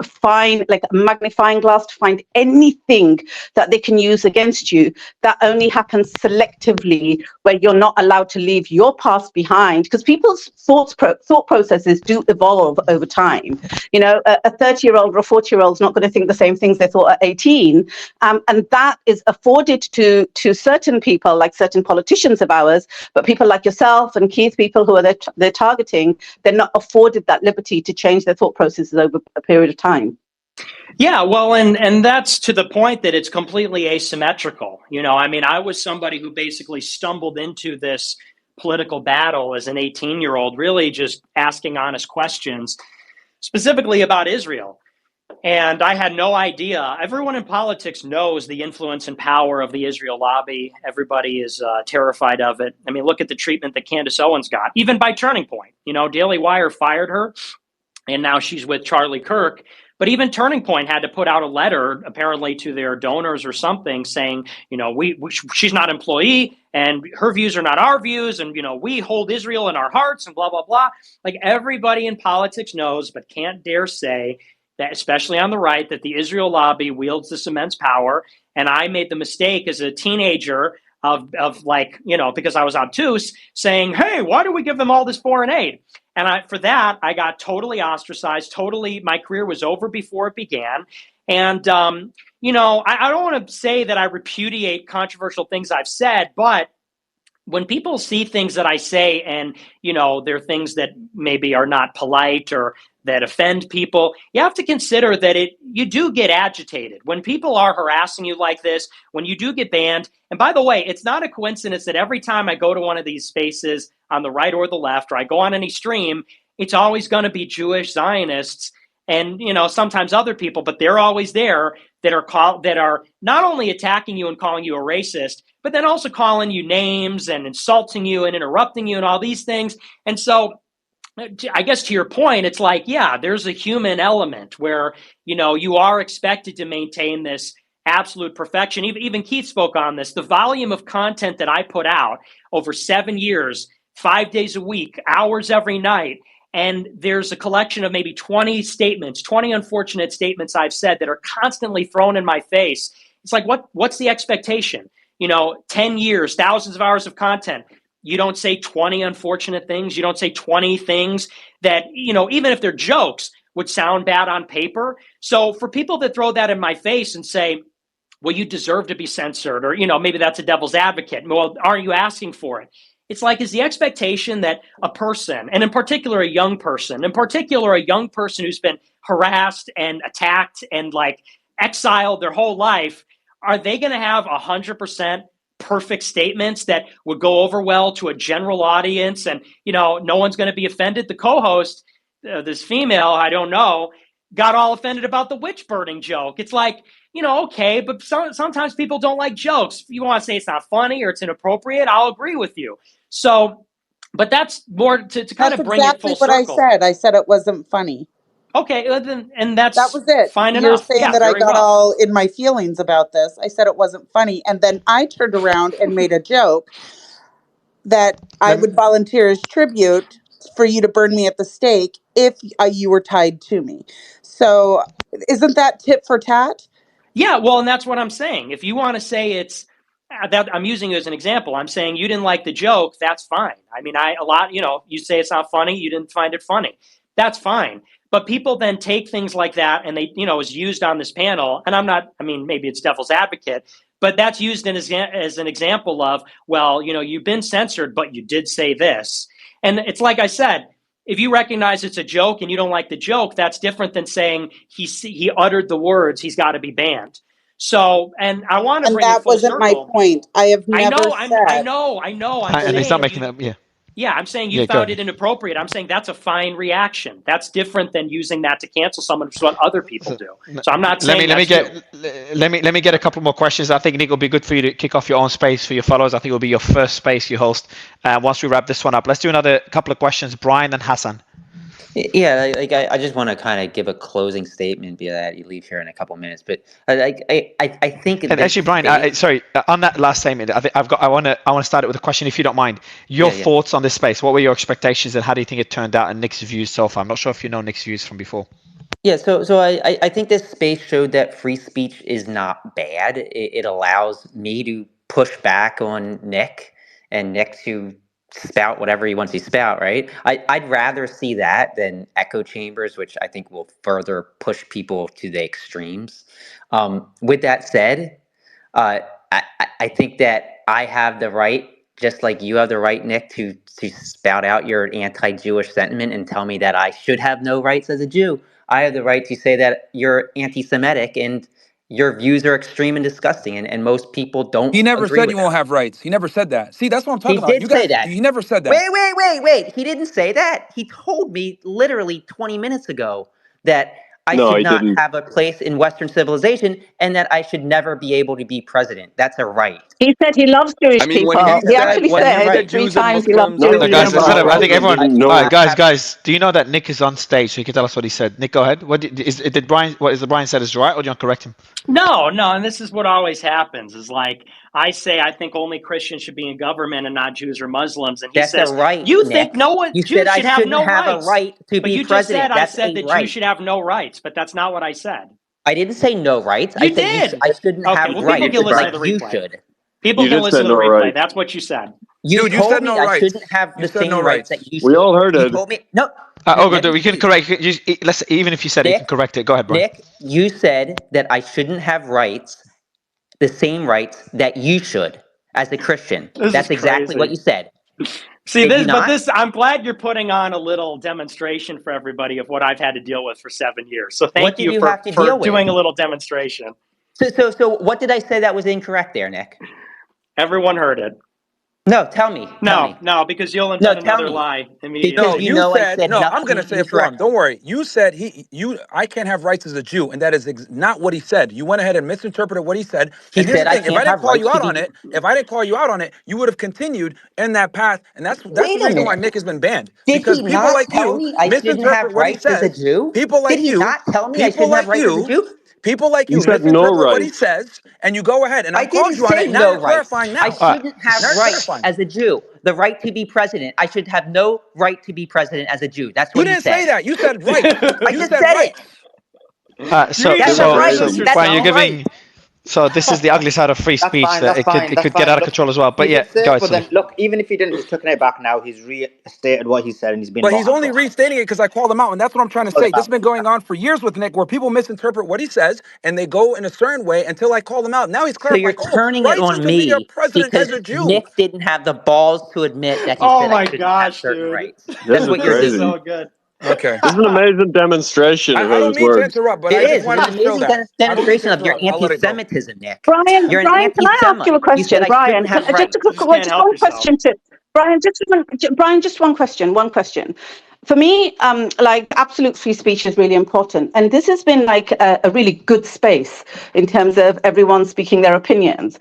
Speaker 19: fine, like a magnifying glass to find anything that they can use against you, that only happens selectively, where you're not allowed to leave your past behind, because people's thought processes do evolve over time. A 30-year-old or a 40-year-old is not going to think the same things they thought at 18, and that is afforded to certain people, like certain politicians of ours, but people like yourself and Keith, people who are they're targeting, they're not afforded that liberty to change their thought processes over a period of time.
Speaker 4: Yeah, well, and that's to the point that it's completely asymmetrical. I was somebody who basically stumbled into this political battle as an 18-year-old, really just asking honest questions, specifically about Israel. And I had no idea. Everyone in politics knows the influence and power of the Israel lobby. Everybody is terrified of it. I mean, look at the treatment that Candace Owens got, even by Turning Point. Daily Wire fired her, and now she's with Charlie Kirk. But even Turning Point had to put out a letter, apparently to their donors or something, saying, she's not an employee, and her views are not our views, and, we hold Israel in our hearts, and blah, blah, blah. Like, everybody in politics knows, but can't dare say that, especially on the right, that the Israel lobby wields this immense power. And I made the mistake as a teenager of because I was obtuse, saying, hey, why do we give them all this foreign aid? And for that, I got totally ostracized. My career was over before it began. And, I don't want to say that I repudiate controversial things I've said, but when people see things that I say and, they're things that maybe are not polite or that offend people, you have to consider that you do get agitated. When people are harassing you like this, when you do get banned, and by the way, it's not a coincidence that every time I go to one of these spaces on the right or the left, or I go on any stream, it's always going to be Jewish Zionists and, sometimes other people, but they're always there that are not only attacking you and calling you a racist, but then also calling you names and insulting you and interrupting you and all these things. And so I guess to your point, it's like, yeah, there's a human element where, you are expected to maintain this absolute perfection. Even Keith spoke on this. The volume of content that I put out over 7 years, 5 days a week, hours every night, and there's a collection of maybe 20 unfortunate statements I've said that are constantly thrown in my face. It's like, what's the expectation? 10 years, thousands of hours of content. You don't say 20 unfortunate things. You don't say 20 things that, even if they're jokes, would sound bad on paper. So for people that throw that in my face and say, well, you deserve to be censored, or, maybe that's a devil's advocate. Well, aren't you asking for it? It's like, is the expectation that a person, and in particular a young person who's been harassed and attacked and like exiled their whole life, are they going to have 100% perfect statements that would go over well to a general audience and, no one's going to be offended? The co-host, this female, I don't know, got all offended about the witch burning joke. It's like, okay, but sometimes people don't like jokes. If you want to say it's not funny or it's inappropriate, I'll agree with you. So, but that's more to kind
Speaker 18: That's
Speaker 4: of bring it
Speaker 18: exactly
Speaker 4: full
Speaker 18: what I
Speaker 4: circle.
Speaker 18: said. I said it wasn't funny.
Speaker 4: Okay, and that's
Speaker 18: That was it.
Speaker 4: fine
Speaker 18: You're
Speaker 4: enough.
Speaker 18: saying
Speaker 4: Yeah,
Speaker 18: that I
Speaker 4: very
Speaker 18: got
Speaker 4: well.
Speaker 18: all in my feelings about this. I said it wasn't funny. And then I turned around and made a joke that I would volunteer as tribute for you to burn me at the stake if you were tied to me. So isn't that tit for tat?
Speaker 4: Yeah, well, and that's what I'm saying. If you want to say it's that, I'm using it as an example. I'm saying you didn't like the joke. That's fine. I mean, you say it's not funny. You didn't find it funny. That's fine. But people then take things like that and they, is used on this panel. And maybe it's devil's advocate, but that's used as an example of, well, you've been censored, but you did say this. And it's like I said, if you recognize it's a joke and you don't like the joke, that's different than saying he uttered the words, he's got to be banned. So, and I want to
Speaker 18: And
Speaker 4: bring it
Speaker 18: that
Speaker 4: full
Speaker 18: wasn't my
Speaker 4: circle.
Speaker 18: point. I have never
Speaker 4: I
Speaker 18: said.
Speaker 4: know. I'm
Speaker 1: And he's
Speaker 4: saying
Speaker 1: not making that. Yeah.
Speaker 4: Yeah, I'm saying you
Speaker 1: Yeah. Go
Speaker 4: found
Speaker 1: ahead.
Speaker 4: it inappropriate. I'm saying that's a fine reaction. That's different than using that to cancel someone, which is what other people do. So I'm not saying
Speaker 1: Let me get a couple more questions. I think Nick will be good for you to kick off your own space for your followers. I think it will be your first space you host. Once we wrap this one up, let's do another couple of questions. Brian and Hassan.
Speaker 2: Yeah, I just want to kind of give a closing statement via that you leave here in a couple minutes, but I think.
Speaker 1: And actually, Brian, sorry, on that last statement, I want to start it with a question, if you don't mind. Your thoughts on this space? What were your expectations, and how do you think it turned out? And Nick's views so far. I'm not sure if you know Nick's views from before.
Speaker 2: Yeah, so I think this space showed that free speech is not bad. It allows me to push back on Nick and Nick to spout whatever he wants to spout, right? I'd rather see that than echo chambers, which I think will further push people to the extremes. With that said, I think that I have the right, just like you have the right, Nick, to spout out your anti-Jewish sentiment and tell me that I should have no rights as a Jew. I have the right to say that you're anti-Semitic and your views are extreme and disgusting, and most people don't.
Speaker 9: He never
Speaker 2: agree
Speaker 9: said
Speaker 2: with
Speaker 9: you won't
Speaker 2: that.
Speaker 9: have rights. He never said that. See, that's what I'm talking
Speaker 2: He
Speaker 9: about.
Speaker 2: did
Speaker 9: You
Speaker 2: say
Speaker 9: guys,
Speaker 2: that.
Speaker 9: he never said that.
Speaker 2: Wait. He didn't say that. He told me literally 20 minutes ago that I
Speaker 14: No,
Speaker 2: should
Speaker 14: he
Speaker 2: not
Speaker 14: didn't.
Speaker 2: have a place in Western civilization and that I should never be able to be president. That's a right.
Speaker 19: He said he loves Jewish
Speaker 9: I mean,
Speaker 19: people. He actually
Speaker 2: That's a
Speaker 19: said
Speaker 2: right.
Speaker 19: three
Speaker 9: Jews and
Speaker 19: times he loves
Speaker 9: Muslims,
Speaker 14: Not
Speaker 19: Jewish
Speaker 14: to
Speaker 1: Guys,
Speaker 14: get
Speaker 19: people.
Speaker 1: I think
Speaker 14: Muslim
Speaker 1: everyone.
Speaker 14: didn't
Speaker 1: All
Speaker 14: know.
Speaker 1: right, guys. Do you know that Nick is on stage, so he can tell us what he said? Nick, go ahead. Did Brian? What is the Brian said is right, or do you want to correct him?
Speaker 4: No, and this is what always happens is like I say I think only Christians should be in government and not Jews or Muslims, and he
Speaker 2: That's
Speaker 4: says
Speaker 2: a right,
Speaker 4: you
Speaker 2: Nick.
Speaker 4: think no one
Speaker 2: You
Speaker 4: Jews
Speaker 2: said I
Speaker 4: should have
Speaker 2: shouldn't
Speaker 4: no
Speaker 2: have a
Speaker 4: rights.
Speaker 2: right to
Speaker 4: But
Speaker 2: be
Speaker 4: you just
Speaker 2: president.
Speaker 4: said I
Speaker 2: That's
Speaker 4: said
Speaker 2: a
Speaker 4: that
Speaker 2: right.
Speaker 4: Jews should have no rights, but that's not what I said.
Speaker 2: I didn't say no rights.
Speaker 4: You
Speaker 2: I said
Speaker 4: did.
Speaker 2: I shouldn't
Speaker 4: Okay,
Speaker 2: have
Speaker 4: well, people
Speaker 2: rights
Speaker 4: can listen
Speaker 2: like
Speaker 4: to the
Speaker 2: you
Speaker 4: replay.
Speaker 2: should.
Speaker 4: People
Speaker 14: You
Speaker 4: can
Speaker 14: did
Speaker 4: listen
Speaker 14: say
Speaker 4: to the
Speaker 14: no
Speaker 4: replay.
Speaker 14: right.
Speaker 4: That's what you said.
Speaker 2: You
Speaker 9: Dude, you
Speaker 2: told
Speaker 9: said
Speaker 2: me
Speaker 9: no
Speaker 2: I
Speaker 9: rights.
Speaker 2: shouldn't have
Speaker 9: You
Speaker 2: the
Speaker 9: said no
Speaker 2: same rights that
Speaker 9: rights.
Speaker 2: you should.
Speaker 14: We all heard
Speaker 2: You
Speaker 14: it.
Speaker 2: told me no.
Speaker 1: We can correct. Even if you said it, you can correct it. Go ahead, Brian.
Speaker 2: Nick, you said that I shouldn't have rights, the same rights that you should as a Christian.
Speaker 4: This
Speaker 2: That's
Speaker 4: is
Speaker 2: exactly what
Speaker 4: crazy.
Speaker 2: you said.
Speaker 4: See
Speaker 2: Did you not?
Speaker 4: I'm glad you're putting on a little demonstration for everybody of what I've had to deal with for 7 years. So
Speaker 2: What
Speaker 4: thank
Speaker 2: did
Speaker 4: you
Speaker 2: you
Speaker 4: for
Speaker 2: have to deal with?
Speaker 4: doing a little demonstration.
Speaker 2: So what did I say that was incorrect there, Nick?
Speaker 4: Everyone heard it.
Speaker 2: No, tell me.
Speaker 4: No, because you'll invent
Speaker 2: tell
Speaker 4: another
Speaker 2: me.
Speaker 4: lie immediately.
Speaker 2: Because
Speaker 9: No,
Speaker 2: you
Speaker 9: you
Speaker 2: know I
Speaker 9: said
Speaker 2: said
Speaker 9: no. I'm
Speaker 2: nothing
Speaker 9: gonna say it for him.
Speaker 2: incorrect.
Speaker 9: Don't worry. You said I can't have rights as a Jew, and that is not what he said. You went ahead and misinterpreted what he said.
Speaker 2: He
Speaker 9: And here's
Speaker 2: said
Speaker 9: the
Speaker 2: I
Speaker 9: thing: if
Speaker 2: can't
Speaker 9: I didn't
Speaker 2: have
Speaker 9: call you
Speaker 2: rights to
Speaker 9: out on
Speaker 2: be.
Speaker 9: it, you would have continued in that path, and that's the
Speaker 2: Wait a
Speaker 9: reason why
Speaker 2: minute.
Speaker 9: Nick has been banned.
Speaker 2: Did
Speaker 9: Because
Speaker 2: he
Speaker 9: people
Speaker 2: not
Speaker 9: like
Speaker 2: tell
Speaker 9: you
Speaker 2: me I shouldn't have
Speaker 9: misinterpret what he
Speaker 2: rights as a
Speaker 9: says.
Speaker 2: Jew?
Speaker 9: People
Speaker 2: Did
Speaker 9: like
Speaker 2: he
Speaker 9: you,
Speaker 2: not tell me I
Speaker 9: people
Speaker 2: shouldn't have
Speaker 9: like
Speaker 2: rights as a
Speaker 9: you,
Speaker 2: Jew?
Speaker 9: people like
Speaker 14: You
Speaker 9: you
Speaker 14: said no
Speaker 9: misinterpret what he
Speaker 14: rights.
Speaker 9: says, and you go ahead. And
Speaker 2: I
Speaker 9: I've called
Speaker 2: didn't
Speaker 9: you on
Speaker 2: say
Speaker 9: it. Now
Speaker 2: no
Speaker 9: you're
Speaker 2: rights.
Speaker 9: clarifying
Speaker 2: I
Speaker 9: now.
Speaker 2: shouldn't have
Speaker 9: Now you're
Speaker 2: rights
Speaker 9: clarifying.
Speaker 2: as a Jew. The right to be president. I should have no right to be president as a Jew. That's
Speaker 9: You
Speaker 2: what he
Speaker 9: didn't
Speaker 2: said.
Speaker 9: say that. You said rights.
Speaker 2: I
Speaker 9: You
Speaker 2: just
Speaker 9: said
Speaker 2: said
Speaker 9: rights.
Speaker 2: it.
Speaker 1: So
Speaker 2: That's a right. That's
Speaker 1: Brian, you're
Speaker 2: a right.
Speaker 1: giving. So this is the ugly side of free
Speaker 16: That's
Speaker 1: speech
Speaker 16: fine.
Speaker 1: that
Speaker 16: That's fine.
Speaker 1: it
Speaker 16: That's
Speaker 1: could get
Speaker 16: fine.
Speaker 1: out of
Speaker 16: Look,
Speaker 1: control as well. But
Speaker 16: he
Speaker 1: yeah,
Speaker 16: did say
Speaker 1: go
Speaker 16: it,
Speaker 1: ahead,
Speaker 16: but
Speaker 1: Sully.
Speaker 16: then look, even if he didn't, he's taken it back now. He's restated what he said, and he's been
Speaker 9: But
Speaker 16: brought
Speaker 9: he's
Speaker 16: on
Speaker 9: only
Speaker 16: court.
Speaker 9: restating it because I called him out, and that's what I'm trying to say. This has been going on for years with Nick, where people misinterpret what he says, and they go in a certain way until I call him out. Now he's
Speaker 2: So you're
Speaker 9: clarifying,
Speaker 2: turning it
Speaker 9: rights is
Speaker 2: on
Speaker 9: to be a
Speaker 2: me
Speaker 9: president as
Speaker 2: because
Speaker 9: a Jew.
Speaker 2: Nick didn't have the balls to admit that he
Speaker 4: Oh
Speaker 2: said I
Speaker 4: my
Speaker 2: shouldn't have
Speaker 4: gosh,
Speaker 2: certain
Speaker 4: dude.
Speaker 2: rights.
Speaker 14: This
Speaker 2: That's
Speaker 14: is
Speaker 2: what you're
Speaker 4: This is
Speaker 14: crazy.
Speaker 2: doing.
Speaker 4: so good.
Speaker 9: Okay.
Speaker 14: This is an amazing demonstration of
Speaker 9: I don't
Speaker 14: his
Speaker 9: mean to
Speaker 14: words.
Speaker 9: interrupt, but
Speaker 2: It
Speaker 9: I just
Speaker 2: is. It's
Speaker 9: wanted
Speaker 2: an
Speaker 9: to show
Speaker 2: amazing
Speaker 9: that. I don't mean to
Speaker 2: demonstration of your
Speaker 9: interrupt. I'll let it go.
Speaker 2: anti-Semitism, Nick.
Speaker 19: Brian,
Speaker 2: You're an
Speaker 19: can I ask you a
Speaker 2: anti-Semite. You said
Speaker 19: question?
Speaker 2: I
Speaker 19: Brian,
Speaker 2: shouldn't have
Speaker 19: just
Speaker 2: rights.
Speaker 4: You just can't
Speaker 19: just
Speaker 4: help
Speaker 19: one
Speaker 4: yourself.
Speaker 19: question to Brian. Just one question. One question. for me, like absolute free speech is really important. And this has been like a really good space in terms of everyone speaking their opinions.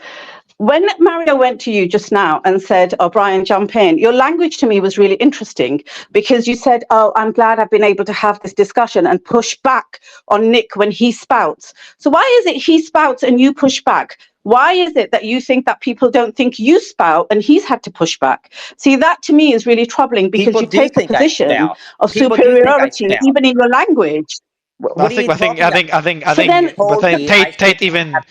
Speaker 19: When Mario went to you just now and said, "Oh, Brian, jump in," your language to me was really interesting because you said, "Oh, I'm glad I've been able to have this discussion and push back on Nick when he spouts." So why is it he spouts and you push back? Why is it that you think that people don't think you spout and he's had to push back? See, that to me is really troubling because
Speaker 2: People
Speaker 19: you
Speaker 2: do
Speaker 19: take a
Speaker 2: think I
Speaker 19: position
Speaker 2: spout.
Speaker 19: of
Speaker 2: People do think I
Speaker 19: superiority,
Speaker 2: spout.
Speaker 19: even in your language.
Speaker 2: What are you talking about?
Speaker 19: So then,
Speaker 1: but
Speaker 2: Told me I
Speaker 1: Tate
Speaker 2: shouldn't
Speaker 1: even
Speaker 2: have.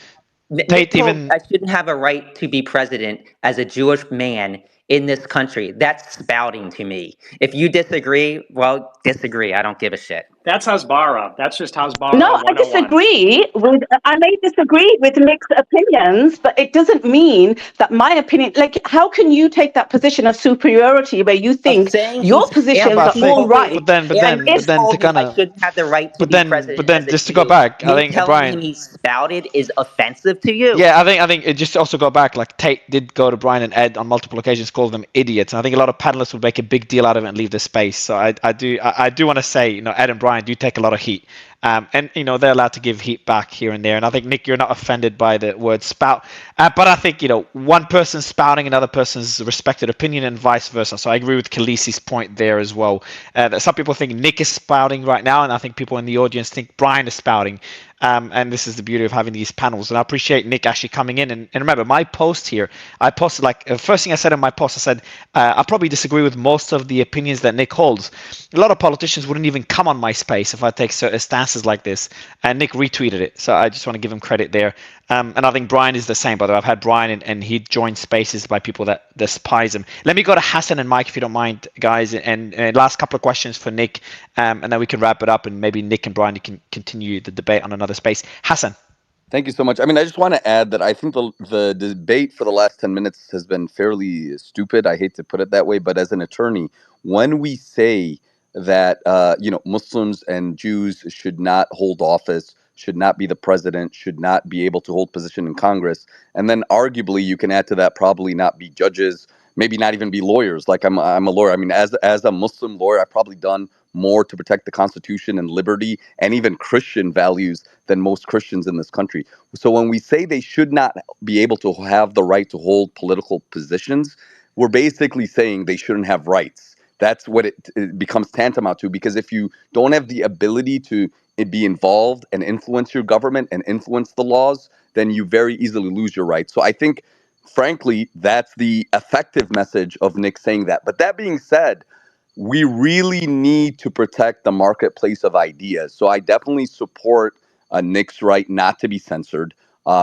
Speaker 2: Nick
Speaker 1: Tate
Speaker 2: told me
Speaker 1: even
Speaker 2: I shouldn't have a right to be president as a Jewish man in this country. That's spouting to me. If you disagree, well, disagree. I don't give a shit.
Speaker 4: That's Hasbara. That's just
Speaker 19: no,
Speaker 4: Hasbara
Speaker 19: I
Speaker 4: 101.
Speaker 19: disagree with. I may disagree with Nick's opinions, but it doesn't mean that my opinion. Like, how can you take that position of superiority where you
Speaker 2: Of
Speaker 19: think
Speaker 2: saying
Speaker 19: your
Speaker 1: yeah,
Speaker 19: positions
Speaker 1: but I
Speaker 19: are
Speaker 1: think,
Speaker 19: all right, and
Speaker 2: And he
Speaker 19: if
Speaker 1: but then to
Speaker 2: told me
Speaker 1: kind
Speaker 2: I
Speaker 1: of,
Speaker 2: shouldn't have the right to be
Speaker 1: but
Speaker 2: president as
Speaker 1: then
Speaker 2: a
Speaker 1: just to go
Speaker 2: Jew.
Speaker 1: back, I
Speaker 2: Me
Speaker 1: think
Speaker 2: telling
Speaker 1: Brian.
Speaker 2: him he spouted is offensive to you.
Speaker 1: Yeah, I think it just also go back. Like Tate did go to Brian and Ed on multiple occasions, called them idiots, and I think a lot of panelists would make a big deal out of it and leave the space. So I do want to say, Ed and Brian do take a lot of heat, and they're allowed to give heat back here and there. And I think Nick, you're not offended by the word spout, but I think one person spouting another person's respected opinion and vice versa. So I agree with Khaleesi's point there as well. That some people think Nick is spouting right now, and I think people in the audience think Brian is spouting. And this is the beauty of having these panels. And I appreciate Nick actually coming in. And remember, my post here, I posted first thing I said in my post, I said, I probably disagree with most of the opinions that Nick holds. A lot of politicians wouldn't even come on my space if I take certain stances like this. And Nick retweeted it. So I just want to give him credit there. And I think Brian is the same, by the way. I've had Brian and he joined spaces by people that despise him. Let me go to Hassan and Mike, if you don't mind, guys. And last couple of questions for Nick. And then we can wrap it up. And maybe Nick and Brian, you can continue the debate on another space. Hassan.
Speaker 9: Thank you so much. I mean, I just want to add that I think the debate for the last 10 minutes has been fairly stupid. I hate to put it that way, but as an attorney, when we say that Muslims and Jews should not hold office, should not be the president, should not be able to hold position in Congress, and then arguably you can add to that probably not be judges, maybe not even be lawyers. Like I'm a lawyer. I mean, as a Muslim lawyer, I've probably done more to protect the Constitution and liberty and even Christian values than most Christians in this country. So when we say they should not be able to have the right to hold political positions, we're basically saying they shouldn't have rights. That's what it becomes tantamount to, because if you don't have the ability to be involved and influence your government and influence the laws, then you very easily lose your rights. So I think, frankly, that's the effective message of Nick saying that. But that being said, we really need to protect the marketplace of ideas. So I definitely support Nick's right not to be censored,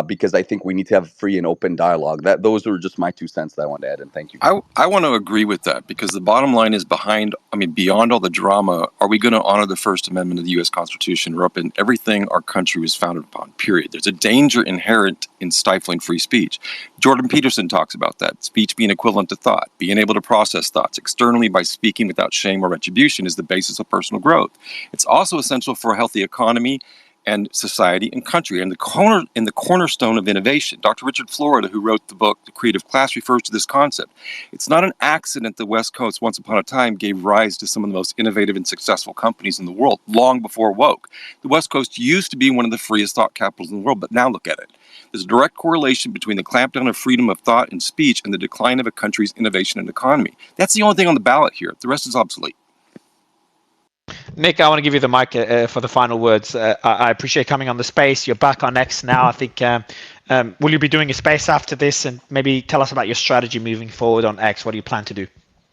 Speaker 9: because I think we need to have free and open dialogue. Those are just my 2 cents that I want to add, and thank you.
Speaker 20: I want to agree with that, because the bottom line is beyond all the drama, are we going to honor the First Amendment of the U.S. Constitution, or up in everything our country was founded upon, period? There's a danger inherent in stifling free speech. Jordan Peterson talks about that. Speech being equivalent to thought, being able to process thoughts externally by speaking without shame or retribution is the basis of personal growth. It's also essential for a healthy economy and society and country, and the cornerstone of innovation. Dr. Richard Florida, who wrote the book The Creative Class, refers to this concept. It's not an accident the West Coast once upon a time gave rise to some of the most innovative and successful companies in the world, long before woke. The West Coast used to be one of the freest thought capitals in the world, but now look at it. There's a direct correlation between the clampdown of freedom of thought and speech and the decline of a country's innovation and economy. That's the only thing on the ballot here. The rest is obsolete.
Speaker 1: Nick, I want to give you the mic for the final words. I appreciate coming on the space. You're back on X now. I think, will you be doing a space after this? And maybe tell us about your strategy moving forward on X. What do you plan to do?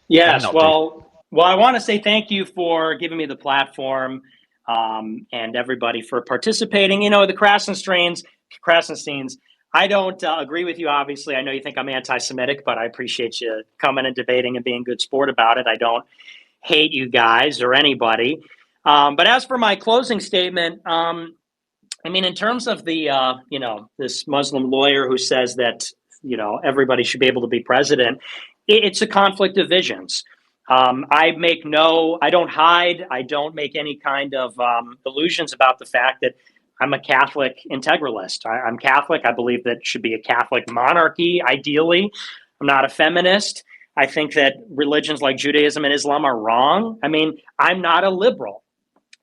Speaker 4: Yes, well, I want to say thank you for giving me the platform, and everybody for participating. The Krassensteins, I don't agree with you, obviously. I know you think I'm anti-Semitic, but I appreciate you coming and debating and being a good sport about it. I don't hate you guys or anybody. But as for my closing statement, in terms of the, this Muslim lawyer who says that, everybody should be able to be president, it's a conflict of visions. I don't hide. I don't make any kind of illusions about the fact that I'm a Catholic integralist. I'm Catholic. I believe that it should be a Catholic monarchy, ideally. I'm not a feminist. I think that religions like Judaism and Islam are wrong. I mean, I'm not a liberal.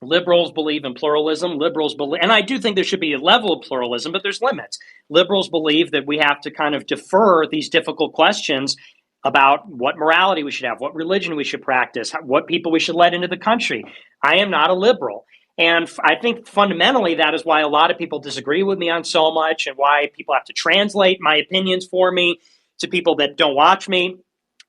Speaker 4: Liberals believe in pluralism. Liberals believe, and I do think there should be a level of pluralism, but there's limits. Liberals believe that we have to kind of defer these difficult questions about what morality we should have, what religion we should practice, what people we should let into the country. I am not a liberal. And I think fundamentally that is why a lot of people disagree with me on so much, and why people have to translate my opinions for me to people that don't watch me.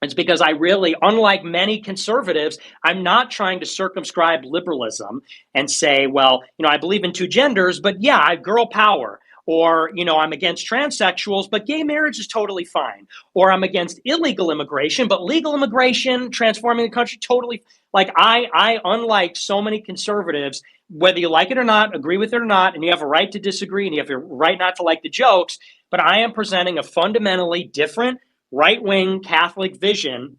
Speaker 4: It's because I really, unlike many conservatives, I'm not trying to circumscribe liberalism and say, well, I believe in two genders, but yeah, I have girl power. Or, I'm against transsexuals, but gay marriage is totally fine. Or I'm against illegal immigration, but legal immigration, transforming the country, totally. Like I, unlike so many conservatives, whether you like it or not, agree with it or not, and you have a right to disagree, and you have a right not to like the jokes, but I am presenting a fundamentally different right-wing Catholic vision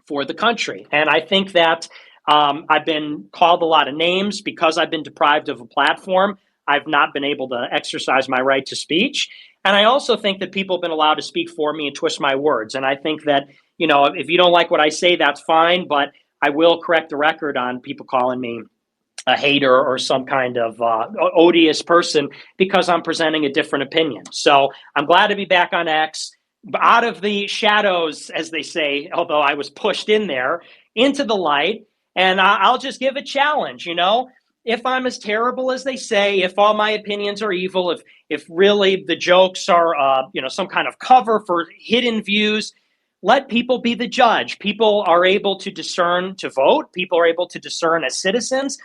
Speaker 4: for the country. And I think that I've been called a lot of names because I've been deprived of a platform. I've not been able to exercise my right to speech. And I also think that people have been allowed to speak for me and twist my words. And I think that, if you don't like what I say, that's fine. But I will correct the record on people calling me a hater or some kind of odious person because I'm presenting a different opinion. So I'm glad to be back on X, out of the shadows, as they say, although I was pushed in there, into the light. And I'll just give a challenge, if I'm as terrible as they say, if all my opinions are evil, if really the jokes are, some kind of cover for hidden views, let people be the judge. People are able to discern to vote. People are able to discern as citizens.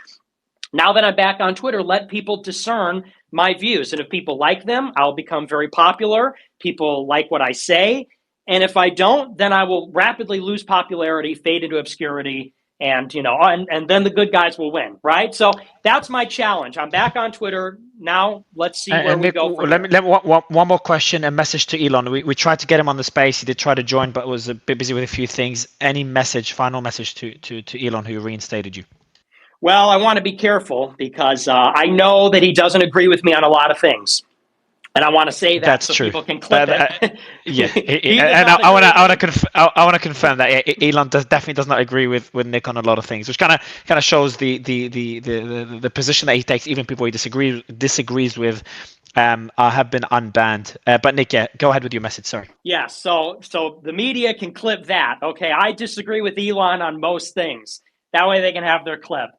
Speaker 4: Now that I'm back on Twitter, let people discern my views. And if people like them, I'll become very popular. People like what I say. And if I don't, then I will rapidly lose popularity, fade into obscurity, and then the good guys will win, right? So that's my challenge. I'm back on Twitter now. Let's see where we go.
Speaker 1: Let me one more question. A message to Elon. We tried to get him on the space. He did try to join, but was a bit busy with a few things. Any final message to Elon, who reinstated you?
Speaker 4: Well, I want to be careful because I know that he doesn't agree with me on a lot of things. And I want to say that
Speaker 1: that's
Speaker 4: so
Speaker 1: true.
Speaker 4: People can clip it.
Speaker 1: Yeah, and I want to confirm that Elon definitely does not agree with Nick on a lot of things, which kind of shows the position that he takes. Even people he disagrees with have been unbanned. But Nick, go ahead with your message. Sorry.
Speaker 4: Yeah. So the media can clip that. Okay, I disagree with Elon on most things. That way they can have their clip.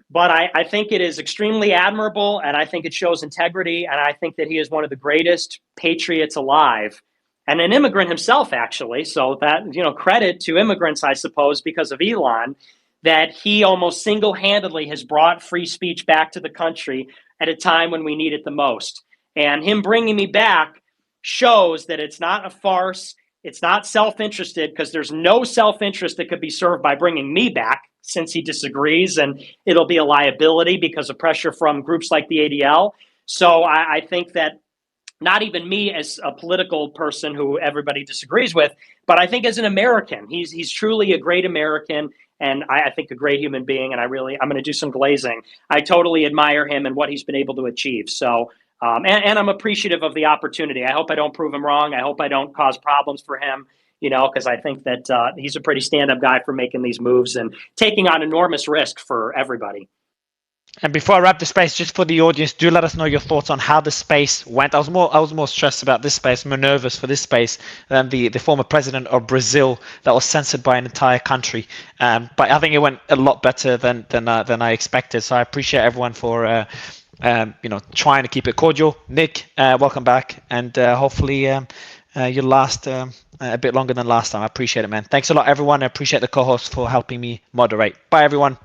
Speaker 4: But I think it is extremely admirable, and I think it shows integrity, and I think that he is one of the greatest patriots alive, and an immigrant himself, actually. So that, credit to immigrants, I suppose, because of Elon, that he almost single-handedly has brought free speech back to the country at a time when we need it the most. And him bringing me back shows that it's not a farce. It's not self-interested, because there's no self-interest that could be served by bringing me back, since he disagrees, and it'll be a liability because of pressure from groups like the ADL. So I think that not even me as a political person who everybody disagrees with, but I think as an American, he's truly a great American, and I think a great human being, and I'm going to do some glazing. I totally admire him and what he's been able to achieve. So, and I'm appreciative of the opportunity. I hope I don't prove him wrong. I hope I don't cause problems for him. Because I think that he's a pretty stand-up guy for making these moves and taking on enormous risk for everybody.
Speaker 1: And before I wrap the space, just for the audience, do let us know your thoughts on how the space went. I was more stressed about this space, more nervous for this space than the former president of Brazil that was censored by an entire country. But I think it went a lot better than I expected. So I appreciate everyone for trying to keep it cordial. Nick, welcome back, and hopefully you'll last a bit longer than last time. I appreciate it, man. Thanks a lot, everyone. I appreciate the co-host for helping me moderate. Bye, everyone.